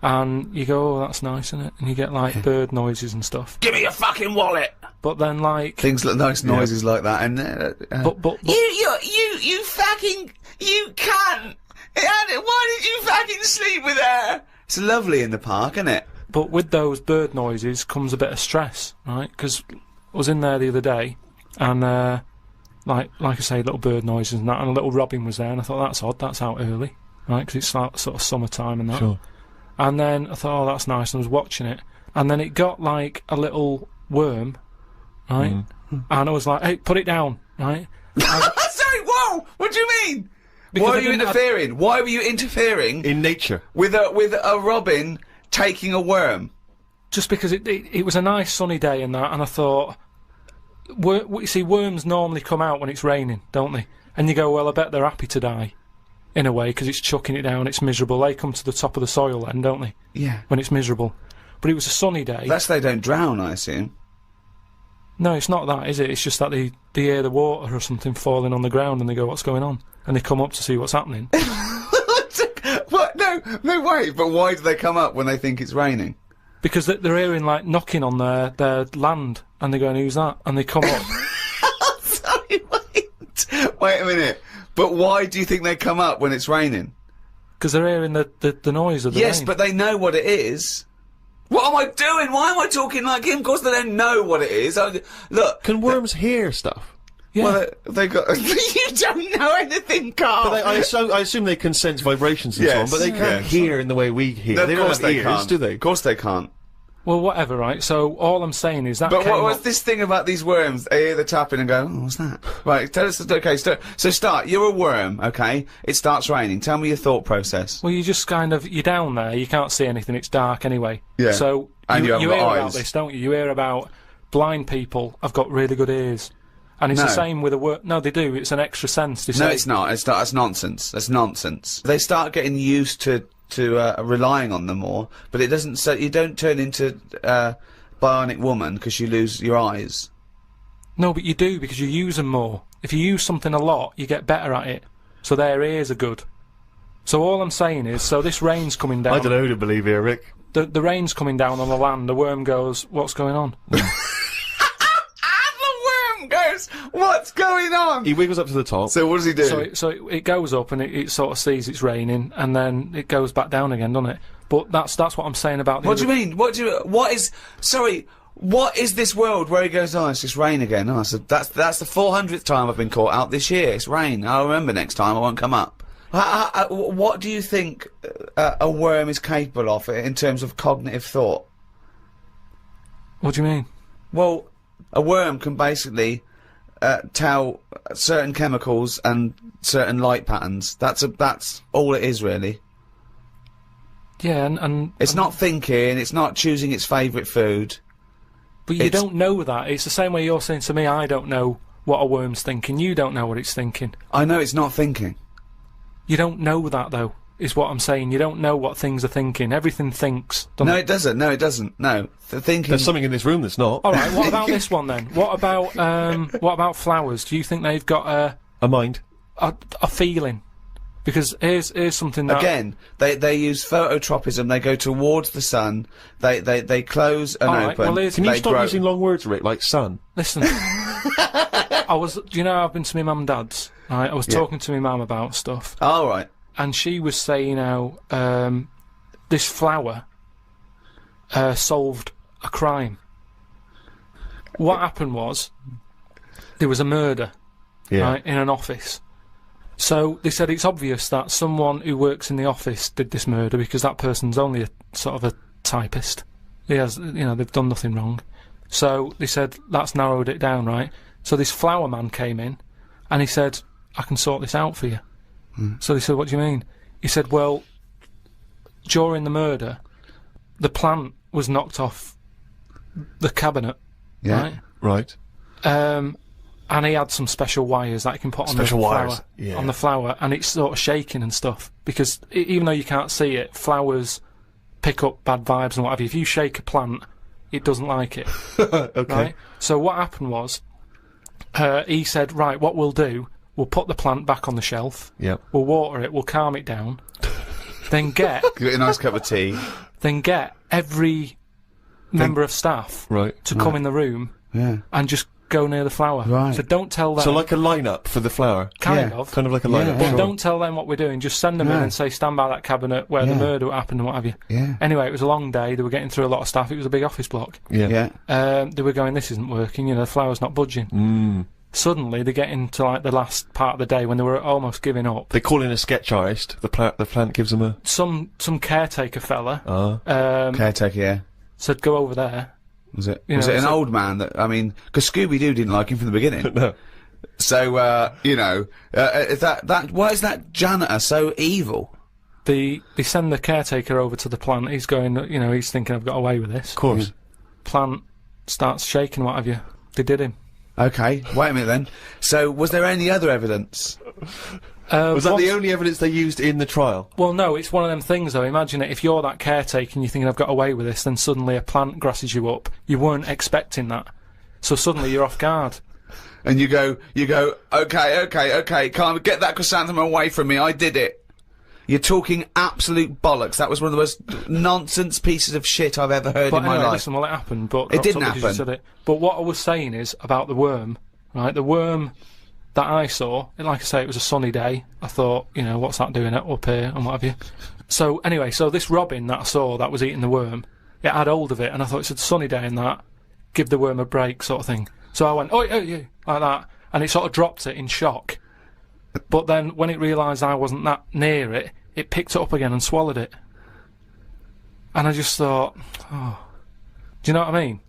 And you go, oh, that's nice, isn't it? And you get like bird noises and stuff. Give me your fucking wallet! But then like... Things like nice noises like that, and but You fucking... You can't! Why did you fucking sleep with her? It's lovely in the park, isn't it? But with those bird noises comes a bit of stress, right? Because I was in there the other day, and like I say, little bird noises and that, and a little robin was there, and I thought, that's odd, that's out early, right? Because it's like sort of summertime and that. Sure. And then I thought, oh, that's nice, and I was watching it, and then it got like a little worm, right? And I was like, hey, put it down, right? Sorry, whoa! What do you mean? Why are you interfering? Why were you interfering in nature with a robin taking a worm? Just because it was a nice sunny day and that, and I thought, you see, worms normally come out when it's raining, don't they? And you go, well, I bet they're happy to die, in a way, because it's chucking it down, it's miserable. They come to the top of the soil then, don't they? Yeah. When it's miserable. But it was a sunny day. That's they don't drown, I assume. No, it's not that, is it? It's just that they hear the water or something falling on the ground and they go, what's going on? And they come up to see what's happening. What? No, wait, but why do they come up when they think it's raining? Because they're hearing, like, knocking on their land, and they're going, who's that? And they come up. Sorry, wait a minute. But why do you think they come up when it's raining? Because they're hearing the noise of the rain. Yes, but they know what it is. What am I doing? Why am I talking like him? Of course they don't know what it is. Look. Can worms hear stuff? Yeah. Well, they got... You don't know anything, Carl! But I assume they can sense vibrations and so on, but they can't hear in the way we hear. No, they don't have ears, do they? Of course they can't. Well, whatever, right? So, all I'm saying is that But what's this thing about these worms? They hear the tapping and go, oh, what's that? Right, tell us... Okay, so start. You're a worm, okay? It starts raining. Tell me your thought process. Well, you just kind of... You're down there, you can't see anything, it's dark anyway. Yeah. So, And you hear haven't got about eyes. this, don't you? You hear about blind people have got really good ears. And it's the same with a worm. No, they do. It's an extra sense. No, it's not. That's nonsense. That's nonsense. They start getting used to relying on them more, but it doesn't... So you don't turn into... bionic woman because you lose your eyes. No, but you do because you use them more. If you use something a lot, you get better at it. So their ears are good. So all I'm saying is, so this rain's coming down. I don't know who to believe here, Rick. The rain's coming down on the land. The worm goes, "What's going on?" The worm goes, "What's going on?" He wiggles up to the top. So what does he do? So it goes up and it sort of sees it's raining, and then it goes back down again, doesn't it? But that's what I'm saying about the... What do you mean? What is this world where he goes, oh, it's just rain again? Oh, so that's the 400th time I've been caught out this year. It's rain. I'll remember next time I won't come up. What do you think a worm is capable of in terms of cognitive thought? What do you mean? Well, a worm can basically tell certain chemicals and certain light patterns. That's all it is, really. Yeah, and it's not thinking, it's not choosing its favourite food. But you don't know that. It's the same way you're saying to me, I don't know what a worm's thinking. You don't know what it's thinking. I know it's not thinking. You don't know that, though, is what I'm saying. You don't know what things are thinking. Everything thinks. No, it doesn't. No, it doesn't. No. Thinking... There's something in this room that's not. Alright, what about this one, then? What about flowers? Do you think they've got a mind? A feeling? Because here's something that... Again, they use phototropism, they go towards the sun, they close and open. Well, can you stop using long words, Rick, like sun? Listen, do you know I've been to my mum and dad's, right? I was talking to my mum about stuff. Oh, right. And she was saying how, this flower, solved a crime. What happened was, there was a murder, right, in an office. So they said it's obvious that someone who works in the office did this murder because that person's only a sort of a typist. He has, they've done nothing wrong. So they said that's narrowed it down, right? So this flower man came in, and he said, "I can sort this out for you." So they said, "What do you mean?" He said, "Well, during the murder, the plant was knocked off the cabinet, right? And he had some special wires that he can put on the flower, on the flower, and it's sort of shaking and stuff. Because even though you can't see it, flowers pick up bad vibes and what have you. If you shake a plant, it doesn't like it. Okay. Right? So what happened was, he said, right, what we'll do, we'll put the plant back on the shelf. Yep. We'll water it, we'll calm it down. Then get... Give it a nice cup of tea. Then get every member of staff to come in the room and just go near the flower. Right. So don't tell them. So like a line-up for the flower? Kind of. Kind of like a line-up. But don't tell them what we're doing. Just send them in and say, stand by that cabinet where the murder happened and what have you. Yeah. Anyway, it was a long day. They were getting through a lot of stuff. It was a big office block. Yeah. They were going, this isn't working. The flower's not budging. Suddenly, they get into like the last part of the day when they were almost giving up. They call in a sketch artist. The plant gives them a... Some caretaker fella. Caretaker, said, go over there. Was it? Was it an old man that, I mean, because Scooby-Doo didn't like him from the beginning. No. So, why is that janitor so evil? They send the caretaker over to the plant. He's going, he's thinking, I've got away with this. Of course. Plant starts shaking, what have you. They did him. Okay, wait a minute then. So, was there any other evidence? Was that the only evidence they used in the trial? Well, no, it's one of them things, though. Imagine it, if you're that caretaker and you're thinking, I've got away with this, then suddenly a plant grasses you up. You weren't expecting that. So suddenly you're off guard. And you go, okay, can't get that chrysanthemum away from me, I did it. You're talking absolute bollocks. That was one of the most nonsense pieces of shit I've ever heard But in my anyway, life. listen, well, it happened, but It didn't dropped up because happen. you said it. But what I was saying is about the worm, right? The worm that I saw, like I say, it was a sunny day. I thought, you know, what's that doing up here and what have you. So anyway, so this robin that I saw that was eating the worm, it had hold of it, and I thought it's a sunny day and that, give the worm a break sort of thing. So I went, oh, you, like that, and it sort of dropped it in shock. But then when it realised I wasn't that near it, it picked it up again and swallowed it. And I just thought, oh, do you know what I mean?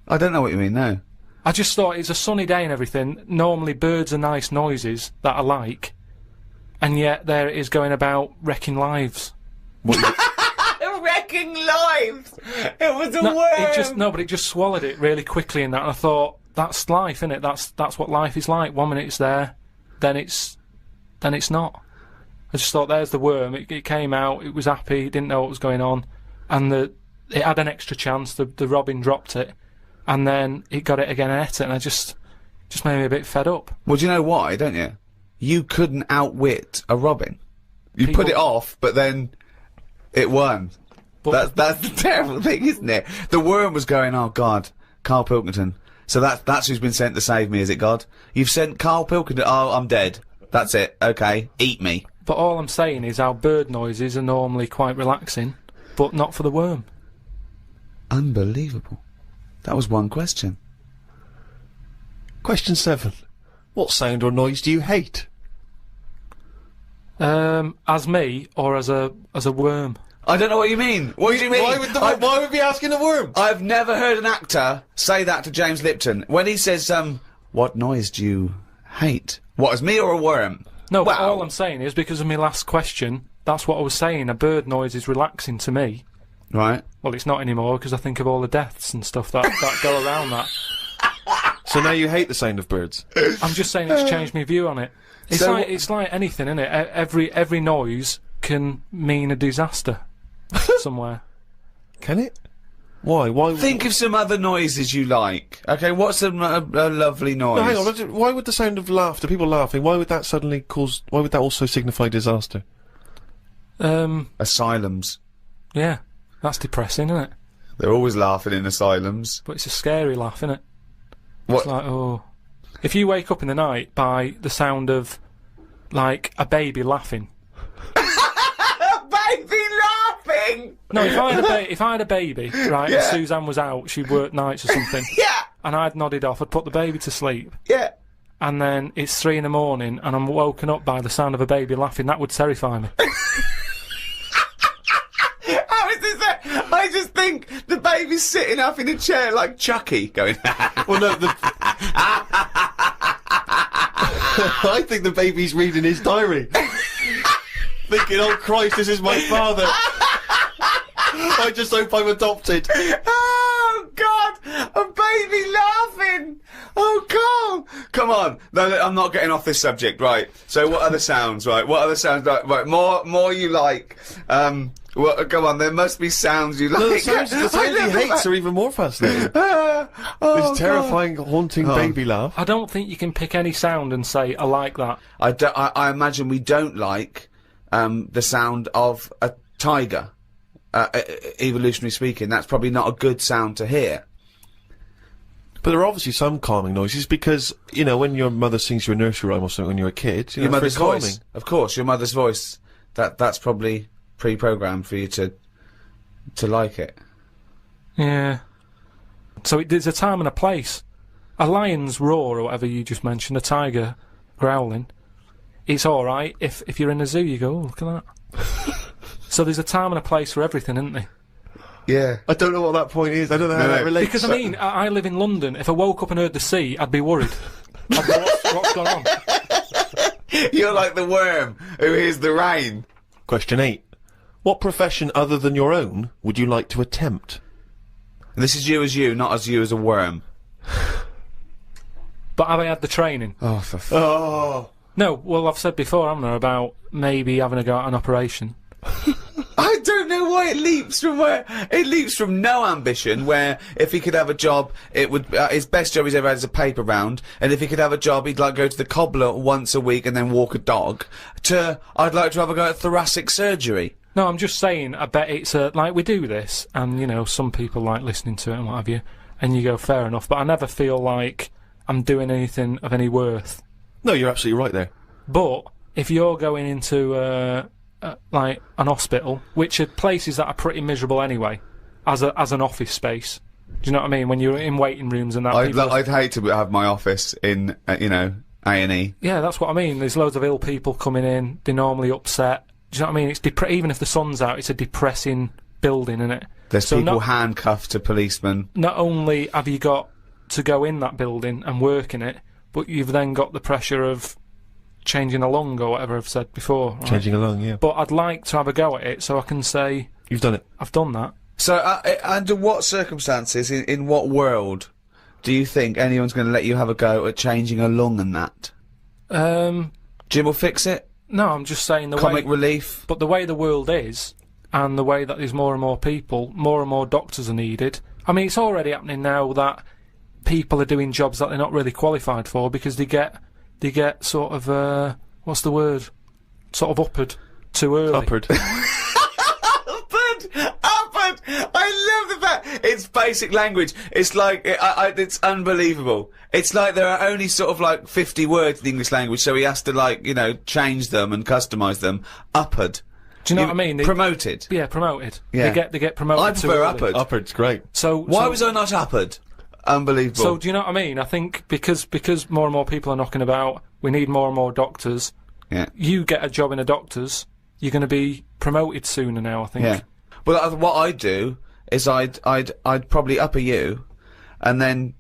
I don't know what you mean, no. I just thought it's a sunny day and everything. Normally birds are nice noises that I like, and yet there it is going about wrecking lives. Wrecking lives! It was a No, worm! but it just swallowed it really quickly and that, and I thought, that's life, innit? That's what life is like. 1 minute it's there, then it's not. I just thought, there's the worm, it came out, it was happy, it didn't know what was going on, and it had an extra chance, the robin dropped it, and then it got it again and ate it, and I just made me a bit fed up. Well, do you know why, don't you? You couldn't outwit a robin. You put it off, but then it won. That's the terrible thing, isn't it? The worm was going, oh God, Karl Pilkington. So that's who's been sent to save me, is it God? You've sent Karl Pilkington, oh, I'm dead. That's it, okay, eat me. But all I'm saying is our bird noises are normally quite relaxing, but not for the worm. Unbelievable. That was one question. Question 7. What sound or noise do you hate? As me, or as a worm? I don't know what you mean. What do you mean? Why would be asking a worm? I've never heard an actor say that to James Lipton. When he says, what noise do you hate? What, as me or a worm? No, but all I'm saying is, because of my last question, that's what I was saying, a bird noise is relaxing to me. Right. Well, it's not anymore, because I think of all the deaths and stuff that go around that. So now you hate the sound of birds? I'm just saying it's changed my view on it. It's like anything, isn't it? Every noise can mean a disaster somewhere. Can it? Why? Think of some other noises you like. Okay, what's a lovely noise? No, hang on. Why would the sound of laughter, people laughing, why would that suddenly cause? Why would that also signify disaster? Asylums. Yeah, that's depressing, isn't it? They're always laughing in asylums. But it's a scary laugh, isn't it? What? It's like, oh, if you wake up in the night by the sound of like a baby laughing. Baby laughing. No, if I had a baby, right, and Suzanne was out, she'd worked nights or something. Yeah. And I'd nodded off, I'd put the baby to sleep. Yeah. And then it's 3 in the morning and I'm woken up by the sound of a baby laughing, that would terrify me. How is this? I just think the baby's sitting up in a chair like Chucky, going. Well, no, I think the baby's reading his diary. Thinking, oh Christ, this is my father. I just hope I'm adopted. Oh God, a baby laughing. Oh God, come on. No, I'm not getting off this subject. Right. So, what other sounds? Right. What other sounds? Right. More you like. Well, come on. There must be sounds you like. No, the sounds he hates are even more fascinating. This terrifying, haunting baby laugh. I don't think you can pick any sound and say, I like that. I imagine we don't like the sound of a tiger. Evolutionary speaking, that's probably not a good sound to hear. But there are obviously some calming noises because, you know, when your mother sings you a nursery rhyme or something when you're a kid, you know, your mother's it's very voice. calming. Of course, your mother's voice. That's probably pre-programmed for you to like it. Yeah. So there's a time and a place. A lion's roar or whatever you just mentioned, a tiger growling, it's alright. If you're in a zoo, you go, oh, look at that. So there's a time and a place for everything, isn't there? Yeah. I don't know what that point is. I don't know how that relates. Because, I mean, I live in London. If I woke up and heard the sea, I'd be worried. I'd go, what's going on? You're like the worm who hears the rain. Question 8. What profession other than your own would you like to attempt? And this is you as you, not as you as a worm. But have I had the training? Oh, for Oh. No, well, I've said before, haven't I, about maybe having a go at an operation. I I don't know why it leaps from where it leaps from no ambition. Where if he could have a job, it would his best job he's ever had is a paper round, and if he could have a job, he'd like go to the cobbler once a week and then walk a dog. To I'd like to have a go at thoracic surgery. No, I'm just saying. I bet it's like we do this, and you know, some people like listening to it and what have you, and you go fair enough. But I never feel like I'm doing anything of any worth. No, you're absolutely right there. But if you're going into like an hospital, which are places that are pretty miserable anyway, as an office space. Do you know what I mean? When you're in waiting rooms and that. I'd hate to have my office in you know, A&E. Yeah, that's what I mean. There's loads of ill people coming in. They're normally upset. Do you know what I mean? It's even if the sun's out, it's a depressing building, isn't it? There's people handcuffed to policemen. Not only have you got to go in that building and work in it, but you've then got the pressure of changing a lung or whatever I've said before. Right? Changing a lung, yeah. But I'd like to have a go at it so I can say... You've done it. I've done that. So, under what circumstances, in what world, do you think anyone's going to let you have a go at changing a lung and that? Jim will fix it? No, I'm just saying the Comic relief? But the way the world is, and the way that there's more and more people, more and more doctors are needed. I mean, it's already happening now that people are doing jobs that they're not really qualified for because they get sort of, what's the word? Sort of uppered too early. Uppered. Uppered! I love the fact it's basic language. It's like, it's unbelievable. It's like there are only sort of like 50 words in the English language, so he has to like, you know, change them and customise them. Uppered. Do you know what I mean? Promoted. Yeah, promoted. Yeah. They get promoted. I prefer uppered. Uppered's great. So why was I not uppered? Unbelievable. So do you know what I mean? I think because more and more people are knocking about, we need more and more doctors. Yeah. You get a job in a doctor's, you're going to be promoted sooner now, I think. Yeah. Well, what I'd do is I'd probably upper you, and then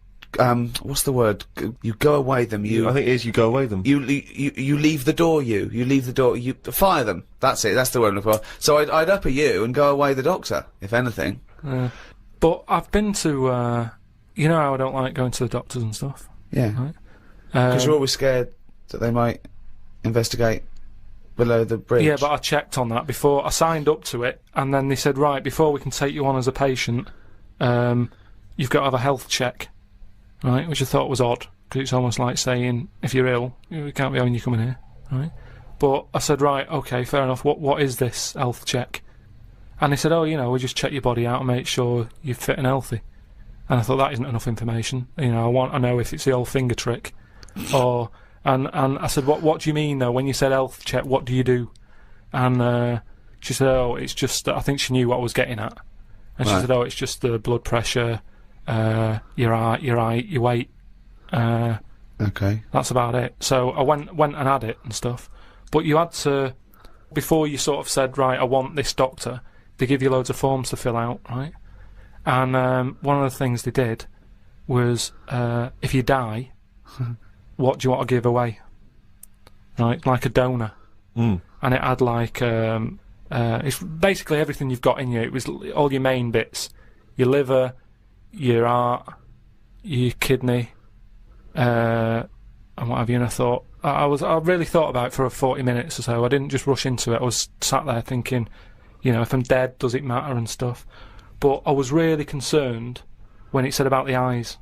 what's the word? You go away them. I think it is you go away them. You leave the door. You leave the door. You fire them. That's it. That's the word I'm looking for. So I'd upper you and go away the doctor, if anything. But I've been to. You know how I don't like going to the doctors and stuff. Yeah. Right? Because you're always scared that they might investigate below the bridge. Yeah, but I checked on that before. I signed up to it, and then they said, right, before we can take you on as a patient, you've got to have a health check. Right? Which I thought was odd, because it's almost like saying, if you're ill, we can't be having you coming here. Right? But I said, right, okay, fair enough, what is this health check? And they said, oh, you know, we just check your body out and make sure you're fit and healthy. And I thought that isn't enough information. You know, I want to know if it's the old finger trick, or and I said, what do you mean though? When you said health check, what do you do? And she said, oh, it's just. I think she knew what I was getting at, and she said, oh, it's just the blood pressure, your height, your weight. Okay. That's about it. So I went and had it and stuff. But you had to, before you sort of said, right, I want this doctor. They give you loads of forms to fill out, right? And one of the things they did was, if you die, what do you want to give away? Right, like a donor. And it had like, it's basically everything you've got in you. It was all your main bits. Your liver, your heart, your kidney, and what have you. And I thought, I really thought about it for 40 minutes or so. I didn't just rush into it. I was sat there thinking, you know, if I'm dead, does it matter and stuff? But I was really concerned when it said about the eyes.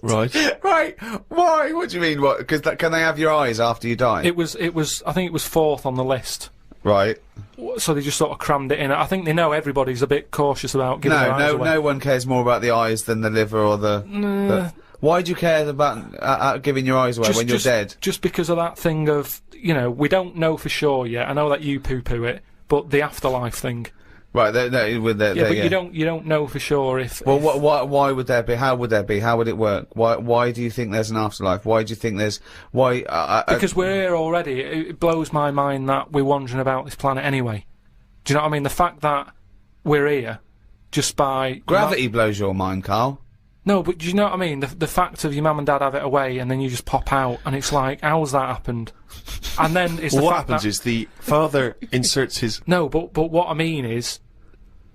Right. Right. Why? What do you mean? What? Because can they have your eyes after you die? It was. I think it was 4th on the list. Right. So they just sort of crammed it in. I think they know everybody's a bit cautious about giving their eyes away. No one cares more about the eyes than the liver or the. Why do you care about giving your eyes away when you're dead? Just because of that thing of, you know, we don't know for sure yet. I know that you poo-poo it, but the afterlife thing. Right, but you don't know for sure if. Well, why would there be? How would there be? How would it work? Why do you think there's an afterlife? Why do you think there's? Why? Because we're here already. It blows my mind that we're wandering about this planet anyway. Do you know what I mean? The fact that we're here, just by gravity blows your mind, Karl. No, but do you know what I mean? The fact of your mum and dad have it away, and then you just pop out, and it's like, how's that happened? And then it's what happens is the father inserts his. No, but what I mean is,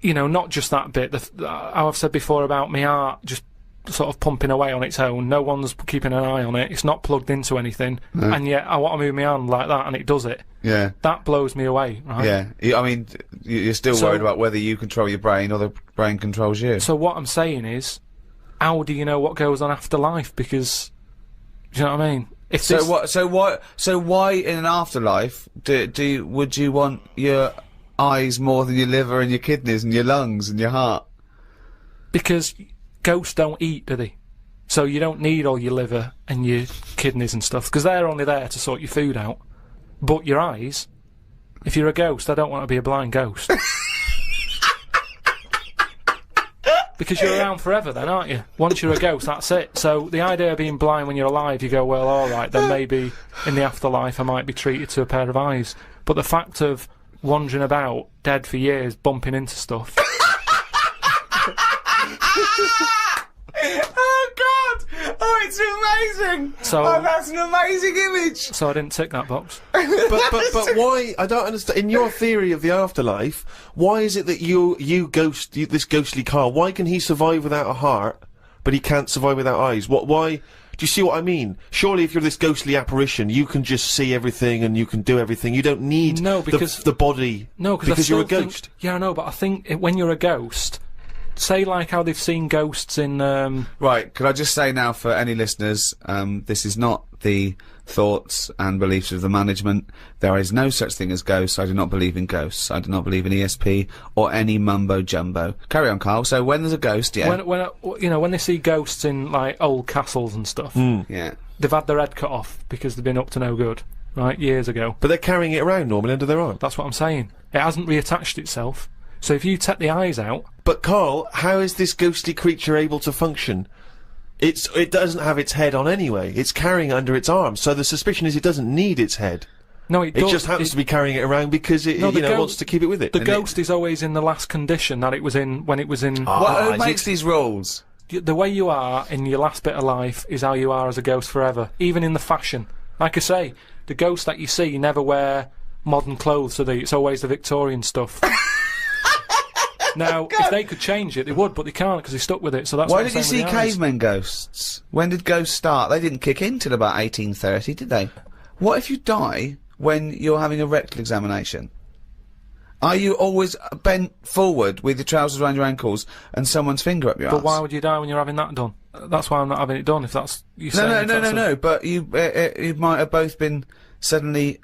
you know, not just that bit. How I've said before about my heart just sort of pumping away on its own. No one's keeping an eye on it. It's not plugged into anything. No. And yet I want to move my hand like that and it does it. Yeah. That blows me away, right? Yeah. I mean, you're still worried about whether you control your brain or the brain controls you. So what I'm saying is, how do you know what goes on after life? Because, do you know what I mean? So why in an afterlife would you want your eyes more than your liver and your kidneys and your lungs and your heart? Because ghosts don't eat, do they? So you don't need all your liver and your kidneys and stuff, because they're only there to sort your food out. But your eyes, if you're a ghost, I don't want to be a blind ghost. Because you're around forever then, aren't you? Once you're a ghost, that's it. So the idea of being blind when you're alive, you go, well, alright, then maybe in the afterlife I might be treated to a pair of eyes. But the fact of wandering about, dead for years, bumping into stuff... Oh God! Oh, it's amazing! So that's an amazing image! So I didn't tick that box. but why? I don't understand. In your theory of the afterlife, why is it that this ghostly Karl, why can he survive without a heart, but he can't survive without eyes? Why? Do you see what I mean? Surely if you're this ghostly apparition, you can just see everything and you can do everything. You don't need the body. No, because you're a ghost. Yeah, I know, but I think when you're a ghost... Say like how they've seen ghosts in Right, could I just say now for any listeners, this is not the thoughts and beliefs of the management. There is no such thing as ghosts. I do not believe in ghosts. I do not believe in ESP or any mumbo jumbo. Carry on, Karl. So when there's a ghost, yeah. When they see ghosts in like old castles and stuff, yeah, they've had their head cut off because they've been up to no good, right, years ago. But they're carrying it around normally under their arm. That's what I'm saying. It hasn't reattached itself. So if you take the eyes out... But Karl, how is this ghostly creature able to function? It doesn't have its head on anyway. It's carrying it under its arm, so the suspicion is it doesn't need its head. No, it does. It just happens to be carrying it around because it wants to keep it with it. The ghost is always in the last condition that it was in when it was in... Who makes these rules? The way you are in your last bit of life is how you are as a ghost forever, even in the fashion. Like I say, the ghosts that you see never wear modern clothes, so it's always the Victorian stuff. Now, if they could change it, they would, but they can't because they're stuck with it. So that's why did you see cavemen ghosts? When did ghosts start? They didn't kick in till about 1830, did they? What if you die when you're having a rectal examination? Are you always bent forward with your trousers around your ankles and someone's finger up your ass? But why would you die when you're having that done? That's why I'm not having it done. If that's no. But you might have both been suddenly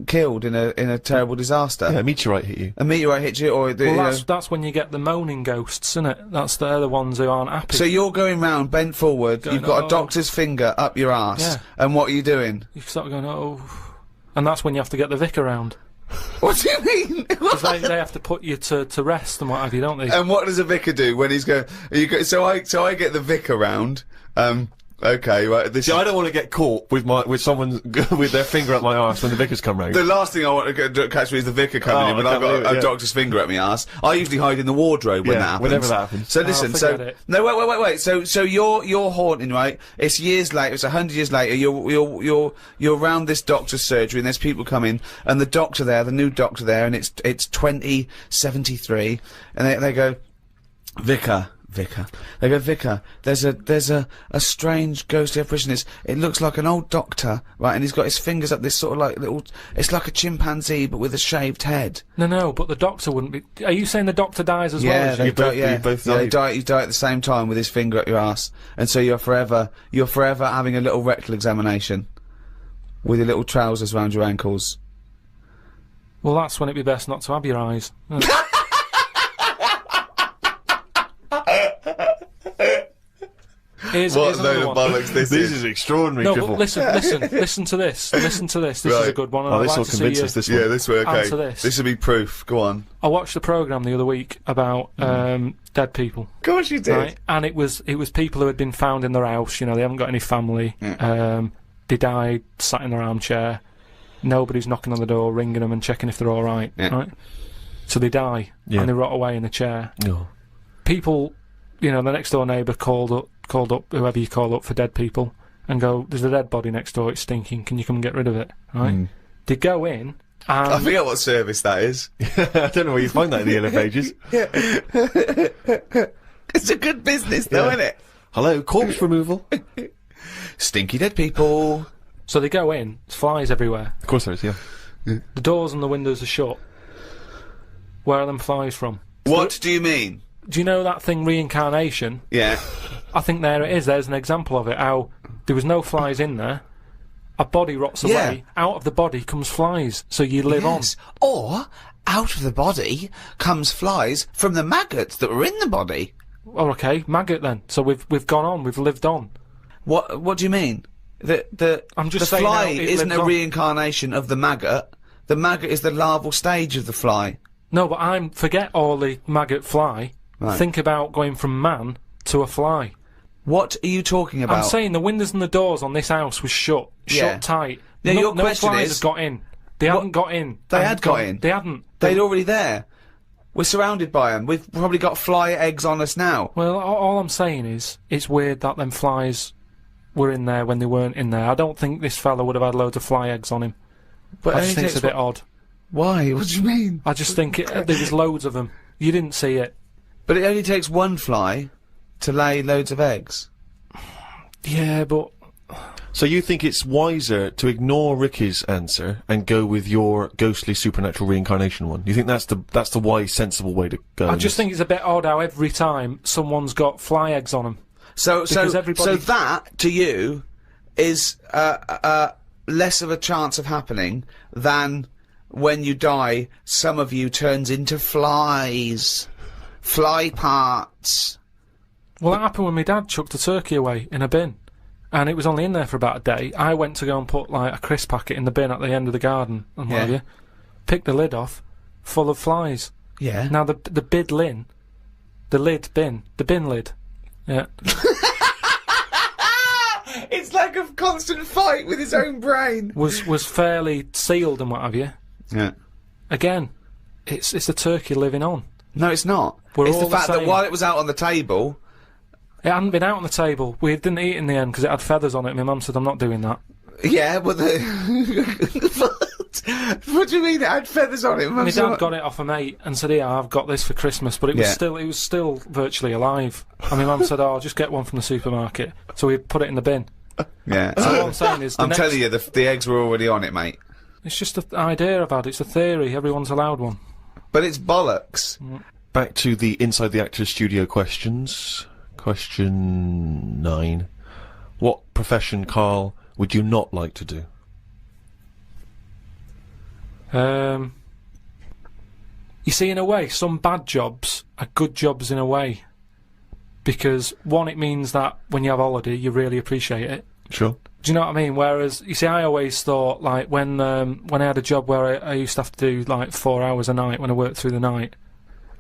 killed in a terrible disaster. Yeah, a meteorite hit you. A meteorite hit you, or that's when you get the moaning ghosts, isn't it? They're the ones who aren't happy. So you're going round bent forward. You've got a doctor's finger up your ass, yeah. And what are you doing? You start going, oh, and that's when you have to get the vicar round. What do you mean? Because they have to put you to rest and what have you, don't they? And what does a vicar do when he's going? So I get the vicar round. Okay, right. See, I don't want to get caught with someone with their finger up my arse when the vicars come round. The last thing I want to catch me is the vicar coming in when I've got a doctor's finger up my arse. I usually hide in the wardrobe when that happens. Whenever that happens. So listen, wait. So you're haunting, right? It's years later. It's 100 years later. You're around this doctor's surgery, and there's people coming, and the doctor there, the new doctor there, and it's 2073, and they go, Vicar. They go, Vicar, there's a strange ghostly apparition. It looks like an old doctor, right, and he's got his fingers up this sort of like little, it's like a chimpanzee but with a shaved head. No, but the doctor wouldn't be, are you saying the doctor dies as well? Yeah, they die at the same time with his finger up your ass, and so you're forever having a little rectal examination with your little trousers around your ankles. Well, that's when it'd be best not to have your eyes. Here's another one. This is extraordinary. No, but listen to this. Listen to this. This is a good one. Oh, this will convince us. This one. Yeah, this way. Okay. This. This will be proof. Go on. I watched a programme the other week about dead people. Of course you did. Right? And it was people who had been found in their house. You know, they haven't got any family. They died sat in their armchair. Nobody's knocking on the door, ringing them and checking if they're all right. Right. So they die and they rot away in the chair. No. People, you know, the next door neighbour called up whoever you call up for dead people and go, there's a dead body next door, it's stinking, can you come and get rid of it? Right? They go in and... I forget what service that is. I don't know where you find that in the Yellow Pages. It's a good business though, isn't it? Hello, corpse removal. Stinky dead people. So they go in, there's flies everywhere. Of course there is, yeah. The doors and the windows are shut. Where are them flies from? What do you mean? Do you know that thing, reincarnation? Yeah. I think there it is. There's an example of it, how there was no flies in there. A body rots away. Out of the body comes flies, so you live on. Or, out of the body comes flies from the maggots that were in the body. Oh, okay, maggot then. So we've gone on, we've lived on. What do you mean? I'm just the saying fly now, it isn't lived a on. reincarnation of the maggot. The maggot is the larval stage of the fly. No, but forget all the maggot fly. Right. Think about going from man to a fly. What are you talking about? I'm saying the windows and the doors on this house was shut tight. Now, your no question flies is- had got in. They hadn't got in. They had got in. They hadn't. They'd already there. We're surrounded by them. We've probably got fly eggs on us now. Well, all I'm saying is, it's weird that them flies were in there when they weren't in there. I don't think this fella would have had loads of fly eggs on him. But I just think it's a bit odd. Why? What do you mean? I just think there was loads of them. You didn't see it. But it only takes one fly to lay loads of eggs. Yeah, but... So you think it's wiser to ignore Ricky's answer and go with your ghostly supernatural reincarnation one? You think that's the wise, sensible way to go? I just think it's a bit odd how every time someone's got fly eggs on them. So that, to you, is less of a chance of happening than when you die, some of you turns into flies. Fly parts. Well, that happened when my dad chucked a turkey away in a bin. And it was only in there for about a day. I went to go and put, like, a crisp packet in the bin at the end of the garden and what have you. Picked the lid off, full of flies. Yeah. Now, the bin lid. Yeah. It's like a constant fight with his own brain. Was fairly sealed and what have you. Yeah. Again, it's the turkey living on. No, it's not. We're it's all the fact that same. while it was out on the table... It hadn't been out on the table. We didn't eat it in the end because it had feathers on it. My mum said, I'm not doing that. Yeah, but what do you mean it had feathers on it? My dad got it off a mate and said, "Yeah, I've got this for Christmas," but it was still virtually alive. And my mum said, "Oh, I'll just get one from the supermarket." So we put it in the bin. Yeah. So what I'm saying is, I'm telling you, the eggs were already on it, mate. It's just an idea I've had. It's a theory. Everyone's allowed one. But it's bollocks. Back to the Inside the Actors Studio questions. Question 9. What profession, Karl, would you not like to do? You see, in a way, some bad jobs are good jobs in a way. Because, one, it means that when you have holiday, you really appreciate it. Sure. Do you know what I mean? Whereas, you see, I always thought, like, when I had a job where I used to have to do, like, 4 hours a night when I worked through the night,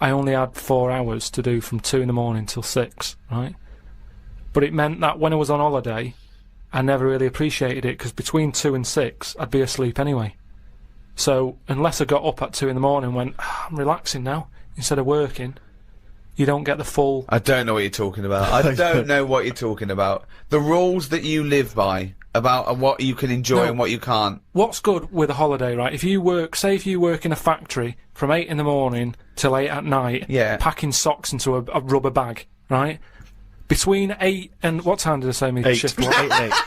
I only had 4 hours to do from 2 in the morning till 6, right? But it meant that when I was on holiday, I never really appreciated it, because between 2 and 6, I'd be asleep anyway. So, unless I got up at 2 in the morning and went, I'm relaxing now, instead of working, you don't get the full... I don't know what you're talking about. I don't know what you're talking about. The rules that you live by, about what you can enjoy and what you can't. What's good with a holiday, right? If you work in a factory from 8 in the morning till 8 at night, packing socks into a rubber bag, right? Between 8 and... What time did I say my 8. shift was? 8 and 8.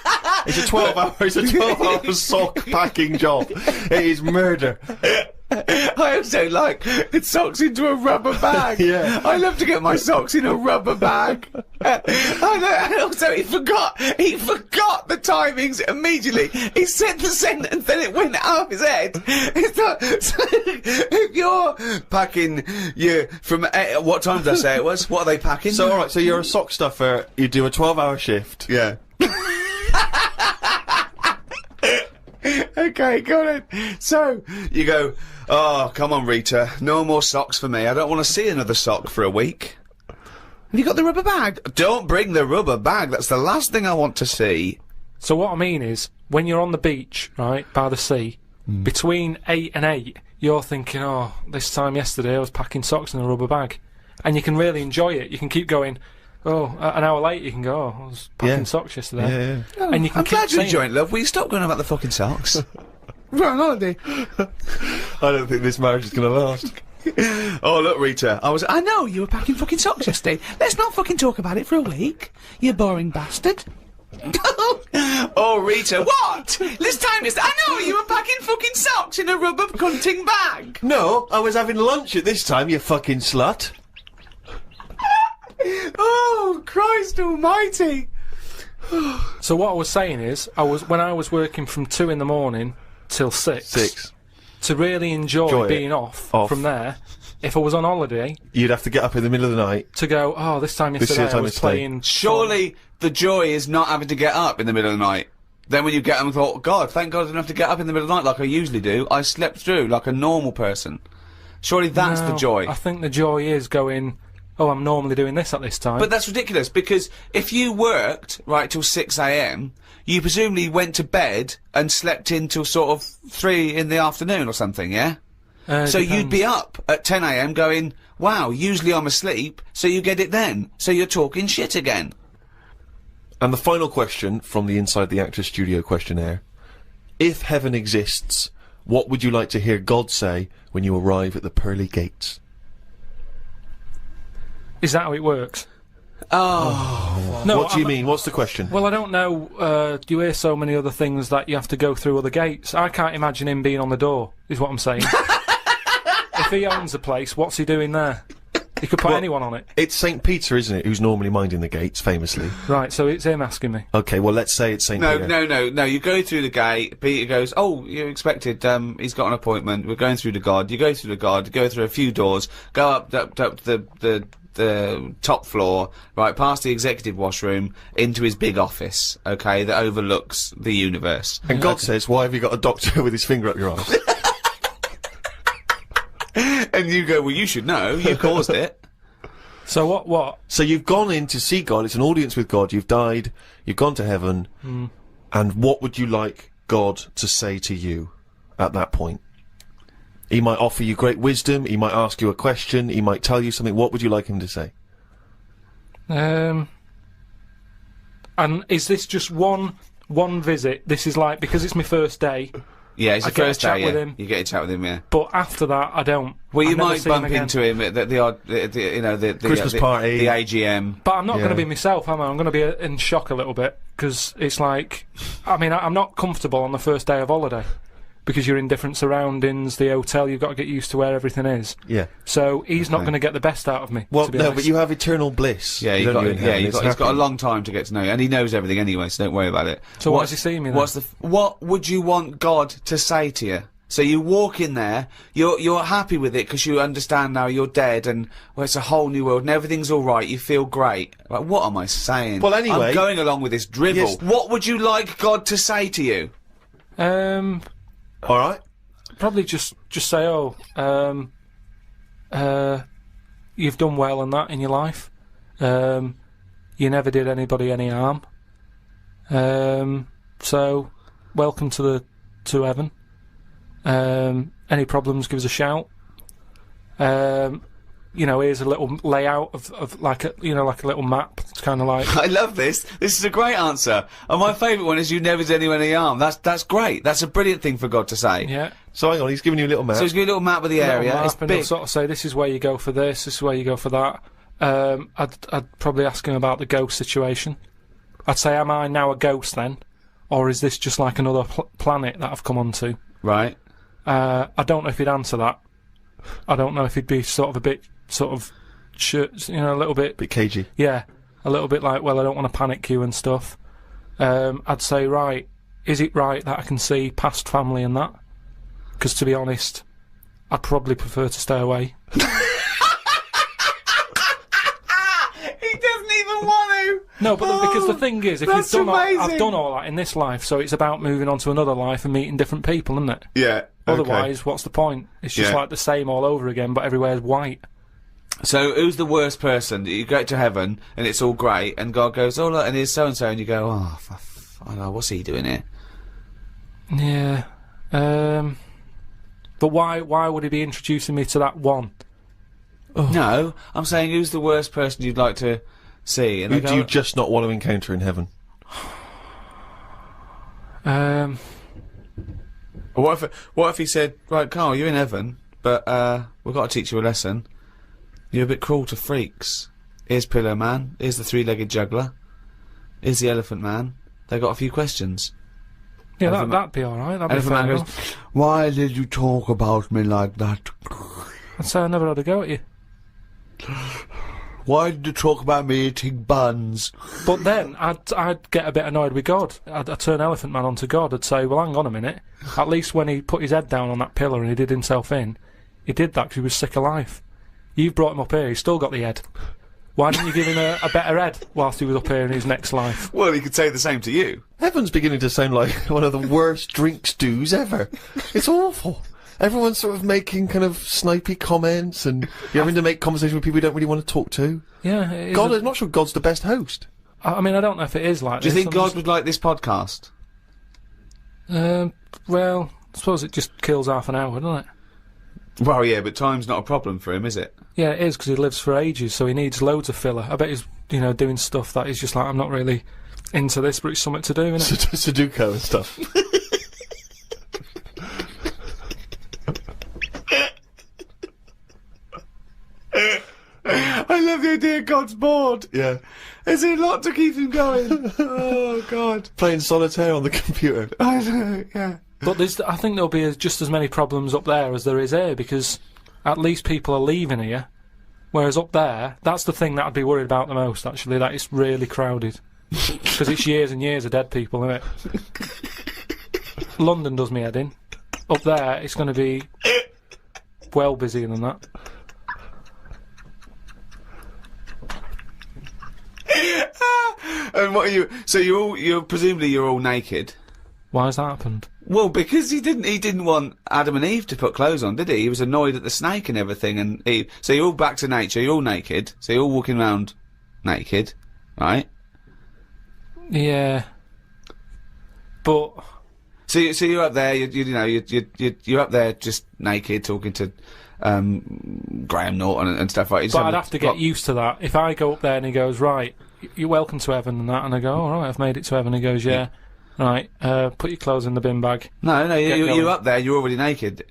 It's a 12-hour sock packing job. It is murder. I also like socks into a rubber bag. Yeah. I love to get my socks in a rubber bag. And also, he forgot the timings immediately. He said the sentence, then it went out of his head. It's not, so if you're packing from 8, what time did I say it was? What are they packing? So, alright, so you're a sock stuffer, you do a 12-hour shift. Yeah. Okay, got it. So, you go, oh, come on, Rita, no more socks for me. I don't want to see another sock for a week. Have you got the rubber bag? Don't bring the rubber bag. That's the last thing I want to see. So what I mean is, when you're on the beach, right, by the sea, between 8 and 8, you're thinking, oh, this time yesterday I was packing socks in a rubber bag. And you can really enjoy it. You can keep going... Oh, an hour later you can go, oh, I was packing socks yesterday. Yeah. And you can I'm keep glad you're saying enjoying it, love. Will you stop going about the fucking socks? We're on holiday. I don't think this marriage is going to last. Oh, look, Rita. I know, you were packing fucking socks yesterday. Let's not fucking talk about it for a week. You boring bastard. Oh, Rita, what? This time I know, you were packing fucking socks in a rubber cunting bag. No, I was having lunch at this time, you fucking slut. Oh, Christ almighty. So what I was saying is, when I was working from 2 in the morning till 6. To really enjoy being off from there, if I was on holiday... You'd have to get up in the middle of the night. To go, oh, this time yesterday I was playing... Surely the joy is not having to get up in the middle of the night. Then when you get up and thought, God, thank God I didn't have to get up in the middle of the night like I usually do. I slept through like a normal person. Surely that's the joy. I think the joy is going... Oh, I'm normally doing this at this time. But that's ridiculous, because if you worked, right, till 6 AM, you presumably went to bed and slept in till sort of 3 in the afternoon or something, yeah? So you'd be up at 10 AM going, wow, usually I'm asleep, so you get it then. So you're talking shit again. And the final question from the Inside the Actors Studio questionnaire. If heaven exists, what would you like to hear God say when you arrive at the pearly gates? Is that how it works? Oh. No, what do you mean? What's the question? Well, I don't know. You hear so many other things that you have to go through other gates. I can't imagine him being on the door, is what I'm saying. If he owns a place, what's he doing there? He could put anyone on it. It's St. Peter, isn't it, who's normally minding the gates, famously. Right, so it's him asking me. Okay, well, let's say it's St. Peter. No, you go through the gate, Peter goes, oh, you're expected, he's got an appointment, we're going through to God. You go through to God, you go through a few doors, go up to the top floor, right, past the executive washroom, into his big office, okay, that overlooks the universe. And God says, why have you got a doctor with his finger up your arse? And you go, well, you should know, you caused it. So what? So you've gone in to see God, it's an audience with God, you've died, you've gone to heaven, and what would you like God to say to you at that point? He might offer you great wisdom, he might ask you a question, he might tell you something. What would you like him to say? And is this just one visit? This is like, because it's my first day. Yeah, it's the first day, with him. You get a chat with him, yeah. But after that, I don't. Well, you might bump into him at the odd, the Christmas party, the AGM. But I'm not going to be myself, am I? I'm going to be in shock a little bit, because it's like, I mean, I'm not comfortable on the first day of holiday, because you're in different surroundings, the hotel, you've got to get used to where everything is. Yeah. So he's not going to get the best out of me. Well, to be no, honest. But you have eternal bliss. Yeah, he's got a long time to get to know you, and he knows everything anyway, so don't worry about it. So what does he see me then? What would you want God to say to you? So you walk in there, you're happy with it because you understand now you're dead and, well, it's a whole new world and everything's alright, you feel great. Like, what am I saying? Well, anyway... I'm going along with this drivel. Yes. What would you like God to say to you? Alright. Probably just say, you've done well and that in your life. You never did anybody any harm. So, welcome to heaven. Any problems, give us a shout. Here's a little layout of like a little map. It's kind of like... I love this. This is a great answer. And my favourite one is you never did anyone any harm. That's great. That's a brilliant thing for God to say. Yeah. So hang on, he's giving you a little map. So he's giving you a little map of the area. It's and big. He'll sort of say, this is where you go for this is where you go for that. I'd probably ask him about the ghost situation. I'd say, am I now a ghost then? Or is this just like another planet that I've come onto? Right. I don't know if he'd answer that. I don't know if he'd be a little bit... Bit cagey. Yeah, a little bit like, well, I don't want to panic you and stuff. I'd say, right, is it right that I can see past family and that? Because, to be honest, I'd probably prefer to stay away. He doesn't even want to! No, but because the thing is, if you've done I've done all that in this life, so it's about moving on to another life and meeting different people, isn't it? Yeah. Otherwise, what's the point? It's just like the same all over again, but everywhere's white. So, who's the worst person? You go to heaven, and it's all great, and God goes, oh, look, and here's so-and-so, and you go, oh, I don't know, what's he doing here? Yeah. But why would he be introducing me to that one? Oh. No, I'm saying who's the worst person you'd like to see? And who do you just not want to encounter in heaven? What if he said, right, Karl, you're in heaven, but we've got to teach you a lesson. You're a bit cruel to freaks. Here's Pillow Man. Here's the three-legged juggler. Here's the Elephant Man. They got a few questions. Yeah, that'd be alright. That'd be Elephant Man fair goes, enough. Why did you talk about me like that? I'd say I never had a go at you. Why did you talk about me eating buns? But then I'd get a bit annoyed with God. I'd turn Elephant Man onto God. I'd say, well, hang on a minute. At least when he put his head down on that pillar and he did himself in, he did that because he was sick of life. You've brought him up here. He's still got the head. Why didn't you give him a better head whilst he was up here in his next life? Well, he could say the same to you. Heaven's beginning to sound like one of the worst drink stews ever. It's awful. Everyone's sort of making kind of snipey comments, and you're having to make conversation with people you don't really want to talk to. Yeah, it is. God, I'm not sure God's the best host. I mean, I don't know if it is like Do this. you think God would like this podcast? Well, I suppose it just kills half an hour, doesn't it? Well, yeah, but time's not a problem for him, is it? Yeah, it is, because he lives for ages, so he needs loads of filler. I bet he's, you know, doing stuff that he's just like, I'm not really into this, but it's something to do, isn't it? Sudoku and stuff. I love the idea God's bored. Yeah. Is there a lot to keep him going? Oh, God. Playing solitaire on the computer. I know, yeah. But I think there'll be just as many problems up there as there is here, because at least people are leaving here, whereas up there, that's the thing that I'd be worried about the most, actually, that it's really crowded. Because it's years and years of dead people, isn't it? London does me head in. Up there, it's going to be well busier than that. And what are you? So you're presumably you're all naked. Why has that happened? Well, because he didn't want Adam and Eve to put clothes on, did he? He was annoyed at the snake and everything, and Eve. So you're all back to nature. You're all naked. So you're all walking around naked, right? Yeah. But so you're up there. You're up there just naked, talking to Graham Norton and stuff like that. But I'd have to get used to that. If I go up there and he goes, right, you're welcome to heaven and that, and I go, all right, I've made it to heaven. He goes, yeah. Right, put your clothes in the bin bag. No, you're up there. You're already naked.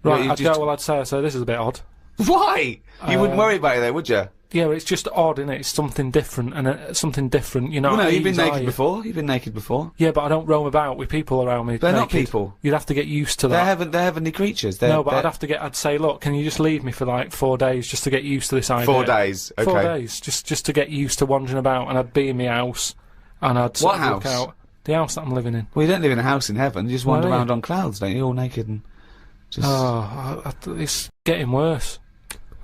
Right, I'd go. Well, I'd say this is a bit odd. Why? You wouldn't worry about it, though, would you? Yeah, but it's just odd, innit? It's something different, and something different. You know. Well, no, you've been naked before. You've been naked before. Yeah, but I don't roam about with people around me. They're naked. not people. You'd have to get used to that. They're heavenly creatures. I'd say, look, can you just leave me for like 4 days just to get used to this idea? 4 days. Okay. 4 days, just to get used to wandering about, and I'd be in my house, and I'd what house? Look out. The house that I'm living in. Well, you don't live in a house in heaven. You just wander around on clouds, don't you? All naked and just... Oh, it's getting worse.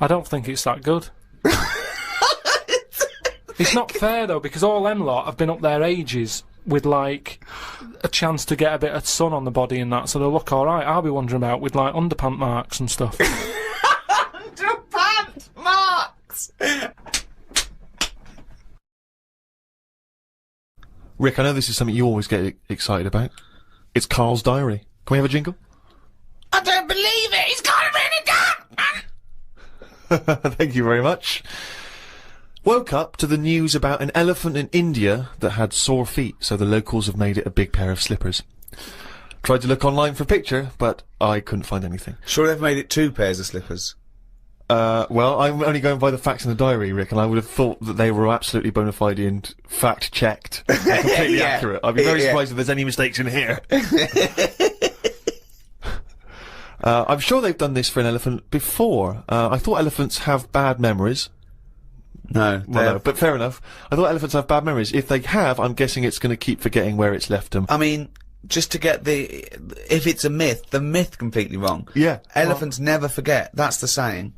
I don't think it's that good. It's not fair, though, because all them lot have been up there ages with, like, a chance to get a bit of sun on the body and that, so they'll look alright. I'll be wandering about with, like, underpant marks and stuff. Underpant marks! Rick, I know this is something you always get excited about. It's Karl's diary. Can we have a jingle? I don't believe it! He's got it written down! Thank you very much. Woke up to the news about an elephant in India that had sore feet, so the locals have made it a big pair of slippers. Tried to look online for a picture, but I couldn't find anything. Sure they've made it 2 pairs of slippers? Well, I'm only going by the facts in the diary, Rick, and I would have thought that they were absolutely bona fide and fact-checked and completely accurate. I'd be very surprised if there's any mistakes in here. I'm sure they've done this for an elephant before. I thought elephants have bad memories. No, but fair enough. I thought elephants have bad memories. If they have, I'm guessing it's going to keep forgetting where it's left them. I mean, just to get if it's a myth, the myth completely wrong. Yeah. Elephants never forget. That's the saying.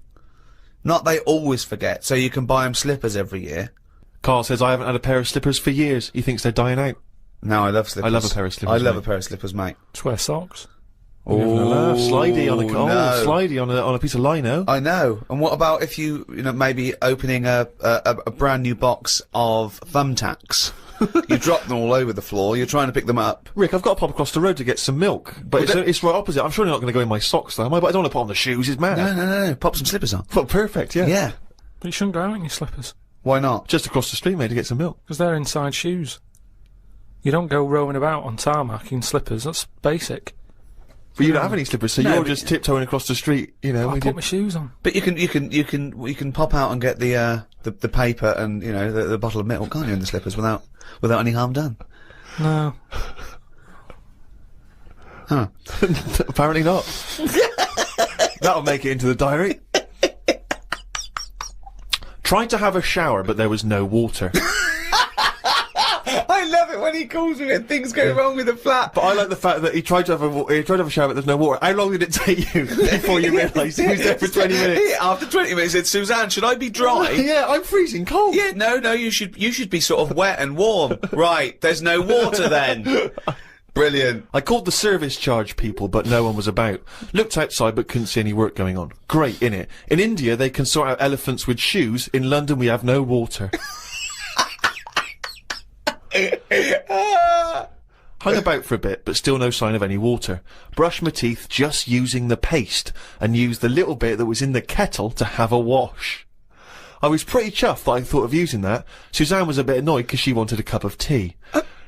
Not they always forget, so you can buy them slippers every year. Karl says, I haven't had a pair of slippers for years. He thinks they're dying out. No, I love slippers. I love a pair of slippers, I love a pair of slippers, mate. Just wear socks. Oh, slidey on a no. slidey on a piece of lino. I know. And what about if you maybe opening a brand new box of thumbtacks? You drop them all over the floor. You're trying to pick them up. Rick, I've got to pop across the road to get some milk, but it's right opposite. I'm surely not going to go in my socks, though, am I? But I don't want to put on the shoes. It's mad. No. Pop some slippers on. Well, perfect. Yeah. Yeah. But you shouldn't go out in your slippers. Why not? Just across the street, mate, to get some milk. Because they're inside shoes. You don't go roaming about on tarmac in slippers. That's basic. But you don't have any slippers, so No, you're but- just tiptoeing across the street, you know. I with put your- my shoes on. But you can pop out and get the paper and, you know, the bottle of milk, can't you, in the slippers without any harm done? No. Huh. Apparently not. That'll make it into the diary. Tried to have a shower, but there was no water. I love it when he calls me and things go wrong with the flat. But I like the fact that he tried to have a shower, but there's no water. How long did it take you before you realised he was there for 20 minutes? Yeah, after 20 minutes, he said, Suzanne, should I be dry? Yeah, I'm freezing cold. Yeah, no, you should be sort of wet and warm. Right, there's no water then. Brilliant. I called the service charge people, but no one was about. Looked outside, but couldn't see any work going on. Great, innit? In India, they can sort out elephants with shoes. In London, we have no water. Hung about for a bit, but still no sign of any water. Brushed my teeth just using the paste, and used the little bit that was in the kettle to have a wash. I was pretty chuffed that I thought of using that. Suzanne was a bit annoyed because she wanted a cup of tea.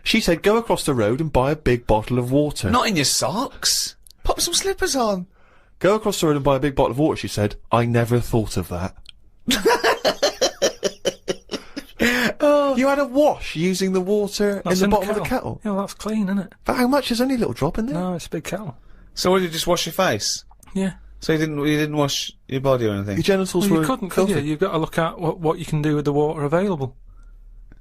She said, go across the road and buy a big bottle of water. Not in your socks. Pop some slippers on. Go across the road and buy a big bottle of water, she said. I never thought of that. You had a wash using the water in the bottom of the kettle? Yeah, well, that's clean, isn't it? But how much? There's only a little drop in there. No, it's a big kettle. So what, did you just wash your face? Yeah. So you didn't wash your body or anything? Your genitals Well, were you couldn't, could you? filthy. You've got to look at what you can do with the water available.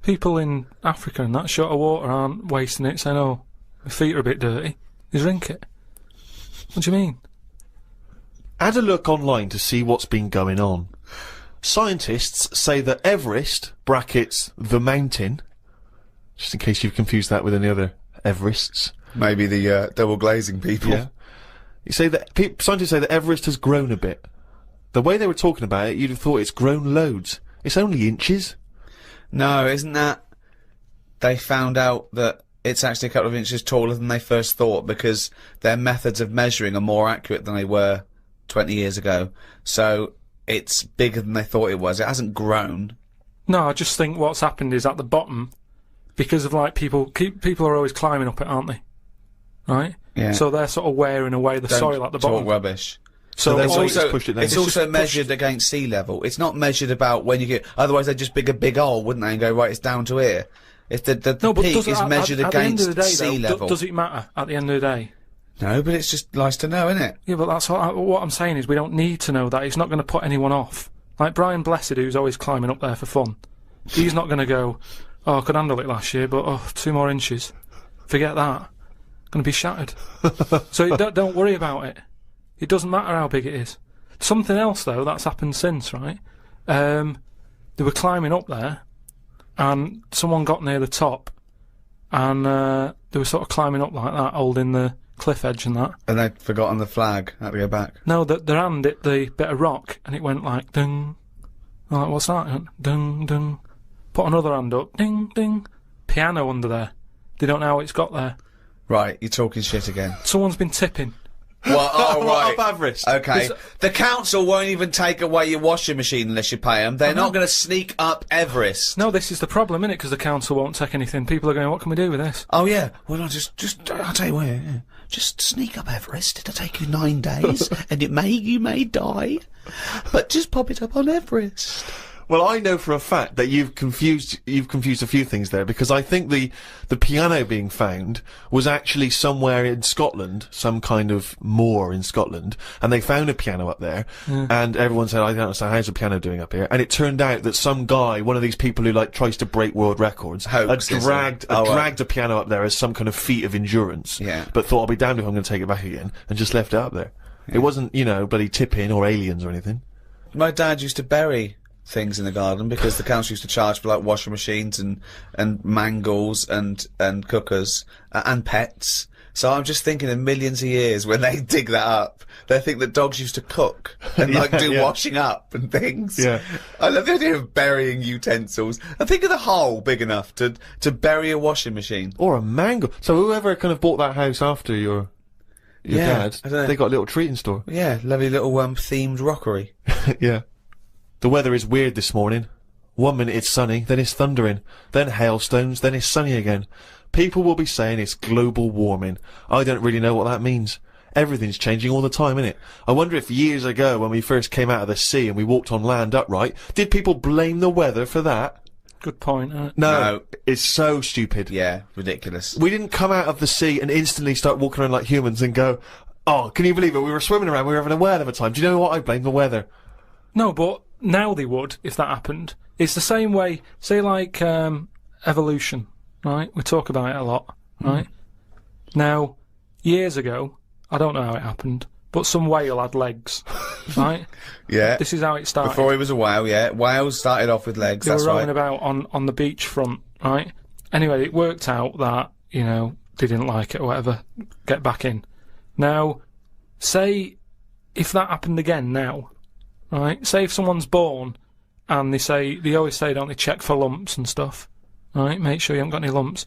People in Africa and that short of water aren't wasting it, saying, oh, my feet are a bit dirty. You drink it. What do you mean? Had a look online to see what's been going on. Scientists say that Everest, brackets, the mountain, just in case you've confused that with any other Everests. Maybe the double glazing people. Yeah. You say that scientists say that Everest has grown a bit. The way they were talking about it, you'd have thought it's grown loads. It's only inches. No, isn't that... They found out that it's actually a couple of inches taller than they first thought because their methods of measuring are more accurate than they were 20 years ago. So it's bigger than they thought it was. It hasn't grown. No, I just think what's happened is at the bottom, because of like people are always climbing up it, aren't they? Right? Yeah. So they're sort of wearing away the soil at the bottom. Talk rubbish. So there's always also, pushed it down. it's also measured against sea level. It's not measured about when you get... Otherwise they'd just dig a big hole, wouldn't they, and go, right, it's down to here. If the peak is measured at the end against of the day, sea though, level. does it matter at the end of the day? No, but it's just nice to know, isn't it? Yeah, but that's what I'm saying is we don't need to know that. It's not going to put anyone off. Like Brian Blessed, who's always climbing up there for fun. He's not going to go, oh, I could handle it last year, but 2 more inches. Forget that. Going to be shattered. So don't worry about it. It doesn't matter how big it is. Something else, though, that's happened since, right? They were climbing up there, and someone got near the top, and they were sort of climbing up like that, holding the cliff edge and that. And they'd forgotten the flag. Had to go back. No, their hand hit the bit of rock, and it went like, ding. I'm like, what's that? It went, ding, ding. Put another hand up, ding, ding. Piano under there. They don't know how it's got there. Right, you're talking shit again. Someone's been tipping. Well, oh, right. Up Everest. Okay. The council won't even take away your washing machine unless you pay them. They're not going to sneak up Everest. No, this is the problem, innit? Because the council won't take anything. People are going, what can we do with this? Oh, yeah. Well, I'll tell you what, yeah. Just sneak up Everest. It'll take you 9 days, and you may die. But just pop it up on Everest. Well, I know for a fact that you've confused a few things there, because I think the piano being found was actually somewhere in Scotland, some kind of moor in Scotland, and they found a piano up there, and everyone said, I don't understand, how's a piano doing up here? And it turned out that some guy, one of these people who like tries to break world records, had dragged a piano up there as some kind of feat of endurance, but thought, I'll be damned if I'm going to take it back again, and just left it up there. It wasn't, you know, bloody tip-in or aliens or anything. My dad used to bury things in the garden because the council used to charge for like washing machines and mangles and cookers and pets. So I'm just thinking in millions of years when they dig that up, they think that dogs used to cook and like do washing up and things. Yeah. I love the idea of burying utensils. And think of the hole big enough to bury a washing machine. Or a mango. So whoever kind of bought that house after your dad, I don't know. they got a little treating store. Yeah, lovely little themed rockery. Yeah. The weather is weird this morning. 1 minute it's sunny, then it's thundering, then hailstones, then it's sunny again. People will be saying it's global warming. I don't really know what that means. Everything's changing all the time, innit? I wonder if years ago, when we first came out of the sea and we walked on land upright, did people blame the weather for that? Good point. No, it's so stupid. Yeah, ridiculous. We didn't come out of the sea and instantly start walking around like humans and go, oh, can you believe it? We were swimming around, we were having a whale of a time. Do you know what? I blame the weather. No, but now they would, if that happened. It's the same way, say like, evolution, right? We talk about it a lot, right? Now, years ago, I don't know how it happened, but some whale had legs, right? Yeah. This is how it started. Before he was a whale, yeah. Whales started off with legs, They that's were rowing right. about on the beachfront, right? Anyway, it worked out that, you know, they didn't like it or whatever, get back in. Now, say, if that happened again now, right? Say if someone's born, and they always say, don't they, check for lumps and stuff, right? Make sure you haven't got any lumps.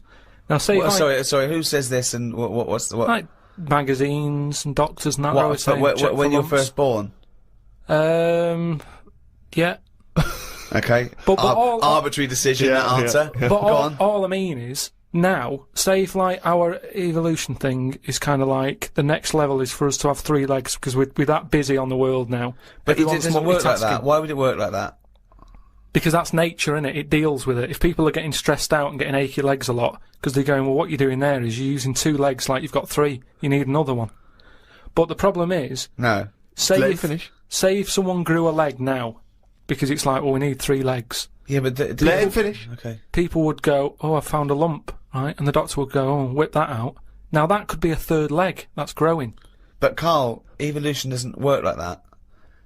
Now, say Well, sorry, who says this and what's the... Like, magazines and doctors and that. What, always saying, check when for you're lumps. first born? Yeah. Okay. But arbitrary decision, that answer. But Go on. all I mean is, now, say if like our evolution thing is kind of like the next level is for us to have 3 legs because we're that busy on the world now. But it Everyone's doesn't work like that. multitasking. Why would it work like that? Because that's nature, innit? It deals with it. If people are getting stressed out and getting achy legs a lot, because they're going, well, what you're doing there is you're using 2 legs like you've got 3. You need another one. But the problem is... No. Say if someone grew a leg now, because it's like, well, we need 3 legs. Yeah, but... Let him finish. Okay. People would go, oh, I found a lump, right? And the doctor would go, oh, whip that out. Now, that could be a 3rd leg that's growing. But, Karl, evolution doesn't work like that.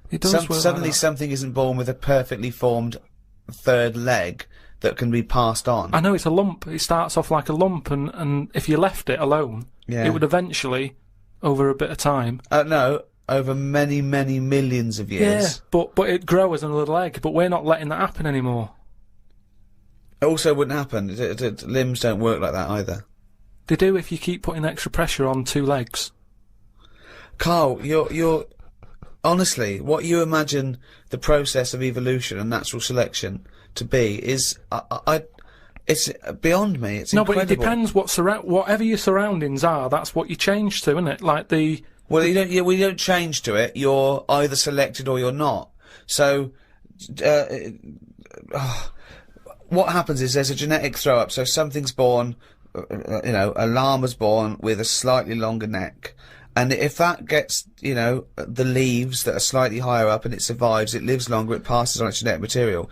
It does work Suddenly like that. something isn't born with a perfectly formed 3rd leg that can be passed on. I know it's a lump. It starts off like a lump, and if you left it alone, Yeah. it would eventually, over a bit of time... No, over many, many millions of years. Yeah, but it'd grow as another leg, but we're not letting that happen anymore. It also wouldn't happen. Limbs don't work like that either. They do if you keep putting extra pressure on 2 legs. Karl, you're honestly, what you imagine the process of evolution and natural selection to be is, it's beyond me. It's No, incredible. but it depends whatever your surroundings are, that's what you change to, isn't it? Like the... Well, you don't change to it. You're either selected or you're not. So, what happens is there's a genetic throw-up. So something's born, a llama's born with a slightly longer neck. And if that gets, the leaves that are slightly higher up and it survives, it lives longer, it passes on its genetic material.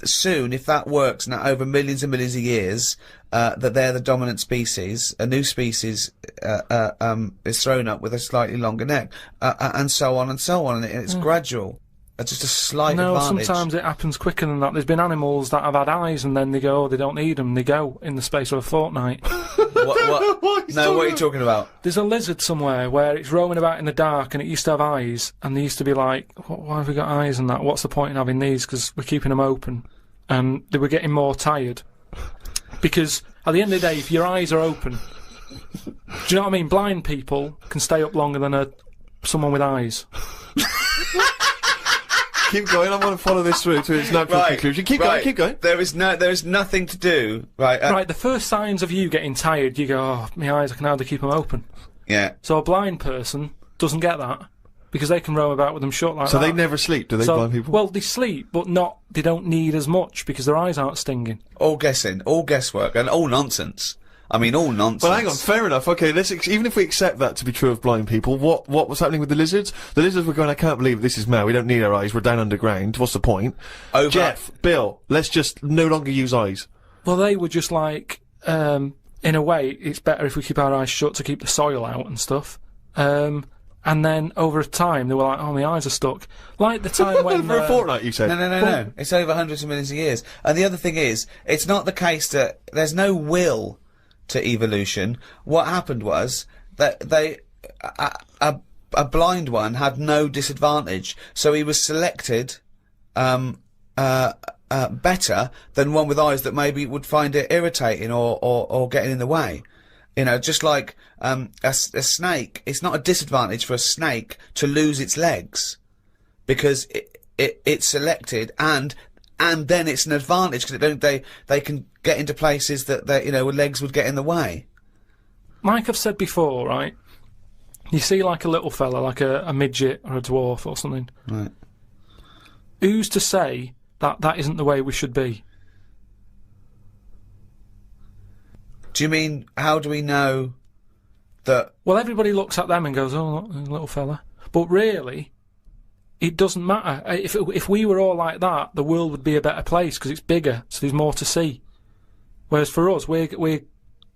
Soon, if that works, now over millions and millions of years, that they're the dominant species, a new species is thrown up with a slightly longer neck, and so on and so on, and it's gradual. It's just a slight advantage. Sometimes it happens quicker than that. There's been animals that have had eyes and then they go, oh, they don't need them, they go in the space of a fortnight. What? No, what are you talking about? There's a lizard somewhere where it's roaming about in the dark and it used to have eyes, and they used to be like, why have we got eyes and that? What's the point in having these? Because we're keeping them open. And they were getting more tired. Because at the end of the day, if your eyes are open, do you know what I mean? Blind people can stay up longer than someone with eyes. Keep going. I want to follow this through to its natural conclusion. Keep going. There is nothing to do. Right. Right. The first signs of you getting tired, you go, oh, my eyes, I can hardly keep them open. Yeah. So a blind person doesn't get that because they can roam about with them shut like that. So they never sleep, do they, blind people? Well, they sleep, but they don't need as much because their eyes aren't stinging. All guessing, all guesswork, and all nonsense. I mean, all nonsense. Well, hang on, fair enough. Okay, even if we accept that to be true of blind people, what was happening with the lizards? The lizards were going, I can't believe this is mad. We don't need our eyes. We're down underground. What's the point? Jeff, Bill, let's just no longer use eyes. Well, they were just like, in a way, it's better if we keep our eyes shut to keep the soil out and stuff. And then over time, they were like, oh, my eyes are stuck. Like the time when... For a fortnight, you said? No. It's over hundreds of millions of years. And the other thing is, it's not the case that there's no will to evolution. What happened was that a blind one had no disadvantage, so he was selected better than one with eyes that maybe would find it irritating or getting in the way. Just like a snake, it's not a disadvantage for a snake to lose its legs because it's selected, and then it's an advantage because they can get into places that where legs would get in the way. Like I've said before, right? You see, like a little fella, like a midget or a dwarf or something. Right. Who's to say that that isn't the way we should be? Do you mean, how do we know that... Well, everybody looks at them and goes, oh, look, there's a little fella. But really, it doesn't matter. If we were all like that, the world would be a better place because it's bigger, so there's more to see. Whereas for us, we're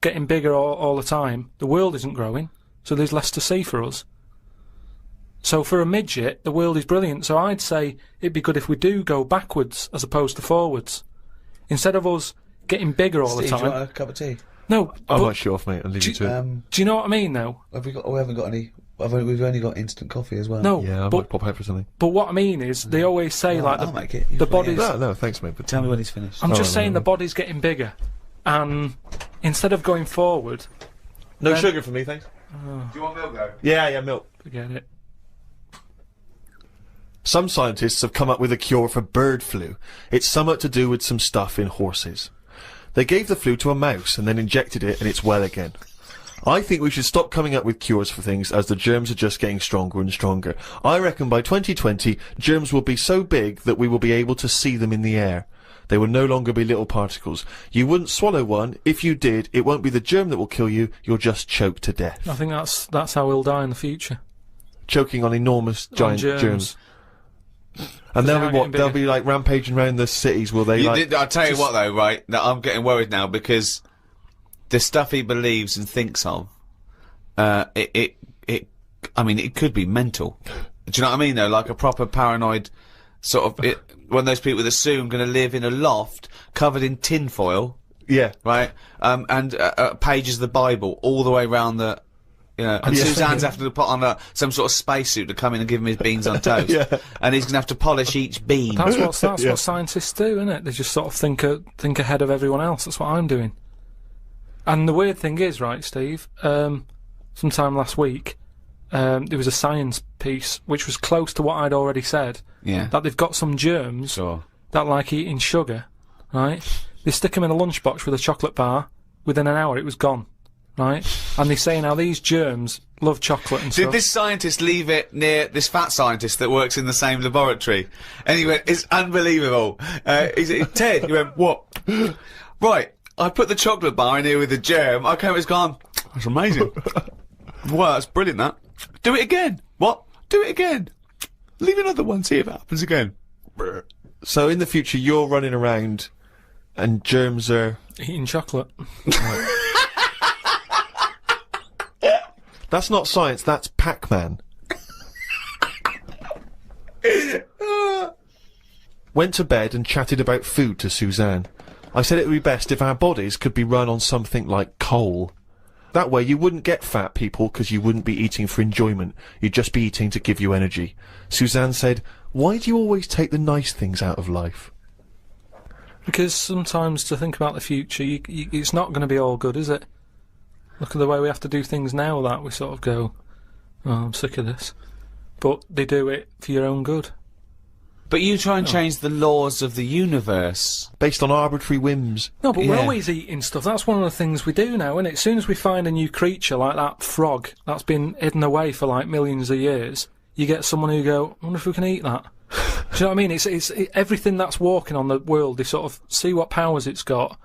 getting bigger all the time. The world isn't growing, so there's less to see for us. So for a midget, the world is brilliant. So I'd say it'd be good if we do go backwards as opposed to forwards. Instead of us getting bigger all the Steve, time. do you want a cup of tea? No. I might show off, mate, and leave you to it. Do you know what I mean, though? We haven't got any... We've only got instant coffee as well. No, Yeah, I might pop out for something. But what I mean is, they always say, like, I'll make it. the body's... No, thanks, mate. But Tell me when he's finished. I'm just saying the body's getting bigger. And instead of going forward... No sugar for me, thanks. Do you want milk, though? Yeah, milk. Forget it. Some scientists have come up with a cure for bird flu. It's somewhat to do with some stuff in horses. They gave the flu to a mouse and then injected it and it's well again. I think we should stop coming up with cures for things as the germs are just getting stronger and stronger. I reckon by 2020, germs will be so big that we will be able to see them in the air. They will no longer be little particles. You wouldn't swallow one. If you did, it won't be the germ that will kill you. You'll just choke to death. I think that's how we'll die in the future. Choking on enormous giant germs. And they'll be like rampaging around the cities, will they? I'll tell you what though, right? That I'm getting worried now because the stuff he believes and thinks of, I mean, it could be mental. Do you know what I mean though? Like a proper paranoid sort of, one of those people that soon going to live in a loft covered in tinfoil. Yeah. Right? And pages of the Bible all the way around the... and Suzanne's having to put on some sort of spacesuit to come in and give him his beans on toast. And he's going to have to polish each bean. That's what scientists do, isn't it? They just sort of think ahead of everyone else. That's what I'm doing. And the weird thing is, right, Steve, sometime last week, there was a science piece which was close to what I'd already said. Yeah. That they've got some germs that like eating sugar, right? They stick them in a lunchbox with a chocolate bar. Within an hour, it was gone. Right? And they say now these germs love chocolate and stuff. Did this scientist leave it near this fat scientist that works in the same laboratory? And he went, it's unbelievable. He said, Ted, he went, what? Right, I put the chocolate bar in here with the germ. I came, it's gone. That's amazing. Wow, that's brilliant, that. Do it again. What? Do it again. Leave another one, see if it happens again. So in the future, you're running around and germs are... eating chocolate. That's not science, that's Pac-Man. Went to bed and chatted about food to Suzanne. I said it would be best if our bodies could be run on something like coal. That way you wouldn't get fat, people, because you wouldn't be eating for enjoyment. You'd just be eating to give you energy. Suzanne said, why do you always take the nice things out of life? Because sometimes to think about the future, it's not going to be all good, is it? Look at the way we have to do things now that we sort of go, oh, I'm sick of this. But they do it for your own good. But you try and change the laws of the universe. Based on arbitrary whims. No, but we're always eating stuff. That's one of the things we do now, isn't it? As soon as we find a new creature like that frog that's been hidden away for like millions of years, you get someone who go, I wonder if we can eat that. Do you know what I mean? It's everything that's walking on the world, they sort of see what powers it's got.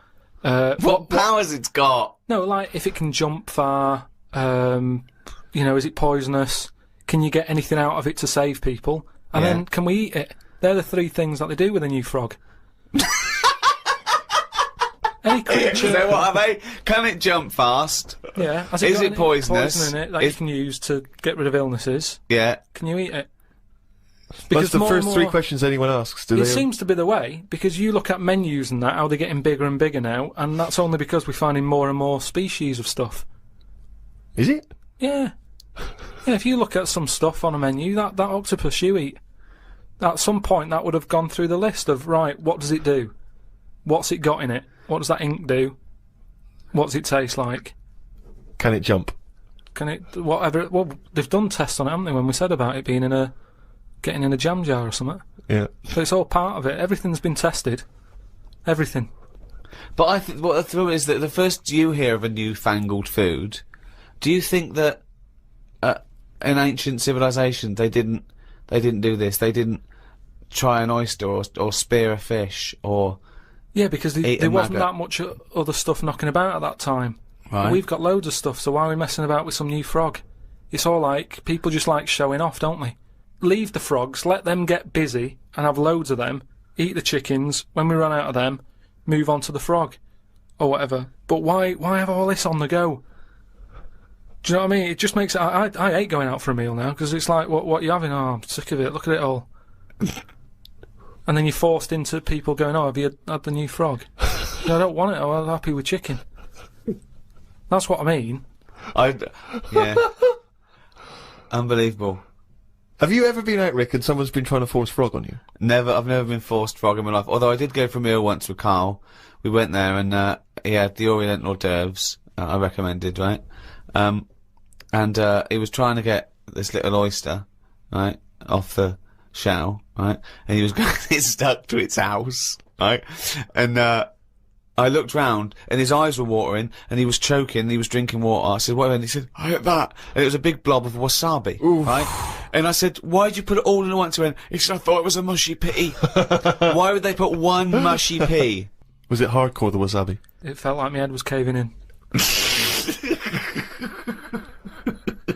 What powers it's got? No, like if it can jump far, is it poisonous? Can you get anything out of it to save people? And then can we eat it? They're the three things that they do with a new frog. Any creature. So what are they? Can it jump fast? Yeah. Is it poisonous? Poison in it that you can use to get rid of illnesses? Yeah. Can you eat it? Because that's the first three questions anyone asks, do they? It seems to be the way, because you look at menus and that, how they're getting bigger and bigger now, and that's only because we're finding more and more species of stuff. Is it? Yeah. Yeah, if you look at some stuff on a menu, that octopus you eat, at some point that would have gone through the list of, right, what does it do? What's it got in it? What does that ink do? What does it taste like? Can it jump? Can it, whatever, well, they've done tests on it, haven't they, when we said about it being getting in a jam jar or something. Yeah. So it's all part of it. Everything's been tested. Everything. But I think what the problem is that the first you hear of a newfangled food, do you think that in ancient civilization, they didn't do this. They didn't try an oyster or spear a fish or Yeah, because there wasn't that much other stuff knocking about at that time. Right. We've got loads of stuff, so why are we messing about with some new frog? It's all like, people just like showing off, don't they? Leave the frogs, let them get busy and have loads of them, eat the chickens, when we run out of them, move on to the frog. Or whatever. But why have all this on the go? Do you know what I mean? It just makes it... I hate going out for a meal now, because it's like, what are you having? Oh, I'm sick of it, look at it all. And then you're forced into people going, oh, have you had the new frog? No, I don't want it, I'm happy with chicken. That's what I mean. Yeah. Unbelievable. Have you ever been out, Rick, and someone's been trying to force frog on you? Never. I've never been forced frog in my life. Although I did go for a meal once with Karl. We went there and he had the Oriental hors d'oeuvres. I recommended, right? And he was trying to get this little oyster, right, off the shell, right? And he was getting it stuck to its house, right? And I looked round and his eyes were watering and he was choking, he was drinking water. I said, what? And he said, I had that. And it was a big blob of wasabi, right? And I said, why'd you put it all in once? He went, he said, I thought it was a mushy pea. Why would they put one mushy pea? Was it hardcore, the wasabi? It felt like my head was caving in.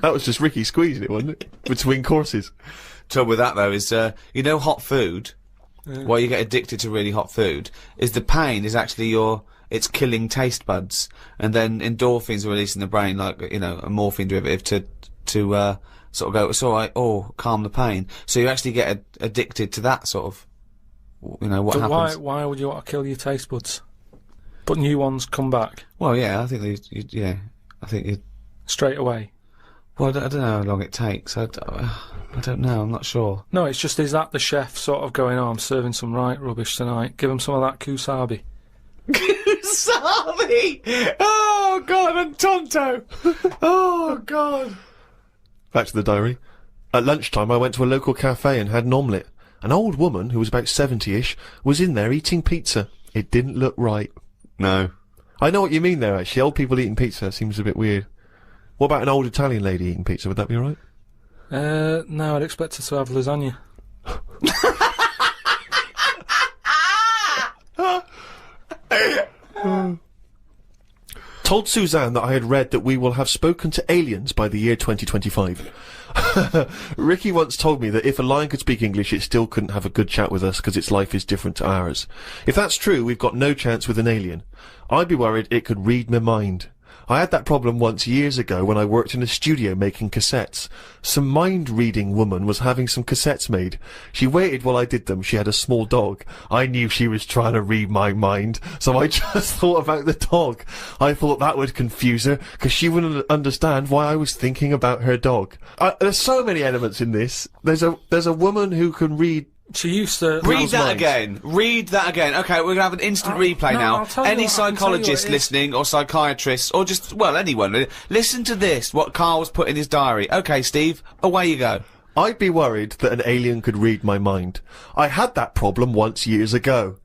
That was just Ricky squeezing it, wasn't it? Between courses. Trouble with that though is, you know, hot food. Why you get addicted to really hot food is the pain is actually it's killing taste buds, and then endorphins are released in the brain, like, you know, a morphine derivative to sort of go, it's alright, calm the pain. So you actually get addicted to that sort of, you know, what but happens. Why would you want to kill your taste buds? But new ones come back. Well, yeah, I think I think you straight away. Well, I don't know how long it takes. I don't know. I'm not sure. No, it's just, is that the chef sort of going, oh, I'm serving some right rubbish tonight. Give him some of that kusabi. Kusabi! Oh, God, and Tonto! Oh, God. Back to the diary. At lunchtime, I went to a local cafe and had an omelette. An old woman, who was about 70-ish, was in there eating pizza. It didn't look right. No. I know what you mean there, actually. Old people eating pizza seems a bit weird. What about an old Italian lady eating pizza? Would that be alright? No, I'd expect her to have lasagna. Told Suzanne that I had read that we will have spoken to aliens by the year 2025. Ricky once told me that if a lion could speak English, it still couldn't have a good chat with us because its life is different to ours. If that's true, we've got no chance with an alien. I'd be worried it could read my mind. I had that problem once years ago when I worked in a studio making cassettes. Some mind-reading woman was having some cassettes made. She waited while I did them. She had a small dog. I knew she was trying to read my mind, so I just thought about the dog. I thought that would confuse her, because she wouldn't understand why I was thinking about her dog. There's so many elements in this. There's a woman who can read. She used to... Read that again. Read that again. Okay, we're gonna have an instant replay now. Any psychologists listening, or psychiatrists, or just, well, anyone, listen to this, what Karl's put in his diary. Okay, Steve, away you go. I'd be worried that an alien could read my mind. I had that problem once years ago,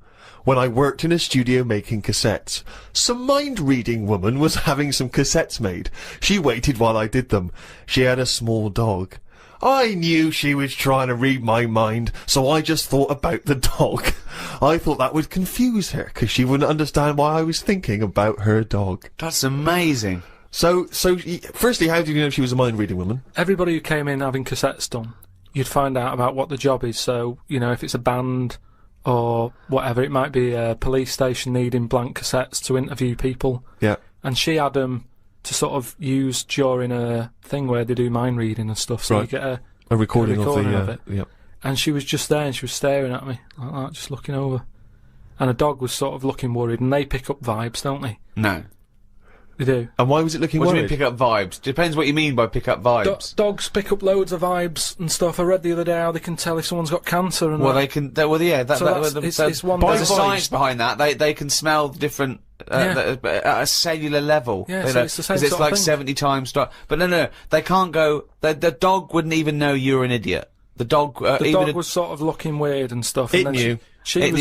when I worked in a studio making cassettes. Some mind-reading woman was having some cassettes made. She waited while I did them. She had a small dog. I knew she was trying to read my mind, so I just thought about the dog. I thought that would confuse her, because she wouldn't understand why I was thinking about her dog. That's amazing. So, firstly, how did you know she was a mind-reading woman? Everybody who came in having cassettes done, you'd find out about what the job is. So, you know, if it's a band or whatever, it might be a police station needing blank cassettes to interview people. Yeah. And she had them to sort of use during a thing where they do mind reading and stuff, so you get a recording of it. Yep. And she was just there and she was staring at me like that, just looking over. And a dog was sort of looking worried, and they pick up vibes, don't they? No. They do. And why was it looking worried? What do you mean pick up vibes? Depends what you mean by pick up vibes. Dogs pick up loads of vibes and stuff. I read the other day how they can tell if someone's got cancer and well, they can. Well, yeah. It's one. There's a science behind that. They can smell different at a cellular level. Yeah, so it's the same. Because it's like 70 times. But no, they can't go. The dog wouldn't even know you're an idiot. The dog, the dog was sort of looking weird and stuff. It and then knew. She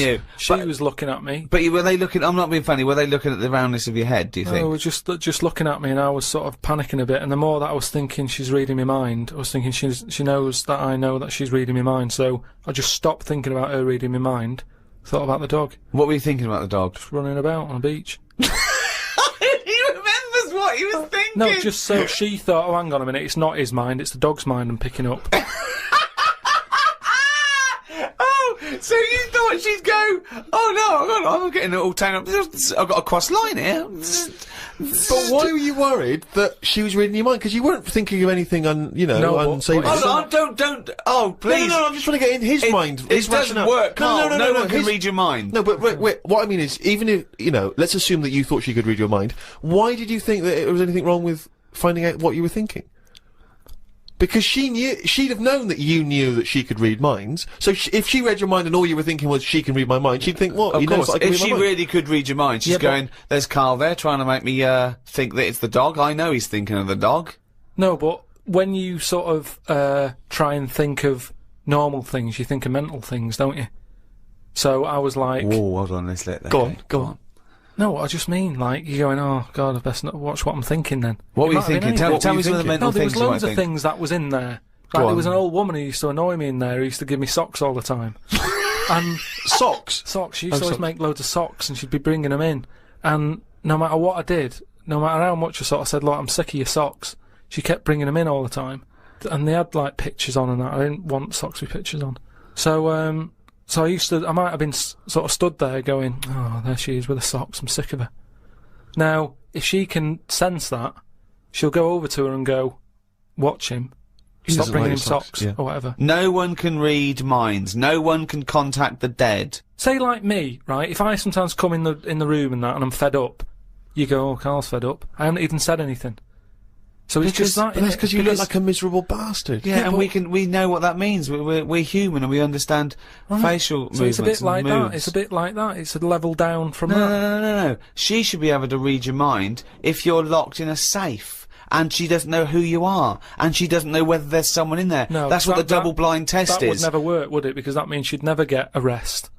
was looking at me. But were they looking? I'm not being funny. Were they looking at the roundness of your head? Do you think? They were just looking at me, and I was sort of panicking a bit. And the more that I was thinking she's reading my mind, I was thinking she knows that I know that she's reading my mind. So I just stopped thinking about her reading my mind. Thought about the dog. What were you thinking about the dog? Just running about on a beach. He remembers what he was thinking. No, just so she thought, oh, hang on a minute, it's not his mind, it's the dog's mind I'm picking up. So you thought she'd go, oh no, I'm getting it all taken up. I've got a cross line here. But why were you worried that she was reading your mind? Because you weren't thinking of anything unsavory. Oh, please. No, I'm just trying to get in his mind. It doesn't work, Karl. No one can read your mind. No, but wait, what I mean is, even if, let's assume that you thought she could read your mind, why did you think that there was anything wrong with finding out what you were thinking? Because she'd have known that you knew that she could read minds. So if she read your mind and all you were thinking was she can read my mind, she'd think, what? Of course, if she really could read your mind, she's going, there's Karl there trying to make me think that it's the dog. I know he's thinking of the dog. No, but when you sort of try and think of normal things, you think of mental things, don't you? So I was like... Whoa, hold on, let's let that Go on. No, I just mean, like, you're going, oh, God, I best not watch what I'm thinking then. What were you thinking? Tell me some of the mental things. There was loads of things that was in there. Like, there was an old woman who used to annoy me in there, who used to give me socks all the time. And Socks? Socks. She used to always make loads of socks, and she'd be bringing them in. And no matter what I did, no matter how much I sort of said, look, I'm sick of your socks, she kept bringing them in all the time. And they had, like, pictures on and that. I didn't want socks with pictures on. So I might have been sort of stood there going, oh, there she is with the socks, I'm sick of her. Now, if she can sense that, she'll go over to her and go, watch him, stop bringing him socks, or whatever. No one can read minds. No one can contact the dead. Say like me, right? If I sometimes come in the room and that, and I'm fed up, you go, oh, Karl's fed up. I haven't even said anything. So it's just that. But that's because you look like a miserable bastard. Yeah, and we know what that means. We're human and we understand facial movements. It's a bit like that. It's a bit like that. It's a level down from that. No. She should be able to read your mind if you're locked in a safe. And she doesn't know who you are, and she doesn't know whether there's someone in there. No, that's what the double-blind test is. That would never work, would it? Because that means she'd never get a rest.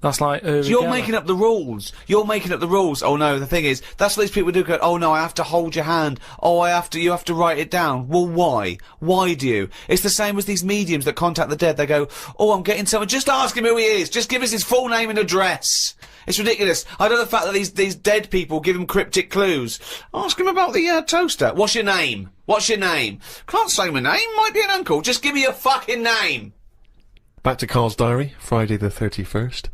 That's like you're making up the rules. You're making up the rules. Oh no, the thing is, that's what these people do. Go, oh no, I have to hold your hand. Oh, you have to write it down. Well, why? Why do you? It's the same as these mediums that contact the dead. They go, oh, I'm getting someone. Just ask him who he is. Just give us his full name and address. It's ridiculous. I don't know the fact that these dead people give him cryptic clues. Ask him about the toaster. What's your name? What's your name? Can't say my name. Might be an uncle. Just give me your fucking name. Back to Karl's diary, Friday the 31st.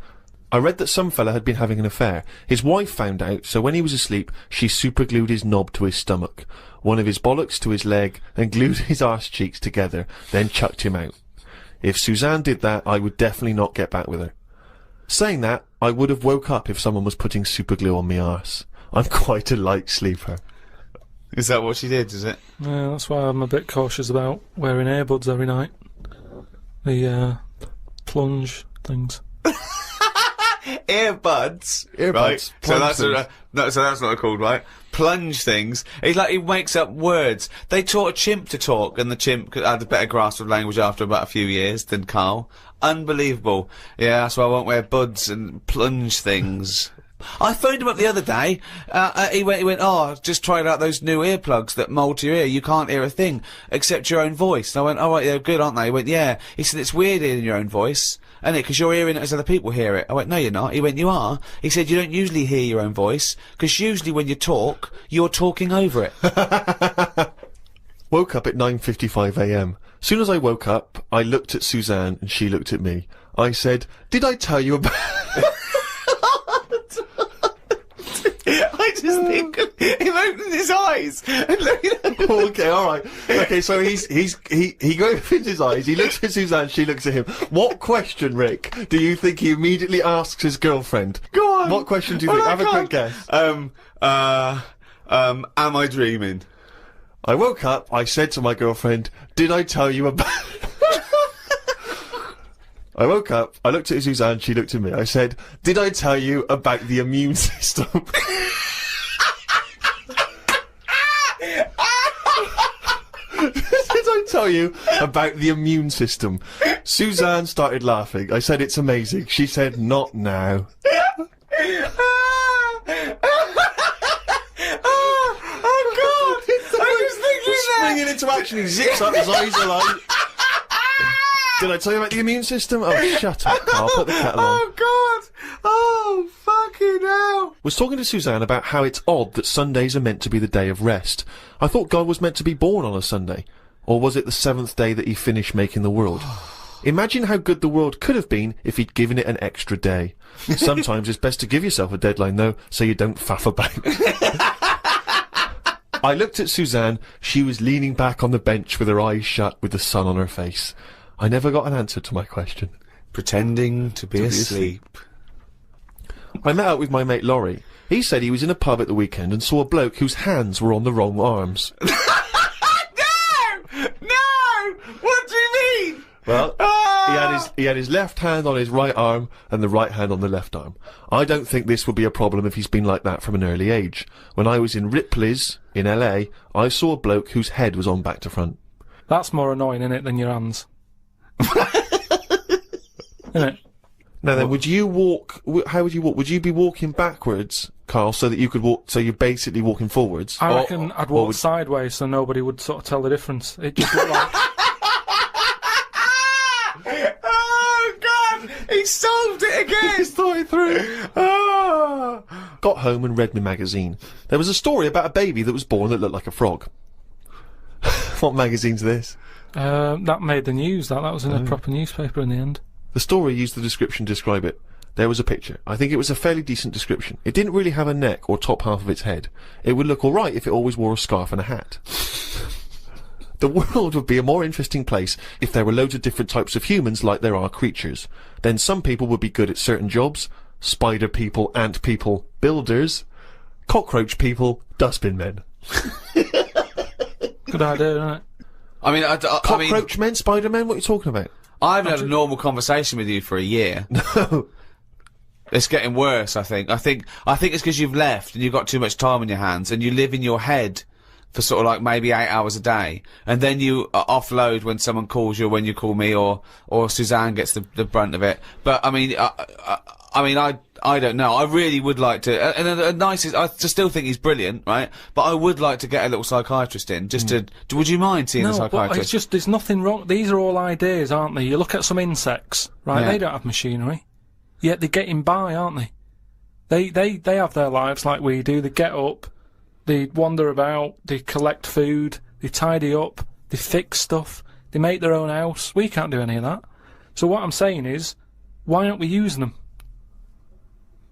I read that some fella had been having an affair. His wife found out, so when he was asleep, she superglued his knob to his stomach, one of his bollocks to his leg, and glued his arse cheeks together, then chucked him out. If Suzanne did that, I would definitely not get back with her. Saying that, I would have woke up if someone was putting superglue on me arse. I'm quite a light sleeper. Is that what she did, is it? Yeah, that's why I'm a bit cautious about wearing earbuds every night. The, plunge things. Earbuds, right? So that's not called, right? Plunge things. It's like he makes up words. They taught a chimp to talk, and the chimp had a better grasp of language after about a few years than Karl. Unbelievable. Yeah, that's why I won't wear buds and plunge things. I phoned him up the other day. He went, oh, just tried out those new earplugs that mould to your ear. You can't hear a thing except your own voice. And I went, oh, right, they're good, aren't they? He went, yeah. He said, it's weird hearing your own voice, isn't it? Because you're hearing it as other people hear it. I went, no, you're not. He went, you are. He said, you don't usually hear your own voice, because usually when you talk, you're talking over it. Woke up at 9:55 a.m. Soon as I woke up, I looked at Suzanne and she looked at me. I said, did I tell you about... I just think of him opening his eyes and looking at him. Okay, alright. Okay, so he opens his eyes, he looks at Suzanne, she looks at him. What question, Rick, do you think he immediately asks his girlfriend? Go on! What question do you think? Have a quick guess. Am I dreaming? I woke up, I said to my girlfriend, did I tell you about... I woke up, I looked at Suzanne, she looked at me. I said, did I tell you about the immune system? Did I tell you about the immune system. Suzanne started laughing. I said, it's amazing. She said, not now. Oh God! I was thinking that. Springing into action, he zips up, his eyes are like... Did I tell you about the immune system? Oh, shut up, Carl. Put the kettle on. Oh God! Oh fucking hell! Was talking to Suzanne about how it's odd that Sundays are meant to be the day of rest. I thought God was meant to be born on a Sunday. Or was it the 7th day that he finished making the world? Imagine how good the world could have been if he'd given it an extra day. Sometimes it's best to give yourself a deadline, though, so you don't faff about. I looked at Suzanne. She was leaning back on the bench with her eyes shut, with the sun on her face. I never got an answer to my question. Pretending to be asleep. I met up with my mate Laurie. He said he was in a pub at the weekend and saw a bloke whose hands were on the wrong arms. No! What do you mean? Well, he had his left hand on his right arm and the right hand on the left arm. I don't think this would be a problem if he's been like that from an early age. When I was in Ripley's, in LA, I saw a bloke whose head was on back to front. That's more annoying, innit, than your hands. Innit? Now then, would you walk, how would you walk? Would you be walking backwards, Carl, so that you could walk, so you're basically walking forwards? I reckon I'd walk sideways so nobody would sort of tell the difference. It just looked like... Oh God! He solved it again! He's thought it through. Oh. Got home and read my magazine. There was a story about a baby that was born that looked like a frog. What magazine's this? That made the news, that was in a proper newspaper in the end. The story used the description to describe it. There was a picture. I think it was a fairly decent description. It didn't really have a neck or top half of its head. It would look alright if it always wore a scarf and a hat. The world would be a more interesting place if there were loads of different types of humans like there are creatures. Then some people would be good at certain jobs. Spider people, ant people, builders. Cockroach people, dustbin men. Good idea, isn't it? I mean, Cockroach men, Spider-Men, what are you talking about? I haven't had a normal conversation with you for a year. No. It's getting worse, I think. I think it's because you've left and you've got too much time on your hands and you live in your head for sort of like maybe 8 hours a day. And then you offload when someone calls you or when you call me or Suzanne gets the brunt of it. But, I mean, I don't know. I really would like to, and the nicest, I still think he's brilliant, right? But I would like to get a little psychiatrist in, just to, would you mind seeing a psychiatrist? No, it's just, there's nothing wrong, these are all ideas, aren't they? You look at some insects, right? Yeah. They don't have machinery, yet they're getting by, aren't they? They have their lives like we do. They get up, they wander about, they collect food, they tidy up, they fix stuff, they make their own house. We can't do any of that. So what I'm saying is, why aren't we using them?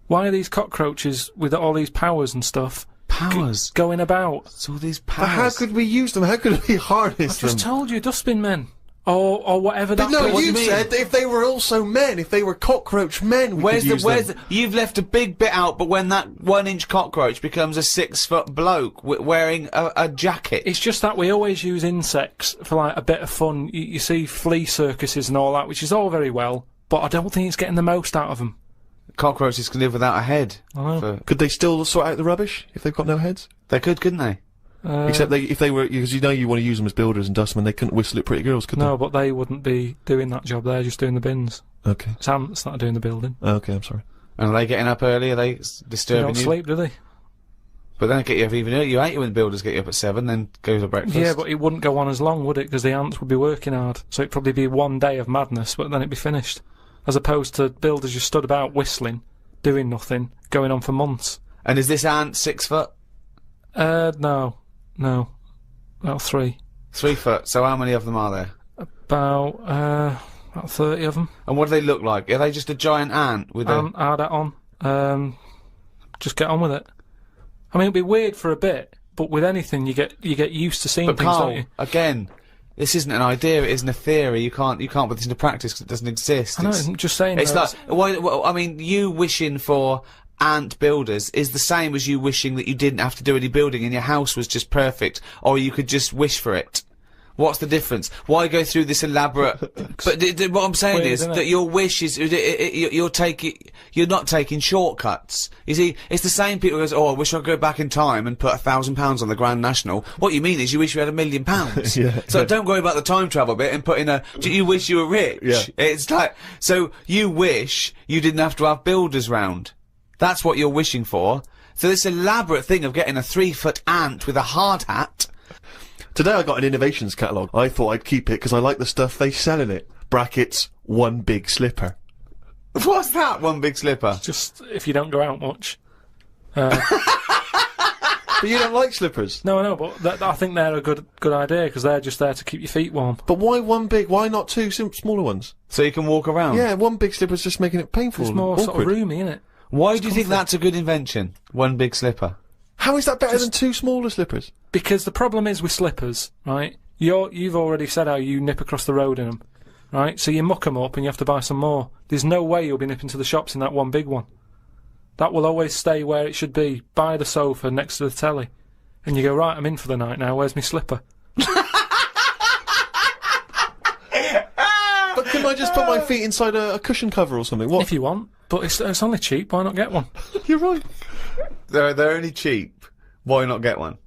Why are these cockroaches with all these powers and stuff going about? It's all these powers. But how could we use them? How could we harness them? I just told you, dustbin men. Or whatever that But no, what you do said if they were also men, if they were cockroach men, we could use them. You've left a big bit out, but when that 1-inch cockroach becomes a 6-foot bloke wearing a jacket. It's just that we always use insects for like a bit of fun. You see flea circuses and all that, which is all very well, but I don't think it's getting the most out of them. Cockroaches can live without a head. I know. Could they still sort out the rubbish if they've got no heads? They could, couldn't they? Except if they were, because you know you want to use them as builders and dustmen, they couldn't whistle at pretty girls, could they? No, but they wouldn't be doing that job. They're just doing the bins. Okay. It's ants that are doing the building. Okay, I'm sorry. And are they getting up early? Are they disturbing you? They don't sleep, do they? But then get you up even earlier. You hate it when the builders get you up at 7, then go to breakfast. Yeah, but it wouldn't go on as long, would it? Because the ants would be working hard. So it'd probably be one day of madness, but then it'd be finished. As opposed to builders just stood about whistling, doing nothing, going on for months. And is this ant 6 foot? No. About 3. 3 foot. So how many of them are there? About 30 of them. And what do they look like? Are they just a giant ant with a... Add that on. Just get on with it. I mean, it'd be weird for a bit, but with anything, you get used to seeing but things, Karl, don't you? Again, this isn't an idea, it isn't a theory. You can't put this into practice because it doesn't exist. I know, I'm just saying. It's like, well, I mean, you wishing for ant builders is the same as you wishing that you didn't have to do any building and your house was just perfect, or you could just wish for it. What's the difference? Why go through this elaborate? But what I'm saying Weird, is isn't that it? your wish is you're not taking shortcuts. You see, it's the same people who goes, "Oh, I wish I could go back in time and put £1,000 on the Grand National." What you mean is you wish you had £1 million. Yeah. So don't worry about the time travel bit and put in you wish you were rich. Yeah. It's like, so you wish you didn't have to have builders round. That's what you're wishing for. So this elaborate thing of getting a 3-foot ant with a hard hat. Today I got an innovations catalogue. I thought I'd keep it because I like the stuff they sell in it. Brackets, one big slipper. What's that, one big slipper? Just if you don't go out much. But you don't like slippers. No, I know, but I think they're a good idea because they're just there to keep your feet warm. But why one big? Why not two smaller ones? So you can walk around? Yeah, one big slipper's just making it painful. It's more and sort of awkward. roomy, isn't it? Why do you think that's a good invention? One big slipper. How is that better than two smaller slippers? Because the problem is with slippers, right? You've already said how you nip across the road in them, right? So you muck them up and you have to buy some more. There's no way you'll be nipping to the shops in that one big one. That will always stay where it should be, by the sofa next to the telly. And you go, right, I'm in for the night now, where's my slipper? But can I just put my feet inside a cushion cover or something? What? If you want, but it's only cheap, why not get one? You're right. They're only cheap. Why not get one?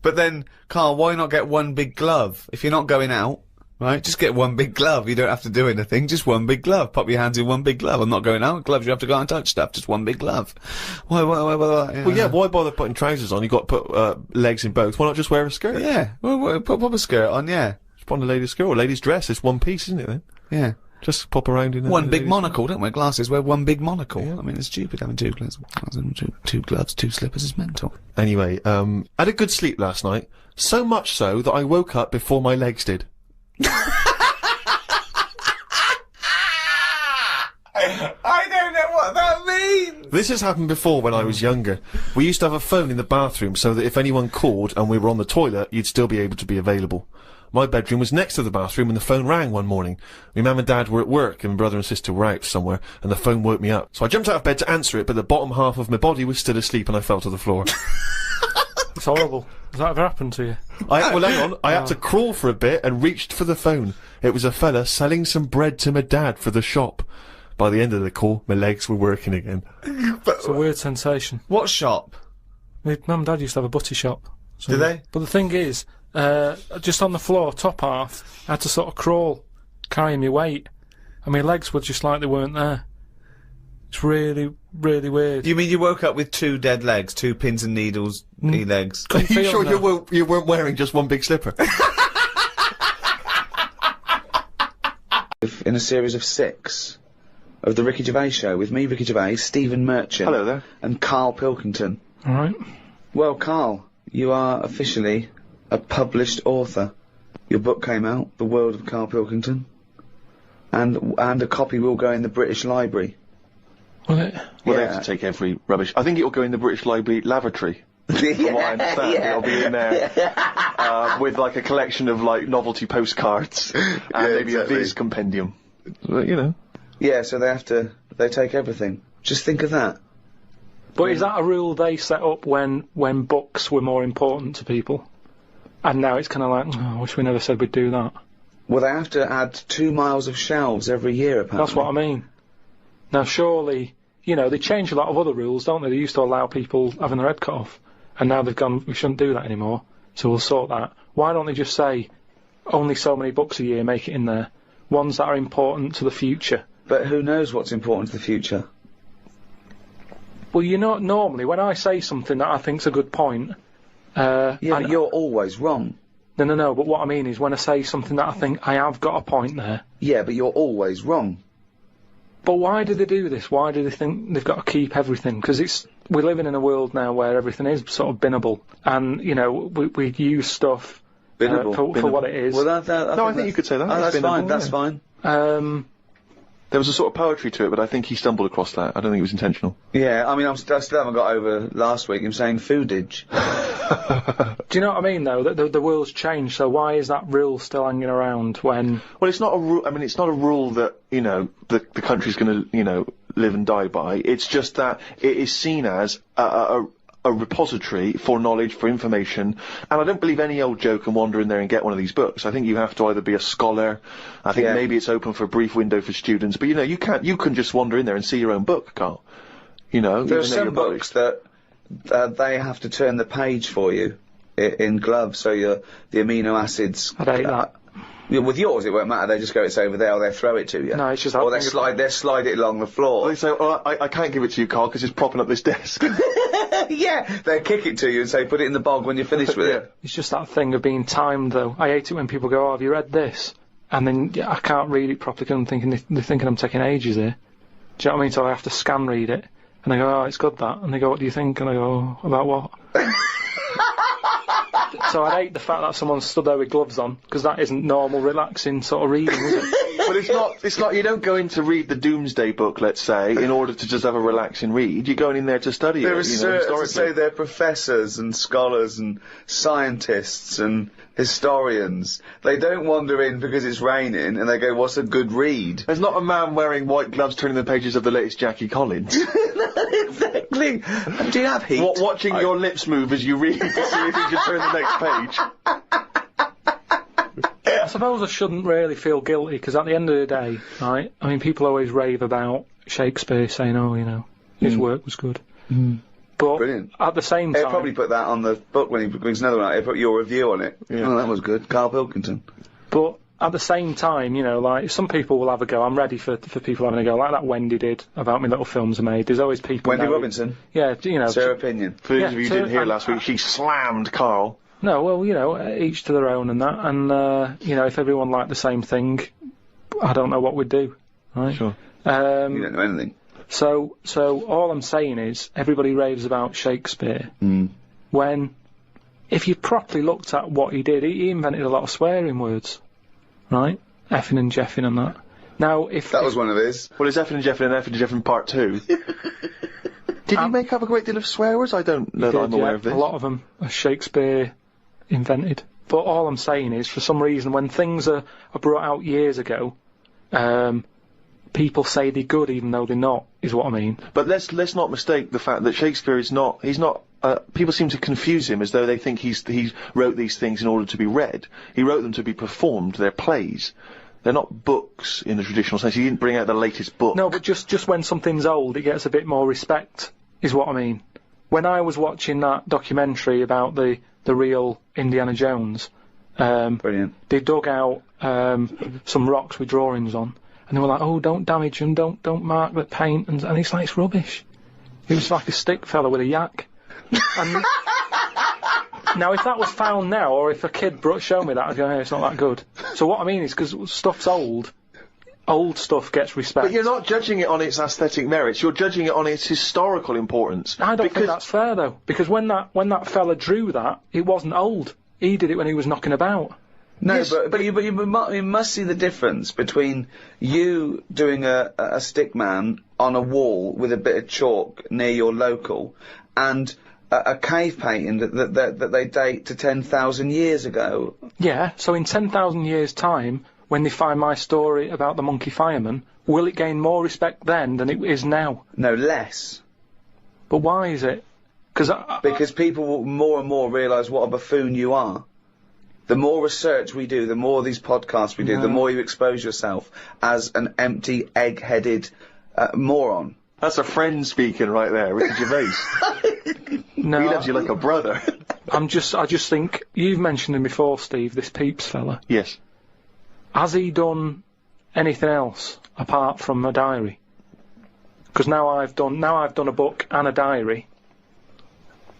But then, Karl, why not get one big glove? If you're not going out, right, just get one big glove. You don't have to do anything, just one big glove. Pop your hands in one big glove. I'm not going out. Gloves, you have to go out and touch stuff. Just one big glove. Why? Well, yeah, why bother putting trousers on? You've got to put legs in both. Why not just wear a skirt? Yeah, well, pop a skirt on, yeah. Just put on a lady's skirt or a lady's dress. It's one piece, isn't it, then? Yeah. Just pop around in one big monocle, don't wear glasses, wear one big monocle. Yeah. I mean, it's stupid having two gloves, two gloves, two slippers is mental. Anyway, I had a good sleep last night. So much so that I woke up before my legs did. I don't know what that means! This has happened before when I was younger. We used to have a phone in the bathroom so that if anyone called and we were on the toilet, you'd still be able to be available. My bedroom was next to the bathroom and the phone rang one morning. My mum and dad were at work and my brother and sister were out somewhere and the phone woke me up. So I jumped out of bed to answer it, but the bottom half of my body was still asleep and I fell to the floor. It's horrible. Has that ever happened to you? Well, hang on. I had to crawl for a bit and reached for the phone. It was a fella selling some bread to my dad for the shop. By the end of the call, my legs were working again. It's a weird sensation. What shop? My mum and dad used to have a butty shop. So Did they? But the thing is, just on the floor, top half, I had to sort of crawl, carrying my weight, and my legs were just like they weren't there. It's really, really weird. You mean you woke up with two dead legs, two pins and needles legs? Are you sure you weren't wearing just one big slipper? In a series of 6 of the Ricky Gervais show with me, Ricky Gervais, Stephen Merchant. Hello there. And Karl Pilkington. Alright. Well, Karl, you are officially a published author. Your book came out, The World of Karl Pilkington, and a copy will go in the British Library. Will it? Well, they have to take every rubbish. I think it'll go in the British Library lavatory. From what I understand, it'll be in there with like a collection of like novelty postcards and maybe a Viz compendium. But, you know. Yeah, so they take everything. Just think of that. But is that a rule they set up when books were more important to people? And now it's kind of like, oh, I wish we never said we'd do that. Well, they have to add 2 miles of shelves every year, apparently. That's what I mean. Now, surely, you know, they change a lot of other rules, don't they? They used to allow people having their head cut off. And now they've gone, we shouldn't do that anymore, so we'll sort that. Why don't they just say, only so many books a year make it in there? Ones that are important to the future. But who knows what's important to the future? Well, you know, normally, when I say something that I think's a good point... yeah, but you're always wrong. No, but what I mean is when I say something that I think I have got a point there... Yeah, but you're always wrong. But why do they do this? Why do they think they've got to keep everything? Because we're living in a world now where everything is sort of binnable. And, you know, we use stuff for what it is. Well, I think you could say that. Oh, that's fine. There was a sort of poetry to it, but I think he stumbled across that. I don't think it was intentional. Yeah, I mean, I still haven't got over last week him saying foodage. Do you know what I mean, though? The world's changed, so why is that rule still hanging around when... Well, it's not a rule. I mean, it's not a rule that, you know, the country's going to, you know, live and die by. It's just that it is seen as a a repository for knowledge, for information, and I don't believe any old Joe can wander in there and get one of these books. I think you have to either be a scholar, I think maybe it's open for a brief window for students, but you know, you can just wander in there and see your own book, Carl. You know, there are some books that they have to turn the page for you in gloves, so the amino acids. I'd hate that. With yours, it won't matter. They just go, it's over there, or they throw it to you. No, it's just. Or they slide it along the floor. They say, "Oh, I can't give it to you, Carl, because it's propping up this desk." Yeah, they kick it to you and say, "Put it in the bog when you're finished with it." It's just that thing of being timed, though. I hate it when people go, "Oh, have you read this?" And then I can't read it properly because I'm thinking they're thinking I'm taking ages here. Do you know what I mean? So I have to scan read it, and I go, "Oh, it's good that," and they go, "What do you think?" And I go, "Oh, about what?" So I hate the fact that someone stood there with gloves on, because that isn't normal, relaxing sort of reading, is it? But it's not, you don't go in to read the Doomsday Book, let's say, in order to just have a relaxing read. You're going in there to study They're it, historically. say they're professors and scholars and scientists and historians. They don't wander in because it's raining and they go, "What's a good read?" There's not a man wearing white gloves turning the pages of the latest Jackie Collins. Exactly. Do you have heat? Watching your lips move as you read to see if you can turn the next page. I suppose I shouldn't really feel guilty, because at the end of the day, right, I mean, people always rave about Shakespeare, saying, "Oh, you know, his work was good." But brilliant. At the same time... He'll probably put that on the book when he brings another one out. He'll put your review on it. Yeah. Oh, that was good. Karl Pilkington. But at the same time, you know, like, some people will have a go. I'm ready for people having a go, like that Wendy did about me little films I made. There's always people... Wendy Robinson? Yeah, you know... It's her opinion. For those of you who didn't hear last week, she slammed Karl. No, well, you know, each to their own and that, and, you know, if everyone liked the same thing, I don't know what we'd do, right? Sure. You don't know anything. So all I'm saying is, everybody raves about Shakespeare, when, if you properly looked at what he did, he invented a lot of swearing words, right? Effing and jeffing and that. Now, That was one of his. Well, it's effing and jeffing part 2. Did he make up a great deal of swear words? I don't know that I'm aware of this. A lot of them are Shakespeare invented. But all I'm saying is, for some reason, when things are brought out years ago, people say they're good even though they're not, is what I mean. But let's not mistake the fact that Shakespeare is not, he's not, people seem to confuse him as though they think he wrote these things in order to be read. He wrote them to be performed. They're plays. They're not books in the traditional sense. He didn't bring out the latest book. No, but just when something's old, it gets a bit more respect, is what I mean. When I was watching that documentary about the real Indiana Jones, brilliant. They dug out some rocks with drawings on, and they were like, "Oh, don't damage them, don't mark the paint," and it's like, it's rubbish. He was like a stick fella with a yak. And now, if that was found now, or if a kid showed me that, I'd go, "Hey, it's not that good." So what I mean is, because stuff's old stuff gets respect. But you're not judging it on its aesthetic merits, you're judging it on its historical importance. I don't think that's fair, though, because when that fella drew that, it wasn't old. He did it when he was knocking about. No, yes, but you must see the difference between you doing a stick man on a wall with a bit of chalk near your local, and a cave painting that they date to 10,000 years ago. Yeah, so in 10,000 years' time, when they find my story about the monkey fireman, will it gain more respect then than it is now? No, less. But why is it? Because people will more and more realise what a buffoon you are. The more research we do, the more these podcasts we do, the more you expose yourself as an empty, egg-headed moron. That's a friend speaking right there, Ricky Gervais. No, he loves you like a brother. I just think, you've mentioned him before, Steve, this Peeps fella. Yes. Has he done anything else apart from a diary? Because now I've done a book and a diary.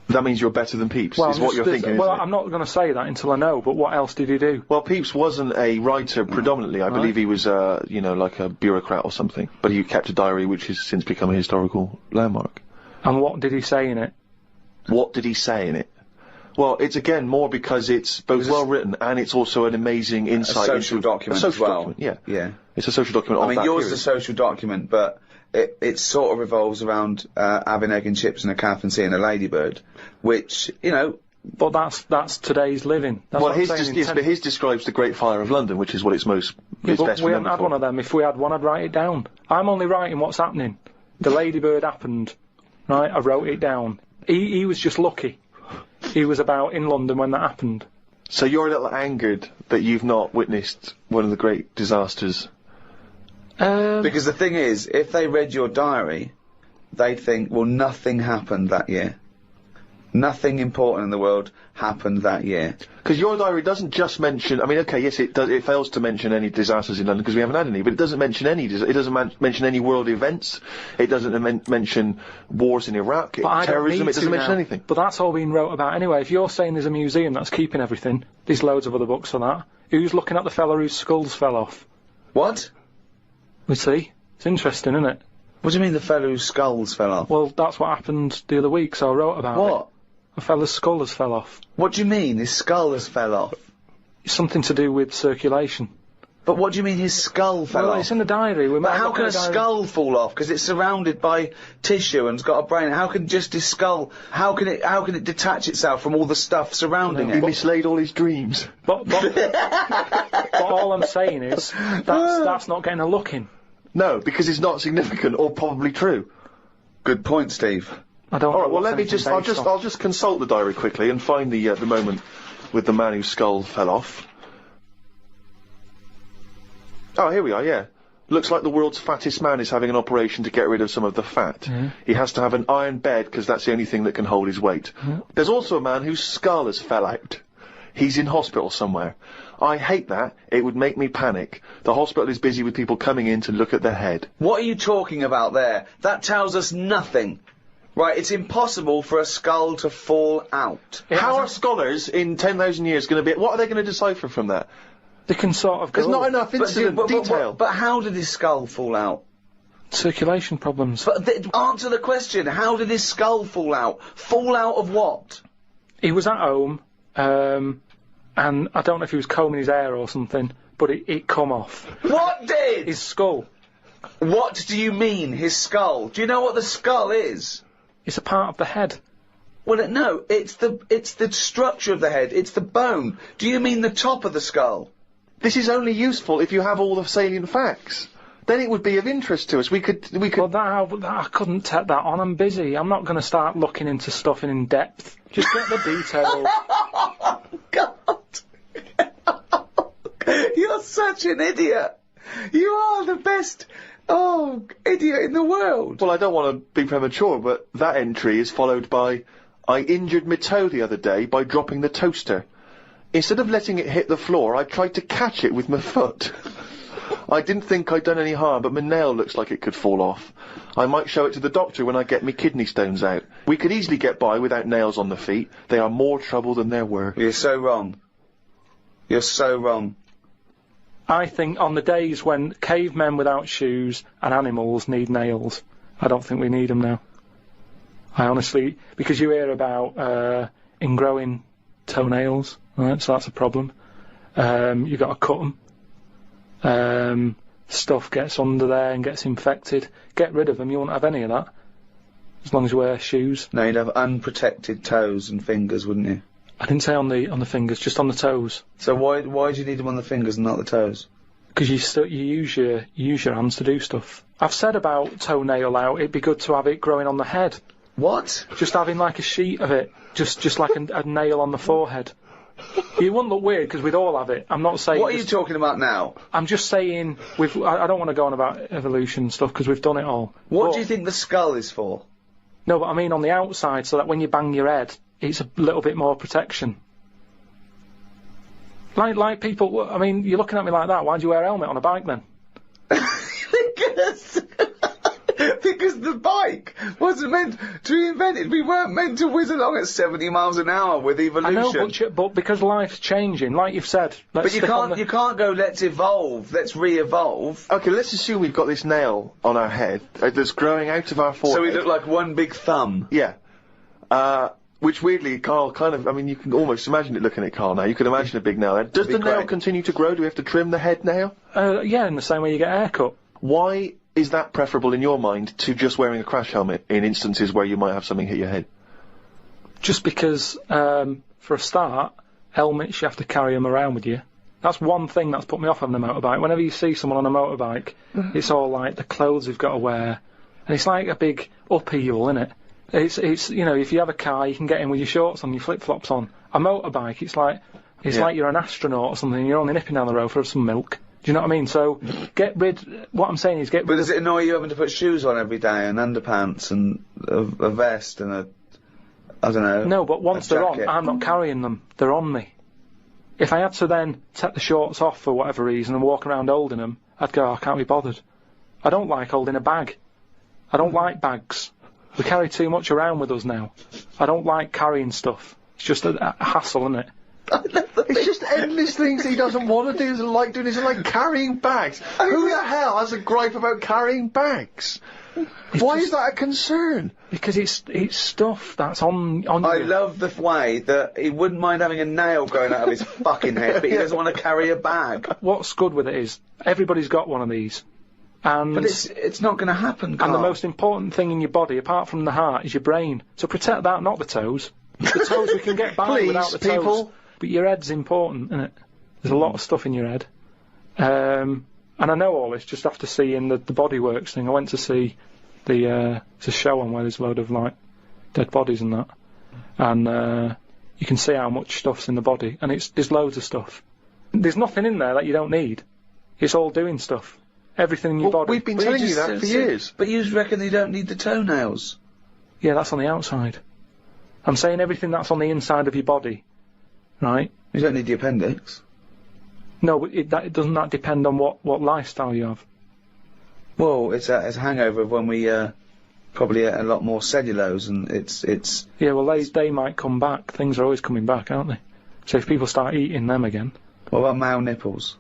That means you're better than Pepys, is what you're thinking, well, isn't it? I'm not going to say that until I know, but what else did he do? Well, Pepys wasn't a writer predominantly. I believe he was, you know, like a bureaucrat or something. But he kept a diary which has since become a historical landmark. And what did he say in it? What did he say in it? Well, it's again more because it's both well written and it's also an amazing insight into... A social document as well. Document, yeah. Yeah. It's a social document of that I mean, yours period. is a social document, but it sort of revolves around having egg and chips and a calf and seeing a ladybird, which, you know... But that's today's living. That's well, his describes the Great Fire of London, which is what it's most... Yeah, but we haven't had one of them. If we had one, I'd write it down. I'm only writing what's happening. The ladybird happened, right? I wrote it down. He was just lucky. He was about in London when that happened. So you're a little angered that you've not witnessed one of the great disasters? Because the thing is, if they read your diary, they'd think, well, nothing happened that year. Nothing important in the world happened that year. Because your diary doesn't just mention, I mean, okay, yes, it does, it fails to mention any disasters in London because we haven't had any, but it doesn't mention any, it doesn't mention any world events, it doesn't mention wars in Iraq, terrorism, it doesn't mention anything. But that's all been wrote about anyway. If you're saying there's a museum that's keeping everything, there's loads of other books for that. Who's looking at the fella whose skulls fell off? What? We see. It's interesting, isn't it? What do you mean the fellow whose skulls fell off? Well, that's what happened the other week, so I wrote about it. What? A fella's skull has fell off. What do you mean, his skull has fell off? It's something to do with circulation. But what do you mean his skull fell off? Well, it's in the diary. But how can a skull fall off? Because it's surrounded by tissue and it's got a brain. How can just his skull, how can it detach itself from all the stuff surrounding it? He mislaid all his dreams. But all I'm saying is, that's not getting a look in. No, because it's not significant or probably true. Good point, Steve. I don't. All right. Well, let me just. I'll just consult the diary quickly and find the moment with the man whose skull fell off. Oh, here we are. Yeah. Looks like the world's fattest man is having an operation to get rid of some of the fat. Mm. He has to have an iron bed because that's the only thing that can hold his weight. Mm. There's also a man whose skull has fell out. He's in hospital somewhere. I hate that. It would make me panic. The hospital is busy with people coming in to look at their head. What are you talking about there? That tells us nothing. Right, it's impossible for a skull to fall out. How are scholars in 10,000 years going to be... What are they going to decipher from that? They can sort of go... There's not enough incident detail. But how did his skull fall out? Circulation problems. But answer the question. How did his skull fall out? Fall out of what? He was at home, and I don't know if he was combing his hair or something, but it come off. What did? His skull. What do you mean, his skull? Do you know what the skull is? It's a part of the head. Well, no, it's the structure of the head. It's the bone. Do you mean the top of the skull? This is only useful if you have all the salient facts. Then it would be of interest to us. We could. Well, I couldn't take that on. I'm busy. I'm not going to start looking into stuff in depth. Just get the details. God. You're such an idiot. You are the best... idiot in the world. Well, I don't want to be premature, but that entry is followed by, I injured my toe the other day by dropping the toaster. Instead of letting it hit the floor, I tried to catch it with my foot. I didn't think I'd done any harm, but my nail looks like it could fall off. I might show it to the doctor when I get my kidney stones out. We could easily get by without nails on the feet. They are more trouble than they're worth. You're so wrong. You're so wrong. I think on the days when cavemen without shoes and animals need nails, I don't think we need them now. I honestly... Because you hear about ingrowing toenails, right, so that's a problem. You've got to cut them. Stuff gets under there and gets infected. Get rid of them, you won't have any of that. As long as you wear shoes. No, you'd have unprotected toes and fingers, wouldn't you? I didn't say on the fingers, just on the toes. So why do you need them on the fingers and not the toes? Because you use your hands to do stuff. I've said about toenail out, it'd be good to have it growing on the head. What? Just having like a sheet of it, just like a nail on the forehead. It wouldn't look weird because we'd all have it. I'm not saying. What are you talking about now? I'm just saying I don't want to go on about evolution stuff because we've done it all. What do you think the skull is for? No, but I mean on the outside, so that when you bang your head, it's a little bit more protection. Like people, I mean, you're looking at me like that, why'd you wear a helmet on a bike then? Because the bike wasn't meant to be invented. We weren't meant to whiz along at 70 miles an hour with evolution. I know, but because life's changing, like you've said. But you can't go, let's evolve, let's re-evolve. Okay, let's assume we've got this nail on our head that's growing out of our forehead. So we look like one big thumb. Yeah. Which weirdly, Karl kind of, I mean, you can almost imagine it looking at Karl now. You can imagine a big nail there. Does the nail continue to grow? Do we have to trim the head nail? Yeah, in the same way you get a haircut. Why is that preferable in your mind to just wearing a crash helmet in instances where you might have something hit your head? Just because, for a start, helmets, you have to carry them around with you. That's one thing that's put me off on a motorbike. Whenever you see someone on a motorbike, it's all like the clothes they've got to wear. And it's like a big upheaval, innit? It's you know, if you have a car, you can get in with your shorts on, your flip-flops on. A motorbike, it's like you're an astronaut or something, and you're only nipping down the road for some milk. Do you know what I mean? So, what I'm saying is get rid But does it annoy you having to put shoes on every day, and underpants, and a vest, and I don't know. No, but once they're on, I'm not carrying them. They're on me. If I had to then take the shorts off for whatever reason and walk around holding them, I'd go, I can't be bothered. I don't like holding a bag. I don't like bags. We carry too much around with us now. I don't like carrying stuff. It's just a hassle, isn't it? It's just endless things he doesn't want to do, doesn't like doing, isn't like carrying bags. Who the hell has a gripe about carrying bags? Why is that a concern? Because it's stuff that's on I you. love the way that he wouldn't mind having a nail going out of his fucking head, but he doesn't want to carry a bag. What's good with it is, everybody's got one of these. And but it's not going to happen, Karl. And the most important thing in your body, apart from the heart, is your brain. So protect that, not the toes. The toes we can get by without the toes. People. But your head's important, isn't it? There's a lot of stuff in your head. And I know all this just after seeing the Bodyworks thing. I went to see it's a show on where there's a load of, like, dead bodies and that. And you can see how much stuff's in the body. And there's loads of stuff. There's nothing in there that you don't need. It's all doing stuff. Everything in your body. We've been telling you that for years. But you reckon you don't need the toenails? Yeah, that's on the outside. I'm saying everything that's on the inside of your body, right? You don't need the appendix. No, but doesn't that depend on what lifestyle you have? Well, it's a hangover of when we probably ate a lot more cellulose, and it's. Yeah, well, they might come back. Things are always coming back, aren't they? So if people start eating them again. What about male nipples?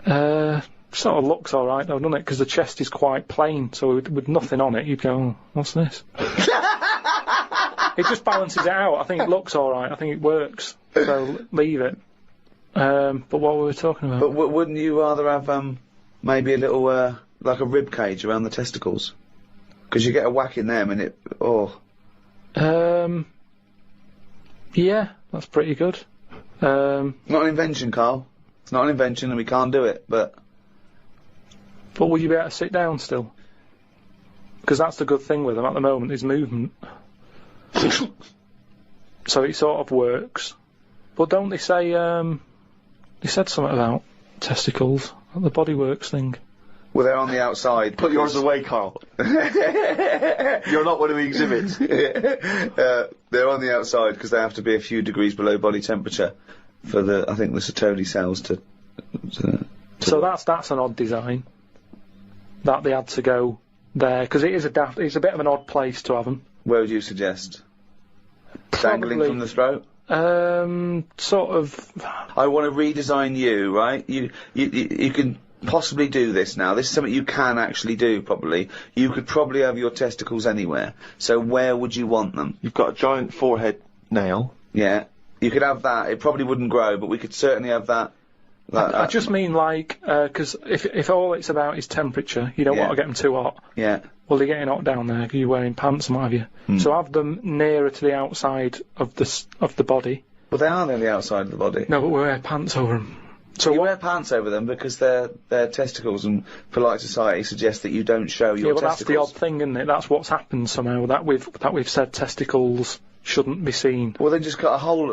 Sort of looks alright though, doesn't it? Because the chest is quite plain, so with nothing on it, you'd go, oh, what's this? It just balances it out. I think it looks alright. I think it works. So leave it. But what were we talking about? But wouldn't you rather have maybe a little like a rib cage around the testicles? Because you get a whack in them and it. Oh. Yeah, that's pretty good. Not an invention, Karl. It's not an invention, and we can't do it. But will you be able to sit down still? Because that's the good thing with them at the moment, is movement. So it sort of works. But don't they say, they said something about testicles at the Bodyworks thing. Well, they're on the outside. Put yours away, Karl. You're not one of the exhibits. They're on the outside because they have to be a few degrees below body temperature for the Sertoli cells to So that's an odd design. That they had to go there, because it's a bit of an odd place to have them. Where would you suggest? Dangling from the throat? Sort of. I want to redesign you, right? You can possibly do this now. This is something you can actually do, probably. You could probably have your testicles anywhere. So where would you want them? You've got a giant forehead nail. Yeah. You could have that. It probably wouldn't grow, but we could certainly have that. I just mean, like, because if all it's about is temperature, you don't want to get them too hot. Yeah. Well, they're getting hot down there because you're wearing pants and what have you. So have them nearer to the outside of the body. Well, they are near the outside of the body. No, but we wear pants over them. So you wear pants over them because they're testicles, and polite society suggests that you don't show your testicles. Yeah, well, that's the odd thing, isn't it? That's what's happened somehow. That we've said testicles shouldn't be seen. Well, then just cut a hole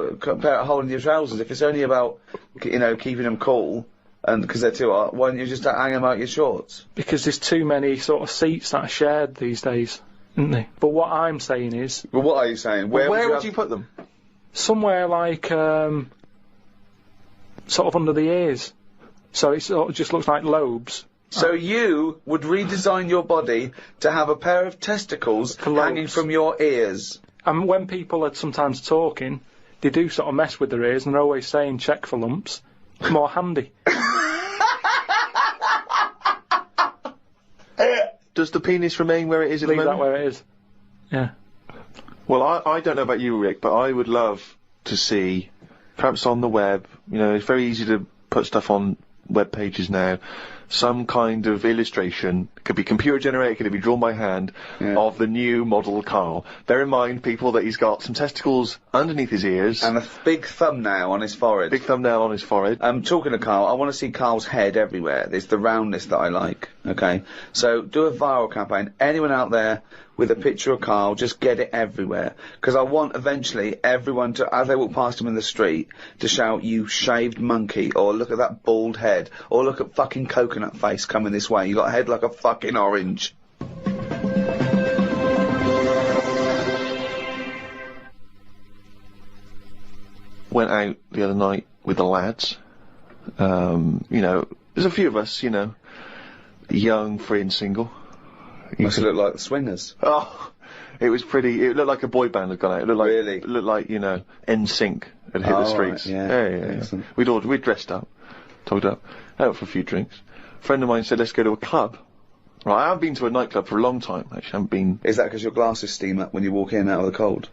in your trousers. If it's only about, keeping them cool, and because they're too hot, why don't you just hang them out your shorts? Because there's too many sort of seats that are shared these days, isn't there? But what I'm saying is. Well, what are you saying? Where would you put them? Somewhere like sort of under the ears, so it sort of just looks like lobes. So you would redesign your body to have a pair of testicles hanging from your ears. And when people are sometimes talking, they do sort of mess with their ears, and they're always saying check for lumps. More handy. Does the penis remain where it is at the moment? Leave that where it is. Yeah. Well, I don't know about you, Rick, but I would love to see, perhaps on the web, it's very easy to put stuff on web pages now, some kind of illustration, could be computer generated, could be drawn by hand, of the new model Karl. Bear in mind, people, that he's got some testicles underneath his ears. And a big thumbnail on his forehead. Big thumbnail on his forehead. Talking to Karl, I want to see Karl's head everywhere. It's the roundness that I like. Okay? So, do a viral campaign. Anyone out there with a picture of Karl, just get it everywhere. Because I want, eventually, everyone to, as they walk past him in the street, to shout, "You shaved monkey," or "Look at that bald head," or "Look at fucking coconut face coming this way. You got a head like a fucking orange." Went out the other night with the lads. You know, there's a few of us, you know, young, free and single. Must look like the Swingers. Oh, it was pretty. It looked like a boy band had gone out. It looked like, really? It looked like, you know, NSYNC had hit the streets. Right, yeah. Yeah. We'd dressed up, togged up, out for a few drinks. A friend of mine said, "Let's go to a club." Right, I haven't been to a nightclub for a long time. Actually, I haven't been. Is that because your glasses steam up when you walk in out of the cold?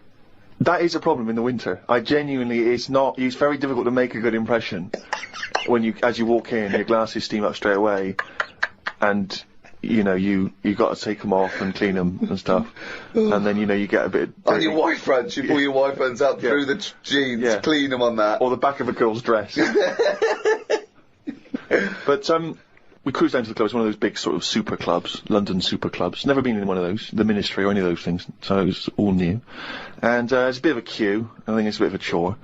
That is a problem in the winter. I genuinely, it's very difficult to make a good impression when as you walk in, your glasses steam up straight away, and, you know, you got to take them off and clean them and stuff, and then, you know, you get a bit dirty. On your white fronts, you pull your white fronts out through the jeans, clean them on that. Or the back of a girl's dress. But, we cruised down to the club. It's one of those big sort of super clubs, London super clubs. Never been in one of those, the Ministry or any of those things, so it was all new. And it's a bit of a queue. I think it's a bit of a chore.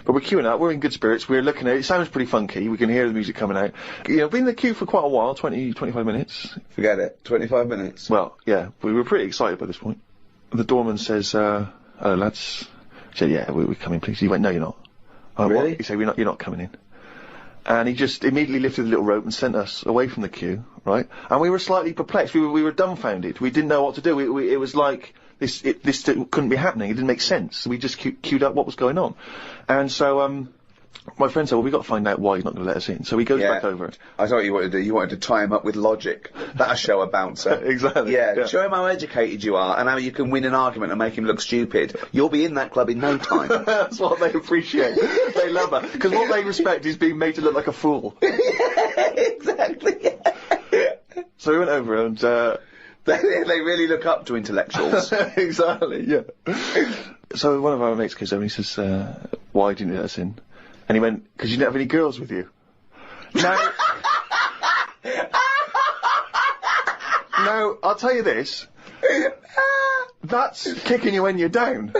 But we're queuing up, we're in good spirits, we're looking at it. It sounds pretty funky, we can hear the music coming out. You know, been in the queue for quite a while, 25 minutes. Forget it, 25 minutes. Well, yeah, we were pretty excited by this point. The doorman says, "Hello lads." I said, "Yeah, we're coming please." He went, "No, you're not." Really? What? He said, you're not coming in." And he just immediately lifted the little rope and sent us away from the queue, right? And we were slightly perplexed. We were dumbfounded. We didn't know what to do. It was like this couldn't be happening. It didn't make sense. We just queued up what was going on. And so, my friend said, "Well, we've got to find out why he's not going to let us in." So he goes back over. I thought you wanted to do. You wanted to tie him up with logic. That'll show a bouncer. Exactly. Yeah, show him how educated you are and how you can win an argument and make him look stupid. You'll be in that club in no time. That's what they appreciate. They love that. Because what they respect is being made to look like a fool. Exactly. So we went over and, They really look up to intellectuals. Exactly, yeah. So one of our mates goes over and he says, "Why didn't you let us in?" And he went, "Because you didn't have any girls with you." Now, I'll tell you this. That's kicking you when you're down.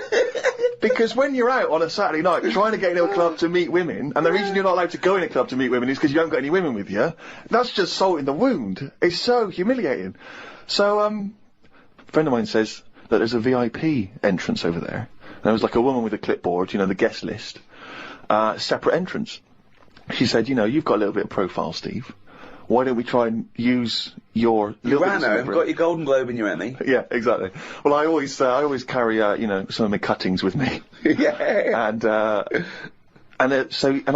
Because when you're out on a Saturday night trying to get into a club to meet women, and the reason you're not allowed to go in a club to meet women is because you haven't got any women with you, that's just salt in the wound. It's so humiliating. So, a friend of mine says that there's a VIP entrance over there. And there was like a woman with a clipboard, you know, the guest list. Separate entrance. She said, "You know, you've got a little bit of profile, Steve. Why don't we try and use your You ran home, got your Golden Globe and your Emmy." Yeah, exactly. Well, I always carry, you know, some of my cuttings with me. Yeah. And I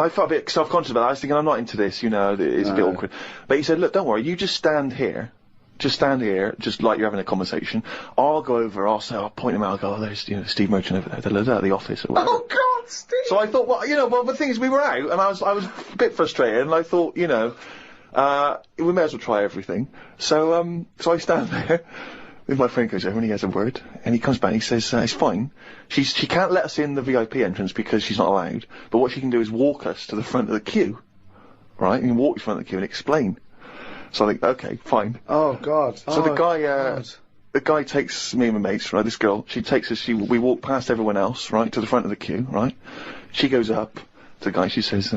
felt a bit self-conscious about that. I was thinking, I'm not into this, you know, it's a bit awkward. But he said, "Look, don't worry, you just stand here. Just stand here, just like you're having a conversation. I'll go over, I'll point him out, I'll go, oh, there's, you know, Steve Merchant over there, they're at the office or whatever." Oh, God, Steve! So I thought, well, you know, the thing is, we were out, and I was a bit frustrated, and I thought, you know, we may as well try everything. So I stand there, with my friend goes over, and he has a word, and he comes back, and he says, "It's fine. She can't let us in the VIP entrance because she's not allowed, but what she can do is walk us to the front of the queue. Right? You can walk to the front of the queue and explain." So I think, okay, fine. Oh, God. So the guy takes me and my mates, right, this girl, she takes us, we walk past everyone else, right, to the front of the queue, right? She goes up to the guy, she says,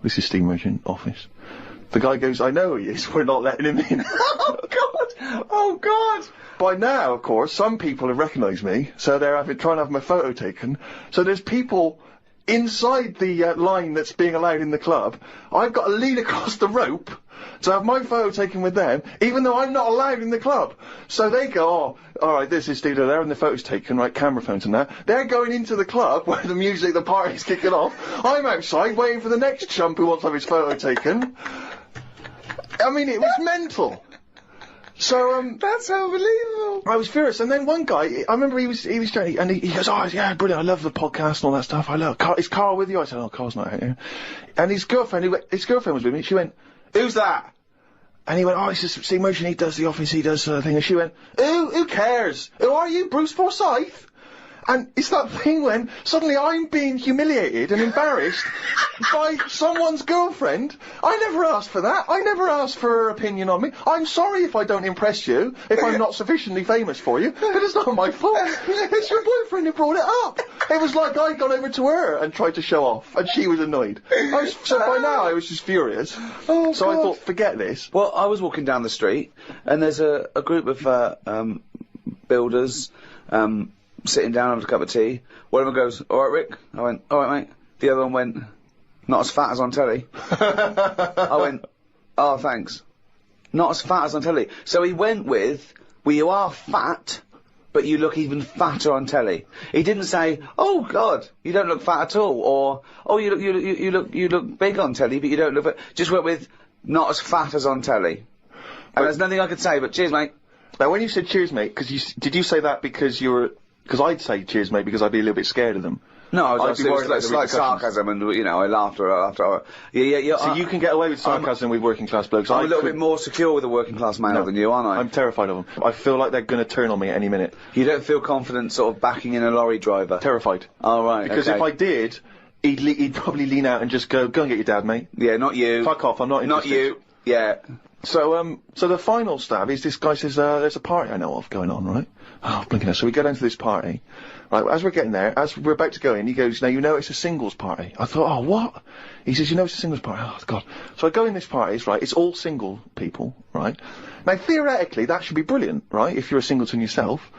"This is Steve Merchant office." The guy goes, "I know he is, we're not letting him in." Oh, God! Oh, God! By now, of course, some people have recognised me, so they're trying to have my photo taken. So there's people inside the line that's being allowed in the club. I've got to lean across the rope to have my photo taken with them, even though I'm not allowed in the club. So they go, "Oh, alright, this is Steve there," and the photo's taken, right, camera phones and that. They're going into the club where the music, the party's kicking off. I'm outside waiting for the next chump who wants to have his photo taken. I mean, it was mental. So, that's unbelievable. I was furious, and then one guy, I remember he was trying, and he goes, "Oh, yeah, brilliant, I love the podcast and all that stuff, I love Karl, is Karl with you?" I said, "Oh, Karl's not out here." And his girlfriend was with me, she went, "Who's that?" And he went, "Oh, it's just Steve Merchant, he does the office, he does thing," and she went, "Who cares? Who are you, Bruce Forsyth?" And it's that thing when suddenly I'm being humiliated and embarrassed by someone's girlfriend. I never asked for that. I never asked for her opinion on me. I'm sorry if I don't impress you, if I'm not sufficiently famous for you, but it's not my fault. It's your boyfriend who brought it up. It was like I'd gone over to her and tried to show off, and she was annoyed. So by now I was just furious. Oh, so God. I thought, forget this. Well, I was walking down the street, and there's a group of builders sitting down having a cup of tea. One of them goes, "All right, Rick." I went, "All right, mate." The other one went, "Not as fat as on telly." I went, "Oh, thanks. Not as fat as on telly." So he went with, "Well, you are fat, but you look even fatter on telly." He didn't say, "Oh God, you don't look fat at all," or "Oh, you look big on telly, but you don't look." Just went with, "Not as fat as on telly." And there's nothing I could say, but cheers, mate. Now, when you said cheers, mate, did you say that because you were? Because I'd say cheers, mate, because I'd be a little bit scared of them. No, I was I'd be worried about the like repercussions. sarcasm, and you know, I laughed after. Yeah. So you can get away with sarcasm with working class blokes. I'm a little bit more secure with a working class male than you, aren't I? I'm terrified of them. I feel like they're going to turn on me at any minute. You don't feel confident sort of backing in a lorry driver? Terrified. Oh, right, Because okay. if I did, he'd probably lean out and just go and get your dad, mate. Yeah, not you. Fuck off, I'm not interested. Not you. Yeah. So the final stab is this guy says, there's a party I know of going on, right? Oh, blinking hell. So we go down to this party. Right, as we're getting there, as we're about to go in, he goes, "Now you know it's a singles party." I thought, "Oh, what?" He says, "You know it's a singles party." Oh, God. So I go in this party, it's right, it's all single people, right? Now, theoretically, that should be brilliant, right, if you're a singleton yourself.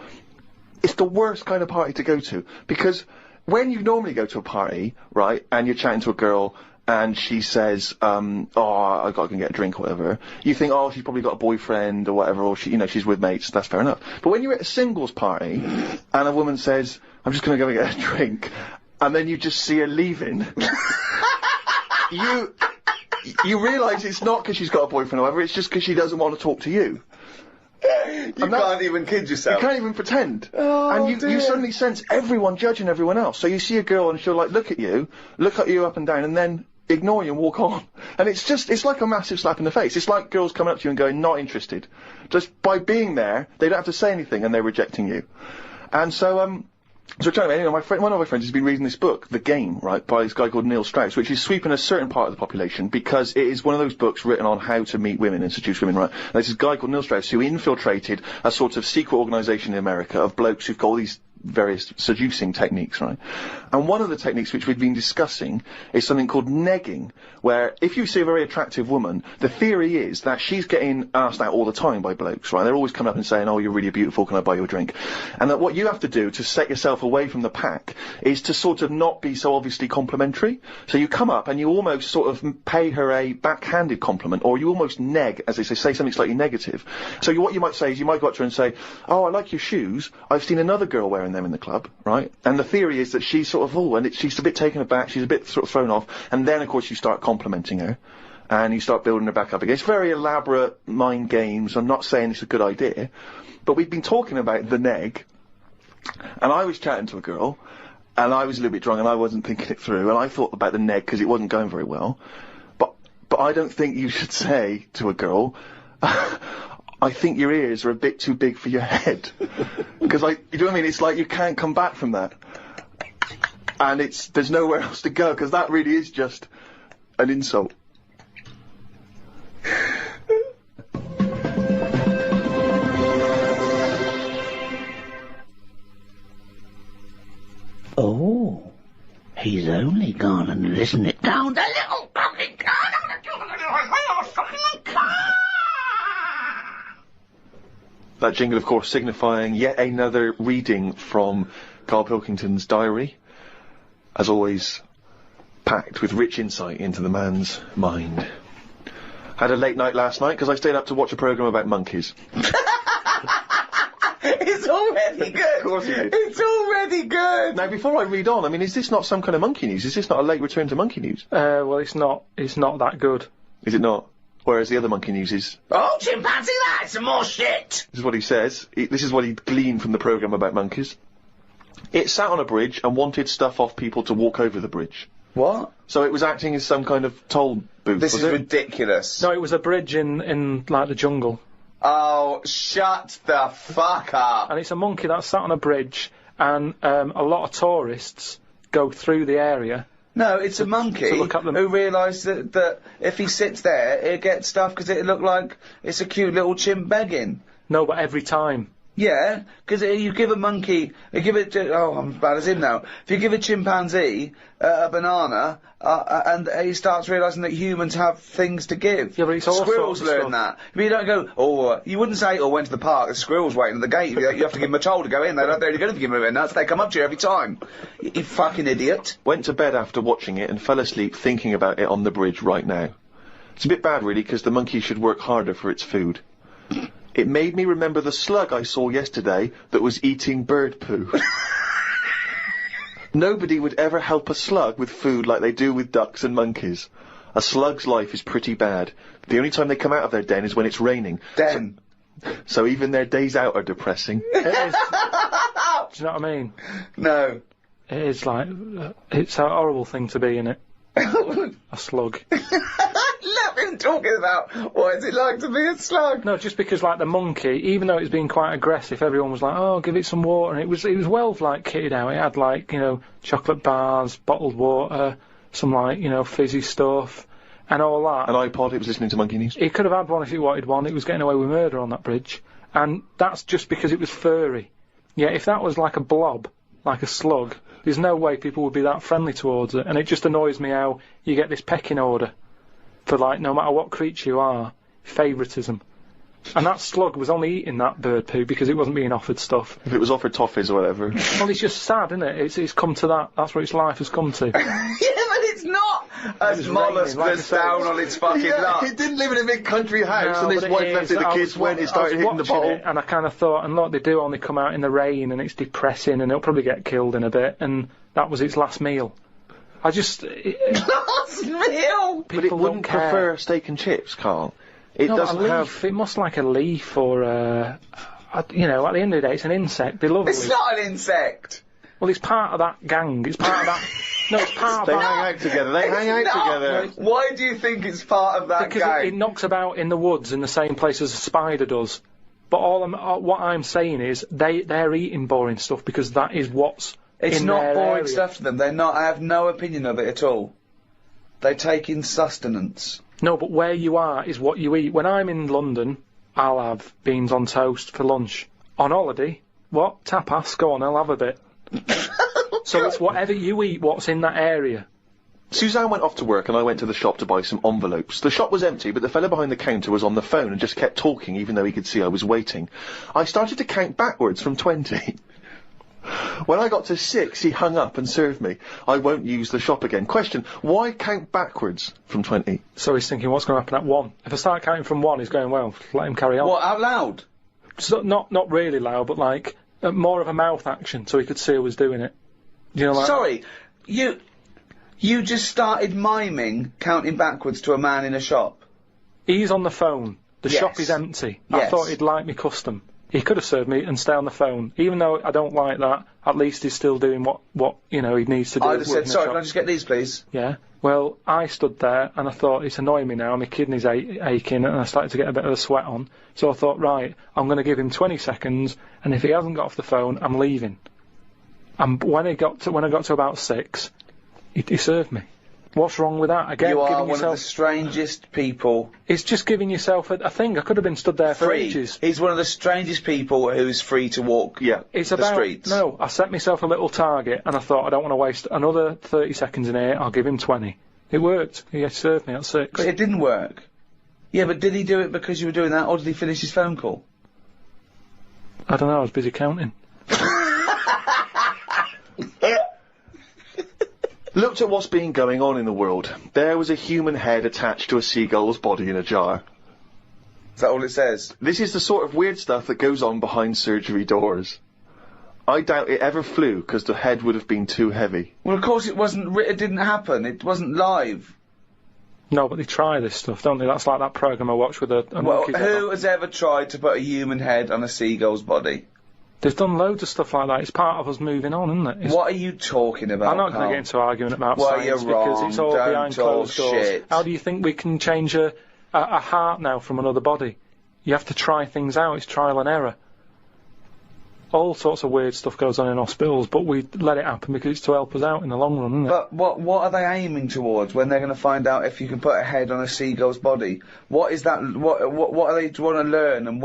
It's the worst kind of party to go to, because when you normally go to a party, right, and you're chatting to a girl, and she says, "Oh, I gotta go and get a drink," or whatever, you think, "Oh, she's probably got a boyfriend," or whatever, or she's with mates, that's fair enough. But when you're at a singles party, and a woman says, "I'm just gonna go and get a drink," and then you just see her leaving, you realise it's not because she's got a boyfriend or whatever, it's just because she doesn't want to talk to you. You can't even kid yourself. You can't even pretend. Oh, and you suddenly sense everyone judging everyone else. So you see a girl and she'll like look at you up and down, and then ignore you and walk on. And it's like a massive slap in the face. It's like girls coming up to you and going, "Not interested." Just by being there, they don't have to say anything and they're rejecting you. And so anyway, one of my friends has been reading this book, The Game, right, by this guy called Neil Strauss, which is sweeping a certain part of the population because it is one of those books written on how to meet women and seduce women, right? And there's this guy called Neil Strauss who infiltrated a sort of secret organisation in America of blokes who've got all these various seducing techniques, right? And one of the techniques which we've been discussing is something called negging, where if you see a very attractive woman, the theory is that she's getting asked out all the time by blokes, right? They're always coming up and saying, "Oh, you're really beautiful, can I buy you a drink?" And that what you have to do to set yourself away from the pack is to sort of not be so obviously complimentary. So you come up and you almost sort of pay her a backhanded compliment, or you almost neg, as they say something slightly negative. So what you might say is you might go up to her and say, "Oh, I like your shoes. I've seen another girl wearing them in the club," right? And the theory is that she's sort of, she's a bit taken aback, she's a bit sort of thrown off, and then of course you start complimenting her, and you start building her back up again. It's very elaborate mind games. I'm not saying it's a good idea, but we've been talking about the neg, and I was chatting to a girl, and I was a little bit drunk, and I wasn't thinking it through, and I thought about the neg because it wasn't going very well, but I don't think you should say to a girl, "I think your ears are a bit too big for your head." Because, you know what I mean? It's like you can't come back from that. And there's nowhere else to go, because that really is just an insult. Oh, he's only gone and listened it down the little fucking car. That jingle, of course, signifying yet another reading from Karl Pilkington's diary. As always, packed with rich insight into the man's mind. Had a late night last night because I stayed up to watch a programme about monkeys. It's already good. Of course you did. It's already good. Now, before I read on, I mean, is this not some kind of monkey news? Is this not a late return to monkey news? Well, it's not that good. Is it not? Whereas the other monkey news is... Oh, chimpanzee, that's some more shit! This is what he says. This is what he gleaned from the programme about monkeys. It sat on a bridge and wanted stuff off people to walk over the bridge. What? So it was acting as some kind of toll booth, This is was it? ridiculous. No, it was a bridge in like the jungle. Oh, shut the fuck up. And it's a monkey that sat on a bridge, and a lot of tourists go through the area. No, it's a monkey who realised that if he sits there, he'll get stuff because it look like it's a cute little chimp begging. No, but every time. Yeah, because you give a monkey, I'm as bad as him now. If you give a chimpanzee a banana, and he starts realising that humans have things to give. Yeah, but it's all squirrels sorts of learn that. But you don't go, you wouldn't say, went to the park, the squirrels waiting at the gate. You have to give them a toll to go in. They're only going to give them a nuts. They come up to you every time. You fucking idiot. Went to bed after watching it and fell asleep thinking about it on the bridge right now. It's a bit bad, really, because the monkey should work harder for its food. It made me remember the slug I saw yesterday that was eating bird poo. Nobody would ever help a slug with food like they do with ducks and monkeys. A slug's life is pretty bad. The only time they come out of their den is when it's raining. Den. So even their days out are depressing. It is. Do you know what I mean? No. It is like, it's a horrible thing to be, innit? A slug. Let me talking about what is it like to be a slug. No, just because like the monkey, even though it was being quite aggressive, everyone was like, oh, give it some water, and it was well like kitted out. It had like, chocolate bars, bottled water, some like, fizzy stuff, and all that. An iPod, it was listening to Monkey News. It could have had one if it wanted one. It was getting away with murder on that bridge, and that's just because it was furry. Yeah, if that was like a blob, like a slug, there's no way people would be that friendly towards it, and it just annoys me how you get this pecking order for, like, no matter what creature you are, favouritism. And that slug was only eating that bird poo because it wasn't being offered stuff. If it was offered toffees or whatever. Well, it's just sad, isn't it? It's come to that. That's what its life has come to. Yeah, but it's not as mollusk that's down on its fucking luck. It didn't live in a big country house and his wife left it, the kids went, it started hitting the bowl. And I kind of thought, and look, they do only come out in the rain and it's depressing and it'll probably get killed in a bit, and that was its last meal. I just... last meal? But it wouldn't prefer steak and chips, Karl. It doesn't have... It must like a leaf or at the end of the day, it's an insect. They love It's not an insect! Well, it's part of that gang. It's part of that... No, it's part of that... They hang out together. They hang out together. Why do you think it's part of that gang? Because it knocks about in the woods in the same place as a spider does. But what I'm saying is, they're eating boring stuff because that is what's It's in not their boring area. stuff to them. They're not... I have no opinion of it at all. They take in sustenance. No, but where you are is what you eat. When I'm in London, I'll have beans on toast for lunch. On holiday, what? Tapas? Go on, I'll have a bit. So it's whatever you eat, what's in that area. Suzanne went off to work and I went to the shop to buy some envelopes. The shop was empty, but the fella behind the counter was on the phone and just kept talking even though he could see I was waiting. I started to count backwards from 20. When I got to 6, he hung up and served me. I won't use the shop again. Question, why count backwards from 20? So he's thinking, what's going to happen at 1? If I start counting from 1, he's going, well, let him carry on. What, out loud? So, not really loud, but like, more of a mouth action, so he could see who was doing it. Like Sorry, you just started miming counting backwards to a man in a shop? He's on the phone. The Yes. shop is empty. Yes. I thought he'd like me custom. He could have served me and stay on the phone. Even though I don't like that, at least he's still doing what he needs to do. I'd have said, sorry, can I just get these, please? Yeah. Well, I stood there and I thought, it's annoying me now, my kidneys aching, and I started to get a bit of a sweat on. So I thought, right, I'm going to give him 20 seconds, and if he hasn't got off the phone, I'm leaving. And when I got to about 6, he served me. What's wrong with that? Again, you are giving one yourself... of the strangest people. It's just giving yourself a thing. I could have been stood there for ages. He's one of the strangest people who's free to walk the streets. No, I set myself a little target and I thought I don't want to waste another 30 seconds in here, I'll give him 20. It worked. He served me at 6. But it didn't work. Yeah, but did he do it because you were doing that, or did he finish his phone call? I don't know, I was busy counting. Looked at what's been going on in the world. There was a human head attached to a seagull's body in a jar. Is that all it says? This is the sort of weird stuff that goes on behind surgery doors. I doubt it ever flew, because the head would have been too heavy. Well, of course it wasn't. It didn't happen. It wasn't live. No, but they try this stuff, don't they? That's like that programme I watched with a Well, monkey. who has ever tried to put a human head on a seagull's body? They've done loads of stuff like that. It's part of us moving on, isn't it? What are you talking about, I'm not going to Karl? get into argument about Well, science you're because wrong. it's all Don't behind talk closed doors. shit. How do you think we can change a heart now from another body? You have to try things out. It's trial and error. all sorts of weird stuff goes on in hospitals, but we let it happen because it's to help us out in the long run, isn't it? But what are they aiming towards when they're going to find out if you can put a head on a seagull's body? What is that? What are they want to learn, and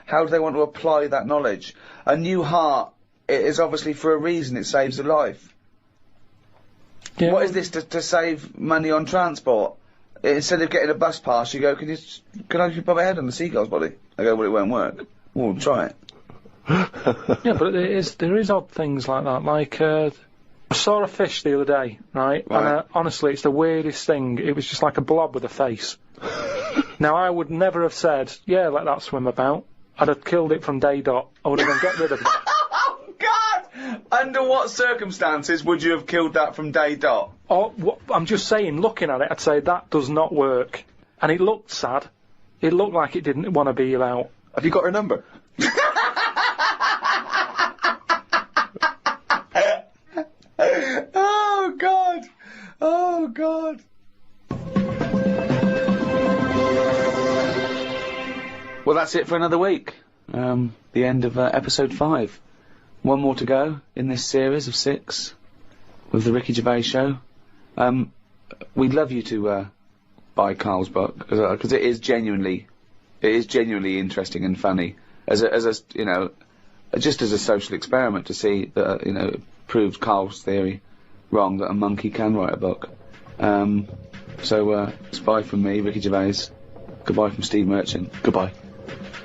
how do they want to apply that knowledge? A new heart is obviously for a reason. It saves a life. Yeah. What is this to save money on transport? Instead of getting a bus pass, you go, can I put my head on the seagull's body? I go, well, it won't work. We'll try it. Yeah, but there is odd things like that. Like, I saw a fish the other day, right? And honestly, it's the weirdest thing. It was just like a blob with a face. Now, I would never have said, yeah, let that swim about. I'd have killed it from day dot. I would have gone, get rid of that. Oh, God! Under what circumstances would you have killed that from day dot? Oh, I'm just saying, looking at it, I'd say that does not work. And it looked sad. It looked like it didn't want to be about. Have you got her number? Oh, God! Oh, God! Well, that's it for another week. The end of episode 5. One more to go in this series of 6 with the Ricky Gervais Show. We'd love you to buy Karl's book because it is genuinely interesting and funny as a you know, just as a social experiment to see that you know, it proved Karl's theory wrong that a monkey can write a book. So it's bye from me, Ricky Gervais. Goodbye from Steve Merchant. Goodbye.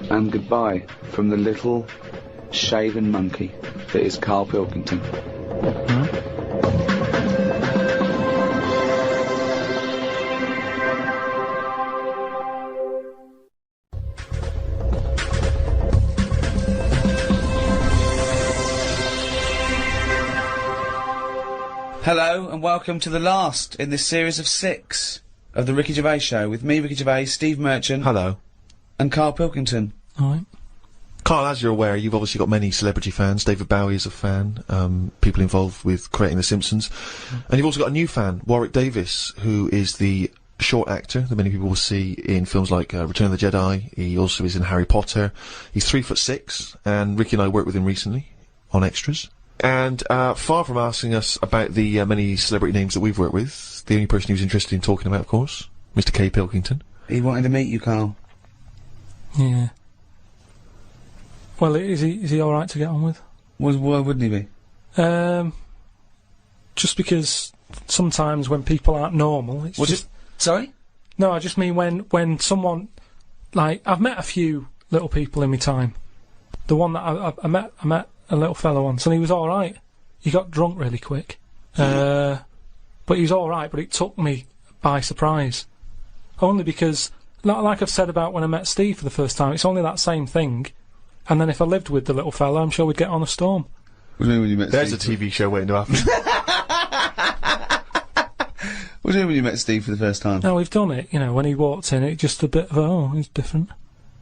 And goodbye from the little shaven monkey that is Karl Pilkington. Hello and welcome to the last in this series of 6 of the Ricky Gervais Show with me, Ricky Gervais, Steve Merchant. Hello. And Karl Pilkington. Alright. Karl, as you're aware, you've obviously got many celebrity fans. David Bowie is a fan, people involved with creating The Simpsons. And you've also got a new fan, Warwick Davis, who is the short actor that many people will see in films like Return of the Jedi. He also is in Harry Potter. He's 3'6", and Ricky and I worked with him recently on extras. And far from asking us about the many celebrity names that we've worked with, the only person he was interested in talking about, of course, Mr. K. Pilkington. He wanted to meet you, Karl. Yeah. Well, is he all right to get on with? Why wouldn't he be? Just because sometimes when people aren't normal, it's just. Sorry? No, I just mean when someone, like, I've met a few little people in my time. The one that I met a little fellow once, and he was all right. He got drunk really quick, but he was all right. But it took me by surprise, only because, like I've said about when I met Steve for the first time, it's only that same thing. And then if I lived with the little fella, I'm sure we'd get on a storm. What do you mean when you met There's Steve? a TV show waiting to happen. What do you mean when you met Steve for the first time? No, we've done it, you know, when he walked in, it just a bit of, oh, he's different.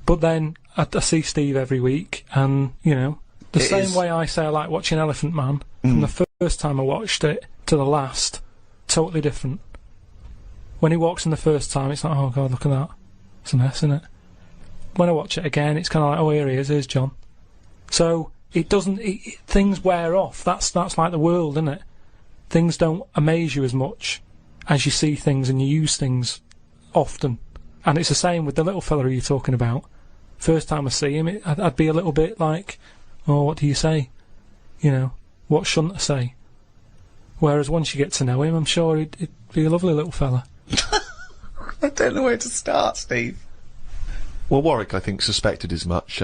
But then, I see Steve every week, and, you know, the same way I say I like watching Elephant Man, from the first time I watched it to the last, totally different. When he walks in the first time, it's like, oh God, look at that. It's a mess, isn't it? When I watch it again, it's kind of like, oh, here he is, here's John. So, it doesn't, things wear off. That's like the world, isn't it? Things don't amaze you as much as you see things and you use things often. And it's the same with the little fella you're talking about. First time I see him, I'd be a little bit like, oh, what do you say? You know, what shouldn't I say? Whereas once you get to know him, I'm sure he'd be a lovely little fella. I don't know where to start, Steve. Well, Warwick, I think, suspected as much.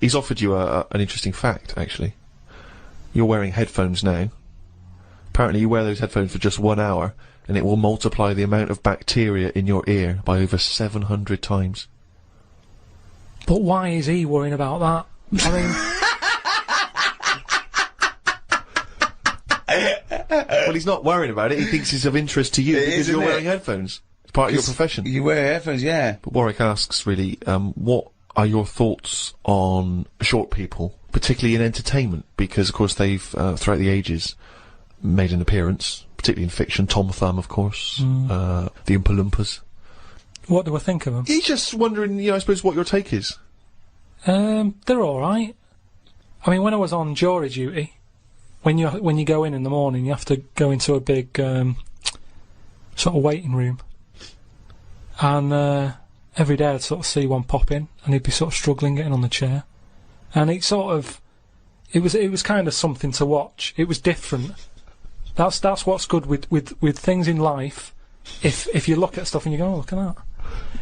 He's offered you an interesting fact, actually. You're wearing headphones now. Apparently you wear those headphones for just 1 hour, and it will multiply the amount of bacteria in your ear by over 700 times. But why is he worrying about that? I mean... Well, he's not worrying about it. He thinks it's of interest to you because you're wearing headphones. It's part of your profession. You wear headphones, yeah. But Warwick asks, really, what are your thoughts on short people, particularly in entertainment? Because, of course, they've, throughout the ages, made an appearance, particularly in fiction. Tom Thumb, of course, the Oompa Loompas. What do I think of them? He's just wondering, you know, I suppose, what your take is. They're alright. I mean, when I was on jury duty, when you go in the morning, you have to go into a big sort of waiting room, and every day I'd sort of see one pop in, and he'd be sort of struggling getting on the chair, and it was kind of something to watch. It was different. That's what's good with things in life. If you look at stuff and you go, oh, look at that,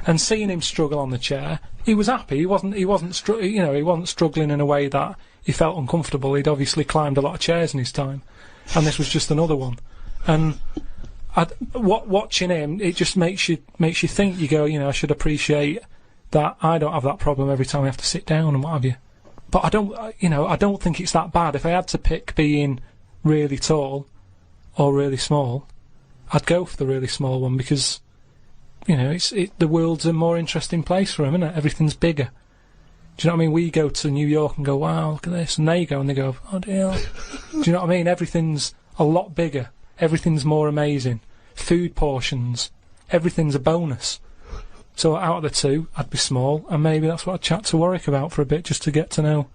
and seeing him struggle on the chair, he was happy. He wasn't struggling in a way that he felt uncomfortable. He'd obviously climbed a lot of chairs in his time, and this was just another one. And watching him, it just makes you think. You go, I should appreciate that I don't have that problem every time I have to sit down and what have you. But I don't think it's that bad. If I had to pick being really tall or really small, I'd go for the really small one because, the world's a more interesting place for him, isn't it? Everything's bigger. Do you know what I mean? We go to New York and go, wow, look at this. And they go and they go, oh dear. Do you know what I mean? Everything's a lot bigger. Everything's more amazing. Food portions. Everything's a bonus. So out of the two, I'd be small, and maybe that's what I'd chat to Warwick about for a bit, just to get to know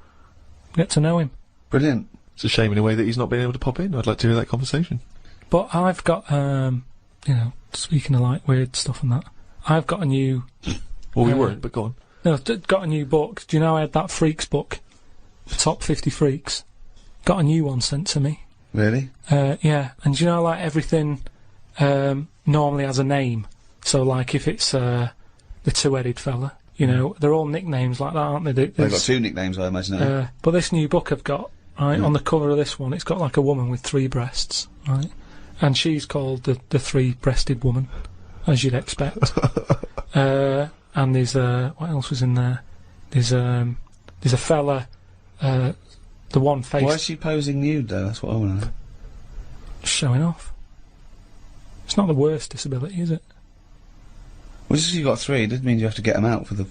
him. Brilliant. It's a shame in a way that he's not been able to pop in. I'd like to hear that conversation. But I've got, speaking of like weird stuff and that, I've got a new... Well, we weren't, but go on. No, got a new book. Do you know I had that Freaks book? The Top 50 Freaks. Got a new one sent to me. Really? Yeah. And do you know, like, everything normally has a name. So, like, if it's the two-headed fella, they're all nicknames like that, aren't they? They've got two nicknames, I imagine. But this new book I've got, right, on the cover of this one, it's got, like, a woman with 3 breasts, right? And she's called the three-breasted woman, as you'd expect. And there's what else was in there? There's a fella, the one face. Why is she posing nude though? That's what I want to know. Showing off. It's not the worst disability, is it? Well, just 'cause you've got 3, it doesn't mean you have to get them out for the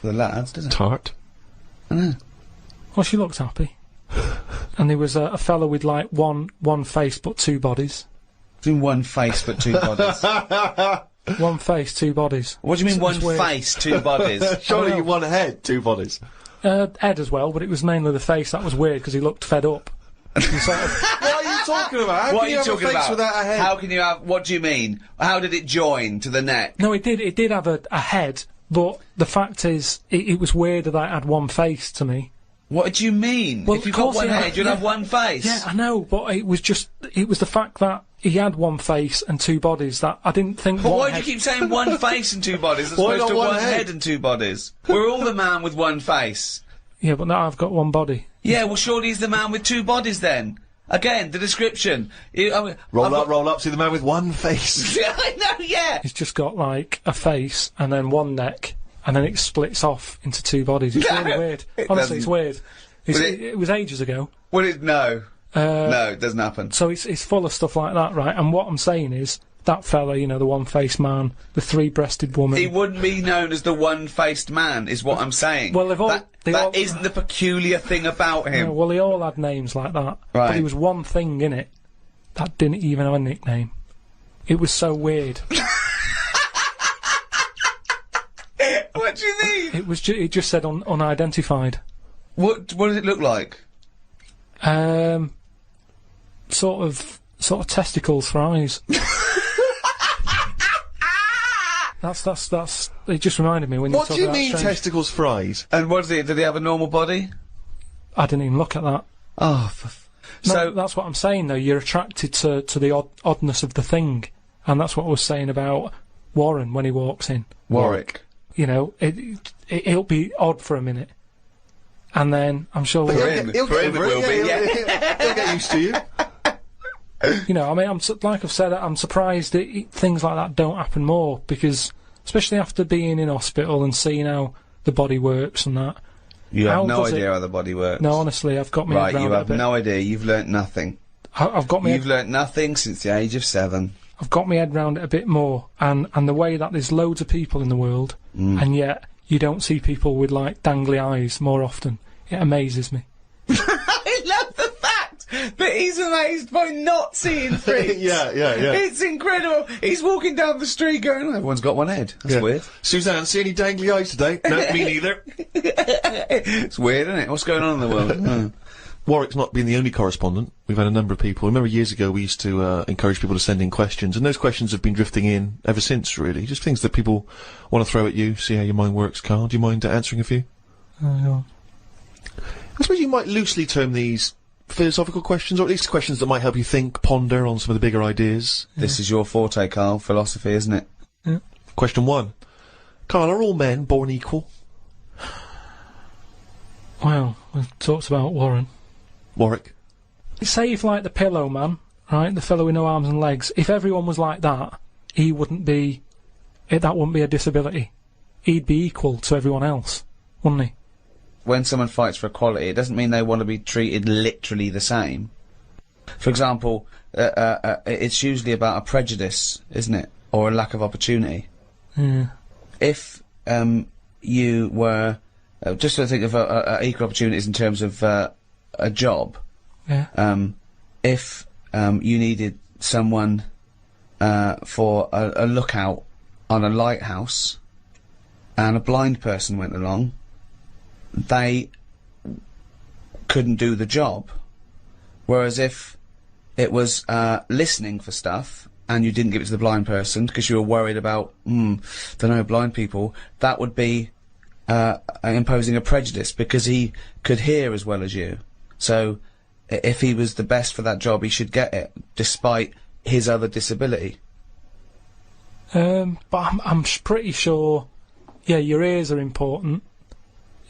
lads, does it? Tart. I know. Well, she looked happy. And there was a fella with like one face but 2 bodies. Doing one face but 2 bodies. One face, 2 bodies. What do you mean one face, 2 bodies? Surely one head, 2 bodies. Head as well, but it was mainly the face that was weird because he looked fed up. What are you talking about? What are you talking about? Without a head? How can you have? What do you mean? How did it join to the neck? No, it did. It did have a head, but the fact is, it was weird that it had one face to me. What do you mean? Well, if you've got one head, you'd have one face. Yeah, I know, but it was the fact that he had one face and 2 bodies that I didn't think. But why do you keep saying one face and 2 bodies as opposed to one head and 2 bodies? We're all the man with one face. Yeah, but now I've got one body. Yeah, well, surely he's the man with 2 bodies then. Again, the description. Roll up, see the man with one face. Yeah, I know, yeah. He's just got, like, a face and then one neck, and then it splits off into 2 bodies. It's really weird. Honestly, it's weird. It was ages ago. Well, no. No, it doesn't happen. So it's full of stuff like that, right? And what I'm saying is, that fella, the one-faced man, the 3-breasted woman... He wouldn't be known as the one-faced man, is what I'm saying. Well, that isn't the peculiar thing about him. No, well, they all had names like that. Right. But there was one thing in it that didn't even have a nickname. It was so weird. What do you mean? It just said unidentified. What does it look like? Sort of testicles for eyes. That's. It just reminded me when you. What do you mean testicles for eyes? And what is it? Did he have a normal body? I didn't even look at that. Oh, so that's what I'm saying though. You're attracted to the oddness of the thing, and that's what I was saying about Warren when he walks in. Warwick. It'll be odd for a minute, and then I'm sure for him it will be. Yeah. He'll get used to you. I mean, like I've said, I'm surprised that things like that don't happen more, because, especially after being in hospital and seeing how the body works and that. You have no idea how the body works. No, honestly, I've got me head round it a bit. Right, you have no idea. You've learnt nothing. You've learnt nothing since the age of 7. I've got my head round it a bit more, and the way that there's loads of people in the world, and yet you don't see people with, like, dangly eyes more often. It amazes me. I love the fact that he's amazed by not seeing Fritz. Yeah. It's incredible. He's walking down the street going, oh, everyone's got one head. That's weird. Suzanne, see any dangly eyes today? No, me neither. It's weird, isn't it? What's going on in the world? Warwick's not been the only correspondent. We've had a number of people. Remember years ago we used to encourage people to send in questions, and those questions have been drifting in ever since, really. Just things that people want to throw at you, see how your mind works. Karl, do you mind answering a few? No. I suppose you might loosely term these philosophical questions, or at least questions that might help you think, ponder on some of the bigger ideas. This is your forte, Karl, philosophy, isn't it? Yeah. Question 1. Karl, are all men born equal? Well, we've talked about Warren. Warwick? Say if, like, the Pillow Man, right, the fellow with no arms and legs, if everyone was like that, he wouldn't be... that wouldn't be a disability. He'd be equal to everyone else, wouldn't he? When someone fights for equality, it doesn't mean they want to be treated literally the same. For example, it's usually about a prejudice, isn't it? Or a lack of opportunity. Yeah. If you were... just to think of equal opportunities in terms of a job. Yeah. If you needed someone for a lookout on a lighthouse, and a blind person went along, they couldn't do the job. Whereas if it was listening for stuff, and you didn't give it to the blind person because you were worried about, dunno, blind people, that would be imposing a prejudice because he could hear as well as you. So, if he was the best for that job, he should get it, despite his other disability. But I'm pretty sure, yeah, your ears are important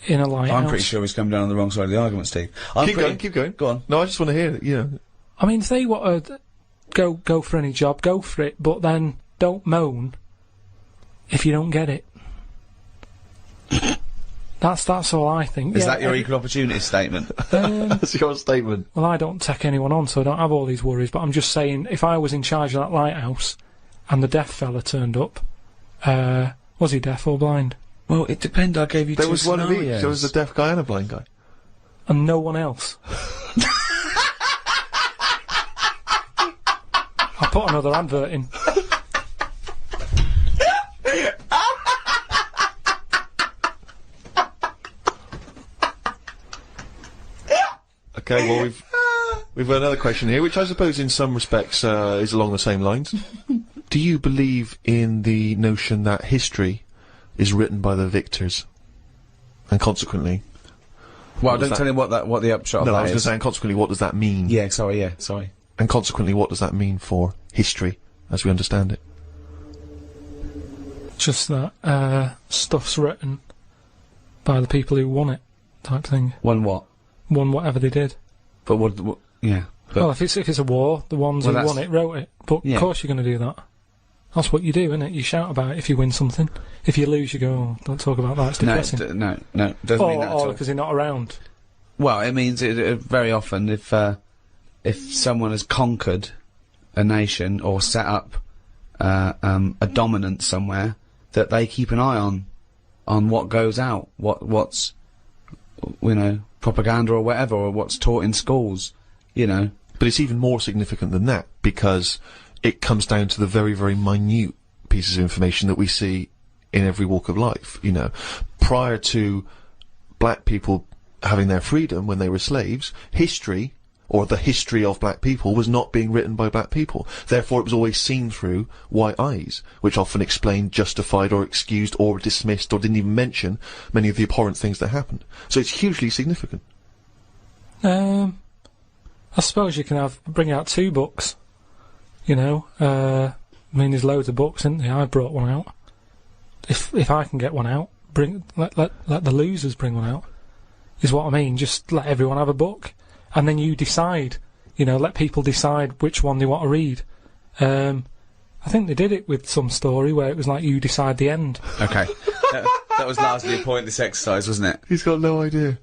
in a lighthouse. I'm pretty sure he's come down on the wrong side of the argument, Steve. Keep going. Go on. No, I just want to hear it, you know. I mean, if they want to go for any job, go for it, but then don't moan if you don't get it. That's all I think. Is that your equal opportunity statement? That's your statement. Well, I don't take anyone on, so I don't have all these worries, but I'm just saying, if I was in charge of that lighthouse, and the deaf fella turned up, was he deaf or blind? Well, it depends, I gave you two scenarios. There was one of each. There was a deaf guy and a blind guy. And no one else. I'll put another advert in. Okay, well, we've got another question here, which I suppose in some respects is along the same lines. Do you believe in the notion that history is written by the victors, and consequently? Well, don't tell him what the upshot of that is. No, I was just saying, consequently, what does that mean? Yeah, sorry. And consequently, what does that mean for history, as we understand it? Just that stuff's written by the people who won it, type thing. Won what? Won whatever they did. But what yeah. But well, if it's a war, the ones who won it wrote it. But of course you're going to do that. That's what you do, isn't it? You shout about it if you win something. If you lose, you go, oh, don't talk about that, it's depressing. No, doesn't mean that at all. Or because you're not around. Well, it means very often if someone has conquered a nation or set up a dominance somewhere, that they keep an eye on what goes out, what's propaganda or whatever, or what's taught in schools, But it's even more significant than that, because it comes down to the very, very minute pieces of information that we see in every walk of life, Prior to black people having their freedom when they were slaves, history, or the history of black people, was not being written by black people. Therefore, it was always seen through white eyes, which often explained, justified, or excused, or dismissed, or didn't even mention many of the abhorrent things that happened. So it's hugely significant. I suppose you can bring out 2 books. There's loads of books, isn't there? I brought one out. If I can get one out, let the losers bring one out. Is what I mean. Just let everyone have a book, and then you decide. Let people decide which one they want to read. I think they did it with some story where it was like you decide the end. Okay, that was largely a pointless exercise, wasn't it? He's got no idea.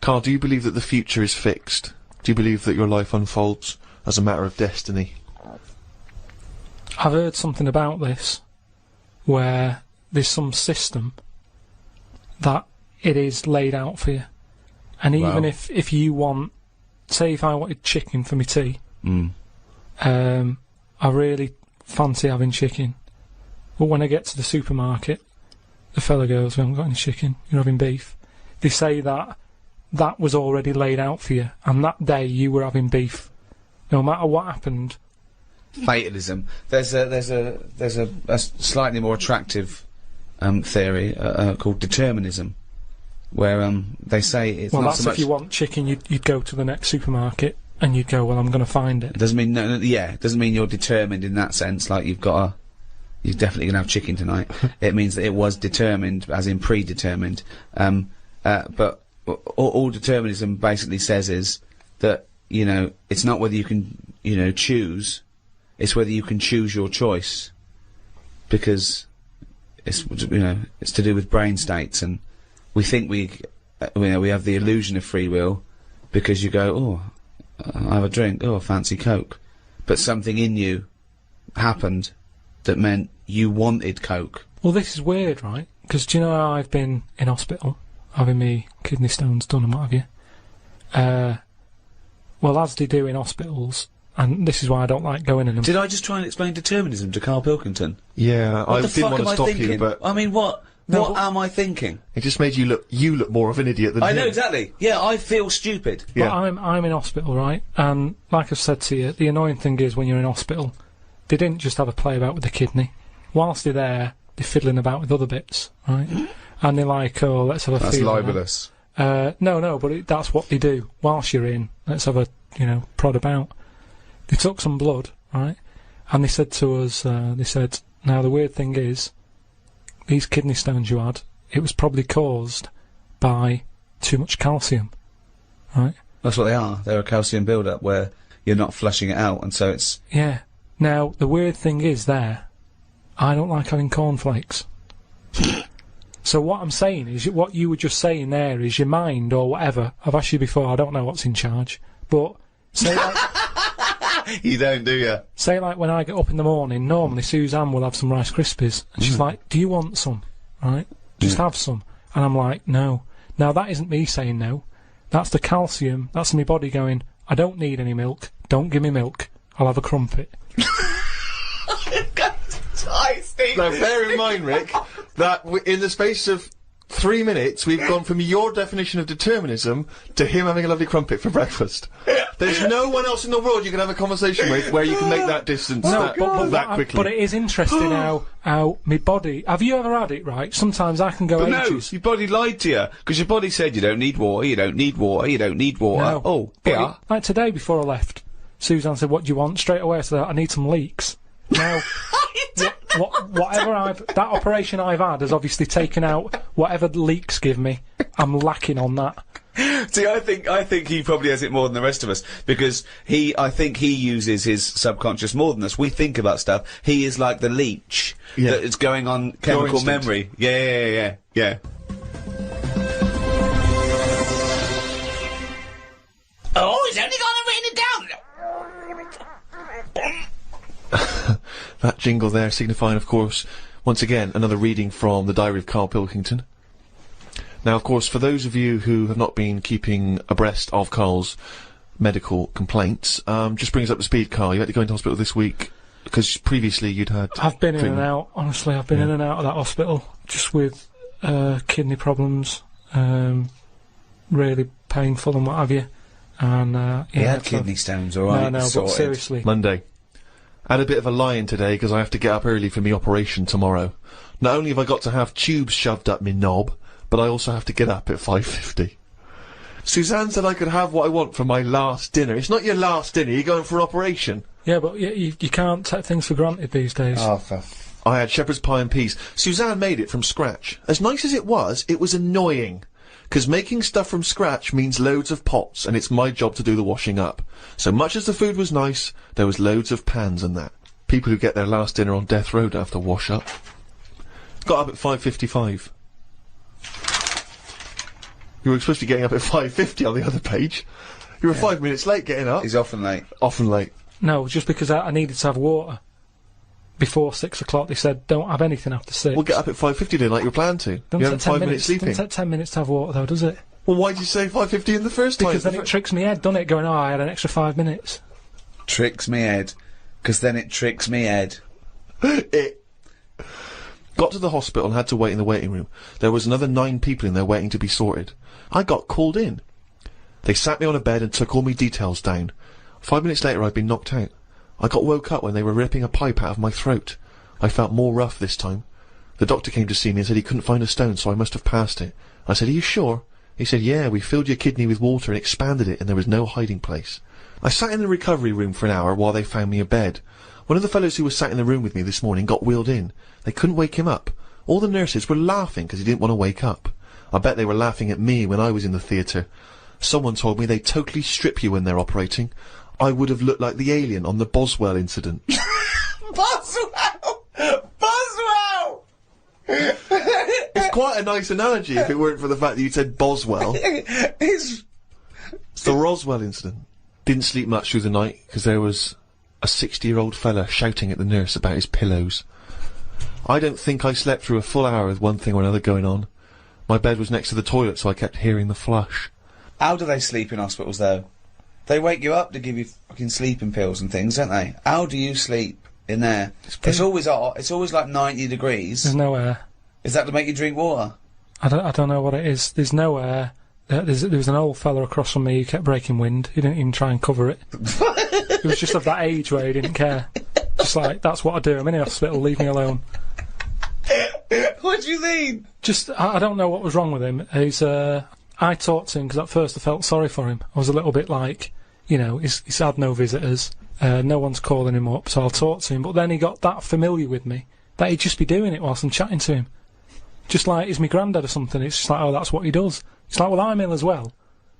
Karl, do you believe that the future is fixed? Do you believe that your life unfolds as a matter of destiny? I've heard something about this, where there's some system that it is laid out for you. And even if you want say if I wanted chicken for my tea, I really fancy having chicken. But when I get to the supermarket, the fella goes, "We haven't got any chicken, you're having beef." They say that was already laid out for you, and that day you were having beef. No matter what happened. Fatalism. There's a slightly more attractive theory called determinism, where they say it's well, not that's so much. If you want chicken, you'd go to the next supermarket and you'd go, "Well, I'm going to find it." It doesn't mean it doesn't mean you're determined in that sense. Like you're definitely going to have chicken tonight. It means that it was determined, as in predetermined. But all determinism basically says is that it's not whether you can choose. It's whether you can choose your choice, because it's it's to do with brain states, and we think we have the illusion of free will because you go, "Oh, I have a drink, oh, I fancy Coke," but something in you happened that meant you wanted Coke. Well, this is weird, right? Because do you know how I've been in hospital having me kidney stones done and what have you? Well, as they do in hospitals. And this is why I don't like going in them. Did I just try and explain determinism to Karl Pilkington? Yeah, I didn't want to stop you, but I mean, what am I thinking? It just made you look more of an idiot than I him. know exactly. Yeah, I feel stupid. Yeah. But I'm in hospital, right? And like I've said to you, the annoying thing is when you're in hospital, they didn't just have a play about with the kidney. Whilst they're there, they're fiddling about with other bits, right? And they're like, "Oh, let's have a That's feel." libelous. No, but that's what they do. Whilst you're in, let's have a prod about. They took some blood, right? And they said to us, now the weird thing is, these kidney stones you had, it was probably caused by too much calcium, right? That's what they are. They're a calcium build-up where you're not flushing it out, and so it's... Yeah. Now, the weird thing is I don't like having cornflakes. So what I'm saying is, what you were just saying there is your mind or whatever. I've asked you before, I don't know what's in charge, but say like... You don't, do you? Say like when I get up in the morning, normally Suzanne will have some Rice Krispies, and she's like, "Do you want some?" Right? Just have some. And I'm like, "No." Now that isn't me saying no. That's the calcium. That's my body going, "I don't need any milk. Don't give me milk. I'll have a crumpet." Now, bear in mind, Rick, that in the space of 3 minutes, we've gone from your definition of determinism to him having a lovely crumpet for breakfast. There's no one else in the world you can have a conversation with where you can make that distance that quickly. But it is interesting how my body... Have you ever had it, right? Sometimes I can go ages. No, your body lied to you, because your body said you don't need water, you don't need water, you don't need water. No. Oh, yeah. Like today before I left, Suzanne said, "What do you want?" Straight away I said, "I need some leeks." Now, that operation I've had has obviously taken out whatever the leaks give me. I'm lacking on that. See, I think he probably has it more than the rest of us, because I think he uses his subconscious more than us. We think about stuff. He is like the leech that is going on chemical memory. Yeah. Oh, it's only gonna rain it down. That jingle there signifying, of course, once again, another reading from the Diary of Karl Pilkington. Now, of course, for those of you who have not been keeping abreast of Karl's medical complaints, just bring us up to speed, Karl. You had to go into hospital this week, because previously you'd had... I've been in and out, honestly. I've been in and out of that hospital, just with kidney problems, really painful and what have you. And, he had kidney stones, alright? No, but seriously. Monday. I had a bit of a lie-in today, because I have to get up early for my operation tomorrow. Not only have I got to have tubes shoved up my knob, but I also have to get up at 5:50. Suzanne said I could have what I want for my last dinner. It's not your last dinner, you're going for an operation. Yeah, but you can't take things for granted these days. Oh, I had shepherd's pie and peas. Suzanne made it from scratch. As nice as it was annoying. Because making stuff from scratch means loads of pots, and it's my job to do the washing up. So much as the food was nice, there was loads of pans and that. People who get their last dinner on death row don't have to wash up. Got up at 5:55. You were supposed to be getting up at 5:50 on the other page. You were 5 minutes late getting up. He's often late. Often late. No, just because I needed to have water. Before 6 o'clock, they said, don't have anything after 6. We'll get up at 5:50 then, like you were planned to. Doesn't You're take 5 10 minutes sleeping. Doesn't take 10 minutes to have water, though, does it? Well, why'd you say 5:50 in the first time? Because then it tricks me head, doesn't it? Going, oh, I had an extra 5 minutes. Tricks me head. Because then it tricks me head. It got to the hospital and had to wait in the waiting room. There was another 9 people in there waiting to be sorted. I got called in. They sat me on a bed and took all my details down. 5 minutes later, I'd been knocked out. I got woke up when they were ripping a pipe out of my throat. I felt more rough this time. The doctor came to see me and said he couldn't find a stone, so I must have passed it. I said, are you sure? He said, yeah, we filled your kidney with water and expanded it, and there was no hiding place. I sat in the recovery room for an hour while they found me a bed. One of the fellows who was sat in the room with me this morning got wheeled in. They couldn't wake him up. All the nurses were laughing because he didn't want to wake up. I bet they were laughing at me when I was in the theatre. Someone told me they totally strip you when they're operating. I would have looked like the alien on the Boswell incident. Boswell! Boswell! It's quite a nice analogy if it weren't for the fact that you said Boswell. It's the Roswell incident. Didn't sleep much through the night because there was a 60-year-old fella shouting at the nurse about his pillows. I don't think I slept through a full hour with one thing or another going on. My bed was next to the toilet, so I kept hearing the flush. How do they sleep in hospitals, though? They wake you up to give you fucking sleeping pills and things, don't they? How do you sleep in there? It's always hot. It's always like 90 degrees. There's no air. Is that to make you drink water? I don't know what it is. There's no air. There was an old fella across from me who kept breaking wind. He didn't even try and cover it. He was just of that age where he didn't care. Just like, that's what I do. I'm in the hospital, leave me alone. What do you mean? Just, I don't know what was wrong with him. I talked to him because at first I felt sorry for him. I was a little bit like, you know, he's had no visitors. No one's calling him up, so I'll talk to him. But then he got that familiar with me that he'd just be doing it whilst I'm chatting to him. Just like he's my granddad or something. It's just like, oh, that's what he does. It's like, well, I'm ill as well.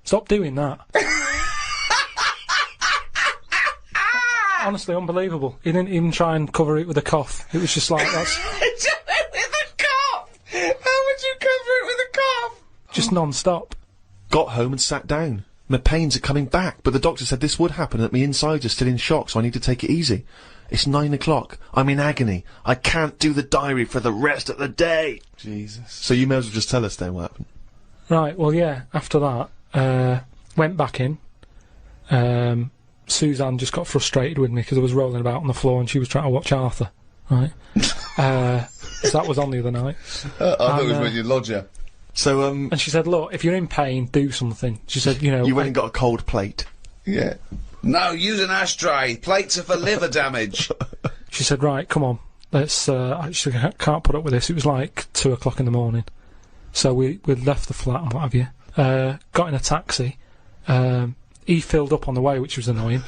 Stop doing that. Honestly, unbelievable. He didn't even try and cover it with a cough. It was just like, that's... With a cough? How would you cover it with a cough? Just non-stop. Got home and sat down. My pains are coming back, but the doctor said this would happen and that my insides are still in shock, so I need to take it easy. It's 9 o'clock. I'm in agony. I can't do the diary for the rest of the day. Jesus. So you may as well just tell us then what happened. Right, well, yeah, after that, went back in. Suzanne just got frustrated with me because I was rolling about on the floor and she was trying to watch Arthur, right? So that was on the other night. I thought it was with your lodger. So, and she said, look, if you're in pain, do something. She said, you know... You went and got a cold plate. Yeah. No, use an ashtray. Plates are for liver damage. She said, right, come on. Let's, I can't put up with this. It was like 2 o'clock in the morning. So we left the flat and what have you. Got in a taxi. He filled up on the way, which was annoying.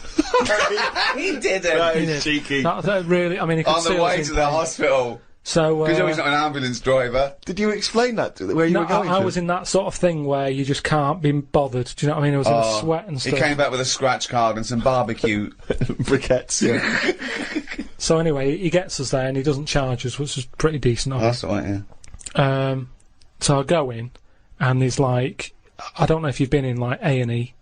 He didn't. That is cheeky. That really, I mean, he could on the way to the hospital. So, because he's not an ambulance driver. Did you explain that to where you were going I was in that sort of thing where you just can't be bothered. Do you know what I mean? I was in a sweat and stuff. He came back with a scratch card and some barbecue briquettes. Yeah. So anyway, he gets us there and he doesn't charge us, which is pretty decent of him. That's all right, yeah. So I go in, and there's like, I don't know if you've been in like A&E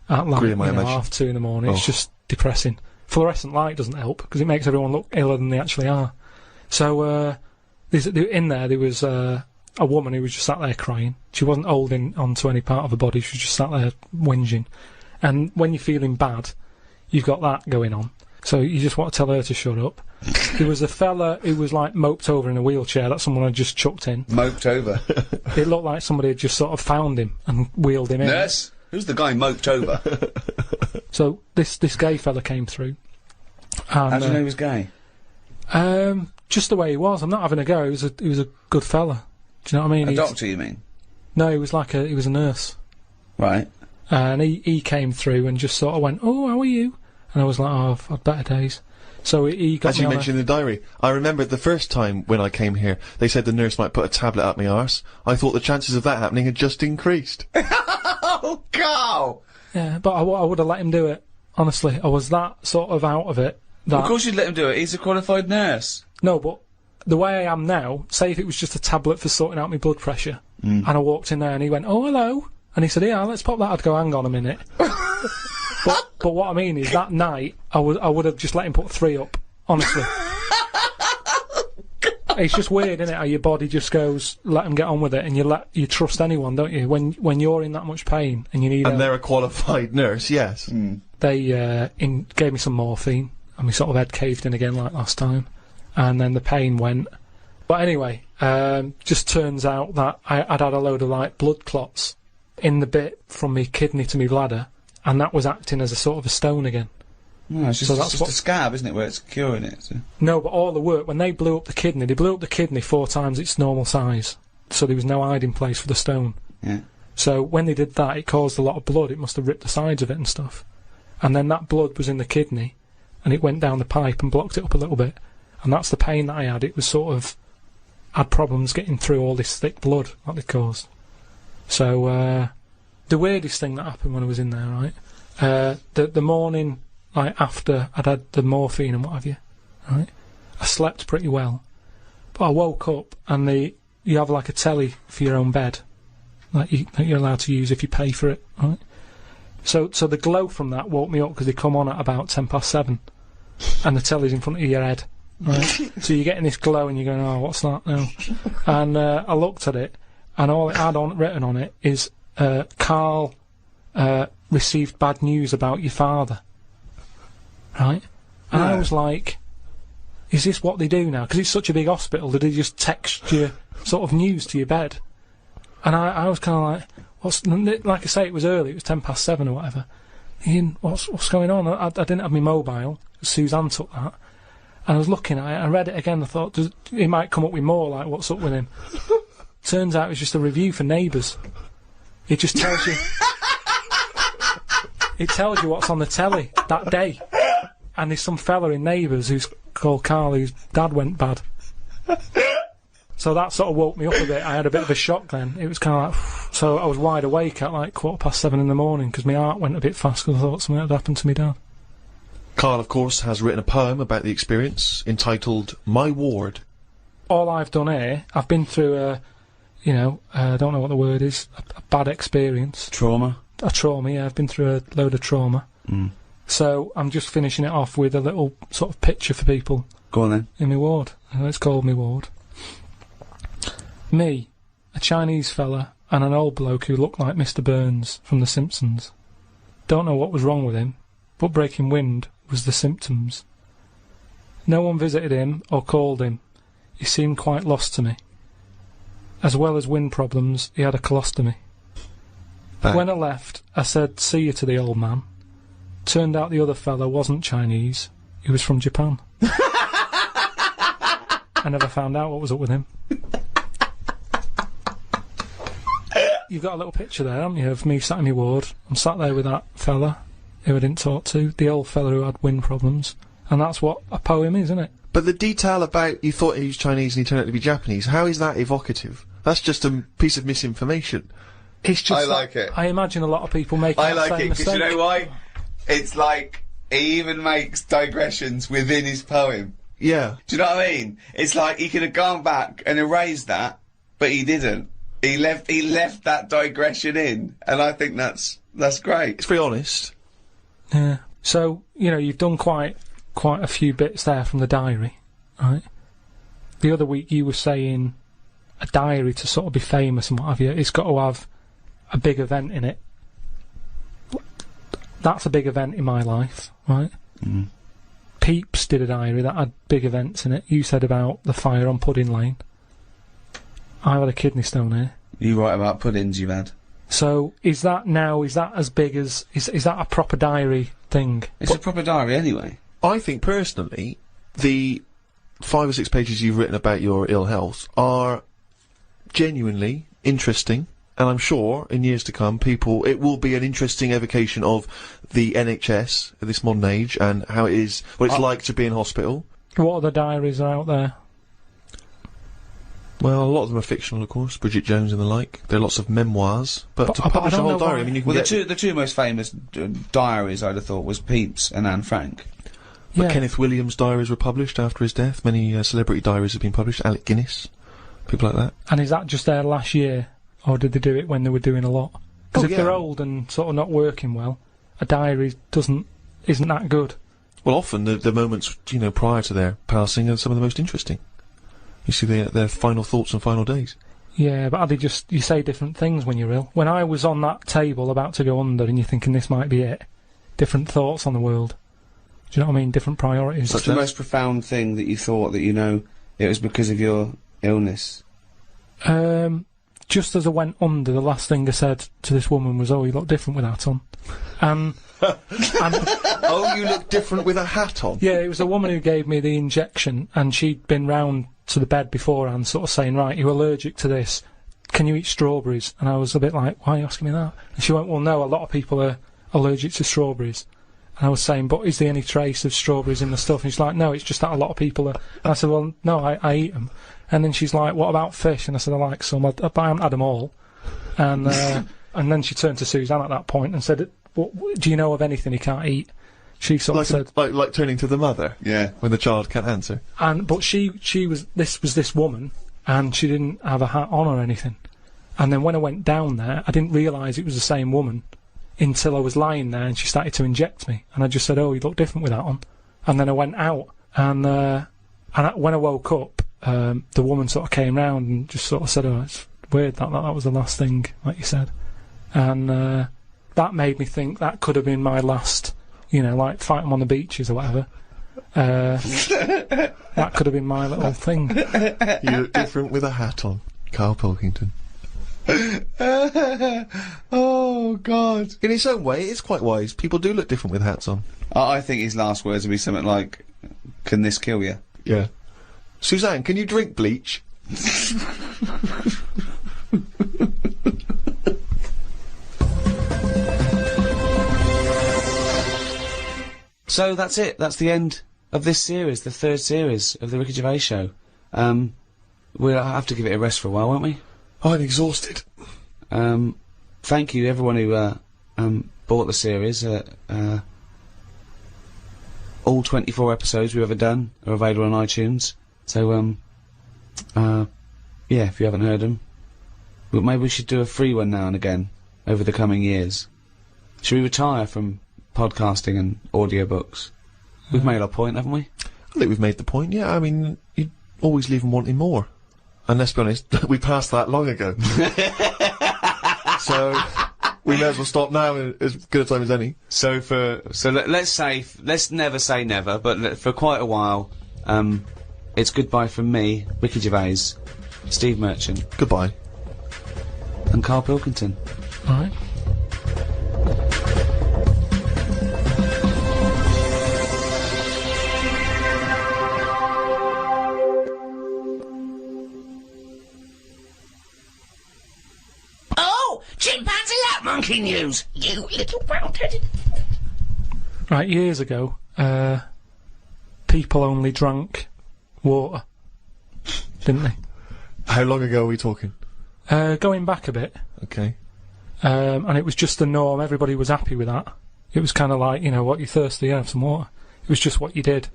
at like 1:30 in the morning. It's just depressing. Fluorescent light doesn't help because it makes everyone look iller than they actually are. So in there was a woman who was just sat there crying. She wasn't holding onto any part of her body. She was just sat there whinging. And when you're feeling bad, you've got that going on. So you just want to tell her to shut up. There was a fella who was like moped over in a wheelchair that someone had just chucked in. Moped over? It looked like somebody had just sort of found him and wheeled him in. Nurse? Who's the guy moped over? So this gay fella came through. And, how do you know he was gay? Just the way he was. I'm not having a go. He was a good fella. Do you know what I mean? A doctor, you mean? No, he was a nurse. Right. And he came through and just sort of went, oh, how are you? And I was like, oh, I've had better days. So he got As you mentioned in the diary, I remember the first time when I came here, they said the nurse might put a tablet up my arse. I thought the chances of that happening had just increased. Oh, Karl! Yeah, but I would have let him do it. Honestly, I was that sort of out of it. That of course you'd let him do it. He's a qualified nurse. No, but the way I am now, say if it was just a tablet for sorting out my blood pressure, and I walked in there and he went, oh, hello, and he said, yeah, let's pop that. I'd go, hang on a minute. But what I mean is that night, I would have just let him put 3 up, honestly. It's just weird, isn't it? How your body just goes, let them get on with it, and you trust anyone, don't you? When you're in that much pain and you need. And they're a qualified nurse, yes. They gave me some morphine, and my sort of head caved in again like last time, and then the pain went. But anyway, just turns out that I'd had a load of like blood clots in the bit from my kidney to my bladder, and that was acting as a sort of a stone again. No, it's just a scab, isn't it, where it's curing it? So. No, but all the work, when they blew up the kidney 4 times its normal size, so there was no hiding place for the stone. Yeah. So when they did that, it caused a lot of blood. It must have ripped the sides of it and stuff. And then that blood was in the kidney, and it went down the pipe and blocked it up a little bit. And that's the pain that I had. It was sort of had problems getting through all this thick blood that they caused. So the weirdest thing that happened when I was in there, right? The morning. Like, after I'd had the morphine and what have you, right? I slept pretty well. But I woke up and you have like a telly for your own bed. That you're allowed to use if you pay for it, right? So the glow from that woke me up because they come on at about 7:10. And the telly's in front of your head, right? So you're getting this glow and you're going, oh, what's that now? And I looked at it and all it had written on it is, Karl received bad news about your father. Right? And I was like, is this what they do now? Because it's such a big hospital, did they just text you sort of news to your bed? And I was kind of like, like I say, it was early, it was 7:10 or whatever. Thinking, what's going on? I didn't have my mobile, Suzanne took that. And I was looking at it, I read it again, I thought, he might come up with more, like, what's up with him? Turns out it was just a review for Neighbours. It just tells you... It tells you what's on the telly that day. And there's some fella in Neighbours who's called Karl, whose dad went bad. So that sort of woke me up a bit. I had a bit of a shock then. It was kind of like... So I was wide awake at like 7:15 in the morning because my heart went a bit fast because I thought something had happened to me dad. Karl, of course, has written a poem about the experience entitled My Ward. All I've done here, I've been through I don't know what the word is, a bad experience. Trauma? A trauma, yeah. I've been through a load of trauma. So I'm just finishing it off with a little sort of picture for people. Go on then. In my ward. It's called my ward. Me, a Chinese fella, and an old bloke who looked like Mr. Burns from The Simpsons. Don't know what was wrong with him, but breaking wind was the symptoms. No one visited him or called him. He seemed quite lost to me. As well as wind problems, he had a colostomy. When I left, I said see you to the old man. Turned out the other fella wasn't Chinese, he was from Japan. I never found out what was up with him. You've got a little picture there, haven't you, of me sat in my ward. I'm sat there with that fella who I didn't talk to, the old fella who had wind problems. And that's what a poem is, isn't it? But the detail about you thought he was Chinese and he turned out to be Japanese, how is that evocative? That's just a piece of misinformation. It's just I like it. I imagine a lot of people make that same mistake. You know why? It's like, he even makes digressions within his poem. Yeah. Do you know what I mean? It's like, he could have gone back and erased that, but he didn't. He left that digression in, and I think that's great. It's very honest. Yeah. So, you've done quite a few bits there from the diary, right? The other week you were saying a diary to sort of be famous and what have you, it's got to have a big event in it. That's a big event in my life, right? Peeps did a diary that had big events in it. You said about the fire on Pudding Lane. I've had a kidney stone here. You write about puddings you've had. So, is that as big as... Is that a proper diary thing? It's a proper diary anyway. I think, personally, the 5 or 6 pages you've written about your ill health are genuinely interesting. And I'm sure, in years to come, it will be an interesting evocation of the NHS at this modern age and how it is, what it's like to be in hospital. What other diaries are out there? Well, a lot of them are fictional, of course. Bridget Jones and the like. There are lots of memoirs, but to publish a whole diary, I mean, you can the two most famous diaries, I'd have thought, was Pepys and Anne Frank. But Kenneth Williams' diaries were published after his death. Many celebrity diaries have been published. Alec Guinness, people like that. And is that just their last year? Or did they do it when they were doing a lot? Because if they're old and sort of not working well, a diary isn't that good. Well, often the moments, prior to their passing are some of the most interesting. You see their final thoughts and final days. Yeah, but you say different things when you're ill. When I was on that table about to go under and you're thinking this might be it, different thoughts on the world. Do you know what I mean? Different priorities. What's the most profound thing that you thought that it was because of your illness? Just as I went under, the last thing I said to this woman was, "Oh, you look different with that on." Oh, you look different with a hat on? Yeah, it was a woman who gave me the injection, and she'd been round to the bed beforehand, sort of saying, "Right, you're allergic to this. Can you eat strawberries?" And I was a bit like, "Why are you asking me that?" And she went, "Well, no, a lot of people are allergic to strawberries." And I was saying, "But is there any trace of strawberries in the stuff?" And she's like, "No, it's just that a lot of people are." And I said, "Well, no, I eat them." And then she's like, "What about fish?" And I said, "I like some, but I haven't had them all." And and then she turned to Suzanne at that point and said, "Do you know of anything he can't eat?" She sort of said, like turning to the mother. Yeah. When the child can't answer. But she was this woman, and she didn't have a hat on or anything. And then when I went down there, I didn't realise it was the same woman until I was lying there and she started to inject me. And I just said, "Oh, you look different with that on." And then I went out, and when I woke up, the woman sort of came round and just sort of said, "Oh, it's weird that was the last thing, like you said." And that made me think that could have been my last, like fighting on the beaches or whatever. That could have been my little thing. You look different with a hat on, Karl Pilkington. Oh, God. In its own way, it's quite wise. People do look different with hats on. I think his last words would be something like, "Can this kill you?" Yeah. Suzanne, can you drink bleach? So that's it. That's the end of this series, the third series of the Ricky Gervais Show. We'll have to give it a rest for a while, won't we? I'm exhausted. Thank you, everyone who bought the series. All 24 episodes we've ever done are available on iTunes. So, yeah, if you haven't heard them, but maybe we should do a free one now and again over the coming years. Should we retire from podcasting and audiobooks? We've made our point, haven't we? I think we've made the point, yeah. I mean, you always leave them wanting more. And let's be honest, we passed that long ago. So, we may as well stop now in as good a time as any. So let's never say never, but for quite a while, it's goodbye from me, Ricky Gervais, Steve Merchant. Goodbye. And Karl Pilkington. Alright. Chimpanzee lap monkey news, you little round-headed... Right, years ago, people only drank water, didn't they? How long ago are we talking? Going back a bit. Okay. And it was just the norm, everybody was happy with that. It was kind of like, what, you're thirsty, have some water. It was just what you did.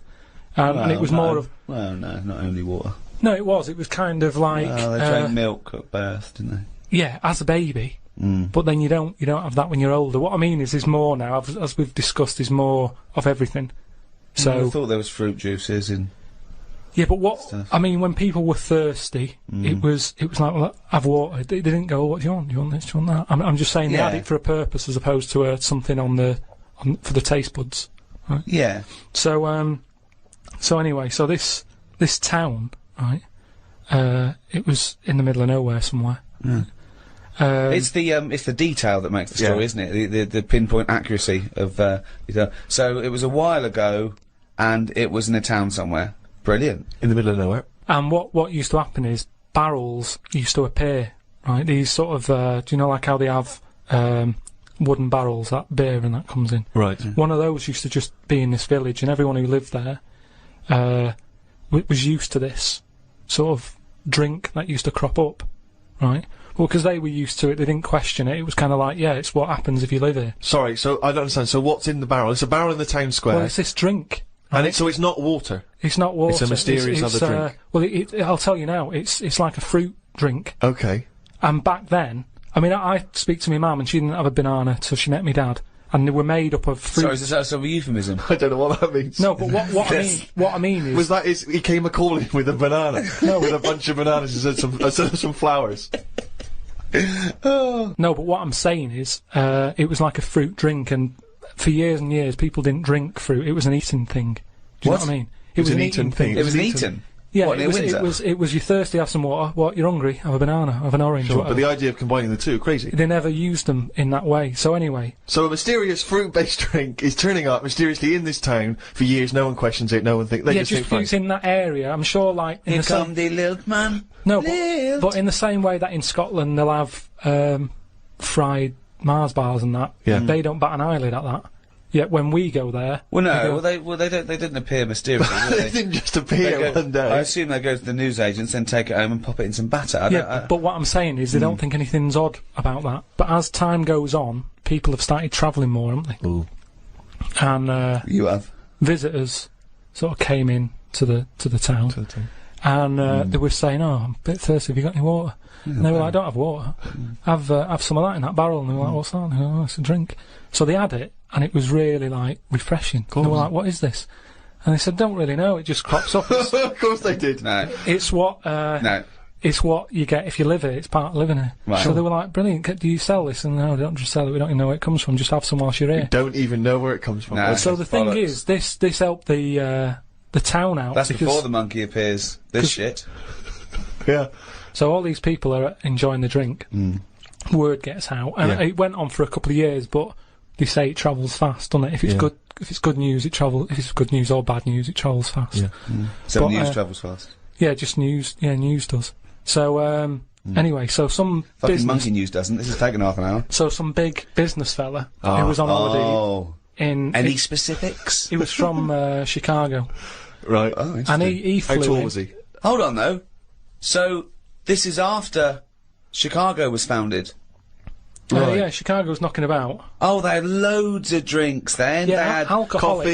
And it was more of... Well, no, not only water. No, it was kind of like... Well, they drank milk at birth, didn't they? Yeah, as a baby. But then you don't have that when you're older. What I mean is more now, as we've discussed, is more of everything. So I thought there was fruit juices in. Yeah, but what stuff. I mean, when people were thirsty, it was like, well, have water. They didn't go, "What do you want? Do you want this? Do you want that?" I'm just saying they had it for a purpose as opposed to something for the taste buds. Right? Yeah. So anyway, so this town, right? It was in the middle of nowhere somewhere. Mm. It's the detail that makes the story, isn't it? The pinpoint accuracy of detail. So it was a while ago, and it was in a town somewhere. Brilliant. In the middle of nowhere. And what used to happen is barrels used to appear, right? These sort of, do you know like how they have wooden barrels, that beer and that comes in? Right. One of those used to just be in this village, and everyone who lived there was used to this sort of drink that used to crop up, right? Well, because they were used to it, they didn't question it. It was kind of like, yeah, it's what happens if you live here. Sorry, so I don't understand. So what's in the barrel? It's a barrel in the town square. Well, it's this drink. Right? And so it's not water? It's not water. It's a mysterious other drink. Well, I'll tell you now, it's like a fruit drink. Okay. And back then, I mean, I speak to my mum, and she didn't have a banana till she met me dad. and they were made up of fruit. Sorry, is that a euphemism? I don't know what that means. No, but what I mean is... Was that he came a-calling with a banana? No. With a bunch of bananas and some flowers. No, but what I'm saying is, it was like a fruit drink, and for years and years, people didn't drink fruit. It was an eating thing. Do you know what I mean? It was an eating thing. It was an eating? Yeah, what, it was. You're thirsty, have some water. What? You're hungry? Have a banana. Have an orange. Sure, but the idea of combining the two, crazy. They never used them in that way. So anyway. So a mysterious fruit-based drink is turning up mysteriously in this town for years. No one questions it. No one thinks. Yeah, just it's in that area. I'm sure, like in Here come the lilt man. No, but in the same way that in Scotland they'll have fried Mars bars and that. Yeah. They don't bat an eyelid at that. Yet when we go there, they didn't appear mysteriously. They didn't just appear one day. I assume they go to the newsagents, then take it home and pop it in some batter. But what I'm saying is they don't think anything's odd about that. But as time goes on, people have started travelling more, haven't they? Ooh. And you have visitors sort of came in to the town, and they were saying, "Oh, I'm a bit thirsty. Have you got any water?" Yeah, and they were like, "I don't have water. Have some of that in that barrel." And they were like, "What's that?" And they go, "Oh, it's a drink." So they had it, and it was really like refreshing. They were like, "What is this?" And they said, "Don't really know. It just crops up." Of course they did. No. It's what. No. It's what you get if you live here. It's part of living here. Right. So they were like, "Brilliant. Do you sell this?" And no, they don't just sell it. We don't even know where it comes from. Just have some whilst you're here. We don't even know where it comes from. No. So the thing is, this helped the town out. That's before the monkey appears. This shit. Yeah. So all these people are enjoying the drink. Word gets out, and it went on for a couple of years. But they say it travels fast, doesn't it? If it's good news, it travels. If it's good news or bad news, it travels fast. Yeah. So news travels fast. Yeah, just news. Yeah, news does. So anyway, so some fucking monkey news doesn't. This has taken half an hour. So some big business fella who was on holiday in any specifics? He was from Chicago. Right. Oh, interesting. And he flew How tall in. was he? Hold on though. So this is after Chicago was founded. Right. Yeah, Chicago's knocking about. Oh, they had loads of drinks then. Yeah, they had alcoholic.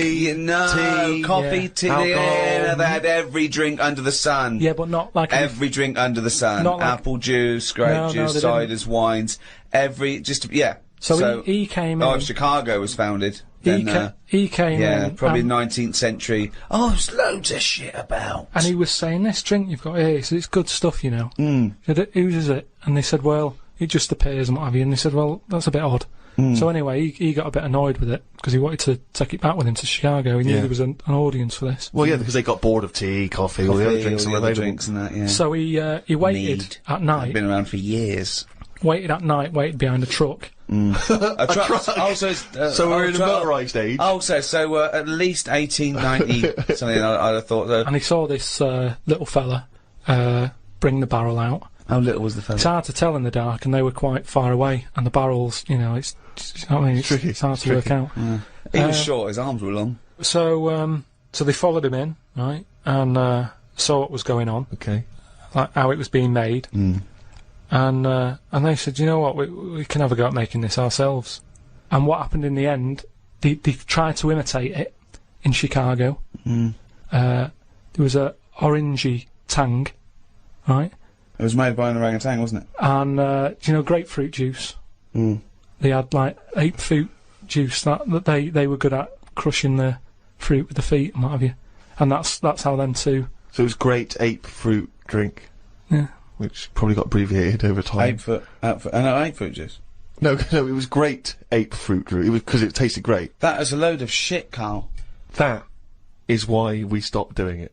coffee, tea, alcohol. they had every drink under the sun. Yeah, but not like every drink under the sun. Not like apple juice, grape juice, they ciders, wines. So he came in. Oh, Chicago was founded. Then, he came in. Yeah, probably 19th century. Oh, there's loads of shit about. And he was saying, this drink you've got here, so it's good stuff, you know. He said, whose is it? And they said, well, it just appears and what have you. And they said, well, that's a bit odd. So anyway, he got a bit annoyed with it, because he wanted to take it back with him to Chicago. He knew there was an audience for this. Well, yeah, because they got bored of tea, coffee, all the other drinks and that, yeah. So he waited at night. They've been around for years. Waited at night, waited behind a truck. A truck. So we're in a motorised age. Oh, so at least 1890 something. I'd have thought. And he saw this little fella bring the barrel out. How little was the fella? It's hard to tell in the dark, and they were quite far away. And the barrels, you know, it's you know what I mean, it's hard to work out. Yeah. He was short. His arms were long. So they followed him in, right, and saw what was going on. Okay. Like how it was being made. And they said, you know what, we can have a go at making this ourselves. And what happened in the end, they tried to imitate it in Chicago. There was a orangey tang, right? It was made by an orangutan, wasn't it? And, do you know grapefruit juice? They had, like, ape fruit juice that they were good at crushing the fruit with the feet and what have you. And that's how them two... So it was great ape fruit drink. Yeah. Which probably got abbreviated over time. Ape fruit juice. No, it was great ape fruit drink. It was because it tasted great. That is a load of shit, Karl. That is why we stopped doing it.